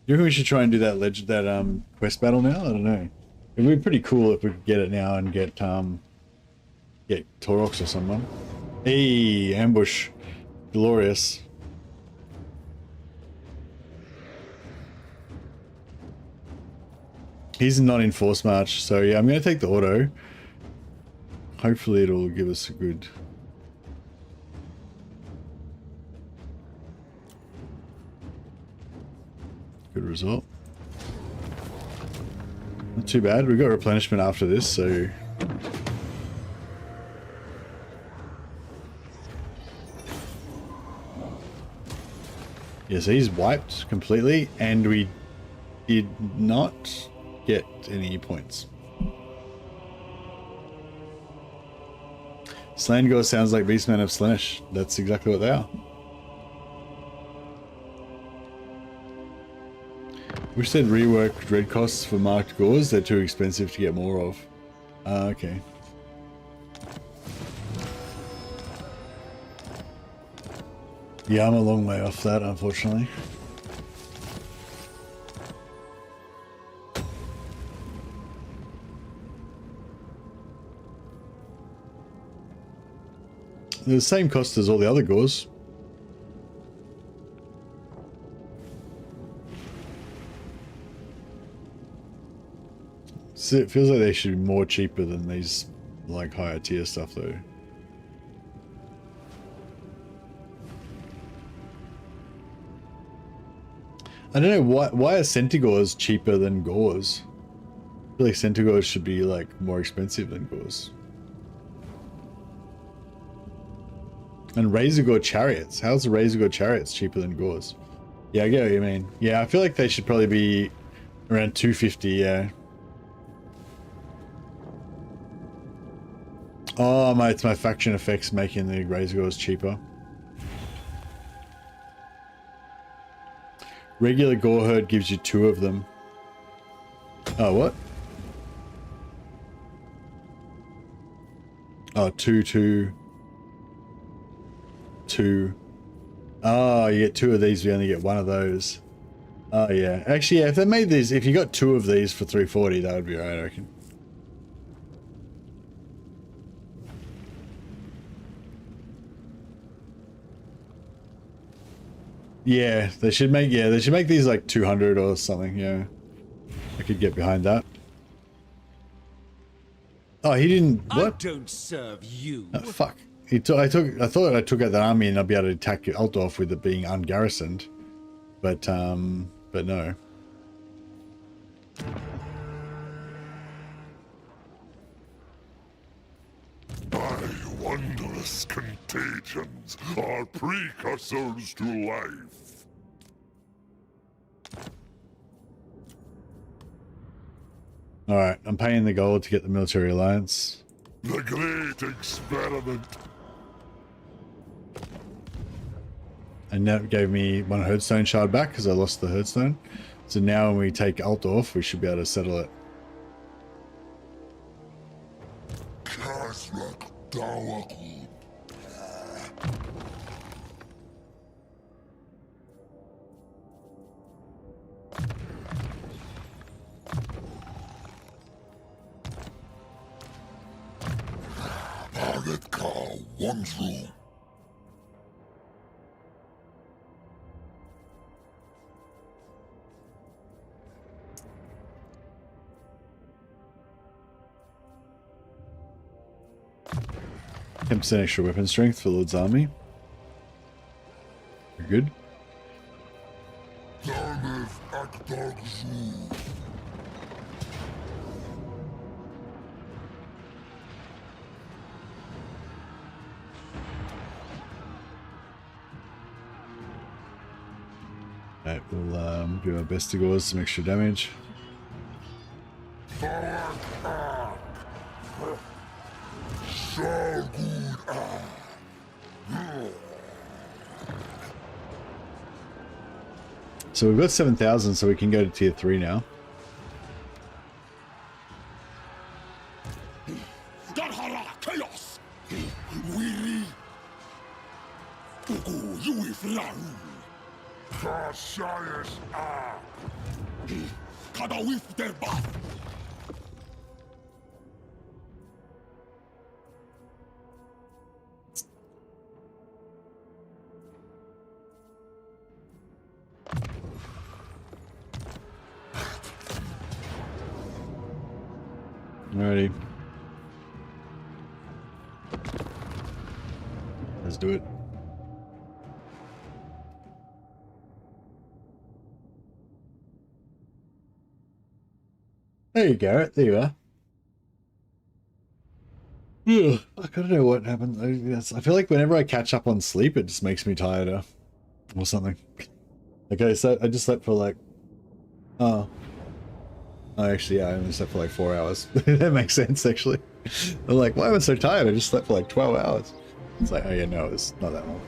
Speaker 1: You think we should try and do that quest battle now? I don't know. It'd be pretty cool if we could get it now and get Torox or someone. Hey, ambush, glorious. He's not in force march, so yeah, I'm gonna take the auto. Hopefully it'll give us a good result. Not too bad. We've got replenishment after this, so yeah, so he's wiped completely, and we did not get any points. Slangor sounds like Beastmen of Slaanesh. That's exactly what they are. We said rework red costs for marked gauze. They're too expensive to get more of. Okay. Yeah, I'm a long way off that, unfortunately. They're the same cost as all the other gauze. So it feels like they should be more cheaper than these like higher tier stuff though. I don't know why are Centigores cheaper than gauze? I feel like Centigores should be like more expensive than gauze. And Razorgore chariots. How's the Razorgore chariots cheaper than gauze? Yeah, I get what you mean. Yeah, I feel like they should probably be around 250, yeah. Oh, it's my faction effects making the Razorgores cheaper. Regular Gore Herd gives you 2 of them. Oh, what? Oh, 2. Oh, you get 2 of these, we only get 1 of those. Oh, yeah. Actually, yeah, if they made these, if you got 2 of these for 340, that would be right, I reckon. Yeah, they should make these like 200 or something, yeah. I could get behind that. Oh, he didn't, what?
Speaker 9: I don't serve you.
Speaker 1: Oh, fuck. I thought I took out that army and I'd be able to attack Altdorf with it being ungarrisoned. But no.
Speaker 6: My wondrous contagions are precursors to life.
Speaker 1: Alright, I'm paying the gold to get the military alliance.
Speaker 6: The great experiment.
Speaker 1: And that gave me 1 Herdstone shard back because I lost the Herdstone. So now when we take Altdorf, we should be able to settle it.
Speaker 6: Khazrak Dawakut. Baretka Wondru.
Speaker 1: %, extra weapon strength for Lord's army. We're good. Alright, we'll do our best to cause some extra damage.
Speaker 6: So good.
Speaker 1: So we've got 7,000, so we can go to tier 3 now.
Speaker 6: Chaos. Weary. Ugu, you flau. Kashayas ah. Kada with their bath.
Speaker 1: Alrighty. Let's do it. There you go. There you are. Ugh, I don't know what happens. I feel like whenever I catch up on sleep, it just makes me tireder or something. Okay, so I just slept for like... Oh, actually, yeah, I only slept for like 4 hours. That makes sense, actually. I'm like, why am I so tired? I just slept for like 12 hours. It's like, oh yeah, no, it's not that long.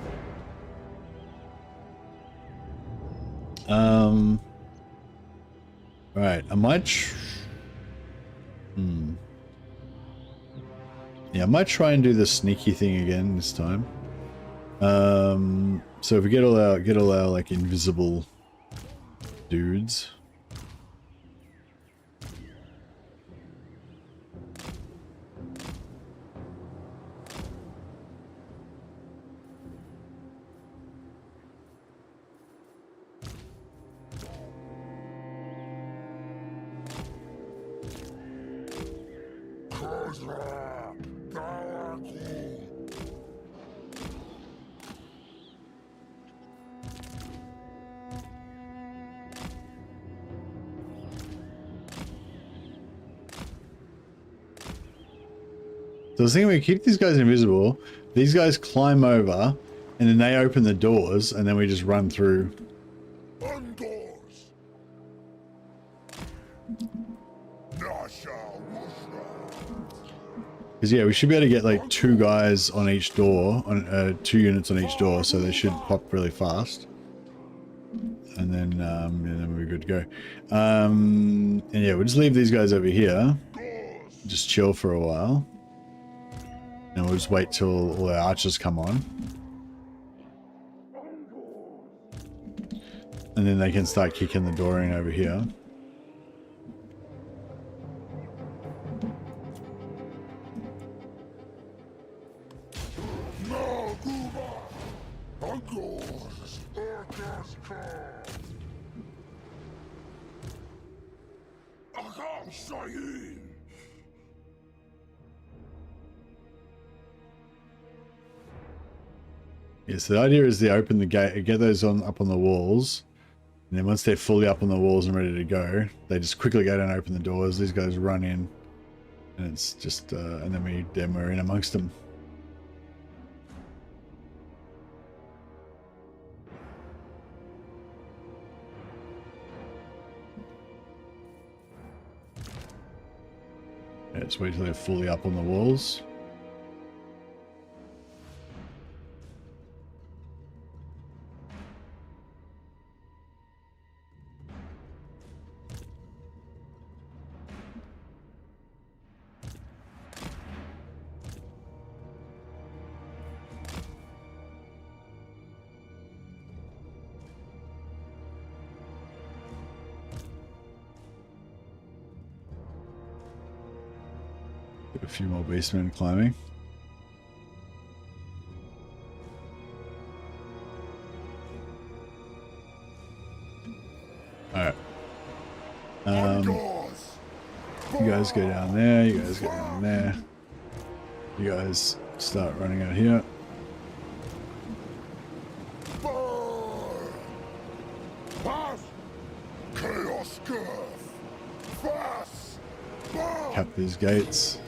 Speaker 1: Right, I might... Yeah, I might try and do the sneaky thing again this time. So if we get all our like invisible dudes. So I was thinking we keep these guys invisible, these guys climb over, and then they open the doors, and then we just run through. Because yeah, we should be able to get like 2 guys on each door, on 2 units on each door, so they should pop really fast. And then we're good to go. And yeah, we'll just leave these guys over here, just chill for a while. And we'll just wait till all our archers come on. And then they can start kicking the door in over here. Yeah, so the idea is they open the gate, get those up on the walls, and then once they're fully up on the walls and ready to go, they just quickly go down and open the doors. These guys run in, and it's just, and then we're in amongst them. Yeah, just wait till they're fully up on the walls. A few more Beastmen climbing. Alright. You guys go down there, you guys go down there. You guys start running out here. Cap these gates.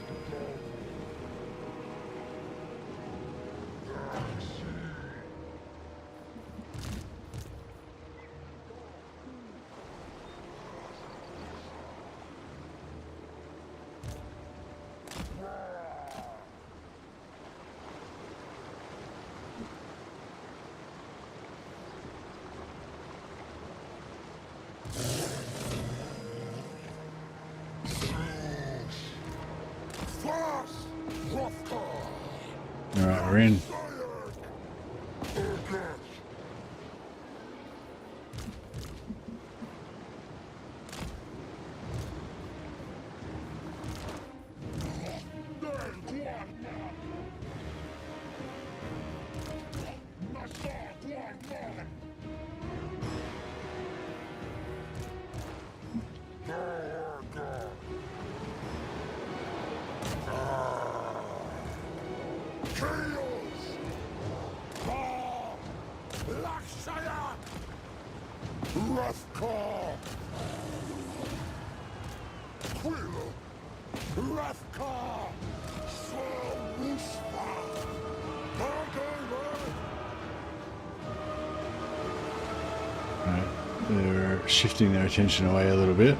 Speaker 1: we're in. Right, they're shifting their attention away a little bit.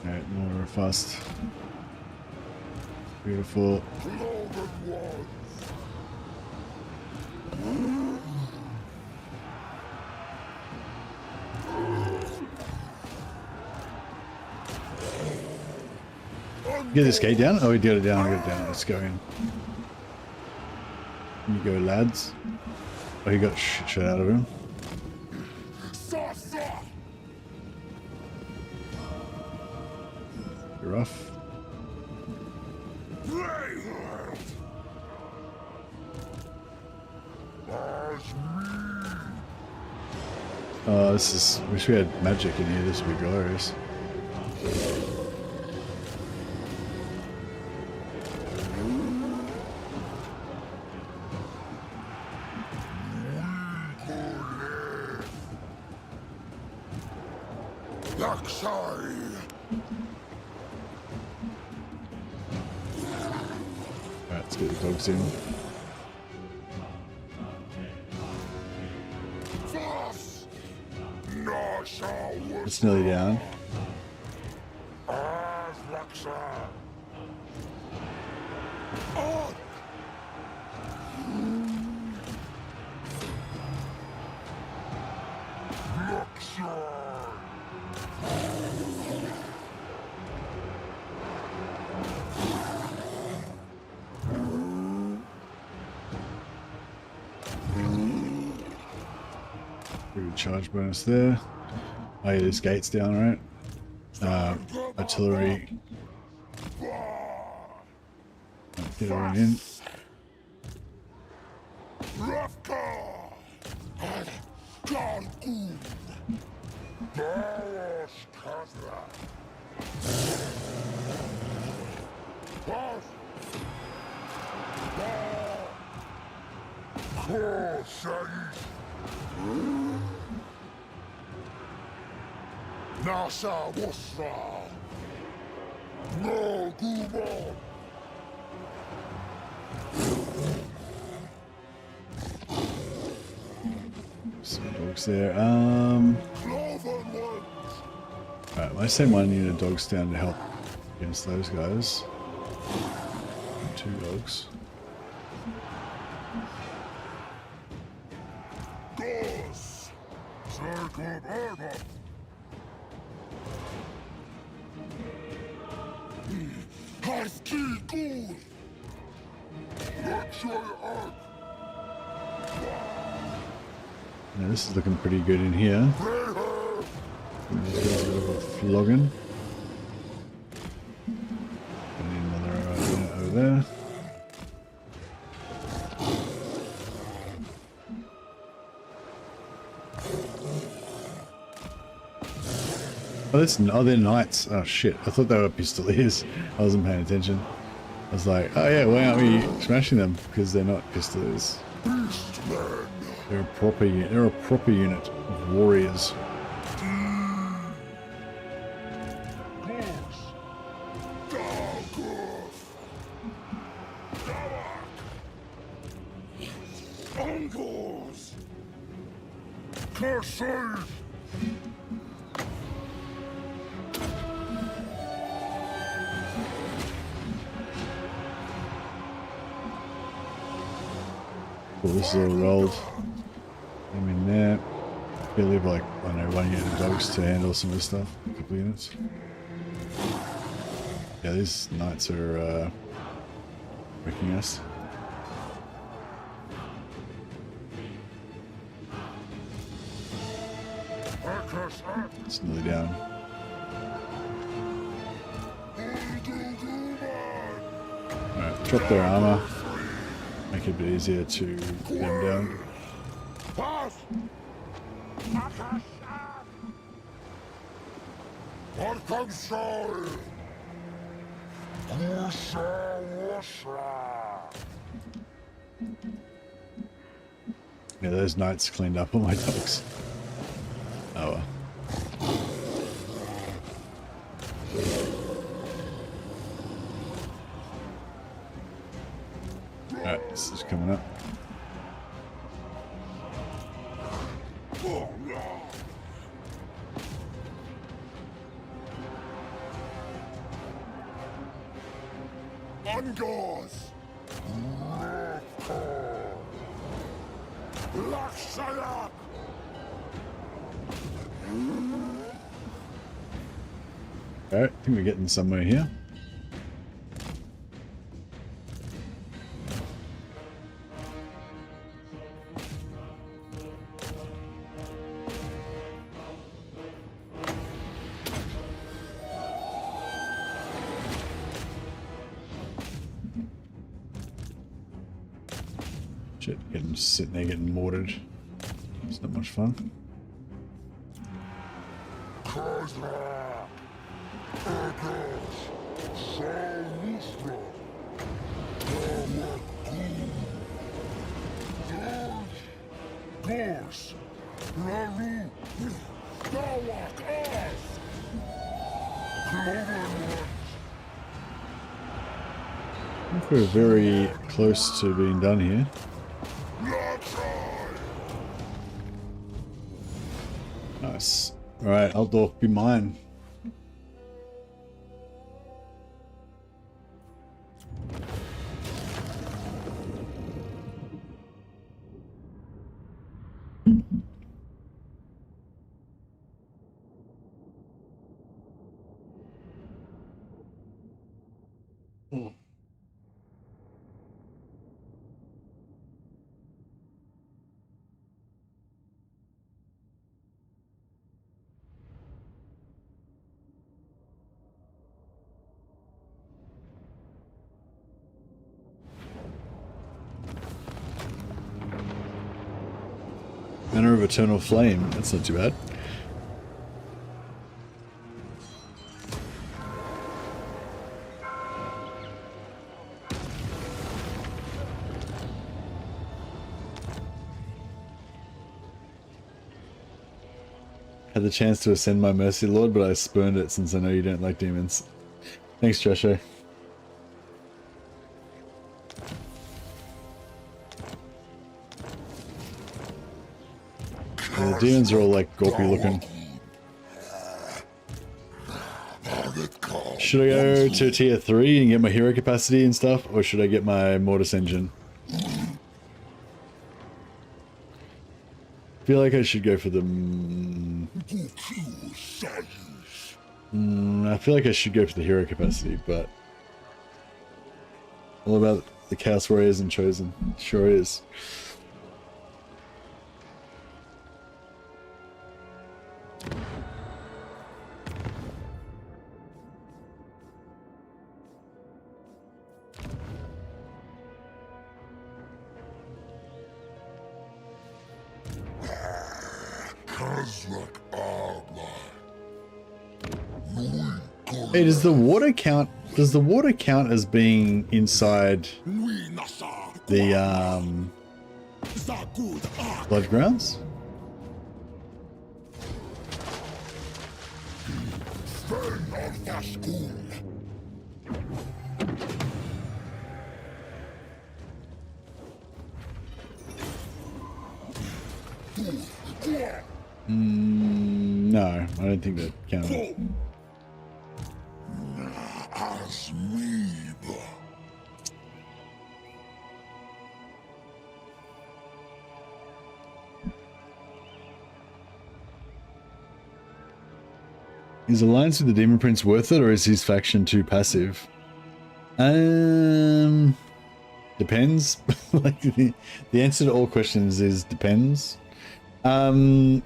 Speaker 1: Alright, more fast. Beautiful. Get this gate down? Oh, we got it down, get it down. Let's go in. You go, lads. Oh, he got shit out of him. Rough. Oh, this is. Wish we had magic in here. This would be glorious. Alright, let's get the dogs in. It's nearly down. Charge bonus there. Oh yeah, this gate's down, right? Artillery. Get everyone in. Some dogs there. Alright, I send one unit of dogs down to help against those guys. 2 dogs. Now this is looking pretty good in here. There's a bit of a flogging. And another unit over there. Oh, they're knights. Oh shit, I thought they were pistoliers. I wasn't paying attention. I was like, oh yeah, why aren't we smashing them? Because they're not pistoliers. They're a proper unit of warriors. Cool, this is all rolled. I'm in there. We'll leave like, I don't know, 1 unit of dogs to handle some of this stuff. A couple of units. Yeah, these knights are wrecking us. It's nearly down. Alright, drop their armor. Make it a bit easier to get them down. Yeah, those knights cleaned up all my dogs. Oh well. Alright, this is coming up.
Speaker 6: Angors! Lakshaya!
Speaker 1: Alright, I think we're getting somewhere here. Shit, sitting there getting mortared. It's not much fun.
Speaker 6: Khazrak! Agos! Salustra! Gorse! Raru! Dawak As! Cloverwood!
Speaker 1: I think we're very close to being done here. Nice. Alright, Altdorf, be mine. Banner of Eternal Flame, that's not too bad. Had the chance to ascend my Mercy Lord, but I spurned it since I know you don't like demons. Thanks, Joshua. Yeah, the demons are all like gawpy looking. Should I go to tier 3 and get my hero capacity and stuff, or should I get my Mortis engine? I feel like I should go for the... I feel like I should go for the hero capacity, but... All about the Chaos Warriors and Chosen. Sure is. Hey, does the water count? Does the water count as being inside the blood grounds? No, I don't think that counted. Is alliance with the Demon Prince worth it, or is his faction too passive? Depends. Like the answer to all questions is depends. So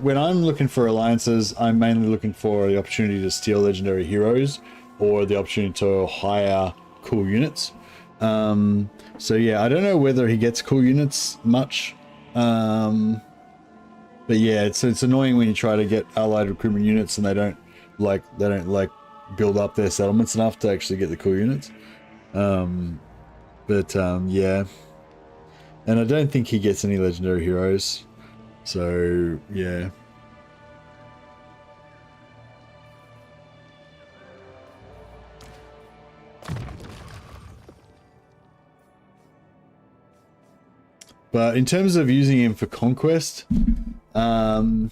Speaker 1: when I'm looking for alliances, I'm mainly looking for the opportunity to steal legendary heroes or the opportunity to hire cool units. So yeah, I don't know whether he gets cool units much. But yeah, it's annoying when you try to get allied recruitment units and they don't build up their settlements enough to actually get the cool units. Yeah. And I don't think he gets any legendary heroes. So, yeah. But in terms of using him for conquest, I don't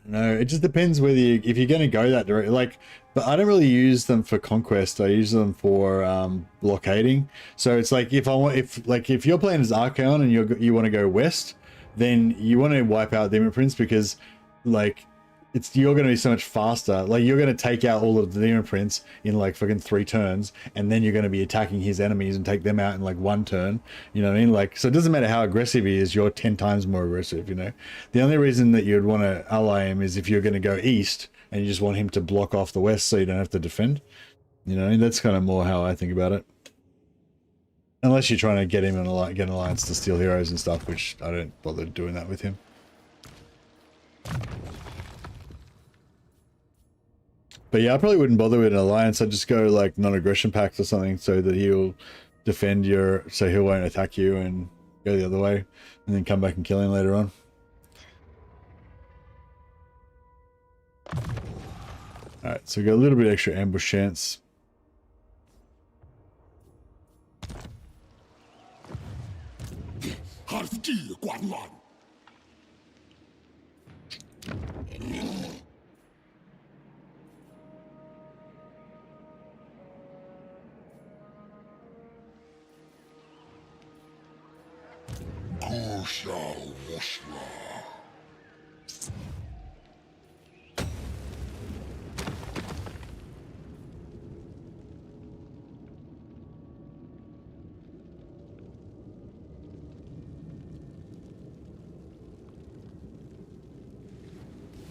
Speaker 1: know. It just depends whether if you're going to go that direction. Like, but I don't really use them for conquest. I use them for blockading. So it's like if you're playing as Archaon and you want to go west, then you want to wipe out Demon Prince because like you're going to be so much faster. Like you're going to take out all of the Demon Prince in like fucking 3 turns, and then you're going to be attacking his enemies and take them out in like 1 turn. You know what I mean? Like, so it doesn't matter how aggressive he is, you're 10 times more aggressive, you know? The only reason that you'd want to ally him is if you're going to go east and you just want him to block off the west so you don't have to defend. You know, that's kind of more how I think about it. Unless you're trying to get him and get an alliance to steal heroes and stuff, which I don't bother doing that with him. But yeah, I probably wouldn't bother with an alliance. I'd just go like non-aggression pacts or something so that he'll defend so he won't attack you and go the other way and then come back and kill him later on. Alright, so we got a little bit extra ambush chance.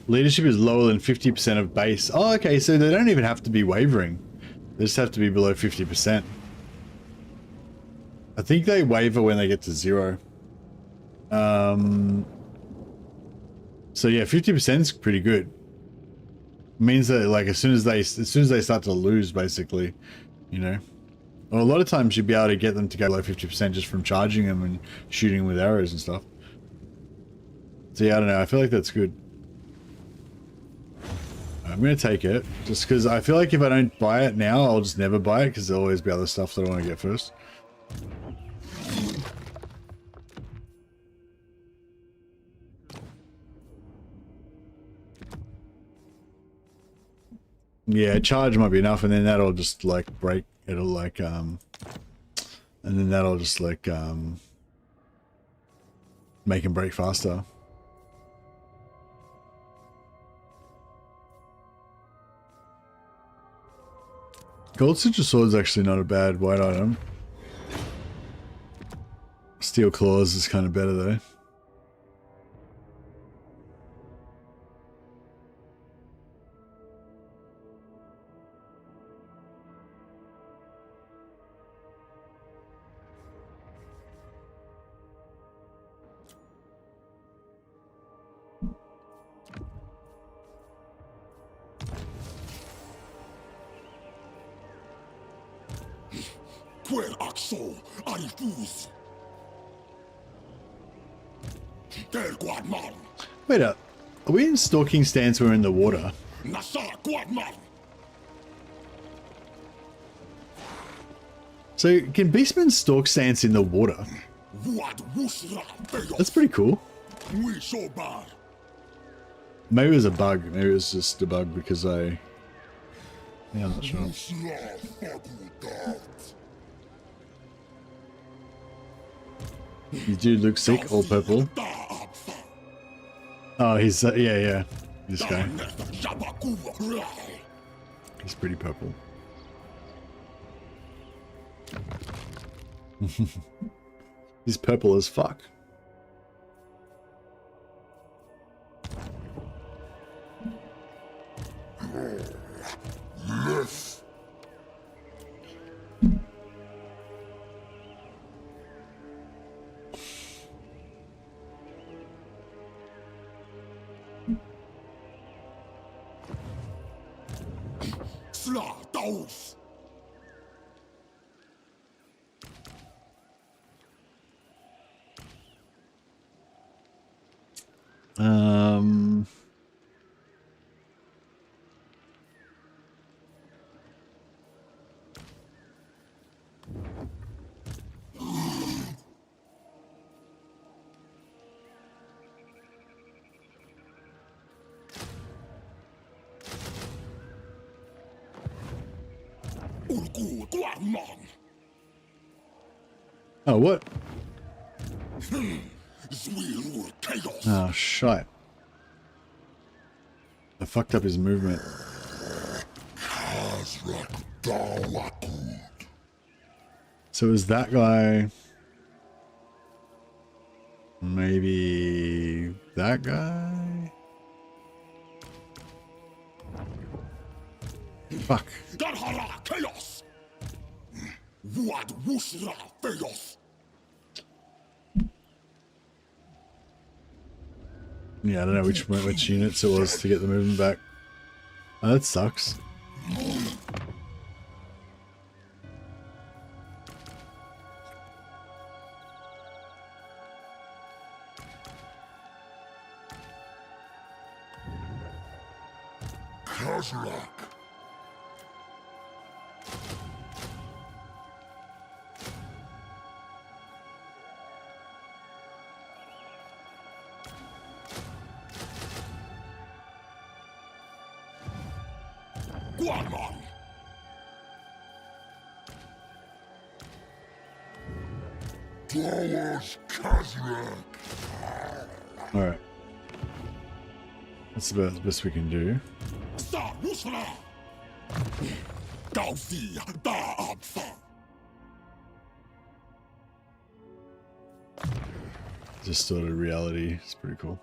Speaker 1: Leadership is lower than 50% of base. Oh, okay, so they don't even have to be wavering. They just have to be below 50%. I think they waver when they get to 0. So yeah, 50% is pretty good. It means that like as soon as they start to lose, basically, you know. Well, a lot of times you'd be able to get them to go below 50% just from charging them and shooting them with arrows and stuff. So yeah, I don't know. I feel like that's good. I'm going to take it, just because I feel like if I don't buy it now, I'll just never buy it, because there'll always be other stuff that I want to get first. Yeah, charge might be enough, and then that'll just, like, break, it'll, like, and then that'll just, like, make him break faster. Gold Sigil Sword is actually not a bad white item. Steel Claws is kind of better though. Wait up. Are we in stalking stance or in the water? So, can Beastmen stalk stance in the water? That's pretty cool. Maybe it was a bug. Maybe it was just a bug because I... Yeah, I'm not sure. You do look sick, all purple. Oh, he's... yeah. This guy. He's pretty purple. He's purple as fuck.
Speaker 6: Yes. Slaughters.
Speaker 1: Oh, what? Oh, shit. I fucked up his movement. So is that guy... Maybe... that guy? Fuck.
Speaker 6: Chaos. What Wushra Chaos.
Speaker 1: Yeah, I don't know which units it was to get the movement back. Oh, that sucks.
Speaker 6: Khazrak. Guaman. Towers Khazrak.
Speaker 1: Alright. That's about the best we can do. Distorted reality. It's pretty cool.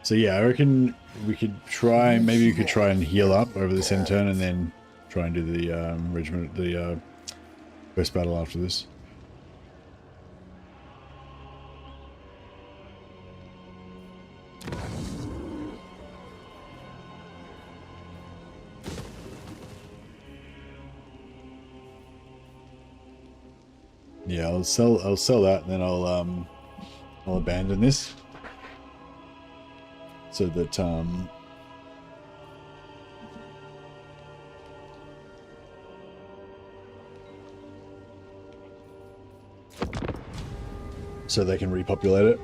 Speaker 1: So yeah, I reckon we could try, maybe we could try and heal up over this end turn and then try and do the regiment, the first battle after this. Yeah, I'll sell that, and then I'll abandon this, so that so they can repopulate it.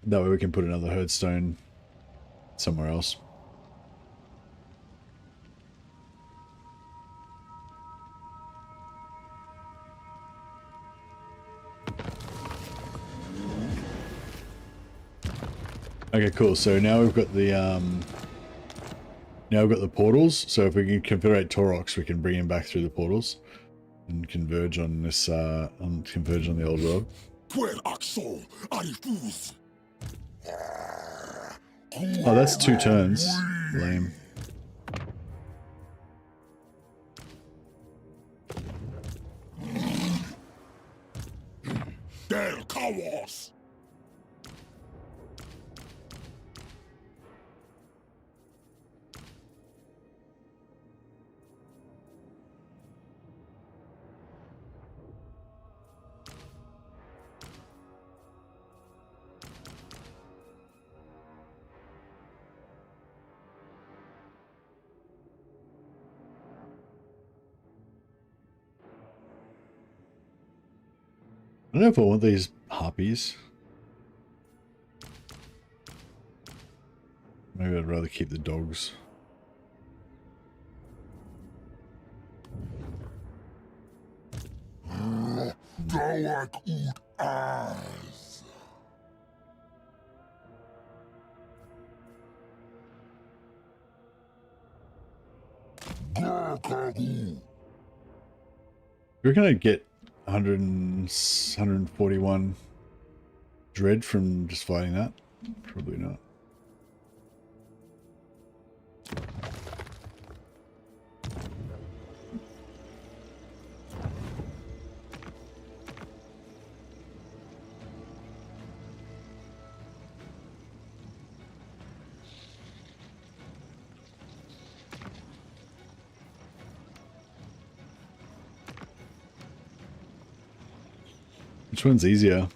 Speaker 1: That way we can put another herdstone somewhere else. Okay, cool. So now we've got the portals. So if we can confederate Taurox, we can bring him back through the portals and converge on this converge on the old road. Oh, that's 2 turns. Lame.
Speaker 6: Del Chaos.
Speaker 1: I don't know if I want these harpies. Maybe I'd rather keep the dogs.
Speaker 6: Dauak ut az. Gakagu.
Speaker 1: You're gonna get 141 dread from just fighting that? Probably not. Which one's easier?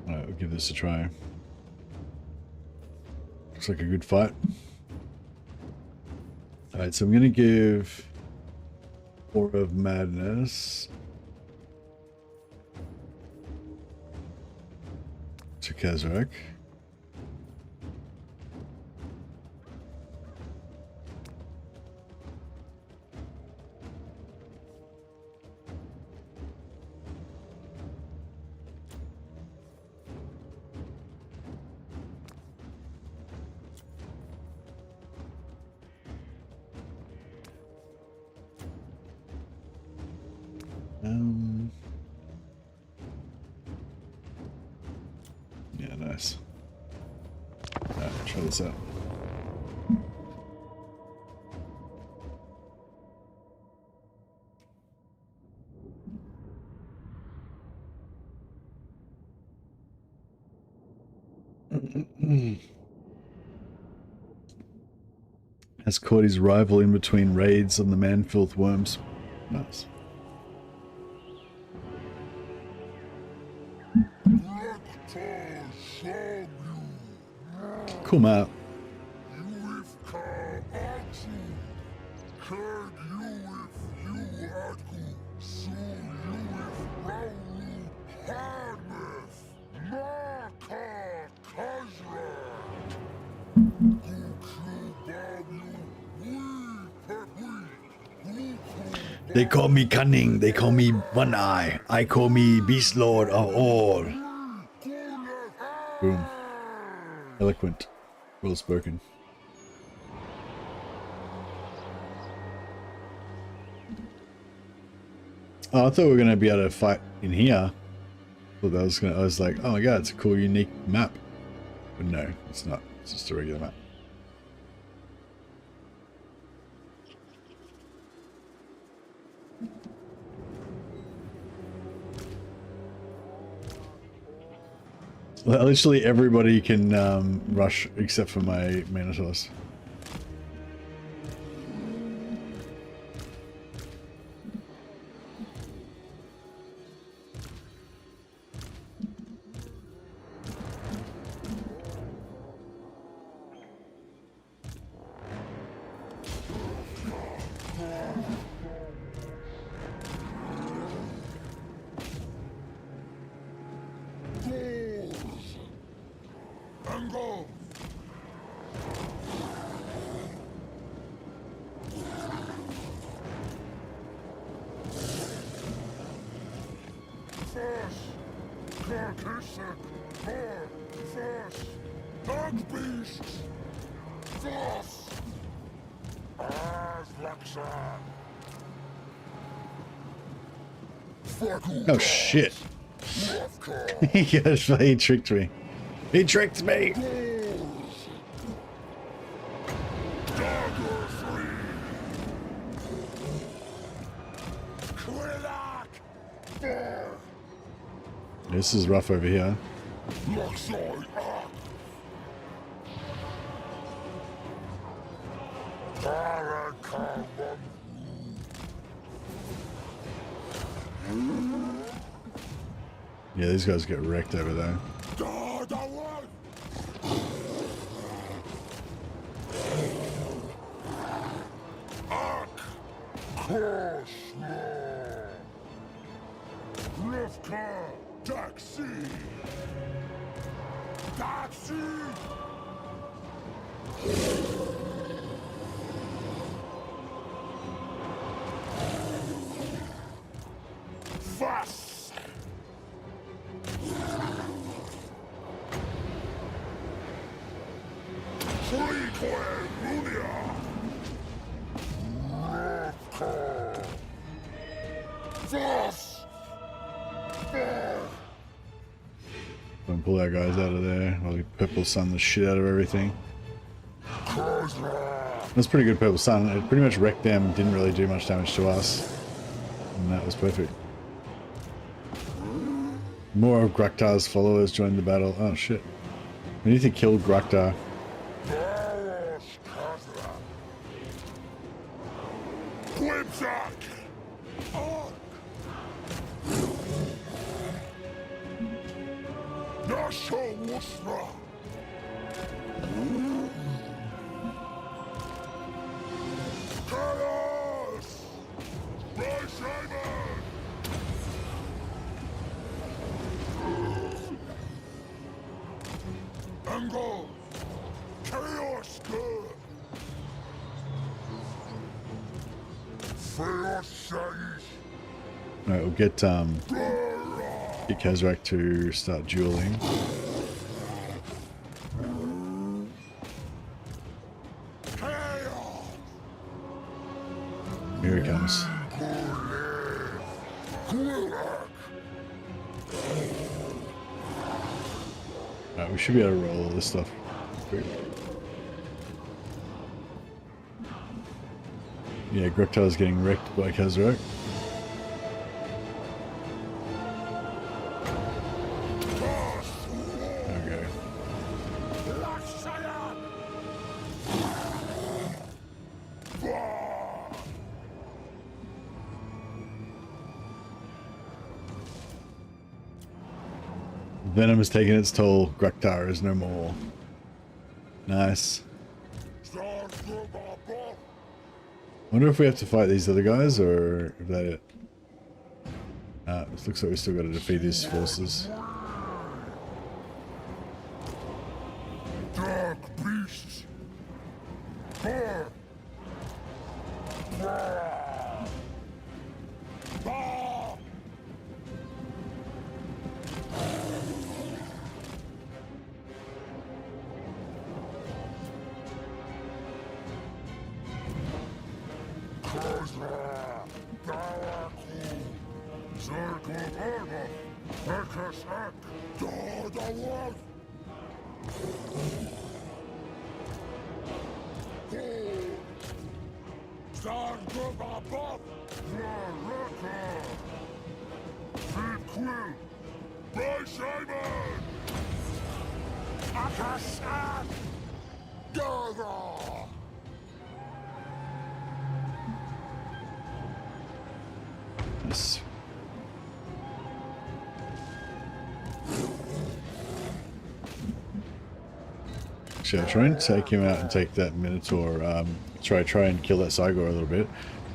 Speaker 1: Alright, we'll give this a try. Looks like a good fight. Alright, so I'm going to give Aura of Madness to Khazrak. Yeah, nice. Alright, try this out. Has caught his rival in between raids on the Manfilth worms. Nice. Cool map. They call me cunning, they call me one eye, I call me beast lord of all. Boom. Eloquent. Well spoken. Oh, I thought we were gonna be able to fight in here. I was like, oh my god, it's a cool unique map. But no, it's not. It's just a regular map. Literally everybody can rush except for my Minotaurs. Oh shit. Yes, he tricked me. He tricked me! This is rough over here. Yeah, these guys get wrecked over there. And pull our guys out of there while we purple sun the shit out of everything. That's pretty good purple sun. It pretty much wrecked them, didn't really do much damage to us. And that was perfect. More of Gruktar's followers joined the battle. Oh shit. We need to kill Gruktar. Alright, we'll get Khazrak to start dueling. Here he comes. Alright, we should be able to roll all this stuff quick. Yeah, Gruktar's getting wrecked by Khazrak. Okay. Venom has taken its toll. Gruktar is no more. Nice. Wonder if we have to fight these other guys, or if that it. It looks like we still got to defeat these forces.
Speaker 6: Dark beasts.
Speaker 1: Yes. Actually, I'll try and take him out and take that Minotaur. Try and kill that Cygor a little bit.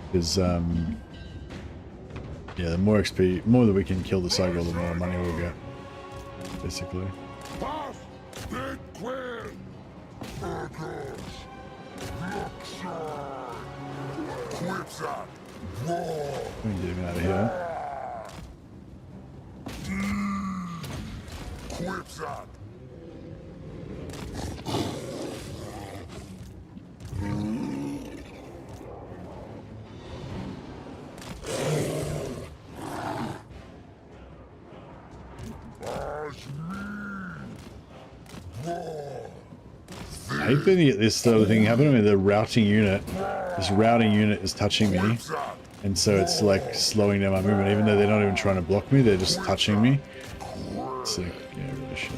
Speaker 1: Because, yeah, the more XP, more that we can kill the Cygor, the more money we'll get. Basically. We can get him out of here. I hate when you get this sort of thing happening with the routing unit. This routing unit is touching me, and so it's like slowing down my movement, even though they're not even trying to block me, they're just touching me. It's like, yeah, really shit.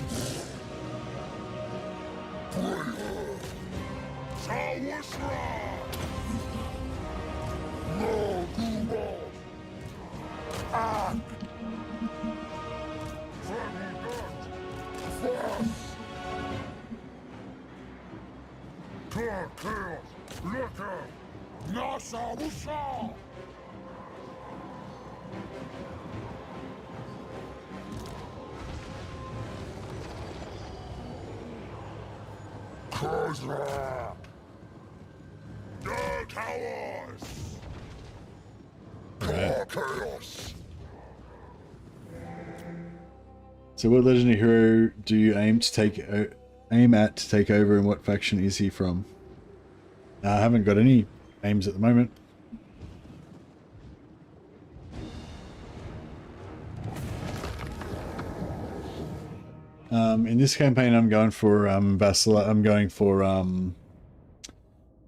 Speaker 6: Khazrak! No cowards! Chaos!
Speaker 1: So what legendary hero do you aim at to take over, and what faction is he from? I haven't got any aims at the moment. In this campaign, I'm going for I'm going for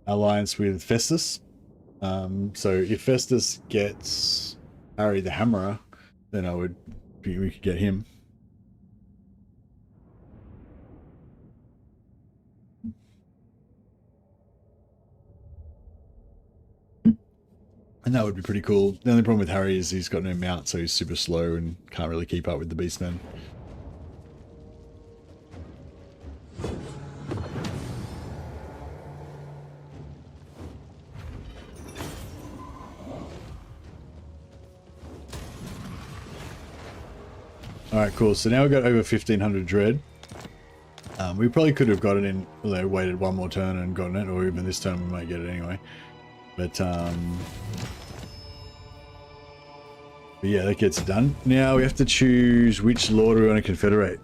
Speaker 1: alliance with Festus. So if Festus gets Harry the Hammerer, then we could get him. And that would be pretty cool. The only problem with Harry is he's got no mount, so he's super slow and can't really keep up with the Beastmen. Alright, cool. So now we've got over 1500 dread. We probably could have gotten in, waited one more turn and gotten it, or even this turn we might get it anyway. But yeah, that gets it done. Now we have to choose which lord we want to confederate.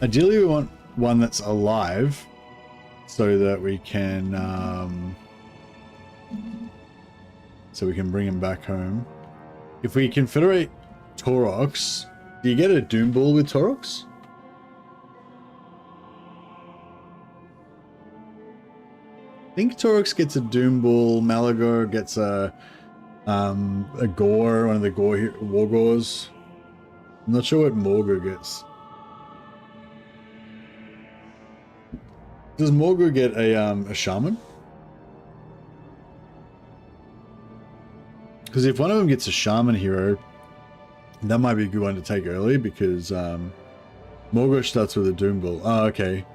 Speaker 1: Ideally we want one that's alive so that we can bring him back home. If we confederate Taurox, do you get a Doom Ball with Taurox? I think Taurox gets a Doom Ball, Malagor gets a Gore, one of the Gore War Gores. I'm not sure what Morgul gets. Does Morgul get a Shaman? Because if one of them gets a Shaman hero, that might be a good one to take early, because Morgul starts with a Doom Ball. Oh, okay.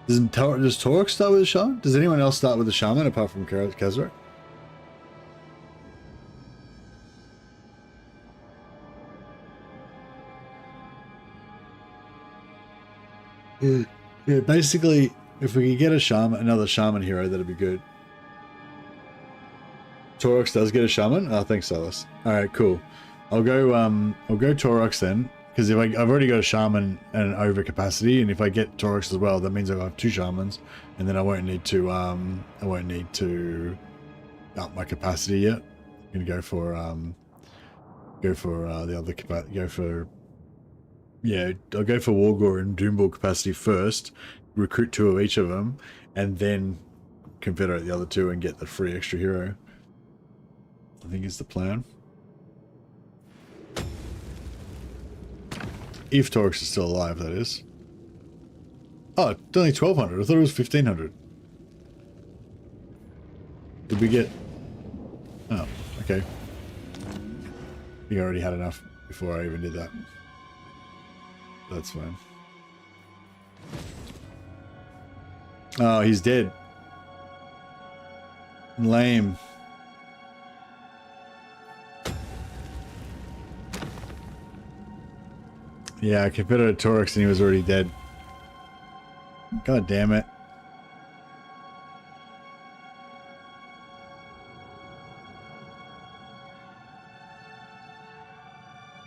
Speaker 1: Does Taurox start with a Shaman? Does anyone else start with a Shaman apart from Khazrak? Yeah, basically, if we could get a Shaman, another Shaman hero, that'd be good. Taurox does get a Shaman? Oh, thanks, Silas. Alright, cool. I'll go Taurox then. Because if I've already got a Shaman and an overcapacity, and if I get Taurox as well, that means I'll have 2 Shamans, and then I won't need to up my capacity yet. I'm gonna I'll go for Wargore and Doomball capacity first, recruit 2 of each of them, and then confederate the other 2 and get the free extra hero. I think is the plan. If Taurox is still alive, that is. Oh, it's only 1200. I thought it was 1500. Did we get... Oh, okay. I think I already had enough before I even did that. That's fine. Oh, he's dead. Lame. Yeah, I confederate Taurox and he was already dead. God damn it.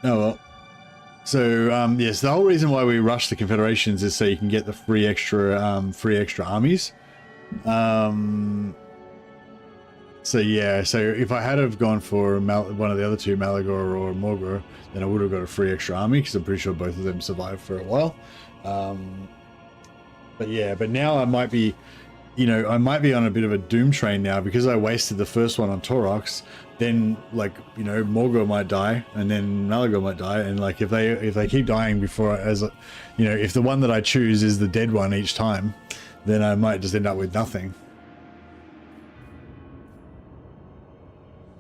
Speaker 1: Oh well. So yes, the whole reason why we rush the confederations is so you can get the free extra armies. So yeah, so if I had have gone for one of the other 2, Malagor or Morgul, then I would have got a free extra army, because I'm pretty sure both of them survived for a while. But yeah, but now I might be, I might be on a bit of a doom train now, because I wasted the first one on Taurox. Then Morgul might die, and then Malagor might die, and like if they keep dying before, if the one that I choose is the dead one each time, then I might just end up with nothing.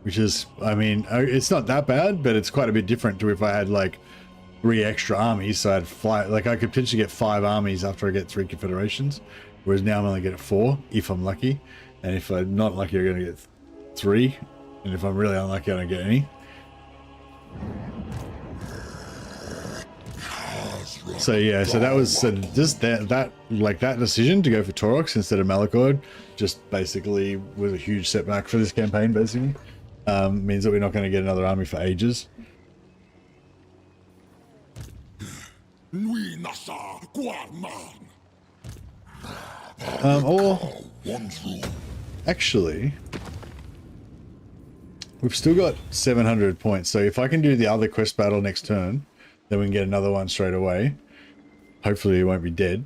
Speaker 1: Which is, I mean, it's not that bad, but it's quite a bit different to if I had like 3 extra armies. So I'd fly, like I could potentially get 5 armies after I get 3 confederations, whereas now I'm only getting 4 if I'm lucky, and if I'm not lucky, I'm gonna get 3, and if I'm really unlucky, I don't get any. So yeah, so that was just that like that decision to go for Taurox instead of Malachord just basically was a huge setback for this campaign. Basically, means that we're not going to get another army for ages. Or actually, we've still got 700 points. So if I can do the other quest battle next turn, then we can get another one straight away. Hopefully he won't be dead.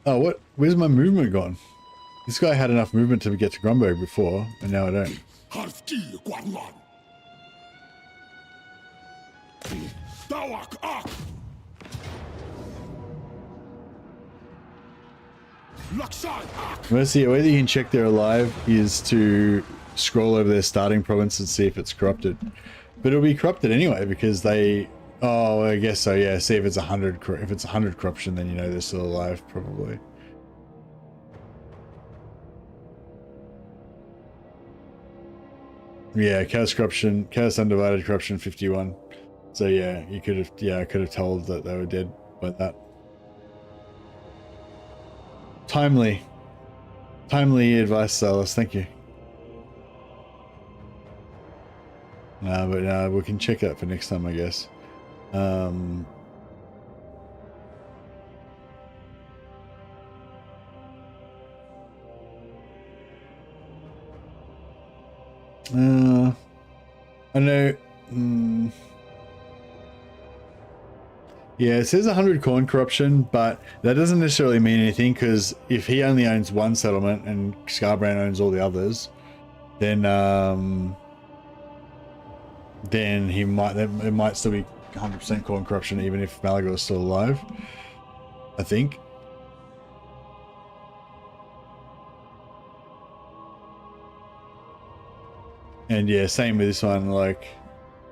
Speaker 1: Oh, what? Where's my movement gone? This guy had enough movement to get to Grumberg before, and now I don't. Mercy, a way that you can check they're alive is to scroll over their starting province and see if it's corrupted. But it'll be corrupted anyway because they... Oh, I guess so, yeah. See if it's 100... If it's 100 corruption, then you know they're still alive, probably. Yeah, Chaos Corruption... Chaos Undivided Corruption 51. So yeah, you could have... Yeah, I could have told that they were dead by that. Timely advice, Silas. Thank you. But we can check that for next time, I guess. I know. Yeah, it says 100 corn corruption, but that doesn't necessarily mean anything because if he only owns one settlement and Scarbrand owns all the others, then he might it might still be 100% corn corruption even if Malagor is still alive, I think. And yeah, same with this one, like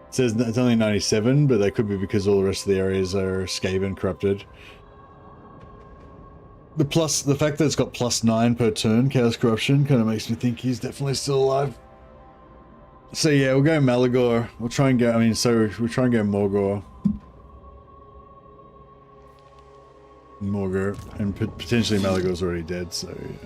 Speaker 1: it says it's only 97, but that could be because all the rest of the areas are Skaven corrupted. The fact that it's got +9 per turn, Chaos Corruption, kind of makes me think he's definitely still alive. So yeah, we'll go Malagor. We'll try and go, we'll try and go Morgor. And potentially Malagor's already dead, so yeah.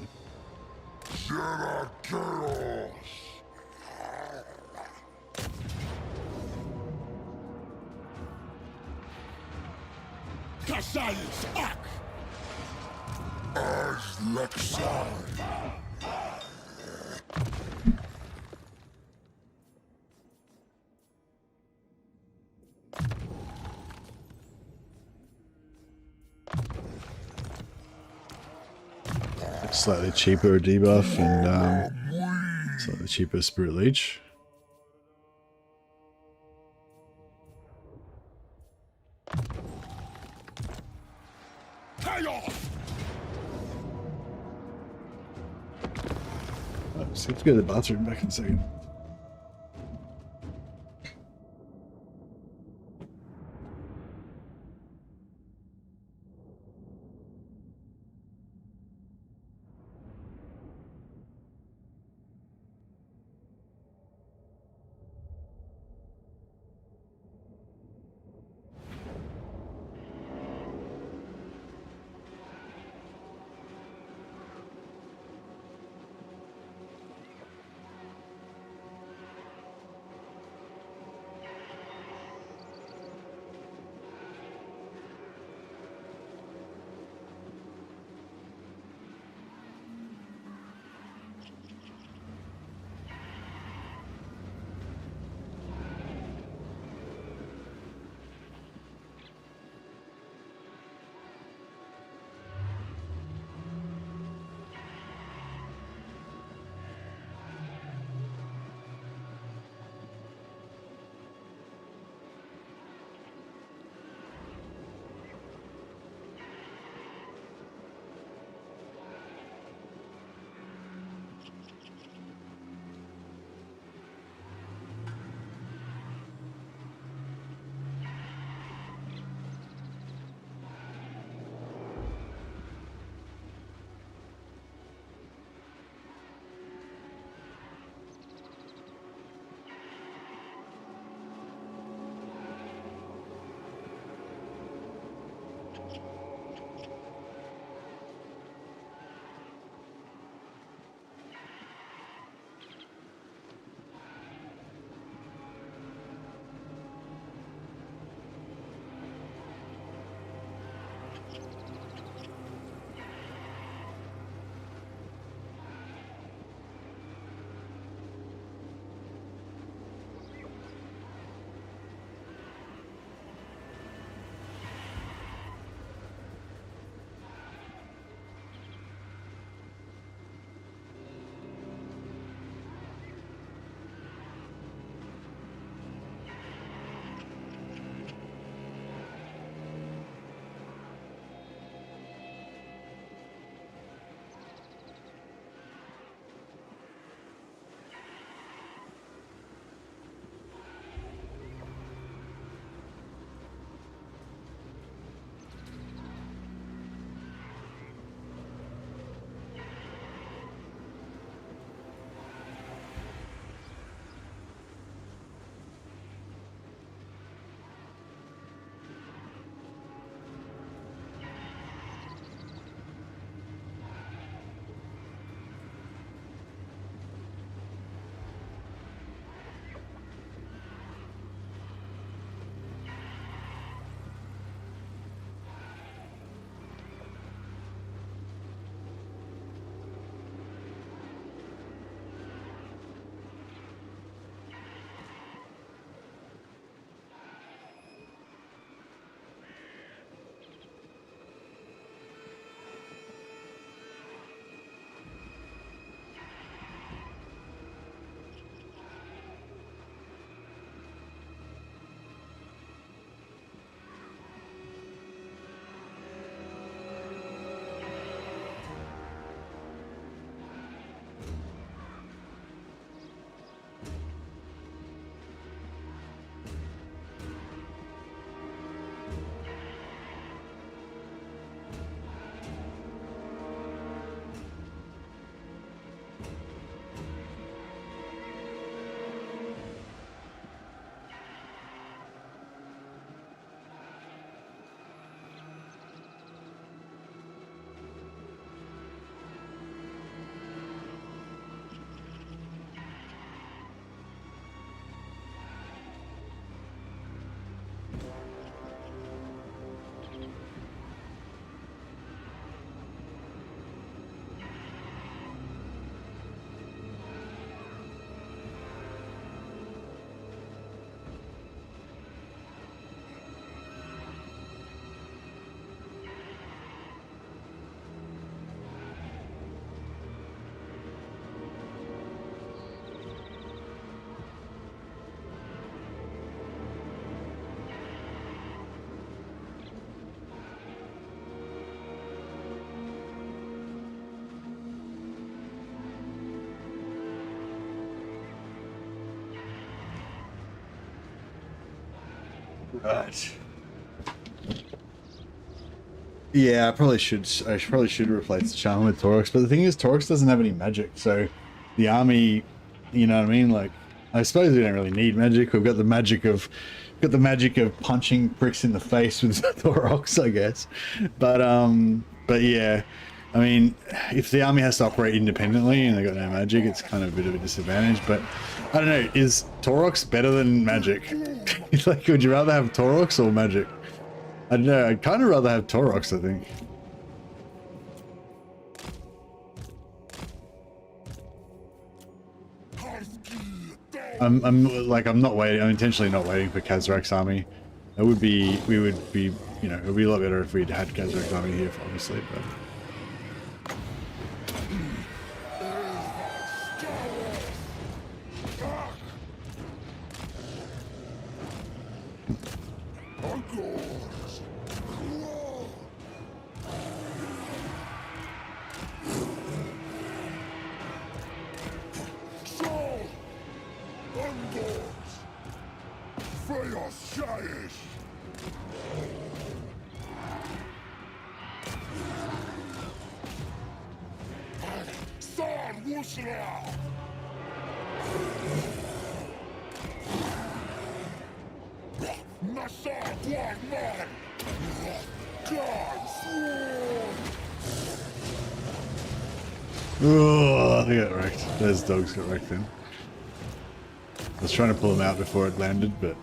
Speaker 1: Slightly cheaper debuff and slightly cheaper Spirit Leech. So let's go to the bathroom back in a second. Right. Yeah, I probably should replace the Shaman with Taurox, but the thing is, Taurox doesn't have any magic, so the army, you know what I mean? Like, I suppose we don't really need magic. We've got the magic of punching pricks in the face with Taurox, I guess. But yeah, I mean, if the army has to operate independently and they got no magic, it's kind of a bit of a disadvantage. But I don't know, is Taurox better than magic? Like, would you rather have Taurox or magic? I don't know, I'd kind of rather have Taurox, I think. I'm not waiting. I'm intentionally not waiting for Khazrak's army. We would be, you know, it would be a lot better if we'd had Khazrak's army here, obviously, but. Oh, they got wrecked. Those dogs got wrecked then. I was trying to pull them out before it landed, but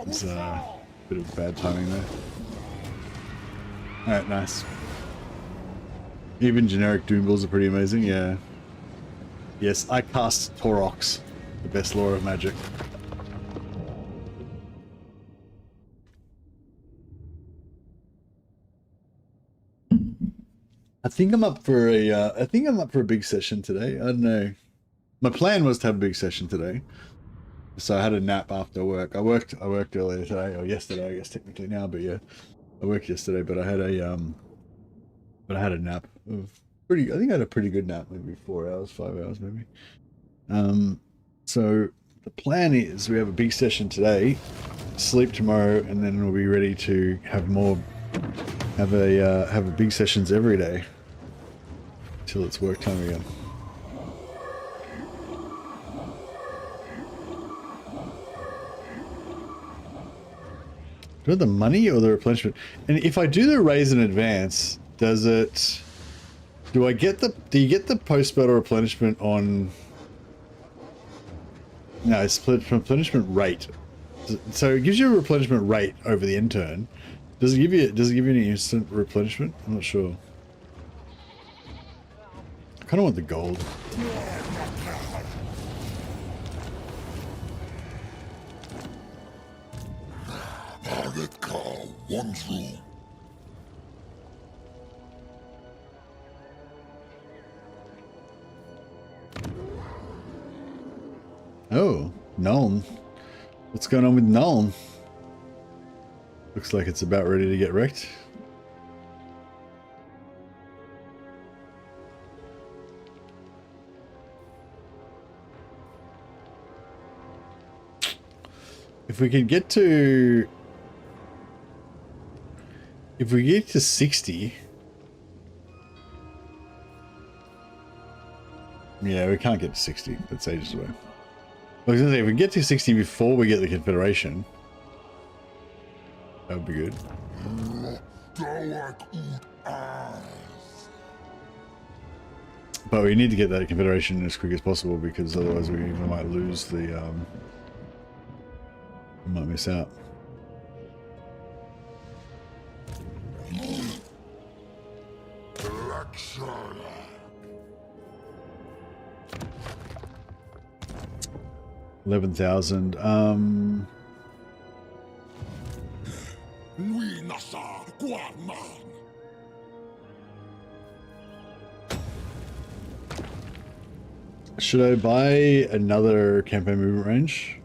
Speaker 1: it's a bit of bad timing there. Alright, nice. Even generic Doom Balls are pretty amazing, yeah. Yes, I cast Taurox, the best lore of magic. I think I'm up for a big session today. I don't know. My plan was to have a big session today. So I had a nap after work. I worked earlier today, or yesterday, I guess technically now, but yeah. I worked yesterday, but I had a nap of I think I had a pretty good nap, maybe 4 hours, 5 hours maybe. So the plan is we have a big session today, sleep tomorrow, and then we'll be ready to have a big sessions every day till it's work time again. Do I have the money or the replenishment? And if I do the raise in advance, do you get the post-battle replenishment on... No, it's replenishment rate. So it gives you a replenishment rate over the end turn. Does it give you any instant replenishment? I'm not sure. I kind of want the gold.
Speaker 6: Target call 1 through.
Speaker 1: Oh, Nuln. What's going on with Nuln? Looks like it's about ready to get wrecked. If we could get to... If we get to 60... Yeah, we can't get to 60. That's ages away. I was going to say, if we get to 60 before we get the Confederation, that would be good. But we need to get that Confederation as quick as possible, because otherwise we might lose the... we might miss out. $11,000. Should I buy another campaign movement range?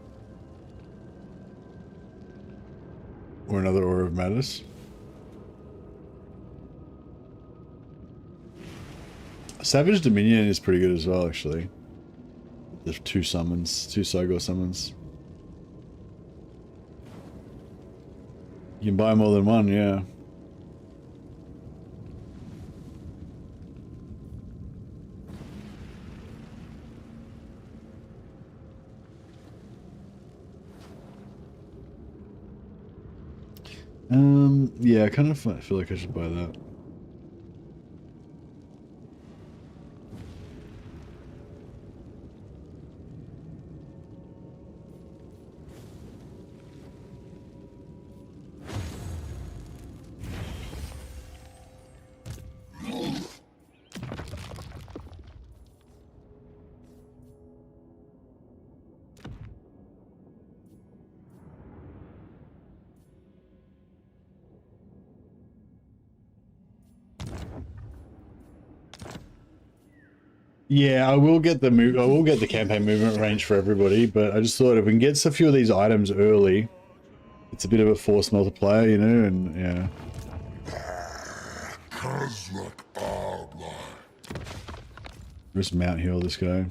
Speaker 1: Or another Order of Madness? Savage Dominion is pretty good as well, actually. There's 2 summons, 2 Sogor summons. You can buy more than one, yeah. Yeah, I kind of feel like I should buy that. Yeah, I will get the campaign movement range for everybody, but I just thought if we can get a few of these items early, it's a bit of a force multiplier, you know, and yeah.
Speaker 6: Khazrak are blind.
Speaker 1: Just mount heal this guy.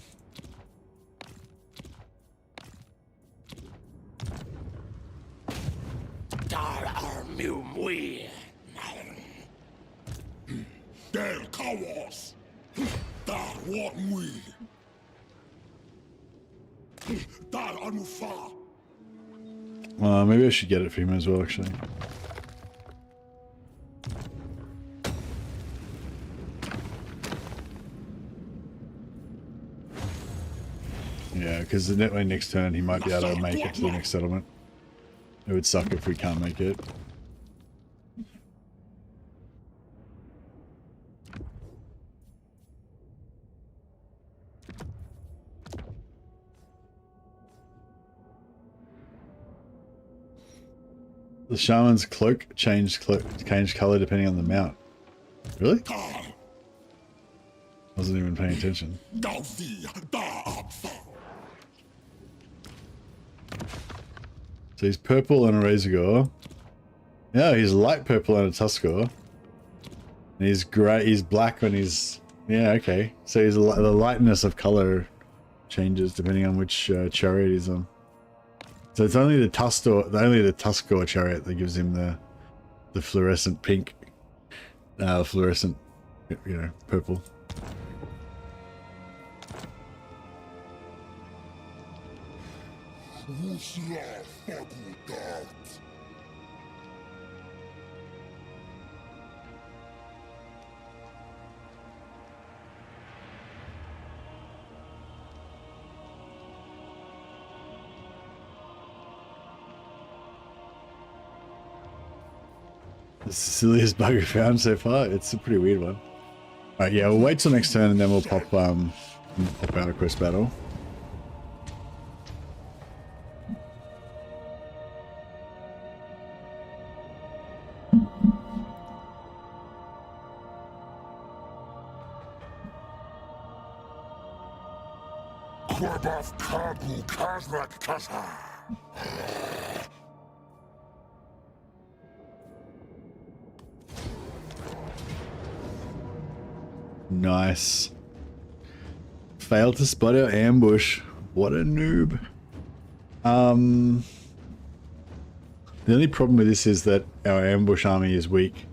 Speaker 6: Del Kawas. Dar Watmui. Dar Anufa.
Speaker 1: Maybe I should get it for him as well, actually. Yeah, because the netway next turn he might be able to make it to the next settlement. It would suck if we can't make it. The shaman's cloak changed color depending on the mount. Really? Wasn't even paying attention. So he's purple on a razor gore. Yeah, he's light purple on a tuskor. And he's grey. He's black on his. Yeah, okay. So he's the lightness of color changes depending on which chariot he's on. So it's only the tuskor chariot that gives him the fluorescent pink, fluorescent, you know, purple. The silliest bug we found so far. It's a pretty weird one. Alright, yeah, we'll wait till next turn and then we'll pop out a quest battle. Nice. Failed to spot our ambush. What a noob. The only problem with this is that our ambush army is weak.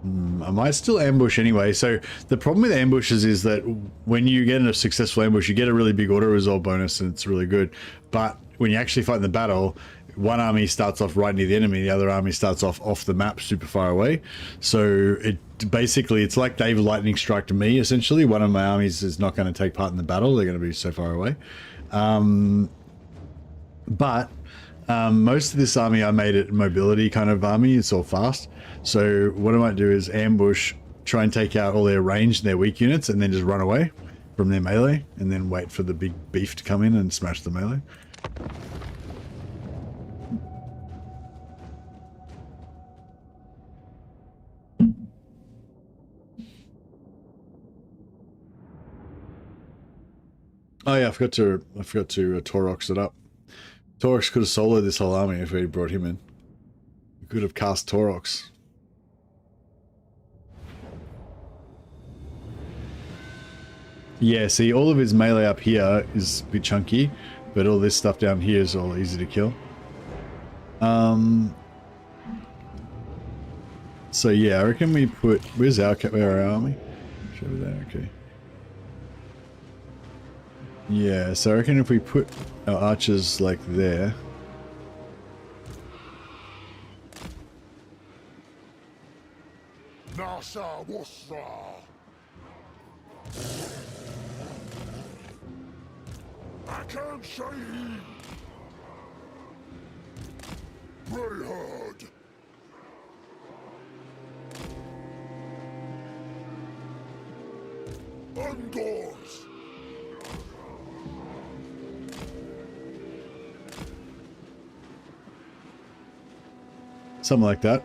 Speaker 1: I might still ambush anyway. So the problem with ambushes is that when you get a successful ambush, you get a really big auto resolve bonus and it's really good. But when you actually fight in the battle, one army starts off right near the enemy, the other army starts off the map super far away. So it's like Dave Lightning Strike to me, essentially. One of my armies is not going to take part in the battle. They're going to be so far away. But most of this army I made it mobility kind of army. It's all fast. So what I might do is ambush, try and take out all their range and their weak units, and then just run away from their melee, and then wait for the big beef to come in and smash the melee. Oh yeah, I forgot to Taurox it up. Taurox could have soloed this whole army if we brought him in. We could have cast Taurox. Yeah, see, all of his melee up here is a bit chunky, but all this stuff down here is all easy to kill. So yeah, I reckon we put... Where's our army? It's over there, okay. Yeah, so I reckon if we put our archers like there...
Speaker 6: Nasha Wusra. I can't shade. Very hard. Undoors.
Speaker 1: Something like that.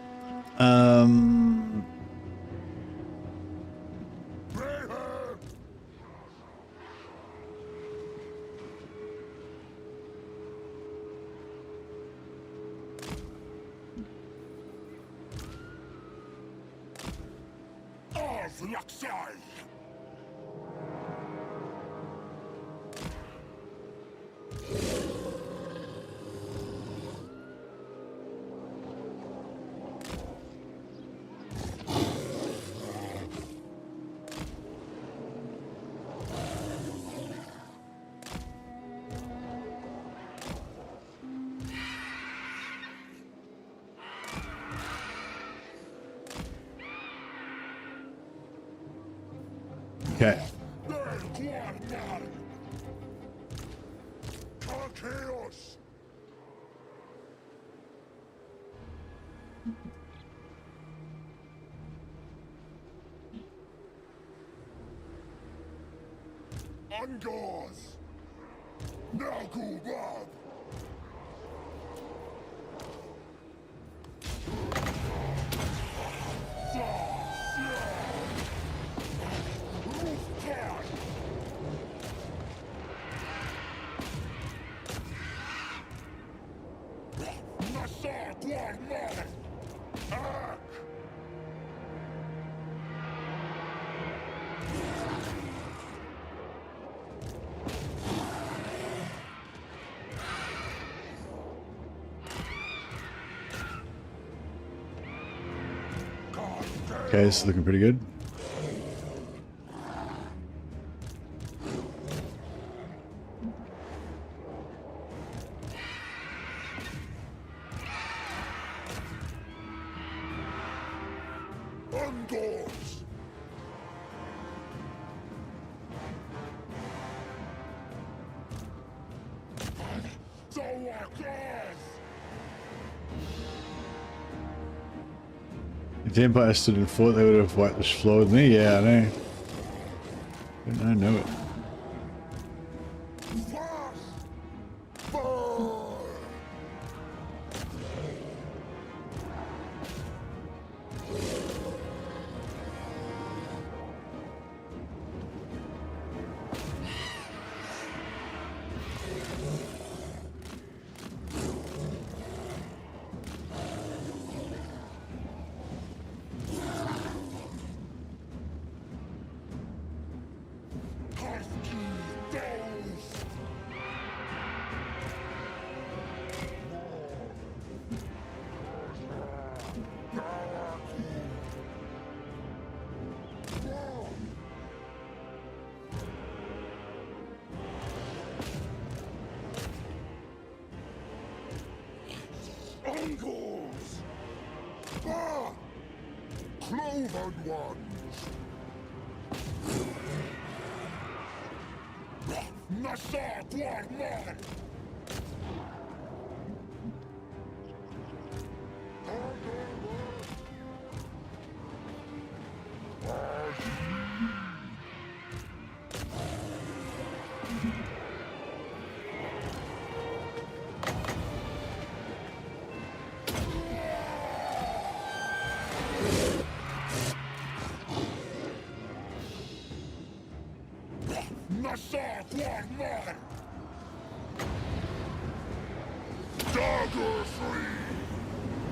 Speaker 1: Okay.
Speaker 6: Ungors. Now go Bob.
Speaker 1: Okay, this is looking pretty good.
Speaker 6: Ungors. So
Speaker 1: If the Empire stood and fought, they would have wiped the floor with me. Yeah, I know. I know it.
Speaker 6: Cloven ones. Nasa Guarman.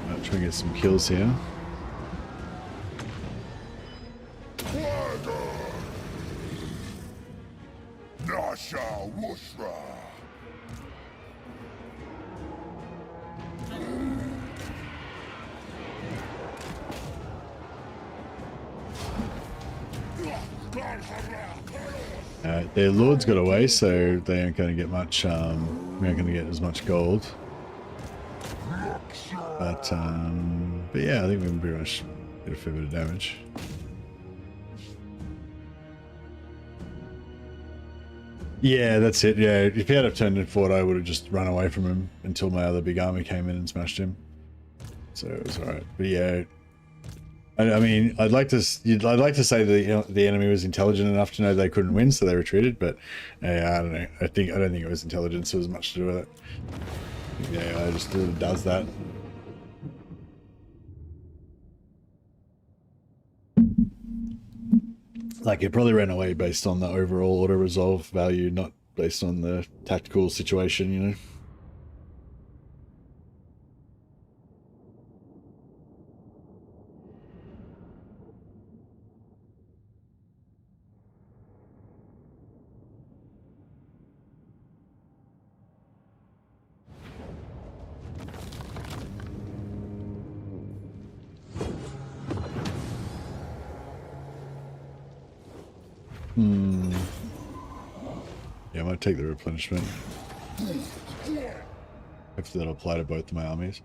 Speaker 1: I'll try and get some kills here. Their lords got away, so they aren't going to get much. We aren't going to get as much gold. But yeah, I think we can pretty much get a fair bit of damage. Yeah, that's it. Yeah, if he had turned in fort, I would have just run away from him until my other big army came in and smashed him. So it was alright. But yeah, I mean, I'd like to say that the enemy was intelligent enough to know they couldn't win, so they retreated. But I don't know. I don't think it was intelligence. It was much to do with it. Yeah, I just does that. Like, it probably ran away based on the overall auto-resolve value, not based on the tactical situation, you know? Yeah, I might take the replenishment. Hopefully that'll apply to both of my armies.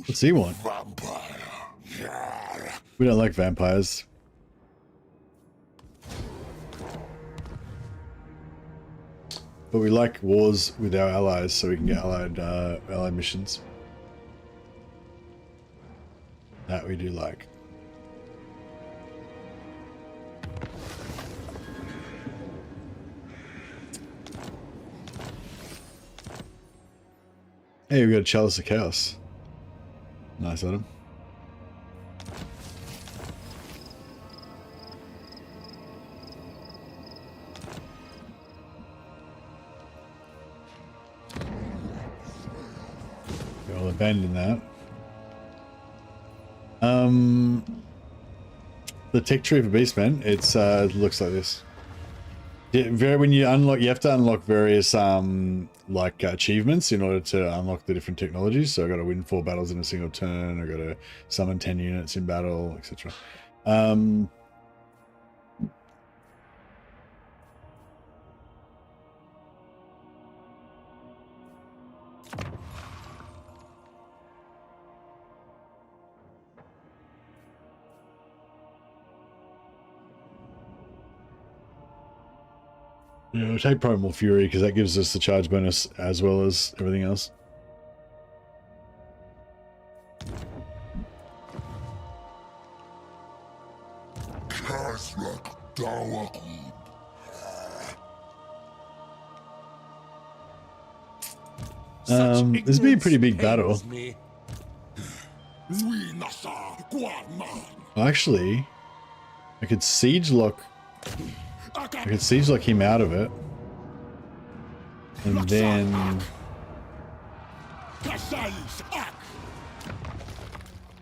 Speaker 1: What's he want? We don't like vampires. But we like wars with our allies, so we can get allied missions. That we do like. Hey, we got a Chalice of Chaos. Nice item. I'll abandon that. The tech tree for Beastmen, it's it looks like this. Yeah, when you unlock, you have to unlock various like achievements in order to unlock the different technologies. So I got to win 4 battles in a single turn. I got to summon 10 units in battle, etc. Yeah, we'll take Primal Fury because that gives us the charge bonus as well as everything else.
Speaker 6: Khazrak.
Speaker 1: This would be a pretty big battle. Actually, I could siege lock him out of it. And then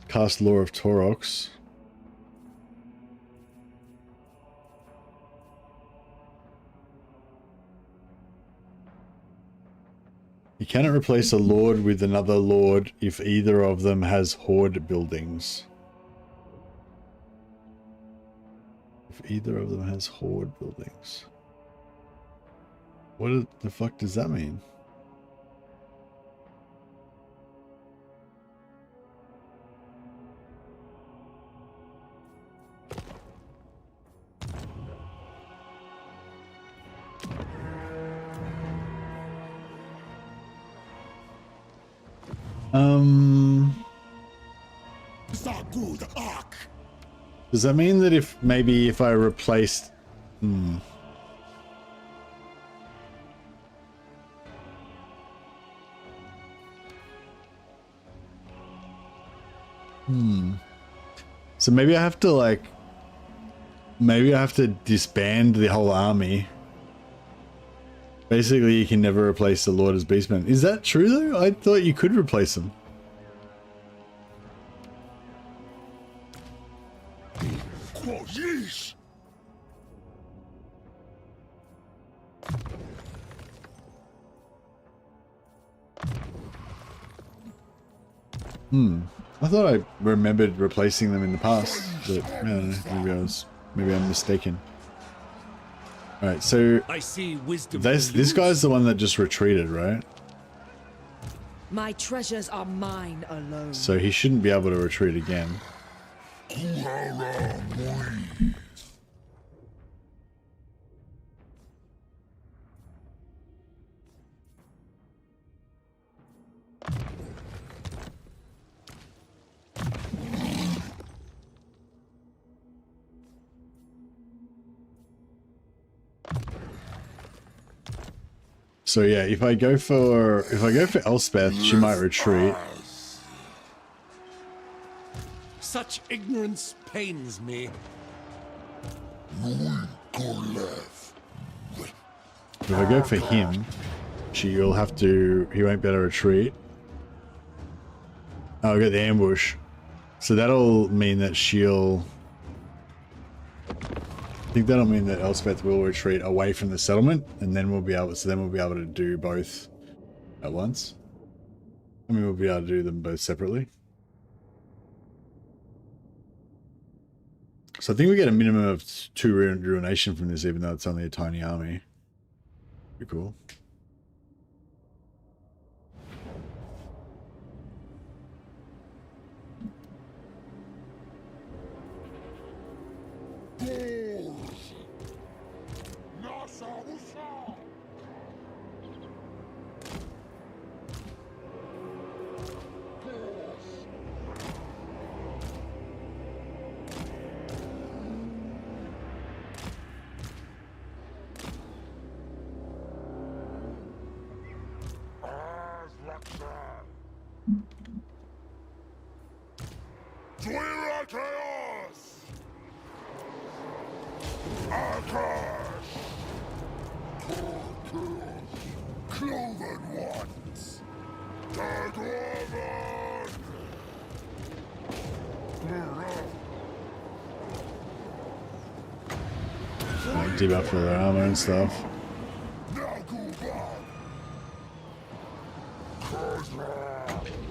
Speaker 1: cast Law of Taurox. You cannot replace a lord with another lord if either of them has horde buildings. If either of them has horde buildings. What the fuck does that mean? Does that mean that if I replaced So maybe I have to disband the whole army. Basically, you can never replace the Lord as Beastmen. Is that true though? I thought you could replace them. I thought I remembered replacing them in the past, but I don't know, maybe I'm mistaken. Alright, so
Speaker 9: I see wisdom.
Speaker 1: this guy's the one that just retreated, right?
Speaker 10: My treasures are mine alone.
Speaker 1: So he shouldn't be able to retreat again. So yeah, if I go for Elspeth, she might retreat.
Speaker 9: Such ignorance pains me.
Speaker 1: If I go for him, he won't be able to retreat. Oh, I got the ambush. So that'll mean that I think that'll mean that Elspeth will retreat away from the settlement, and then we'll be able to do both at once. I mean, we'll be able to do them both separately. So I think we get a minimum of 2 ruination from this, even though it's only a tiny army. Pretty cool. Debuff for their armor and stuff.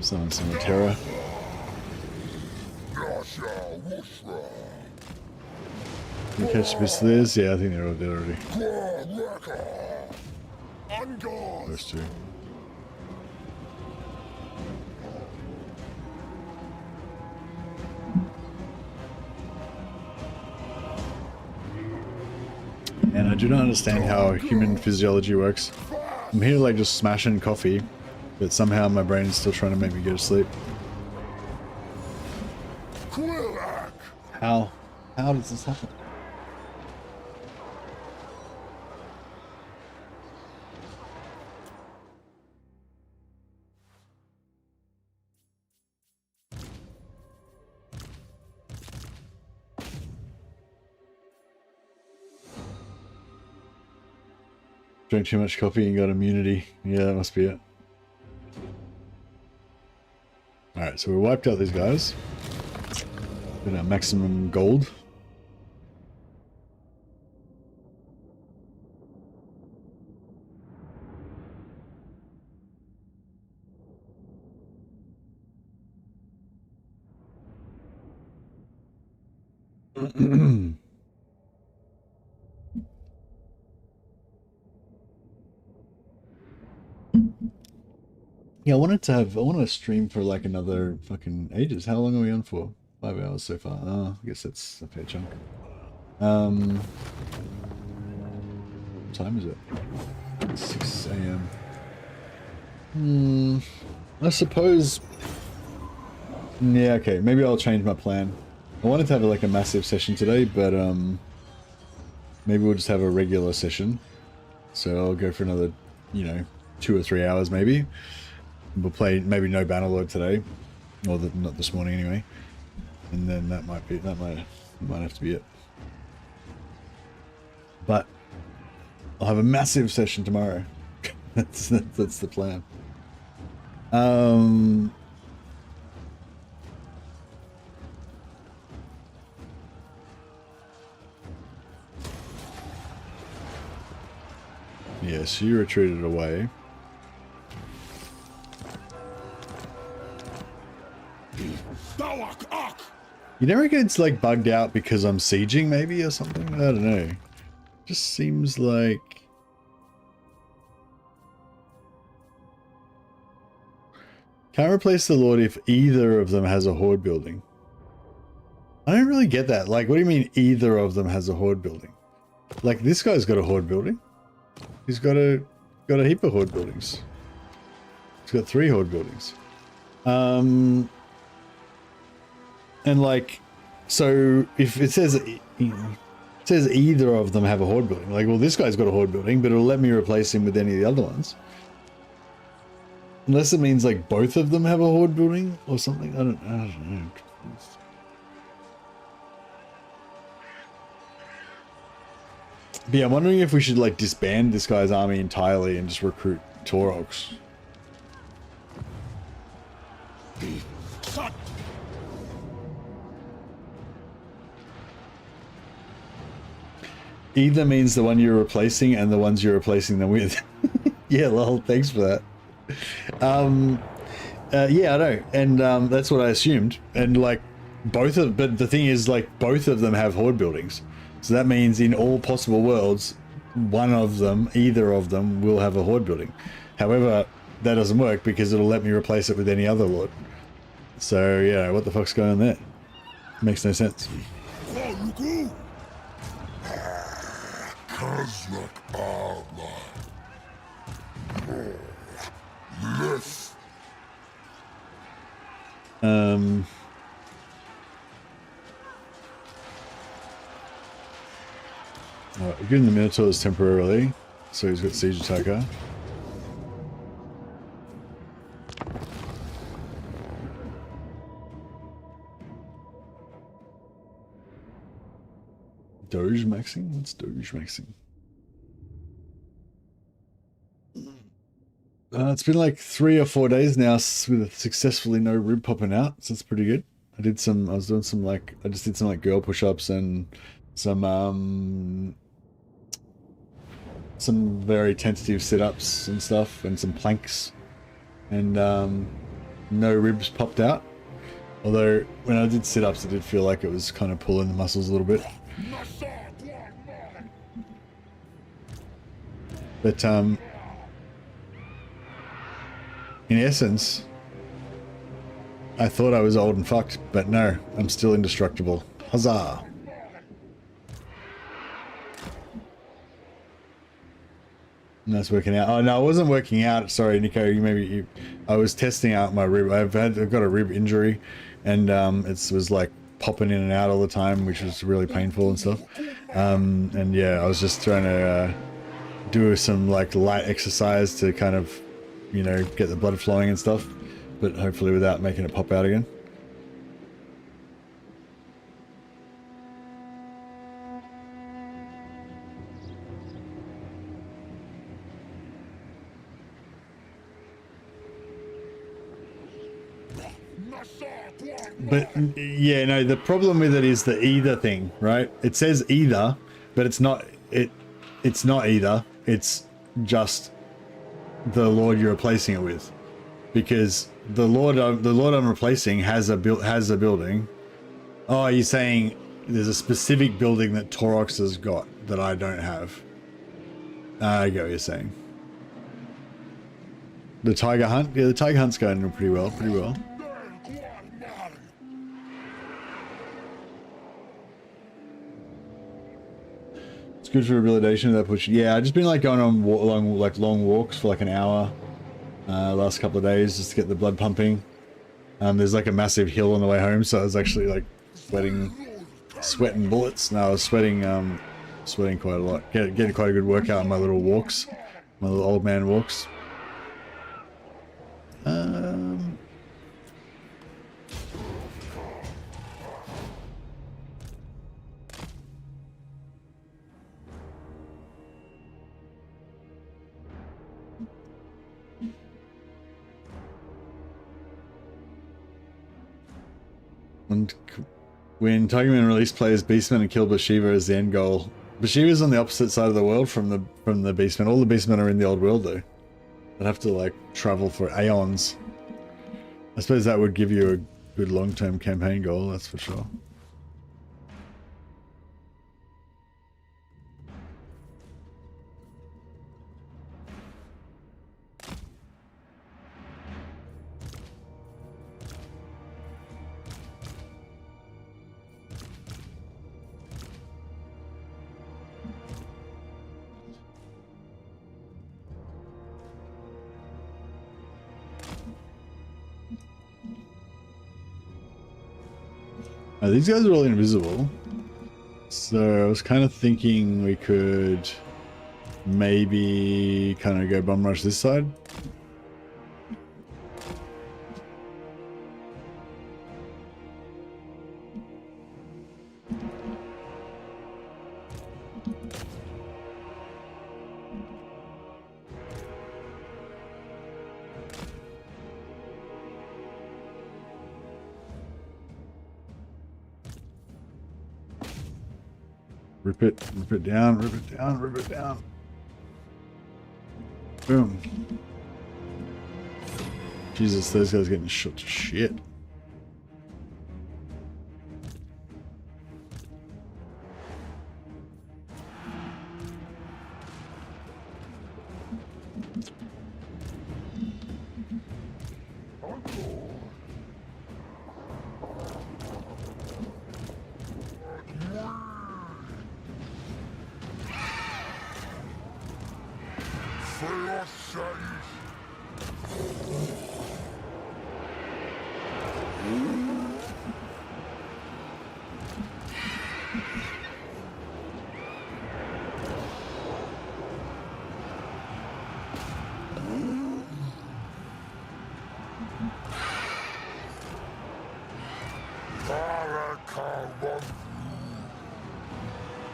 Speaker 1: Summon some terror. Can you catch the Pistoliers? Yeah, I think they're all dead already. Those two. And I do not understand how human physiology works. I'm here like just smashing coffee, but somehow my brain is still trying to make me go to sleep. How does this happen? Drank too much coffee and got immunity. Yeah, that must be it. Alright, so we wiped out these guys. Got our maximum gold. Yeah, I want to stream for like another fucking ages. How long are we on for? 5 hours so far. Oh, I guess that's a fair chunk. What time is it? 6 a.m. I suppose. Yeah, okay. Maybe I'll change my plan. I wanted to have like a massive session today, but maybe we'll just have a regular session. So I'll go for another, 2 or 3 hours maybe. We'll play maybe no Bannerlord today, or not this morning anyway, and then that might have to be it. But I'll have a massive session tomorrow. that's the plan. Yeah, so you retreated away. You never reckon it's like bugged out because I'm sieging maybe or something? I don't know. Just seems like... Can't replace the Lord if either of them has a horde building. I don't really get that. Like, what do you mean either of them has a horde building? Like, this guy's got a horde building. He's got a heap of horde buildings. He's got 3 horde buildings. And like, so if it says, you know, it says either of them have a horde building. Like, well, this guy's got a horde building, but it'll let me replace him with any of the other ones. Unless it means like both of them have a horde building or something. I don't know. But yeah, I'm wondering if we should like disband this guy's army entirely and just recruit Taurox. Either means the one you're replacing and the ones you're replacing them with. Yeah, lol, thanks for that. Yeah, I know, and that's what I assumed. And like but the thing is, like, both of them have horde buildings, so that means in all possible worlds, either of them will have a horde building. However, that doesn't work because it'll let me replace it with any other lord. So yeah, what the fuck's going on there? Makes no sense.
Speaker 6: Khazrak armor. Yes.
Speaker 1: We're giving the Minotaurs temporarily, so he's got siege attacker. Doge maxing? What's Doge maxing? It's been like 3 or 4 days now with successfully no rib popping out, so it's pretty good. I just did some like girl push-ups and some very tentative sit-ups and stuff, and some planks, and no ribs popped out. Although when I did sit-ups, I did feel like it was kind of pulling the muscles a little bit. But in essence, I thought I was old and fucked, but no, I'm still indestructible. Huzzah! And that's working out. Oh no, I wasn't working out. Sorry, Nico. I was testing out my rib. I've got a rib injury, and it was like popping in and out all the time, which was really painful and stuff. And yeah, I was just trying to do some like light exercise to kind of, you know, get the blood flowing and stuff, but hopefully without making it pop out again. But yeah, no, the problem with it is the either thing, right? It says either, but it's not either. It's just the lord you're replacing it with, because the lord I'm replacing has a building. Oh, you're saying there's a specific building that Taurox has got that I don't have. I get what you're saying. The tiger hunt? Yeah, the tiger hunt's going pretty well, It's good for rehabilitation. That push. Yeah, I've just been like going on long walks for like an hour last couple of days just to get the blood pumping. There's like a massive hill on the way home, so I was actually like sweating bullets. No, I was sweating quite a lot. Getting quite a good workout on my little walks, my little old man walks. And when Tigerman released players Beastmen and kill Bhashiva as the end goal. Bhashiva's on the opposite side of the world from the Beastmen. All the Beastmen are in the old world though. They'd have to like travel for aeons. I suppose that would give you a good long-term campaign goal, that's for sure. These guys are all invisible, so I was kind of thinking we could maybe kind of go bum rush this side. Rip it down, rip it down, rip it down. Boom. Jesus, those guys are getting shot to shit.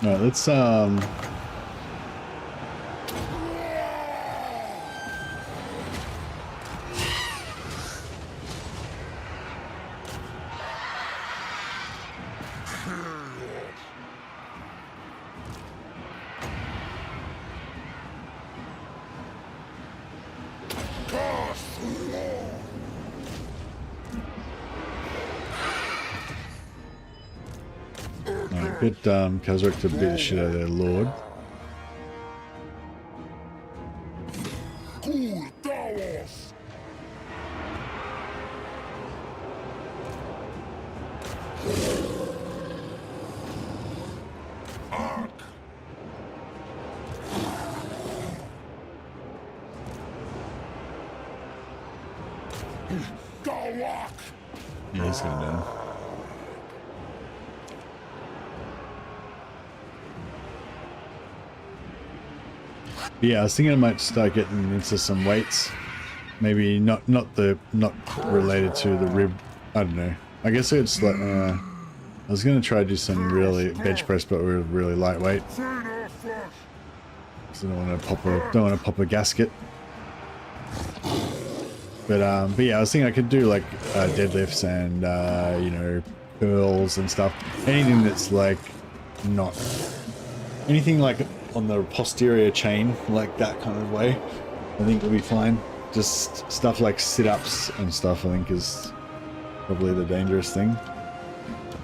Speaker 1: Alright, let's get Khazrak to beat the shit out of their lord. Yeah, he's going down. Yeah, I was thinking I might start getting into some weights. Maybe not related to the rib. I don't know. I guess it's like I was gonna try to do some really bench press, but we're really lightweight. So I don't want to pop a gasket. But yeah, I was thinking I could do like deadlifts and you know, curls and stuff. Anything that's like not anything like on the posterior chain, like that kind of way, I think will be fine. Just stuff like sit-ups and stuff, I think, is probably the dangerous thing.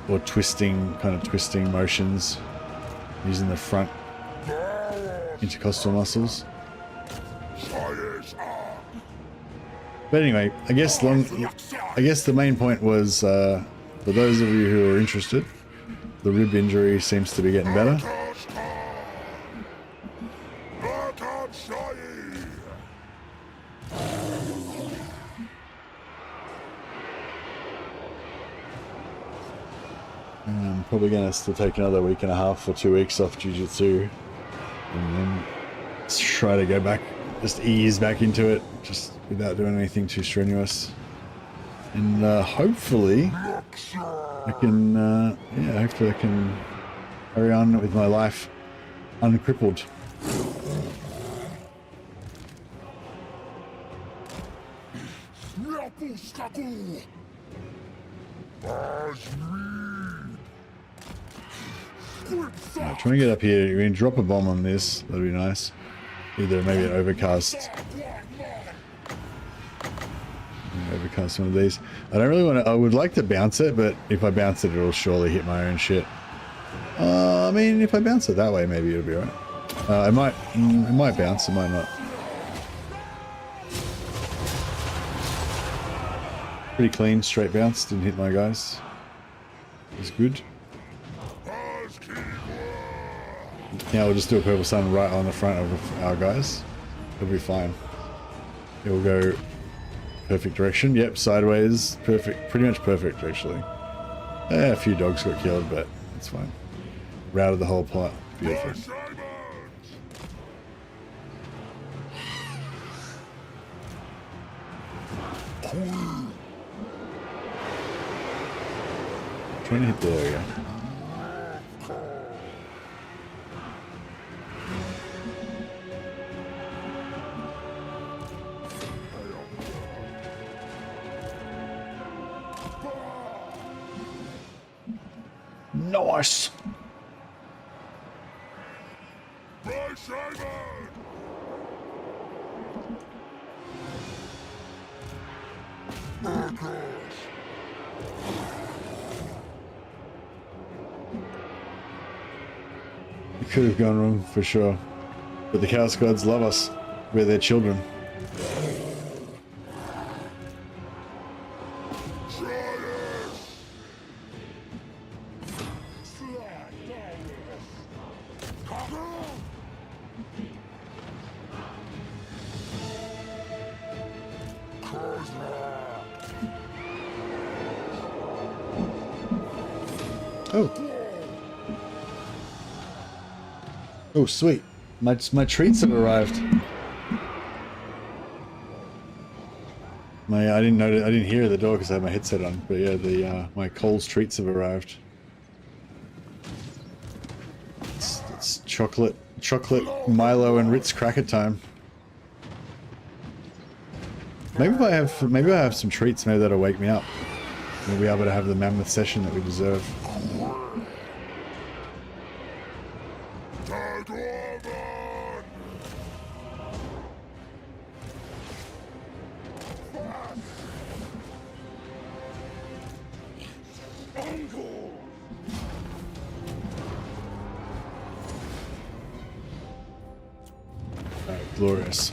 Speaker 1: Or twisting, kind of twisting motions using the front intercostal muscles. But anyway, I guess the main point was, for those of you who are interested, the rib injury seems to be getting better. I'm probably going to still take another week and a half or 2 weeks off jiu-jitsu and then try to go back, just ease back into it, just without doing anything too strenuous. And hopefully I can, yeah, hopefully I can carry on with my life uncrippled. Right, trying to get up here. We can drop a bomb on this. That'd be nice. Either maybe an overcast. overcast one of these. I don't really want to. I would like to bounce it, but if I bounce it, it'll surely hit my own shit. I mean, if I bounce it that way, maybe it'll be alright. It might bounce, it might not. Pretty clean, straight bounce, didn't hit my guys. It's good. Now we'll just do a purple sun right on the front of our guys. It'll be fine. It will go perfect direction. Yep, sideways, perfect, pretty much perfect actually. A few dogs got killed, but it's fine. Routed the whole plot. Beautiful. Trying to hit the area. Nice. It could have gone wrong for sure, but the Chaos Gods love us. We're their children. Oh, sweet. My treats have arrived. I didn't hear the door because I had my headset on, but yeah, my Coles treats have arrived. It's chocolate Milo and Ritz cracker time. Maybe if I have some treats, maybe that'll wake me up. We'll be able to have the mammoth session that we deserve. Glorious.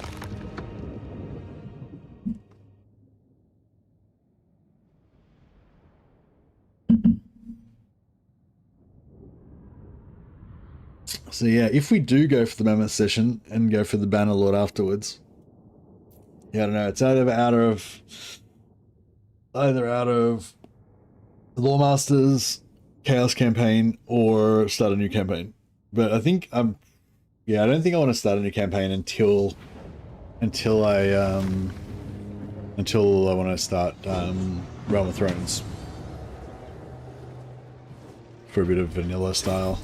Speaker 1: So yeah, if we do go for the mammoth session and go for the Banner Lord afterwards, yeah, I don't know. It's either out of Lawmasters, Chaos campaign, or start a new campaign. But I think yeah, I don't think I want to start a new campaign until I want to start Realm of Thrones for a bit of vanilla style.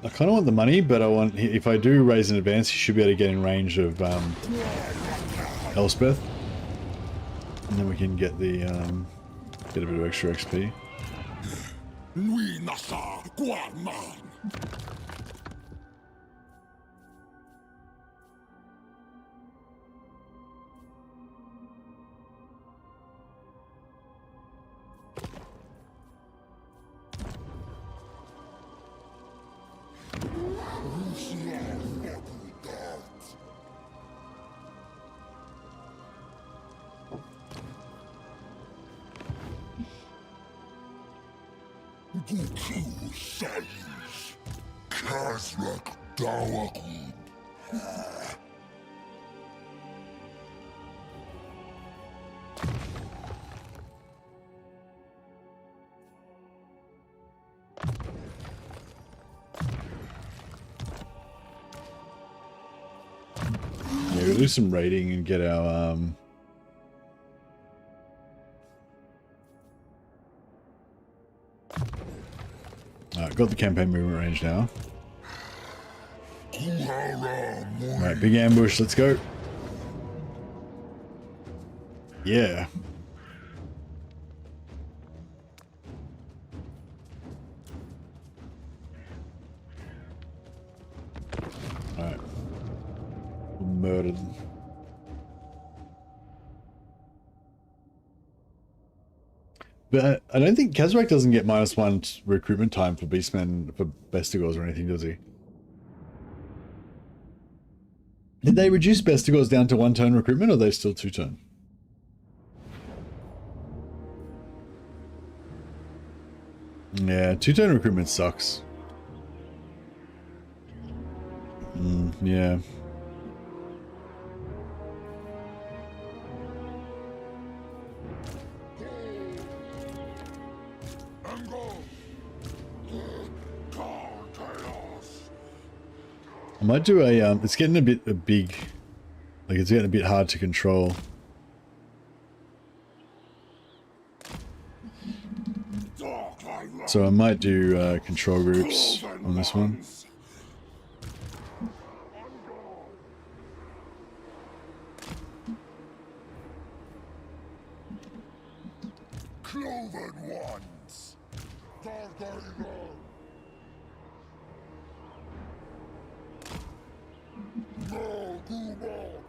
Speaker 1: I kind of want the money, but if I do raise in advance, you should be able to get in range of Elspeth, and then we can get the get a bit of extra XP.
Speaker 6: Khazrak Dawakub.
Speaker 1: Yeah, we'll do some raiding and get our got the campaign movement range now. Alright, big ambush, let's go. Yeah. murdered. But I don't think Khazrak doesn't get -1 recruitment time for Beastmen for Bestigors or anything, does he? Did they reduce Bestigors down to 1-turn recruitment, or are they still 2-turn? Yeah, 2-turn recruitment sucks. Yeah. I might do a, it's getting a bit big, like it's getting a bit hard to control. So I might do control groups on this one.
Speaker 6: Cloven ones. No, Google.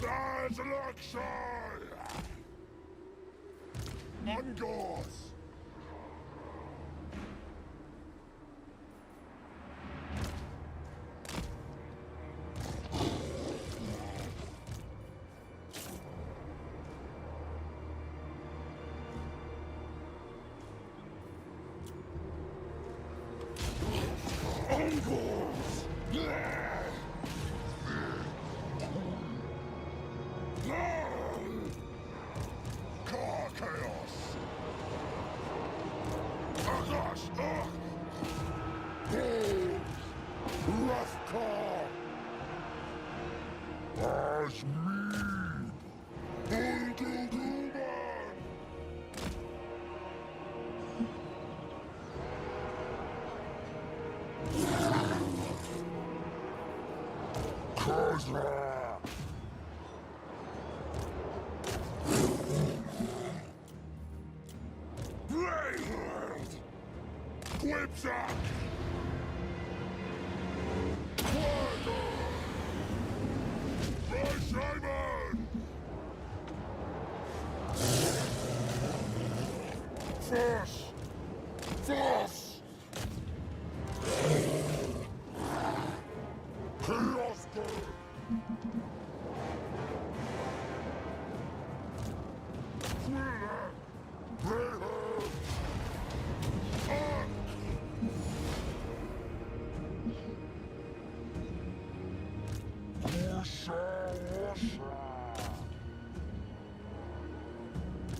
Speaker 6: There's luxury. Ungors. Khazrak. Blade. Whipsack. Bhashiva. Force. Force. Chaos.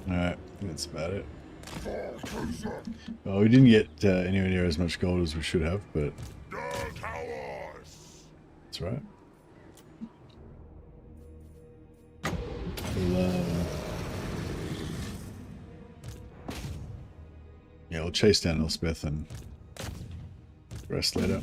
Speaker 1: Alright, that's about it. Well, we didn't get anywhere near as much gold as we should have, but that's right. Yeah, we'll chase down Elspeth and rest later.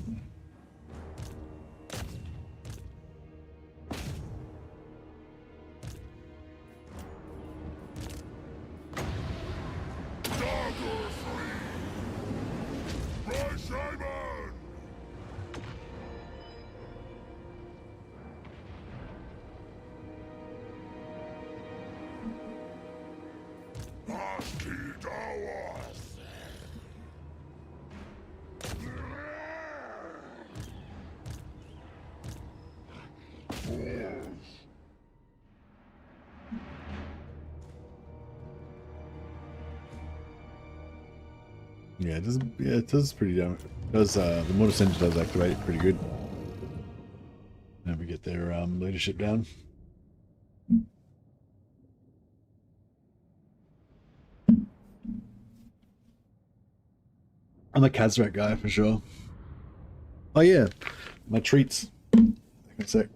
Speaker 1: Yeah, it does. Yeah, it does pretty damn. It does the mortar center does activate pretty good. And we get their leadership down. I'm a Khazrak guy for sure. Oh yeah, my treats. One sec.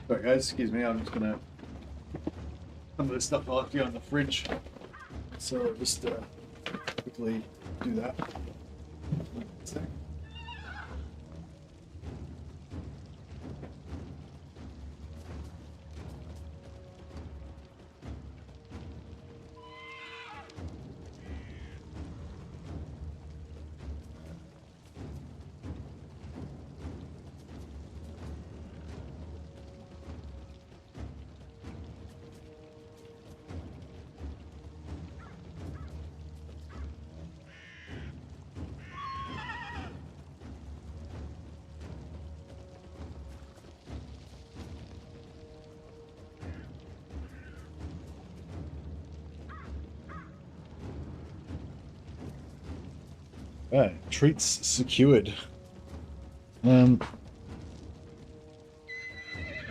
Speaker 1: Sorry guys, excuse me, I'm just gonna... Some of this stuff I left here on the fridge. So I'll just quickly do that. Alright, treats secured. Yeah,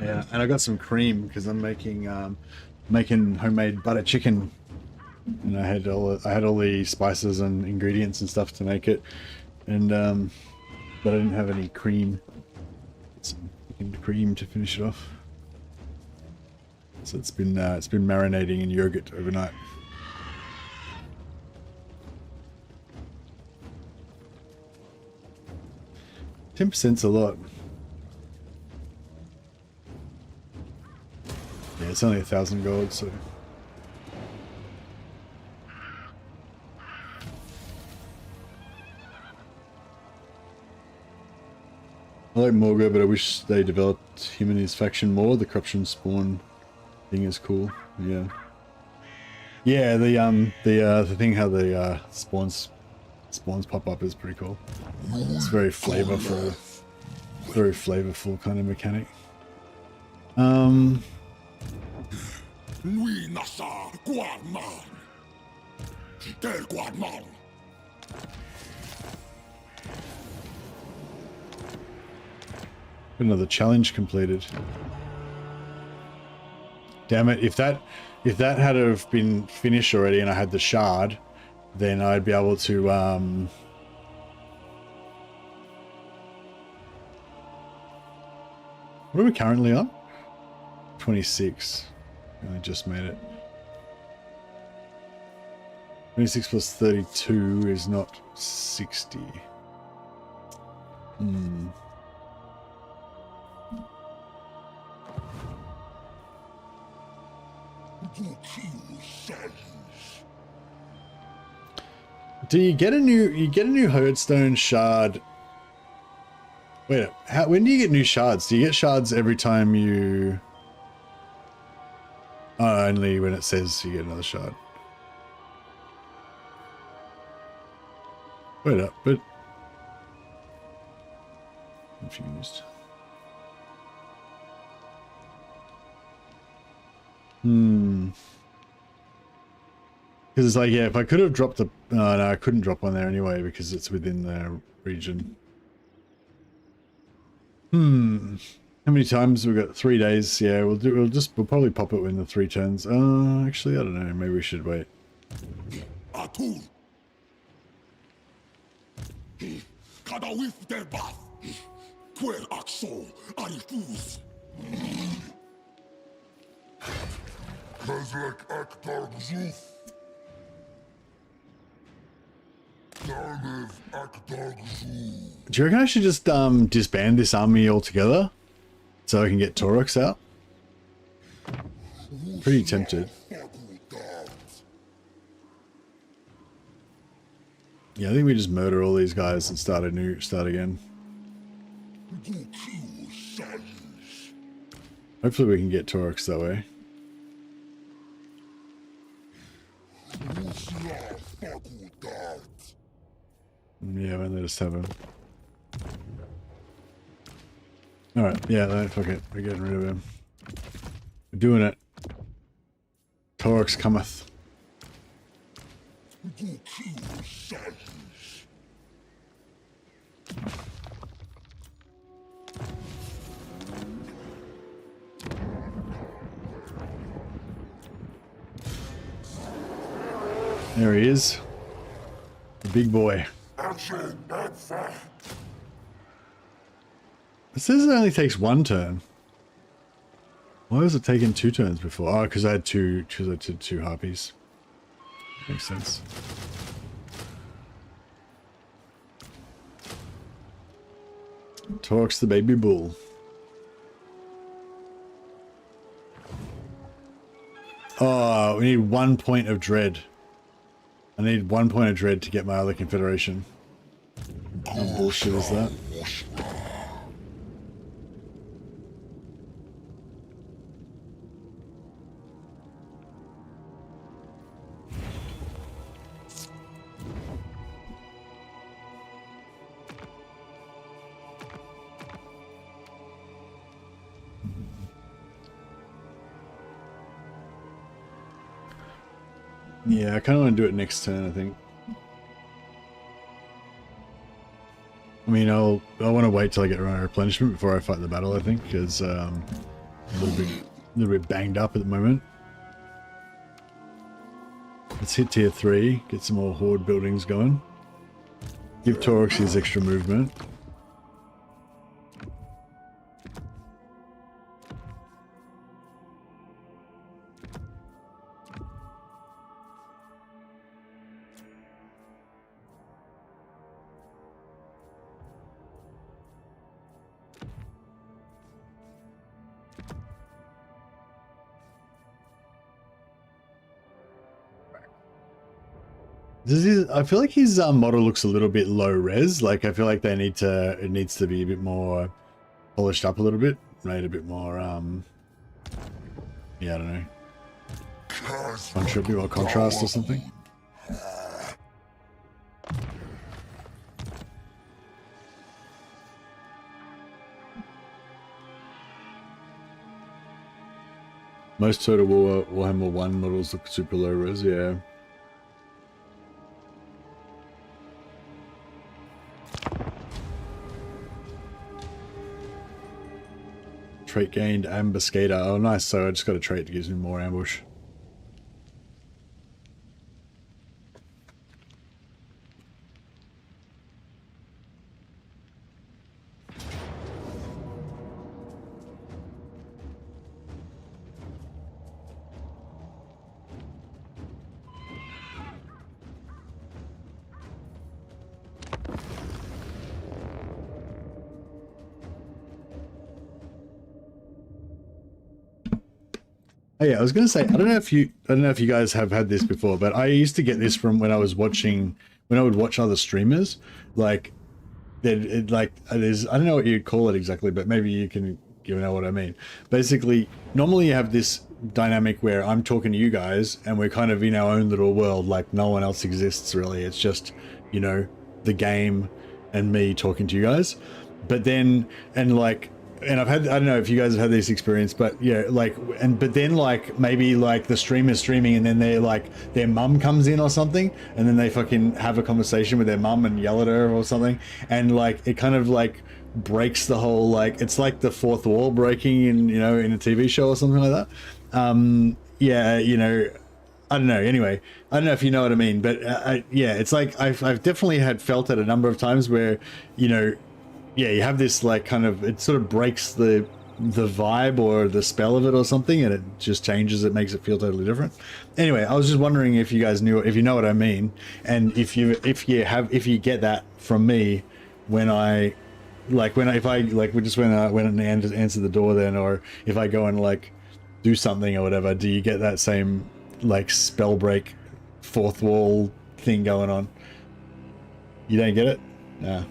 Speaker 1: and I got some cream because I'm making homemade butter chicken, and I had all the spices and ingredients and stuff to make it, and but I didn't have any cream. Get some cream to finish it off. So it's been marinating in yogurt overnight. 10%'s a lot. Yeah, it's only 1,000 gold, so. I like Morga, but I wish they developed him and his faction more. The corruption spawn thing is cool. Yeah. Yeah, the thing how the spawns pop up is pretty cool. It's very flavorful kind of mechanic. Another challenge completed. Damn it, if that had have been finished already and I had the shard, then I'd be able to what are we currently on? 26. I just made it. 26 plus 32 is not 60. Do you get a new Herdstone shard? Wait, when do you get new shards? Do you get shards every time you... Oh, only when it says you get another shard. Wait up, but... Confused. Because it's like, yeah, if I could have dropped the... Oh, no, I couldn't drop one there anyway because it's within the region. How many times? We've got 3 days. Yeah, we'll probably pop it in the 3 turns. Actually, I don't know. Maybe we should wait. Do you reckon I should just disband this army altogether so I can get Taurox out? Pretty tempted. Yeah, I think we just murder all these guys and start again. Hopefully we can get Taurox that way. Yeah, when they just have him. Alright, yeah, fuck it. We're getting rid of him. We're doing it. Taurox cometh. There he is. The big boy. It says it only takes 1 turn. Why was it taking 2 turns before? Oh, because I had two harpies. Makes sense. Torx the baby bull. Oh, we need 1 point of dread. I need 1 point of dread to get my other Confederation. How bullshit is that? Yeah, I kind of want to do it next turn, I think. I mean, I want to wait till I get my replenishment before I fight the battle, I think, because a little bit banged up at the moment. Let's hit tier 3, get some more horde buildings going. Give Torx his extra movement. I feel like his model looks a little bit low res. Like I feel like it needs to be a bit more polished up a little bit, made a bit more yeah, I don't know, a bit more contrast or something. Most Total War Warhammer 1 models look super low res, yeah. Trait gained, Ambuscator. Oh, nice. So I just got a trait that gives me more ambush. Oh, yeah, I was going to say, I don't know if you guys have had this before, but I used to get this from when I was watching, when I would watch other streamers, like, I don't know what you'd call it exactly, but maybe you know what I mean. Basically, normally you have this dynamic where I'm talking to you guys and we're kind of in our own little world, like no one else exists really. It's just, you know, the game and me talking to you guys. But then, and I've had, I don't know if you guys have had this experience, but yeah, but then maybe the streamer's streaming and then they're their mum comes in or something, and then they fucking have a conversation with their mum and yell at her or something, and it kind of breaks the whole, it's like the fourth wall breaking in, you know, in a TV show or something like that. Yeah, you know, I don't know. Anyway, I don't know if you know what I mean, but yeah, it's like I've definitely felt it a number of times where, you know, yeah, you have this kind of, it sort of breaks the vibe or the spell of it or something, and it just changes it, makes it feel totally different. Anyway, I was just wondering if you guys knew, if you know what I mean, and if you get that from me when I went and answer the door then, or if I go and do something or whatever, do you get that same spell break fourth wall thing going on? You don't get it? Nah.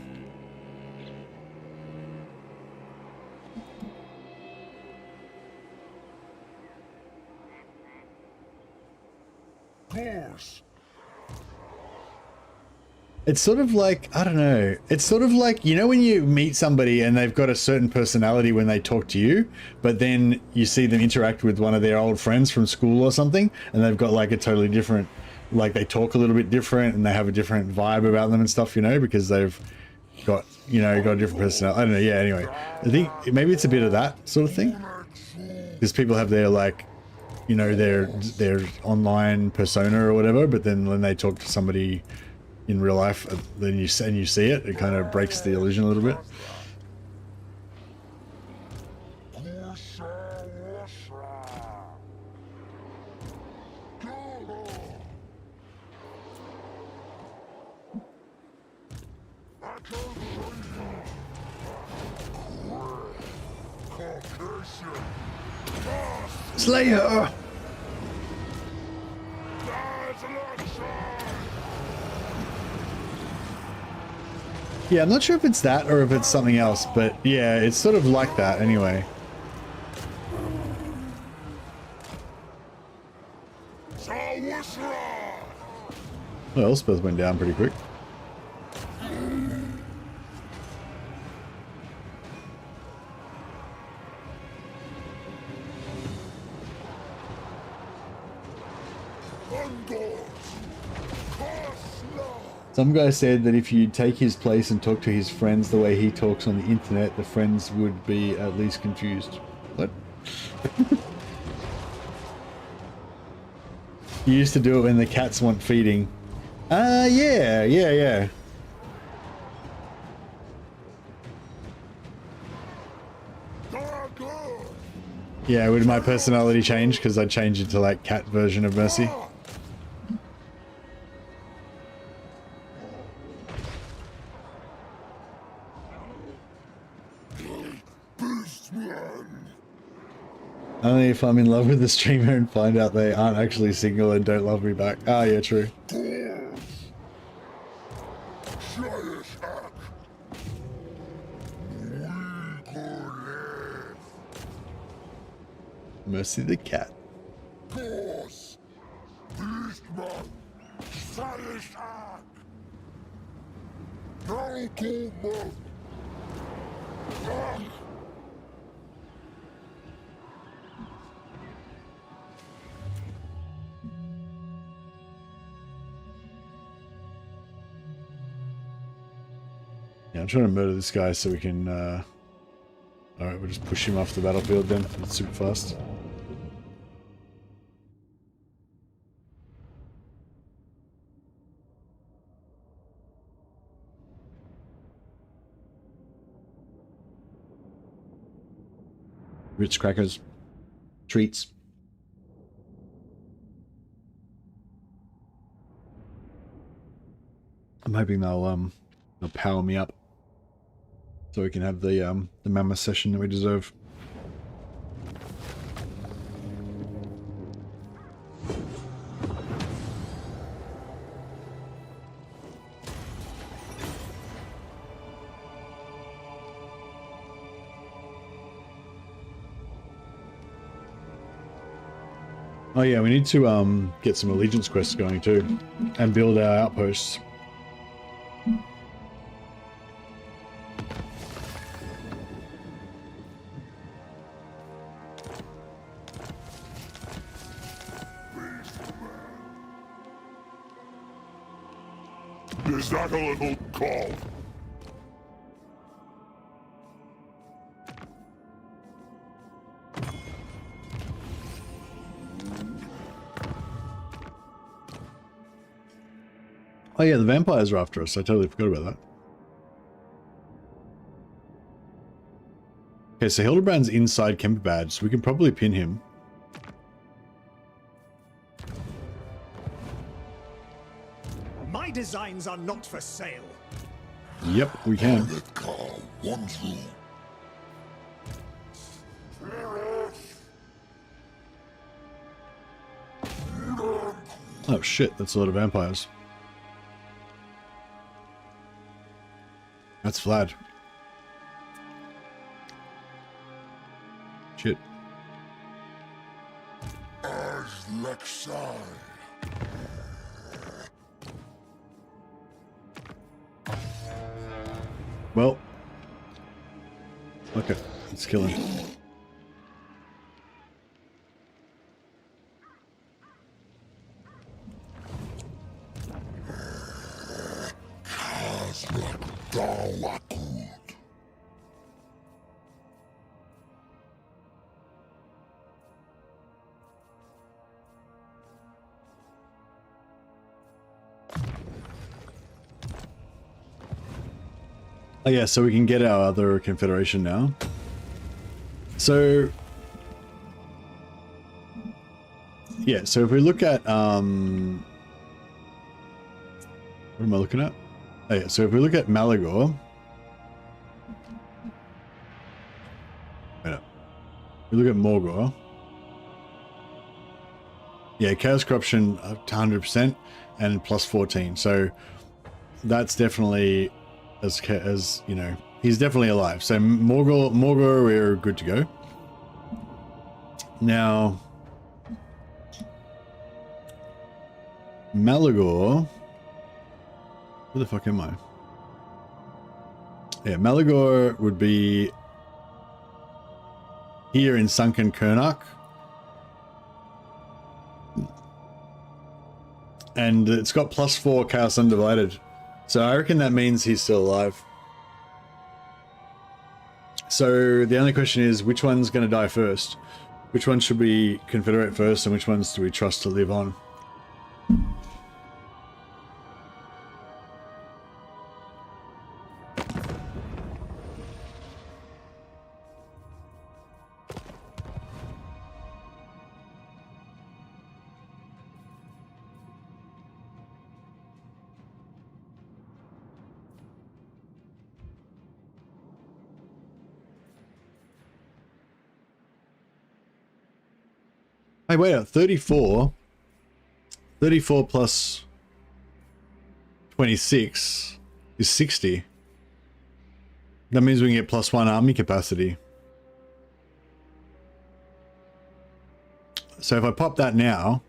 Speaker 1: It's sort of I don't know, it's sort of you know when you meet somebody and they've got a certain personality when they talk to you, but then you see them interact with one of their old friends from school or something, and they've got a totally different, they talk a little bit different and they have a different vibe about them and stuff, you know, because they've got, you know, got a different personality. I don't know, yeah, anyway. I think maybe it's a bit of that sort of thing. Because people have their you know, their online persona or whatever, but then when they talk to somebody in real life, then you see it, it kind of breaks the illusion a little bit. Slayer! Yeah, I'm not sure if it's that or if it's something else, but yeah, it's sort of like that anyway. Well, Elspeth went down pretty quick. Some guy said that if you take his place and talk to his friends the way he talks on the internet, the friends would be at least confused. What? You used to do it when the cats want feeding. Yeah. Yeah, would my personality change? Because I changed it to like cat version of Mercy. Only if I'm in love with the streamer and find out they aren't actually single and don't love me back. Ah, yeah, true. Mercy the cat. Yeah, I'm trying to murder this guy so we can, alright, we'll just push him off the battlefield then. It's super fast. Ritz crackers. Treats. I'm hoping they'll power me up. So we can have the mammoth session that we deserve. Oh yeah, we need to get some allegiance quests going too, and build our outposts.
Speaker 6: Is that a little call?
Speaker 1: Oh yeah, the vampires are after us. I totally forgot about that. Okay, so Hildebrand's inside Kemperbad, so we can probably pin him.
Speaker 9: My designs are not for sale.
Speaker 1: Yep, we can. Oh shit, that's a lot of vampires. That's Vlad. Shit. Well. Okay, let's kill him. Oh yeah, so we can get our other Confederation now. So yeah, so if we look at what am I looking at? Oh, yeah, so if we look at Malagor, we look at Morgor. Yeah, Chaos Corruption up to 100% and plus 14. So that's definitely as you know, he's definitely alive. So Morgor, we're good to go. Now, Malagor. Where the fuck am I? Yeah, Malagor would be here in Sunken Kernak. And it's got plus 4 Chaos Undivided. So I reckon that means he's still alive. So the only question is, which one's going to die first? Which one should we confederate first, and which ones do we trust to live on? Hey, wait up, 34 plus 26 is 60. That means we can get plus 1 army capacity. So if I pop that now,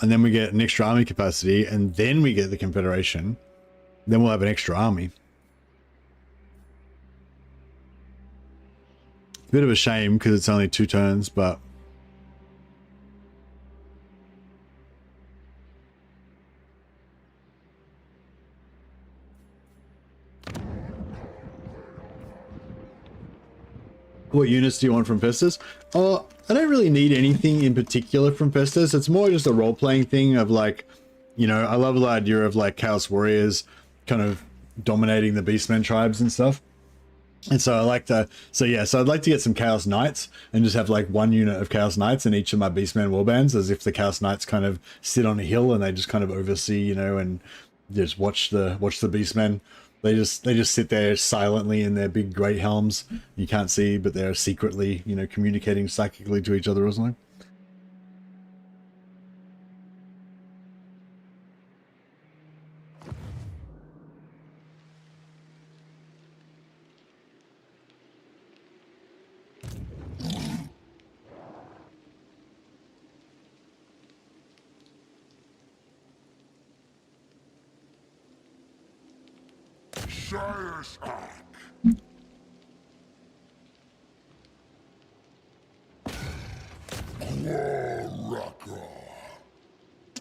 Speaker 1: and then we get an extra army capacity, and then we get the Confederation, then we'll have an extra army. Bit of a shame because it's only 2 turns, but what units do you want from Festus? Oh, I don't really need anything in particular from Festus. It's more just a role-playing thing of like, you know, I love the idea of like Chaos Warriors kind of dominating the Beastmen tribes and stuff. And so I like to, so I'd like to get some Chaos Knights and just have like 1 unit of Chaos Knights in each of my Beastmen warbands, as if the Chaos Knights kind of sit on a hill and they just kind of oversee, you know, and just watch the Beastmen. They just sit there silently in their big great helms. You can't see, but they're secretly, you know, communicating psychically to each other or something.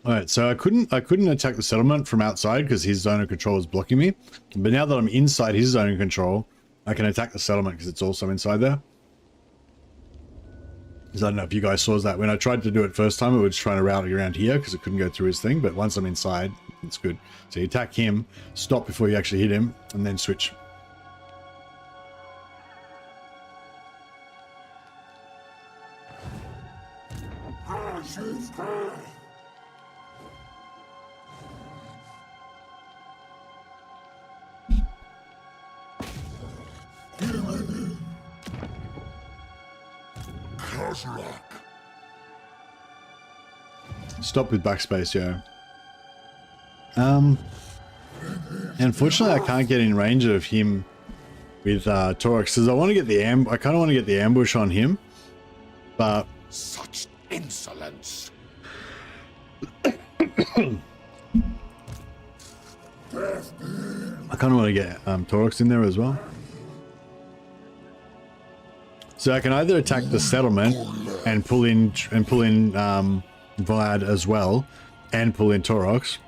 Speaker 1: Alright, so I couldn't attack the settlement from outside because his zone of control is blocking me. But now that I'm inside his zone of control, I can attack the settlement because it's also inside there. Because I don't know if you guys saw that. When I tried to do it first time, it was trying to route around here because it couldn't go through his thing. But once I'm inside, it's good. So you attack him, stop before you actually hit him, and then switch.
Speaker 6: Khazrak.
Speaker 1: Stop with backspace, yeah. Unfortunately, I can't get in range of him with Torx because I want to get the I kind of want to get the ambush on him, but
Speaker 6: Such insolence.
Speaker 1: I kind of want to get Torx in there as well. So I can either attack the settlement and pull in Vlad as well, and pull in Torox,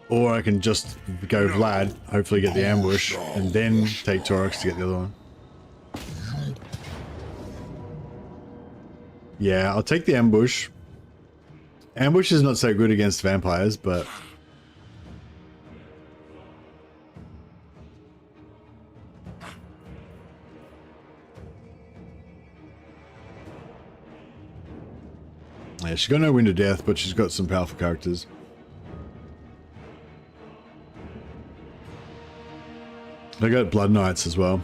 Speaker 1: or I can just go Vlad, hopefully get the ambush, and then take Torox to get the other one. Yeah, I'll take the ambush. Ambush is not so good against vampires, but yeah, she's got no Wind of Death, but she's got some powerful characters. I got Blood Knights as well.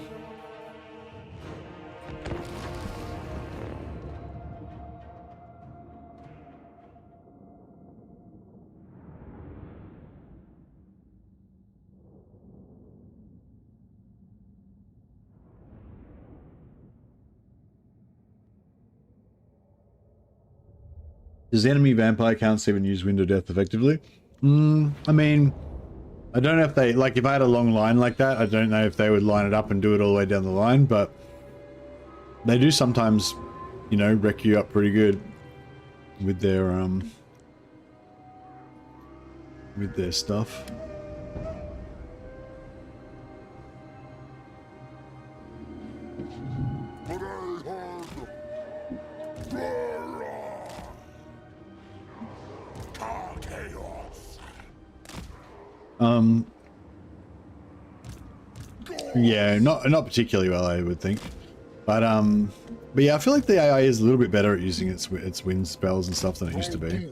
Speaker 1: Does the enemy vampire counts even use Window Death effectively? I mean, I don't know if they, like, if I had a long line like that, I don't know if they would line it up and do it all the way down the line, but they do sometimes, you know, wreck you up pretty good with their stuff. Yeah, not particularly well, I would think, but yeah, I feel like the AI is a little bit better at using its wind spells and stuff than it used to be.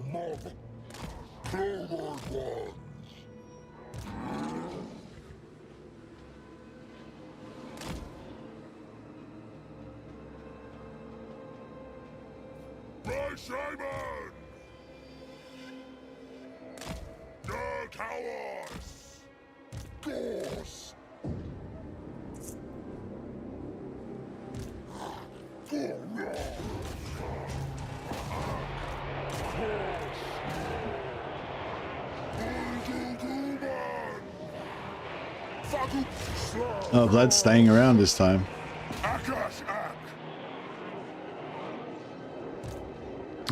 Speaker 1: Oh, Vlad's staying around this time.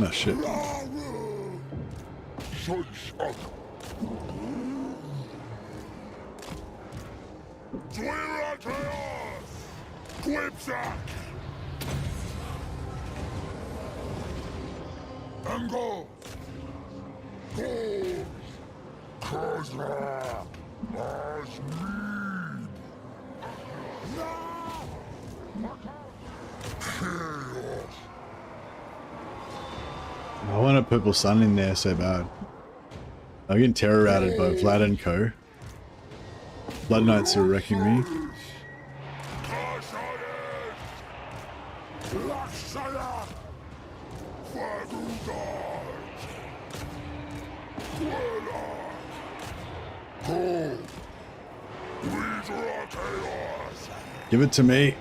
Speaker 1: Oh shit.
Speaker 6: Khazrak,
Speaker 1: I want a purple sun in there so bad. I'm getting terror routed by Vlad and Co. Blood Knights are wrecking me. Give it to me.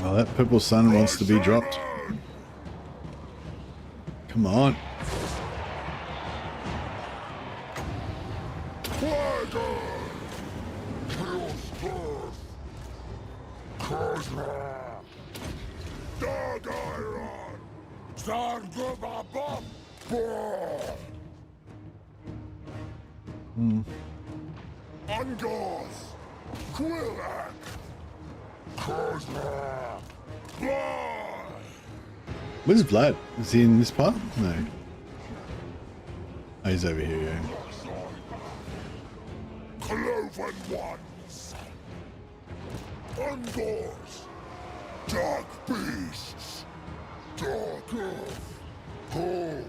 Speaker 1: Oh, that purple sun wants to be dropped. Come on. Where's Vlad? Is he in this part? No. Oh, he's over here, yeah.
Speaker 6: Cloven ones, Ungors, dark beasts, dark earth, cold,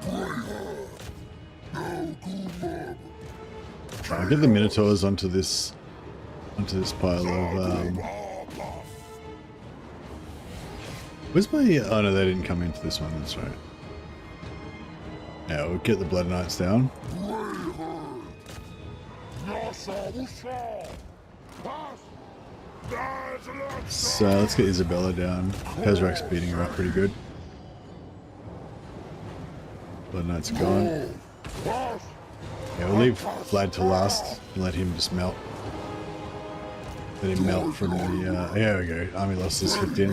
Speaker 6: grey no good.
Speaker 1: I'll get the Minotaurs onto this pile of where's my... oh no, they didn't come into this one, that's right. Yeah, we'll get the Blood Knights down. So let's get Isabella down. Khazrak's beating her up pretty good. Blood Knights are gone. Yeah, we'll leave Vlad to last and let him just melt. Let him melt from the... there we go. Army lost is kicked in.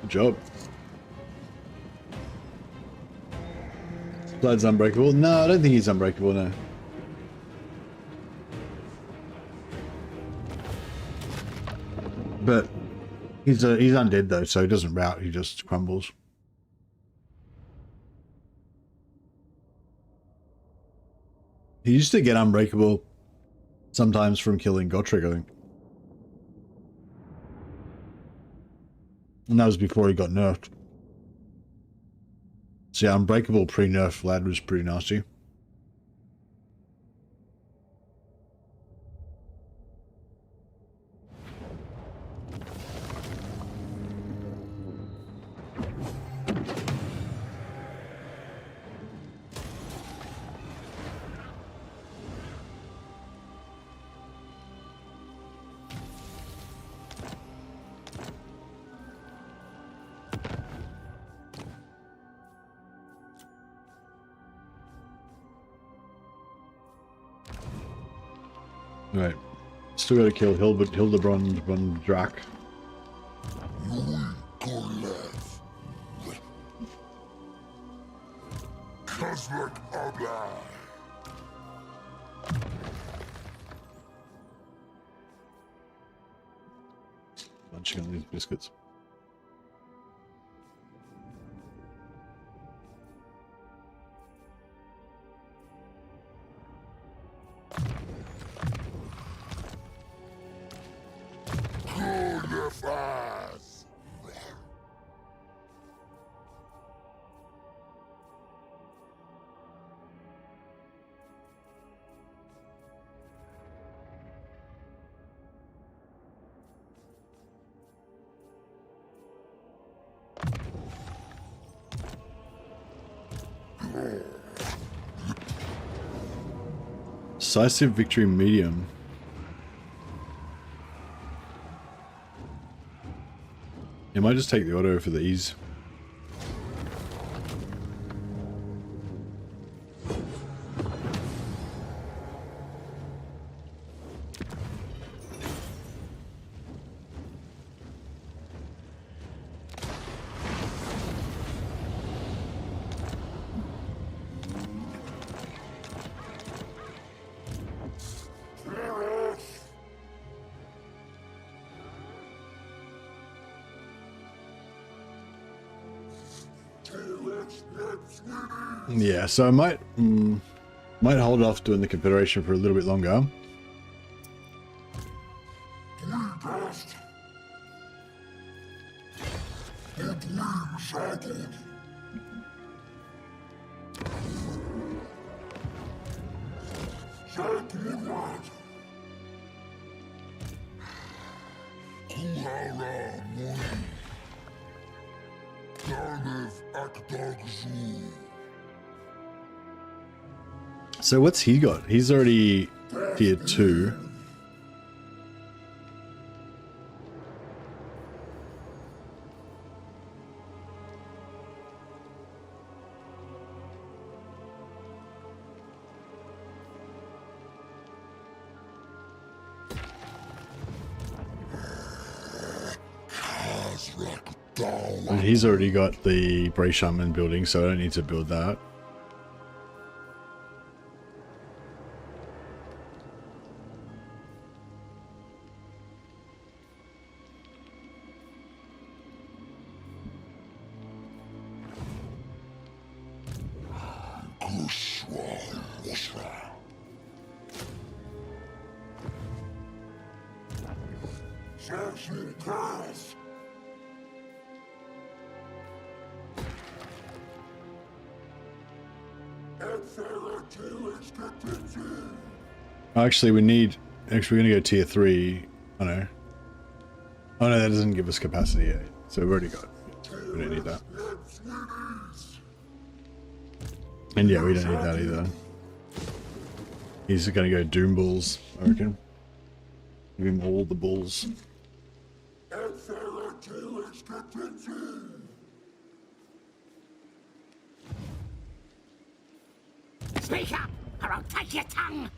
Speaker 1: Good job. Vlad's unbreakable? No, I don't think he's unbreakable, no. But he's undead though, so he doesn't rout, he just crumbles. He used to get unbreakable sometimes from killing Gotrek, I think. And that was before he got nerfed. So yeah, unbreakable pre-nerf lad was pretty nasty. Right. Still gotta kill Hildebrand von Drac.
Speaker 6: Khazrak Abla.
Speaker 1: Munching on these biscuits. Decisive victory medium. You might just take the auto for the ease. Yeah, so I might hold off doing the Confederation for a little bit longer. So what's he got? He's already tier 2. And he's already got the Bray Shaman building, so I don't need to build that. Actually, we're gonna go tier 3. Oh no. Oh no, that doesn't give us capacity yet. So we've already got it. We don't need that. And yeah, we don't need that either. He's gonna go Doom Bulls, I reckon. Give him all the bulls.
Speaker 11: Speak up, or I'll take your tongue!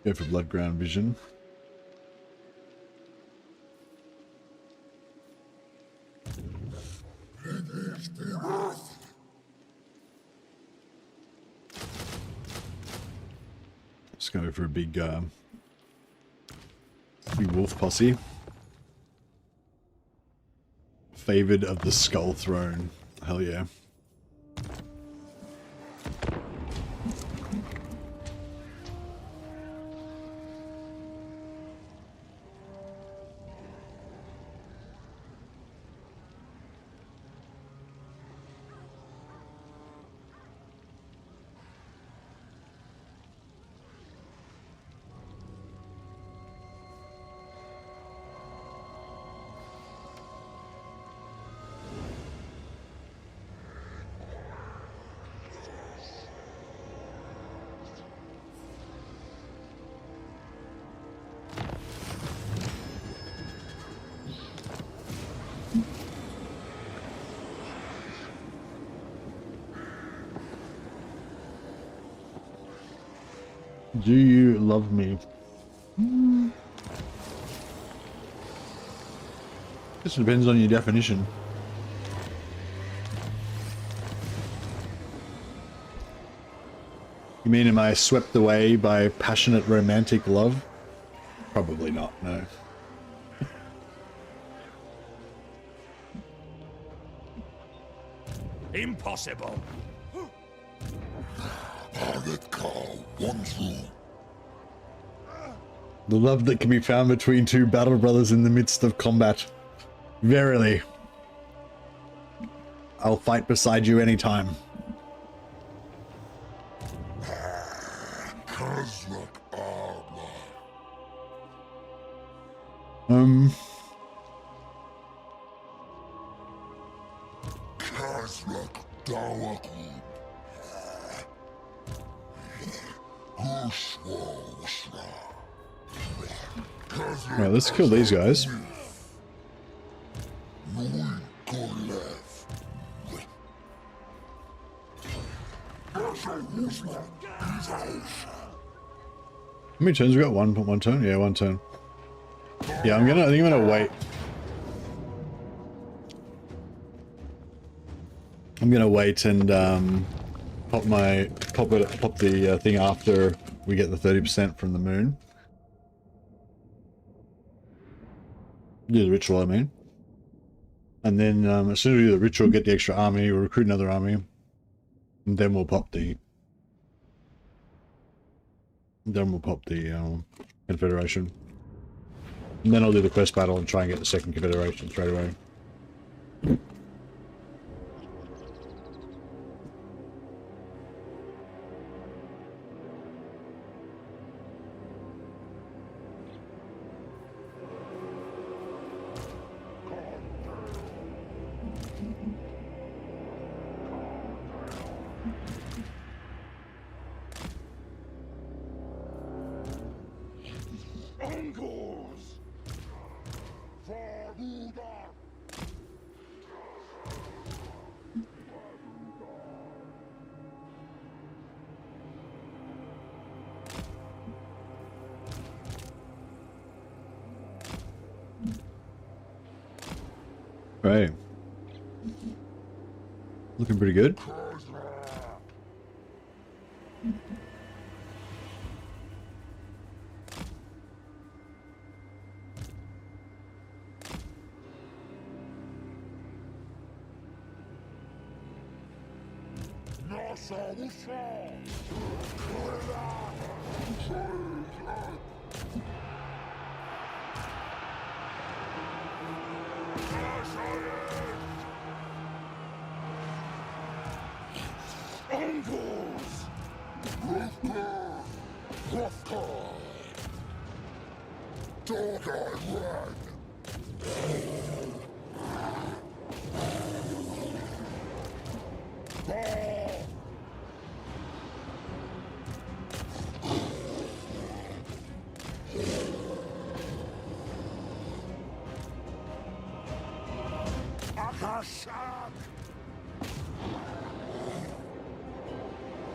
Speaker 1: Go for blood ground vision. Let's go for a big wolf posse. Favored of the Skull Throne. Hell yeah. Do you love me? This depends on your definition. You mean, am I swept away by passionate romantic love? Probably not, no.
Speaker 6: Impossible.
Speaker 1: The love that can be found between two battle brothers in the midst of combat. Verily. I'll fight beside you anytime.
Speaker 6: Khazrak Khazrak Dawakun.
Speaker 1: Alright, let's kill these guys. How many turns we got? One turn? Yeah, one turn. Yeah, I think I'm gonna wait. I'm gonna wait and pop the thing after we get the 30% from the moon. Do the ritual, I mean. And then as soon as we do the ritual, get the extra army, we'll recruit another army. And then we'll pop the Confederation. And then I'll do the quest battle and try and get the second Confederation straight away. Right. Looking pretty good.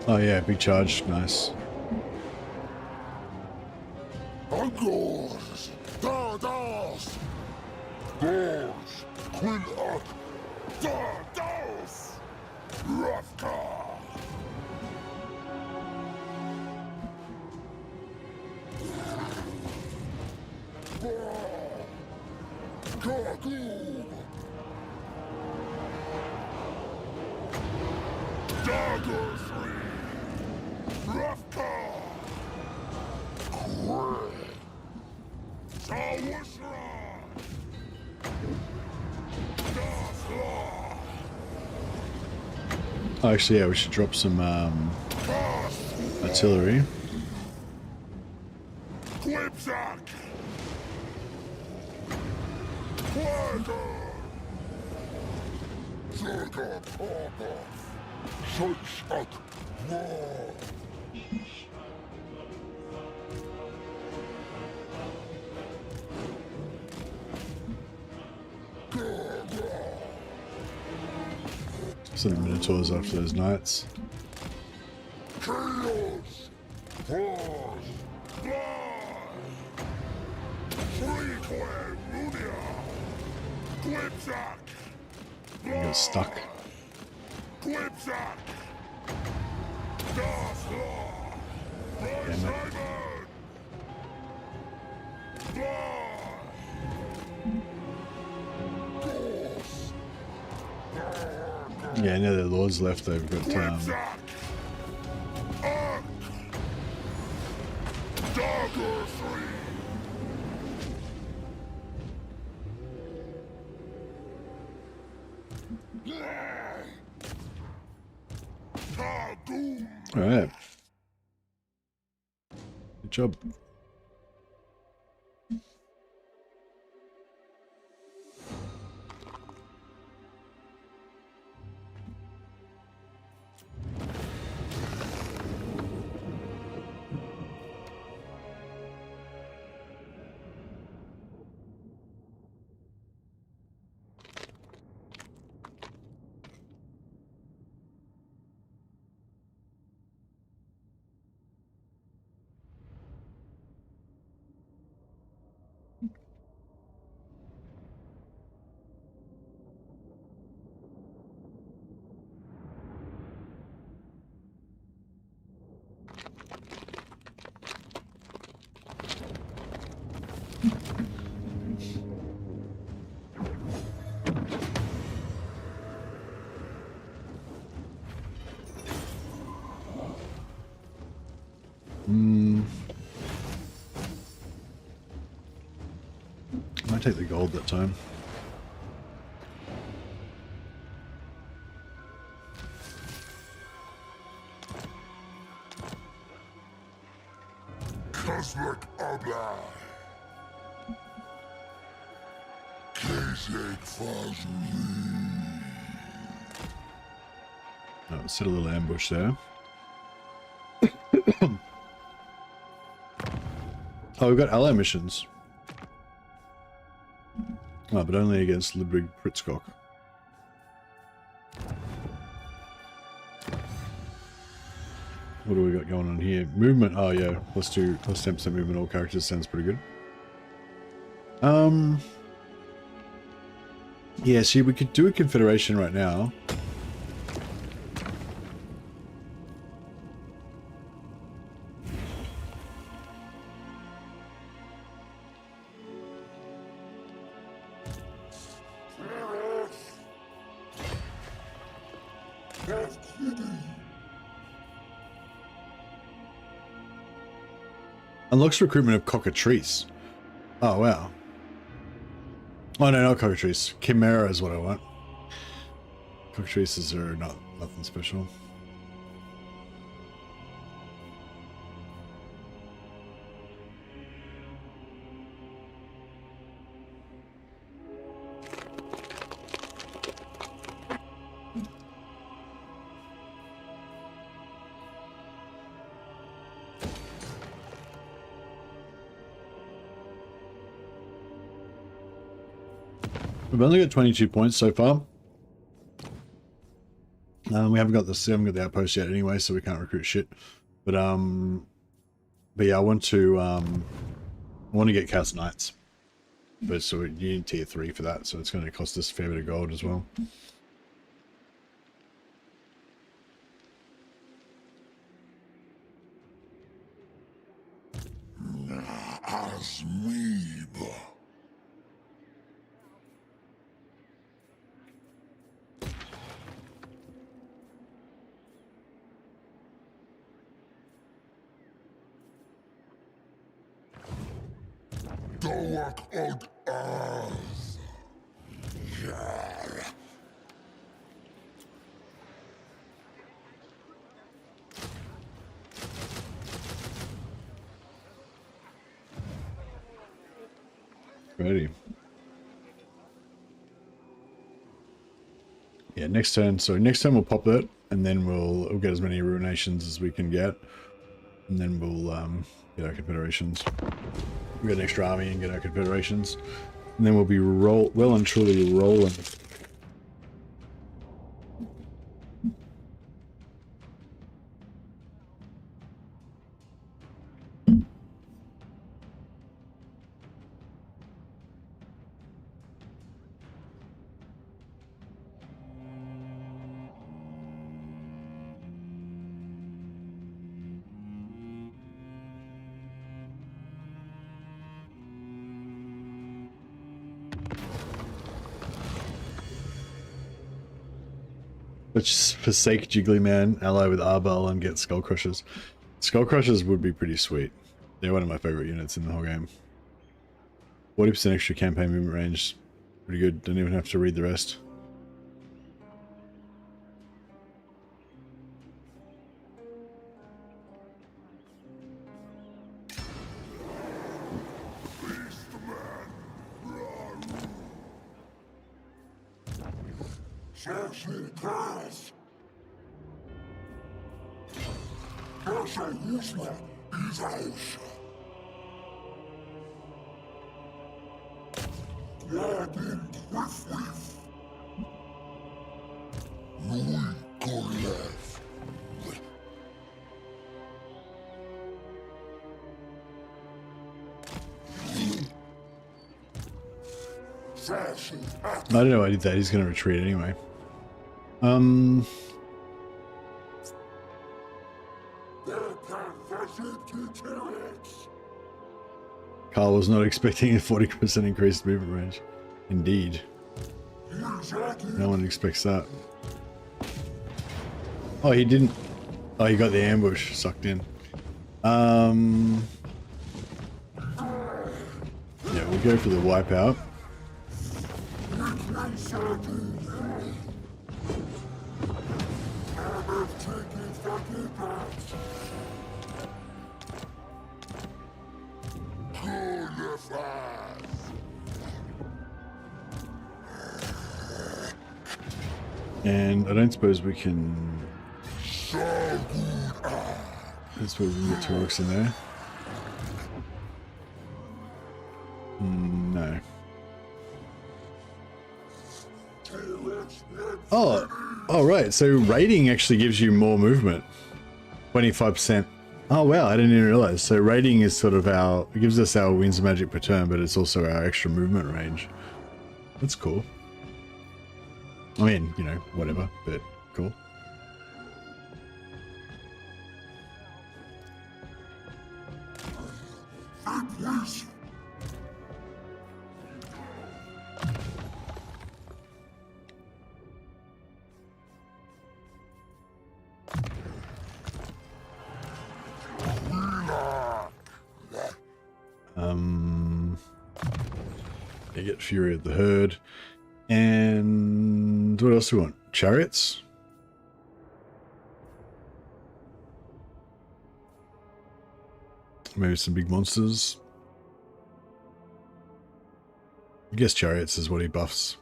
Speaker 1: Oh yeah, big charge, nice.
Speaker 6: Angors, Dardas, Gorge, Quilla, Dardas, Ravka. Kagoo. Dagger 3. Ravka.
Speaker 1: Oh, actually, yeah, we should drop some artillery. Send the Minotaurs after those knights.
Speaker 6: Chaos, Force,
Speaker 1: I got stuck. Damn it. Yeah, now the lords left, they've got Alright. Good job. Might take the gold that time.
Speaker 6: Khazrak Abla. Khazrak Fazuli.
Speaker 1: Oh, set a little ambush there. Oh, we've got ally missions. Oh, but only against Librig Pritzcock. What do we got going on here? Movement. Oh yeah, plus 10% movement. All characters sounds pretty good. Yeah, see, we could do a Confederation right now. Unlocks recruitment of cockatrice. Oh, wow. Oh, no, not cockatrice. Chimera is what I want. Cockatrices are nothing special. We've only got 22 points so far. We haven't got the outpost yet anyway, so we can't recruit shit. But yeah, I want to I want to get Chaos Knights. But so you need tier 3 for that, so it's going to cost us a fair bit of gold as well. Ready. Yeah, next turn. So next turn we'll pop that, and then we'll get as many ruinations as we can get, and then we'll get our confederations. We get an extra army and get our confederations, and then we'll be well and truly rolling. Let's forsake Jigglyman, ally with Arbal, and get Skull Crushers. Skull Crushers would be pretty sweet. They're one of my favorite units in the whole game. 40% extra campaign movement range. Pretty good. Don't even have to read the rest. I don't know why I did that. He's going to retreat anyway. Carl was not expecting a 40% increased movement range. Indeed. No one expects that. Oh, he didn't. Oh, he got the ambush sucked in. Yeah, we'll go for the wipeout. And I don't suppose we can... I suppose we can get 2 orcs in there. No. Oh, right. So raiding actually gives you more movement. 25%. Oh, wow. I didn't even realize. So raiding is sort of our... It gives us our Winds of Magic per turn, but it's also our extra movement range. That's cool. I mean, you know, whatever, but cool. You get Fury of the Herd. And what else do we want? Chariots? Maybe some big monsters. I guess chariots is what he buffs.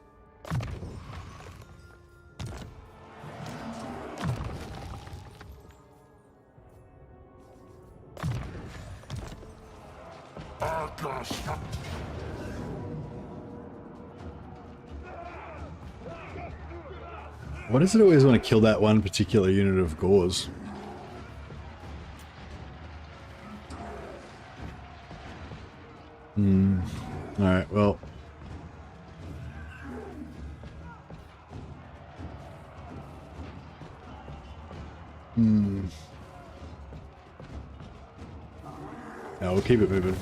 Speaker 1: Why does it always want to kill that one particular unit of Gauze? Alright, well. Yeah, we'll keep it moving.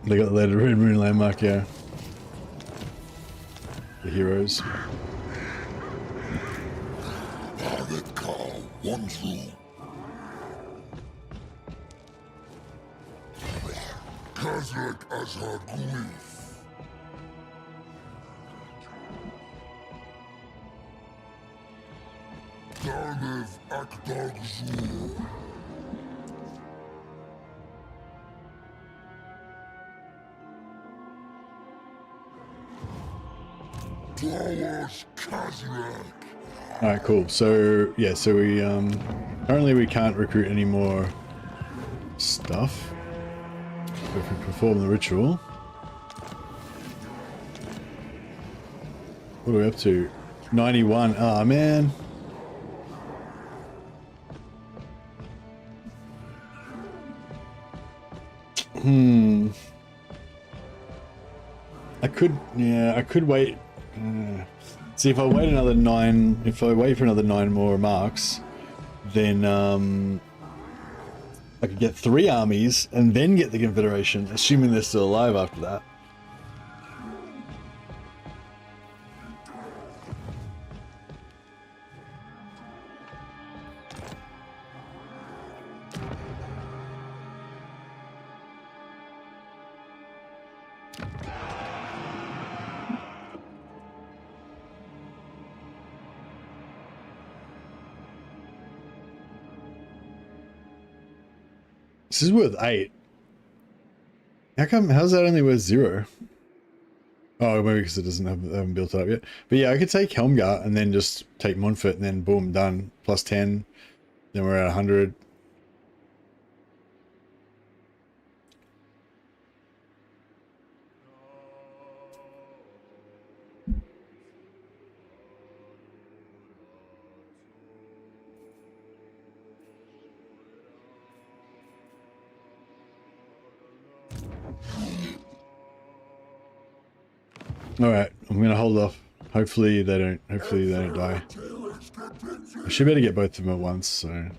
Speaker 1: They got the Red Moon landmark, yeah. The heroes.
Speaker 6: One true. Khazrak as her grief. Darnev Akdag Zu. Towers Khazrak.
Speaker 1: Alright, cool. So, yeah, so we, currently we can't recruit any more stuff. So if we perform the ritual. What are we up to? 91. Ah, man. I could wait. See, if I wait another 9, if I wait for another 9 more marks, then I could get 3 armies and then get the Confederation, assuming they're still alive after that. This is worth 8. How come? How's that only worth 0? Oh, maybe because it doesn't have, haven't built it up yet. But yeah, I could take Helmgart and then just take Montfort and then boom, done. Plus 10. Then we're at 100. Alright, I'm gonna hold off. Hopefully they don't die. I should be able to get both of them at once, so.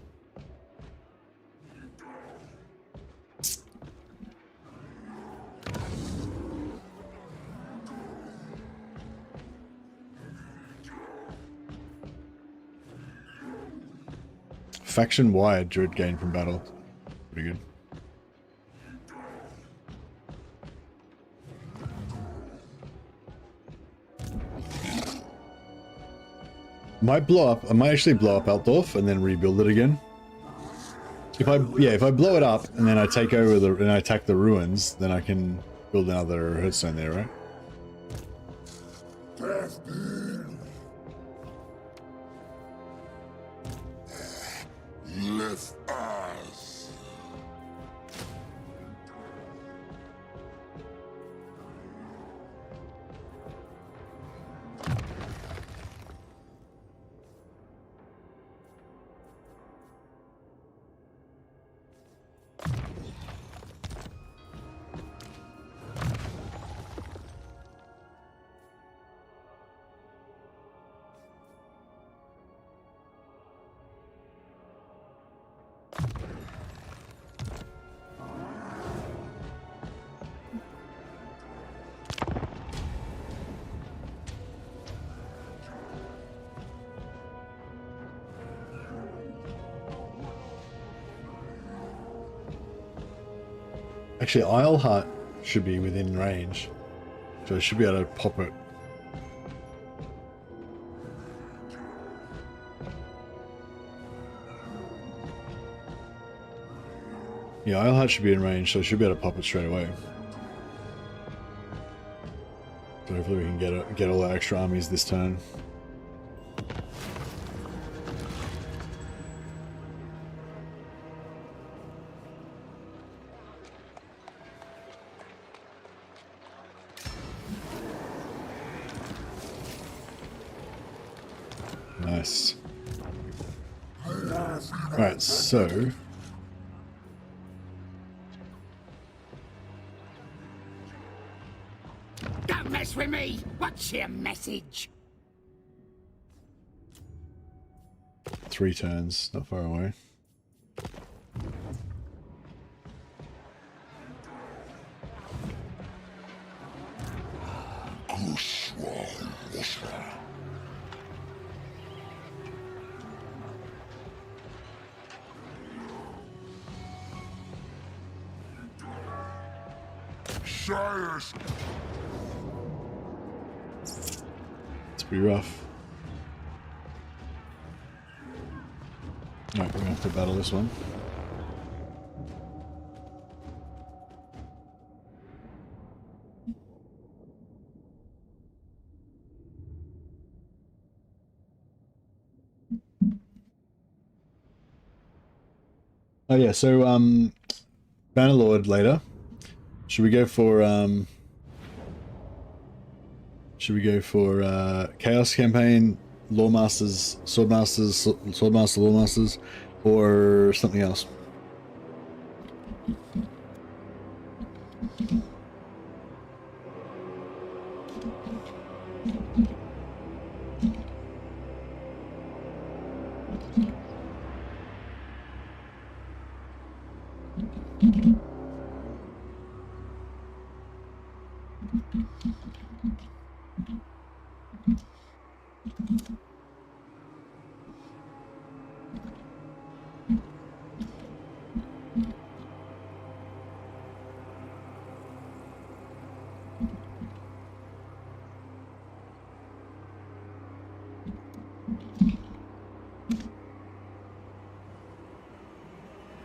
Speaker 1: Faction wide Druid gain from battle. Pretty good. Might blow up. I might actually blow up Altdorf and then rebuild it again. If I blow it up and then I take over and I attack the ruins, then I can build another headstone there, right?
Speaker 6: Left eyes.
Speaker 1: Actually, Isleheart should be within range, so I should be able to pop it. Yeah, Isleheart should be in range, so I should be able to pop it straight away. So hopefully we can get all our extra armies this turn. Nice. Alright, so...
Speaker 11: Don't mess with me! What's your message?
Speaker 1: 3 turns, not far away. It's pretty rough. Alright, we're gonna have to battle this one. Oh yeah, so Bannerlord later. Should we go for Chaos Campaign, Lawmasters, Swordmasters, Swordmaster, Lawmasters, or something else?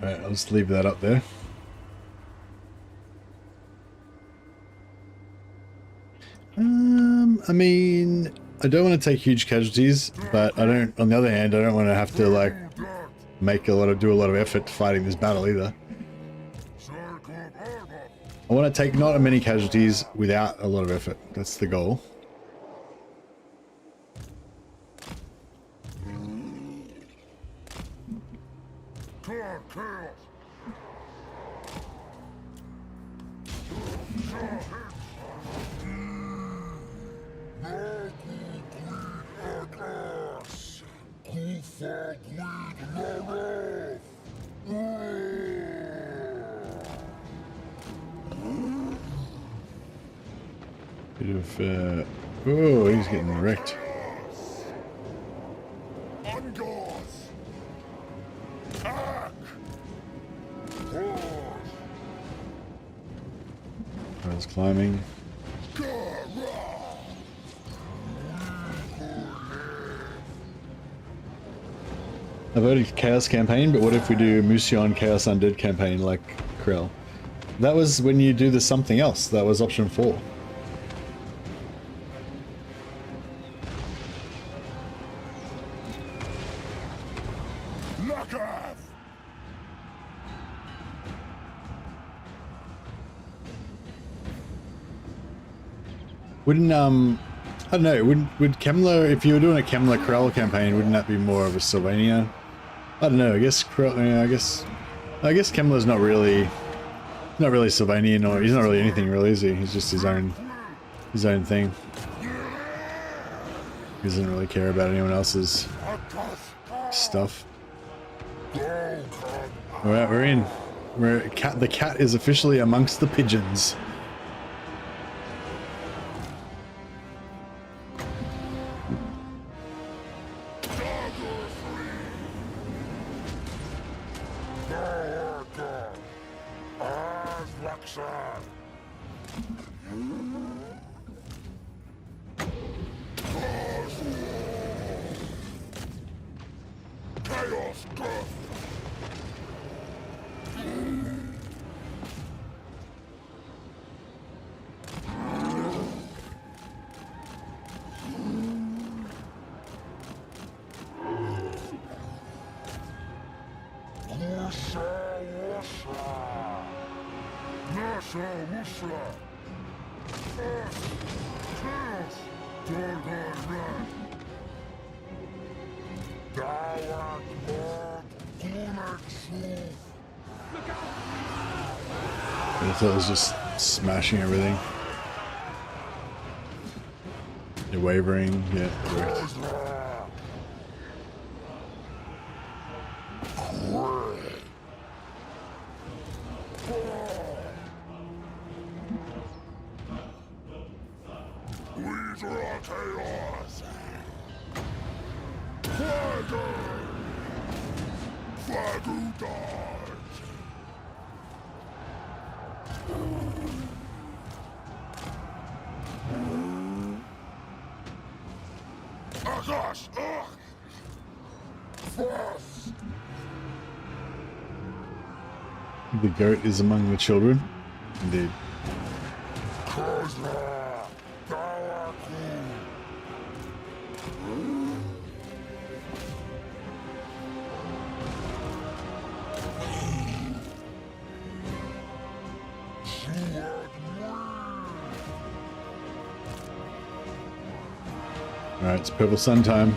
Speaker 1: Alright, I'll just leave that up there. I mean, I don't want to take huge casualties, but I don't, on the other hand, I don't want to have to like do a lot of effort fighting this battle either. I want to take not many casualties without a lot of effort. That's the goal. Bit of, oh, he's getting wrecked. I was climbing. I voted Chaos Campaign, but what if we do Musion Chaos Undead Campaign like Krell? That was when you do the something else. That was option 4. Wouldn't, I don't know, would Kemmler, if you were doing a Kemmler Krell campaign, wouldn't that be more of a Sylvania? I don't know, I guess Krell, yeah, I guess Kemmler's not really Sylvanian, or he's not really anything really, is he? He's just his own thing. He doesn't really care about anyone else's stuff. Alright, we're in. The cat is officially amongst the pigeons. I thought it was just smashing everything. You're wavering, yeah, correct. The goat is among the children. Indeed. Alright, it's purple sun time.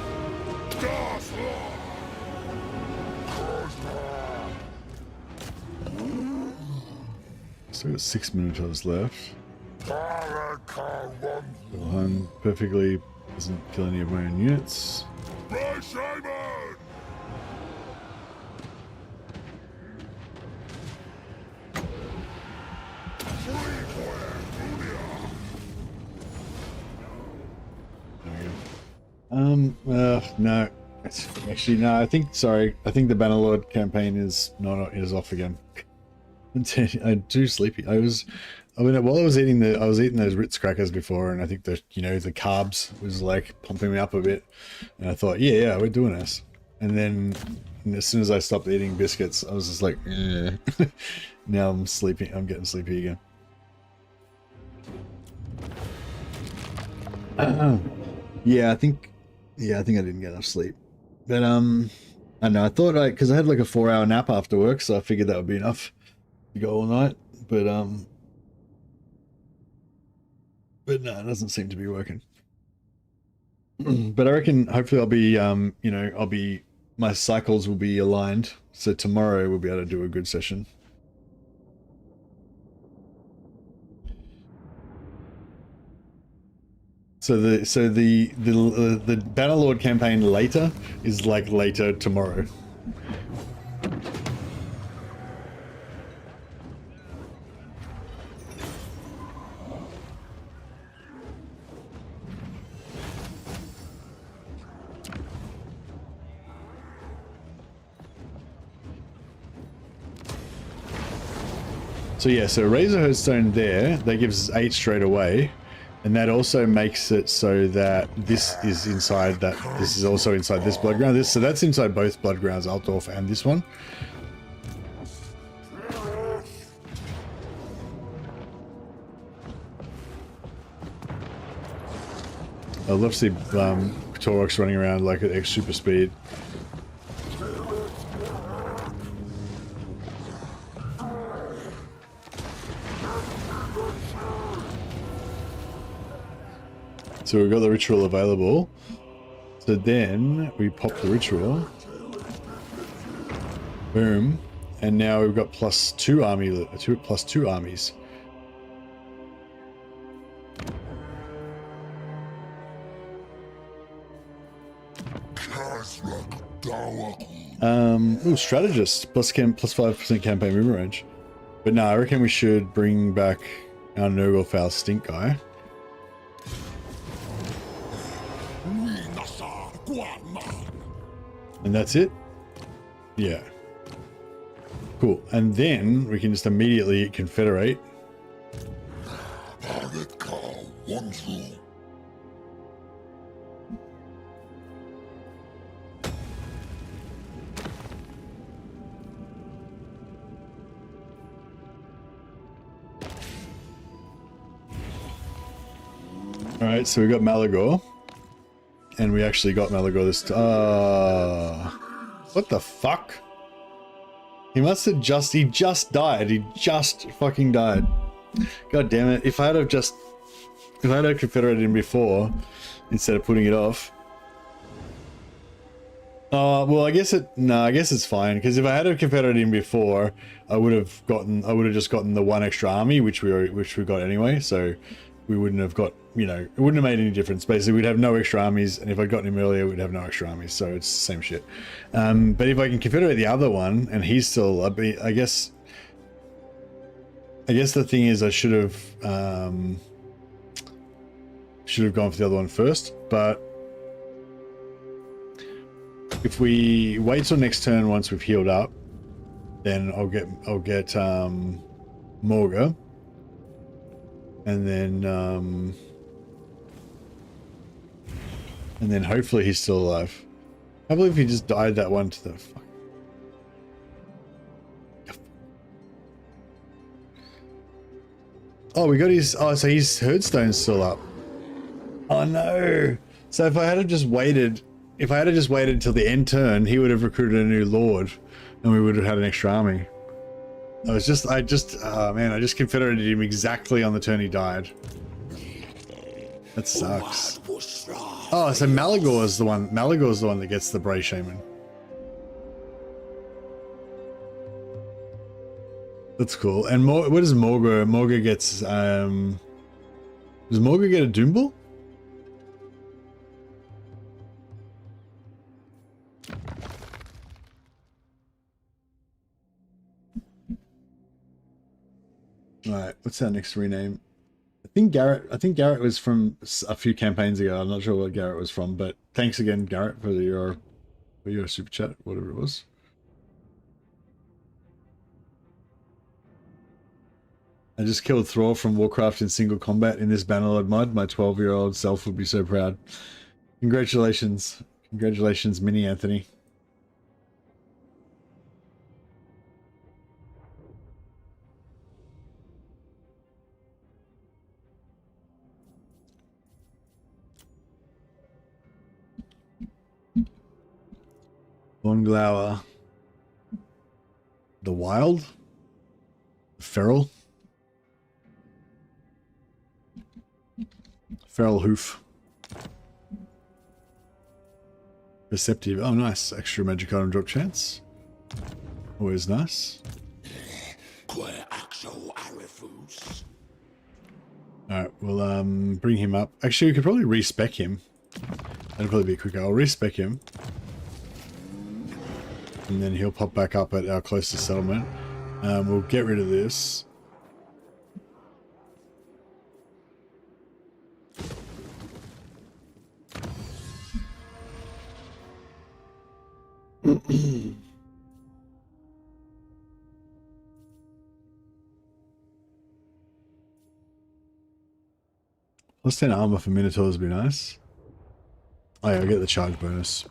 Speaker 1: So we've got 6 Minotaurs left. One perfectly doesn't kill any of my own units. No. Actually, no, I think the Bannerlord campaign is off again. I'm too sleepy. While I was eating those Ritz crackers before, and I think the carbs was like pumping me up a bit, and I thought, yeah, we're doing this. And then as soon as I stopped eating biscuits, I was just like, now I'm sleepy. I'm getting sleepy again. Yeah, I think I didn't get enough sleep. But I don't know. I thought because I had like a 4-hour nap after work, so I figured that would be enough to go all night. But no, it doesn't seem to be working. But I reckon hopefully I'll be my cycles will be aligned, so tomorrow we'll be able to do a good session. So the Bannerlord campaign later is like later tomorrow. So yeah, so Razor Hearthstone there, that gives us 8 straight away. And that also makes it so that this is inside that. This is also inside this blood ground. So that's inside both blood grounds, Altdorf and this one. I'd love to see Taurox running around like at X super speed. So we've got the ritual available. So then we pop the ritual. Boom. And now we've got +2 armies. Strategist. +5% campaign movement range. But no, I reckon we should bring back our Nurgle Stink guy. And that's it? Yeah. Cool. And then we can just immediately confederate. Alright, so we got Malagor. And we actually got Malagor this what the fuck? He must have he just died. He just fucking died. God damn it. If I had confederated him before, instead of putting it off. Well, I guess it's fine, because if I had a Confederate in before, I would have just gotten the one extra army, which we got anyway. So we wouldn't have got, you know, it wouldn't have made any difference. Basically, we'd have no extra armies, and if I'd gotten him earlier, we'd have no extra armies. So it's the same shit. But if I can Confederate the other one, and he's still, I guess the thing is, I should have gone for the other one first, but. If we wait till next turn once we've healed up, then I'll get Morga, and then hopefully he's still alive. I believe he just died that one to the fuck. Oh, we got his. Oh, so his herdstone's still up. Oh no! So if I had just waited. If I had just waited until the end turn, he would have recruited a new lord, and we would have had an extra army. I just confederated him exactly on the turn he died. That sucks. Oh, so Malagor's the one that gets the Bray Shaman. That's cool. And what does Morga? Morga gets. Does Morga get a Doombull? Alright, what's our next rename? I think Garrett was from a few campaigns ago. I'm not sure what Garrett was from, but thanks again, Garrett, for your super chat, whatever it was. I just killed Thrall from Warcraft in single combat in this Bannerlord mod. My 12-year-old self would be so proud. Congratulations. Congratulations, Mini Anthony. Longlower. The Wild? Feral? Feral Hoof. Perceptive. Oh, nice. Extra magic item drop chance. Always nice. Alright, we'll bring him up. Actually, we could probably respec him. That'd probably be quicker. I'll respec him. And then he'll pop back up at our closest settlement. We'll get rid of this. Plus 10 armor for Minotaurs would be nice. Oh yeah, I'll get the charge bonus.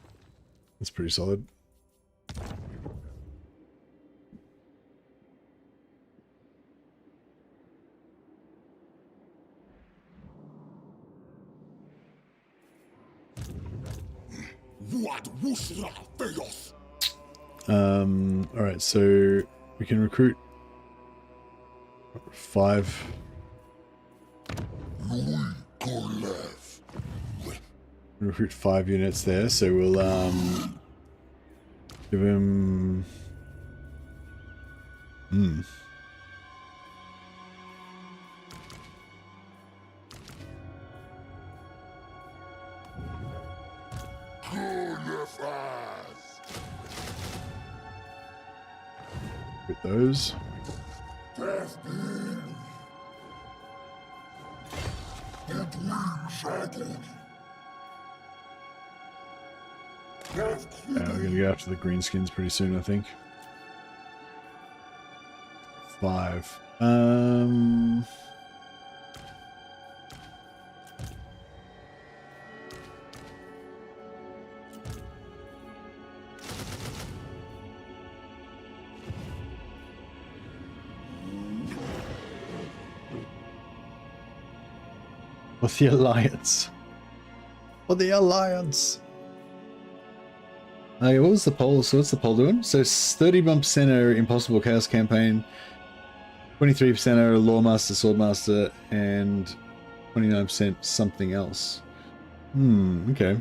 Speaker 1: That's pretty solid. Alright, so we can recruit 5. Recruit 5 units there, so we'll give him with those. We're gonna go after the greenskins pretty soon, I think. 5. What's the alliance? For the alliance. Okay, what was the poll? So what's the poll doing? So 31% are Impossible Chaos Campaign, 23% are Lawmaster, Swordmaster, and 29% something else. Okay.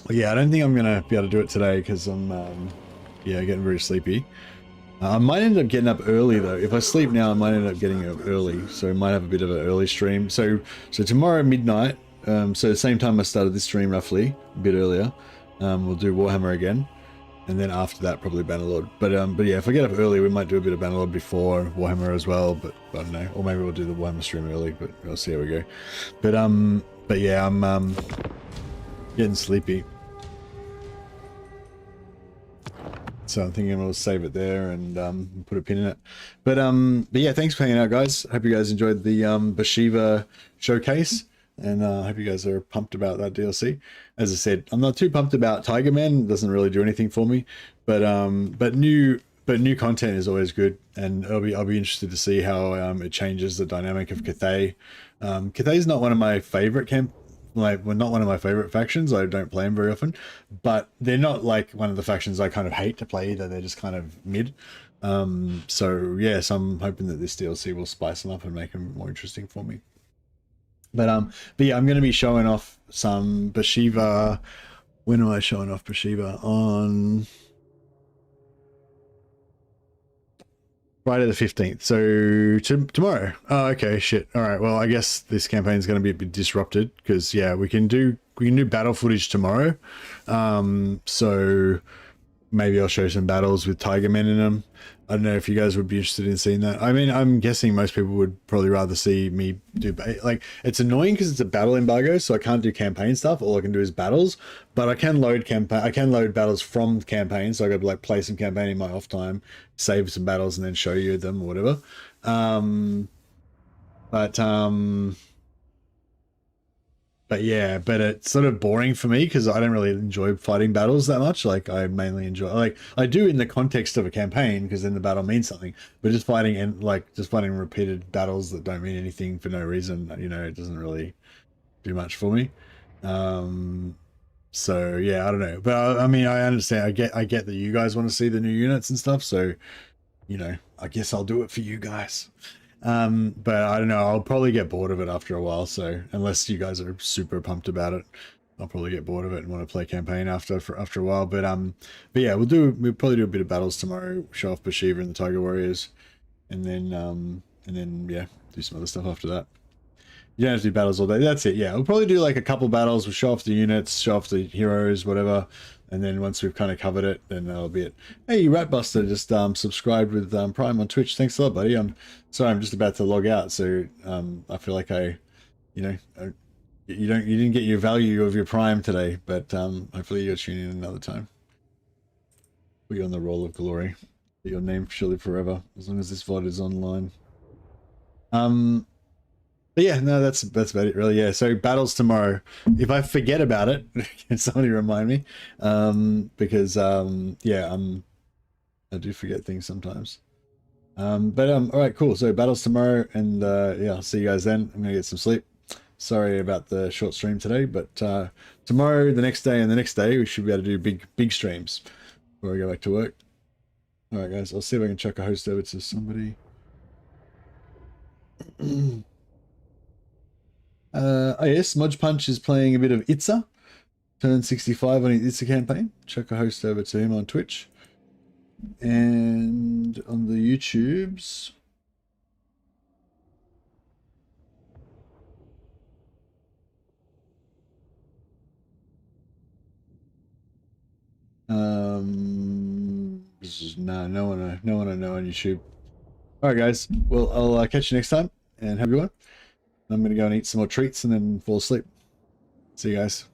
Speaker 1: Yeah, I don't think I'm gonna be able to do it today because I'm yeah, getting very sleepy. I might end up getting up early though. If I sleep now, I might end up getting up early, so I might have a bit of an early stream. So tomorrow midnight, so the same time I started this stream roughly, a bit earlier, we'll do Warhammer again, and then after that probably Bannerlord. But yeah, if I get up early, we might do a bit of Bannerlord before Warhammer as well. But I don't know, or maybe we'll do the Warhammer stream early. But we'll see how we go. But yeah, I'm getting sleepy. So I'm thinking I'll save it there and put a pin in it. But yeah, thanks for hanging out, guys. Hope you guys enjoyed the Bhashiva showcase, and I hope you guys are pumped about that DLC. As I said, I'm not too pumped about Tiger Man. It doesn't really do anything for me, but new content is always good, and I'll be interested to see how it changes the dynamic of Cathay. Cathay is not one of my favorite not one of my favorite factions. I don't play them very often, but they're not like one of the factions I kind of hate to play either. They're just kind of mid. So yes, I'm hoping that this DLC will spice them up and make them more interesting for me. But yeah, I'm going to be showing off some Bhashiva. When am I showing off Bhashiva? On Friday the 15th, so tomorrow. Oh, okay, shit. All right, well, I guess this campaign is going to be a bit disrupted because yeah, we can do battle footage tomorrow. So maybe I'll show some battles with Tiger Men in them. I don't know if you guys would be interested in seeing that. I mean, I'm guessing most people would probably rather see me do, like, it's annoying because it's a battle embargo, so I can't do campaign stuff. All I can do is battles, but I can load battles from campaigns. So I got to like play some campaign in my off time, save some battles, and then show you them or whatever. But yeah, but it's sort of boring for me because I don't really enjoy fighting battles that much. Like I mainly enjoy, like I do in the context of a campaign because then the battle means something. But just fighting repeated battles that don't mean anything for no reason, you know, it doesn't really do much for me. So yeah, I don't know. But I mean, I understand. I get that you guys want to see the new units and stuff. So, you know, I guess I'll do it for you guys. But I don't know, I'll probably get bored of it after a while, so unless you guys are super pumped about it, I'll probably get bored of it and want to play campaign after a while. But yeah, we'll probably do a bit of battles tomorrow, show off Bhashiva and the Tiger Warriors, and then yeah, do some other stuff after that. You don't have to do battles all day. That's it. Yeah, we'll probably do like a couple battles. We'll show off the units, show off the heroes, whatever. And then once we've kind of covered it, then that'll be it. Hey, Ratbuster just subscribed with Prime on Twitch. Thanks a lot, buddy. I'm sorry, I'm just about to log out, so I feel like you didn't get your value of your Prime today, but hopefully you'll tune in another time. Put you on the roll of glory. Your name surely forever, as long as this VOD is online. But yeah, no, that's about it really. Yeah, so battles tomorrow. If I forget about it, can somebody remind me? Because yeah, I do forget things sometimes. But all right, cool. So battles tomorrow, and yeah, I'll see you guys then. I'm gonna get some sleep. Sorry about the short stream today, but tomorrow, the next day, and the next day, we should be able to do big streams before I go back to work. All right, guys. I'll see if I can chuck a host over to somebody. Oh yes, Smudge Punch is playing a bit of Itza. Turn 65 on his Itza campaign. Chuck a host over to him on Twitch. And on the YouTubes. This is no one I know on YouTube. Alright guys, well I'll catch you next time and have a good one. I'm going to go and eat some more treats and then fall asleep. See you guys.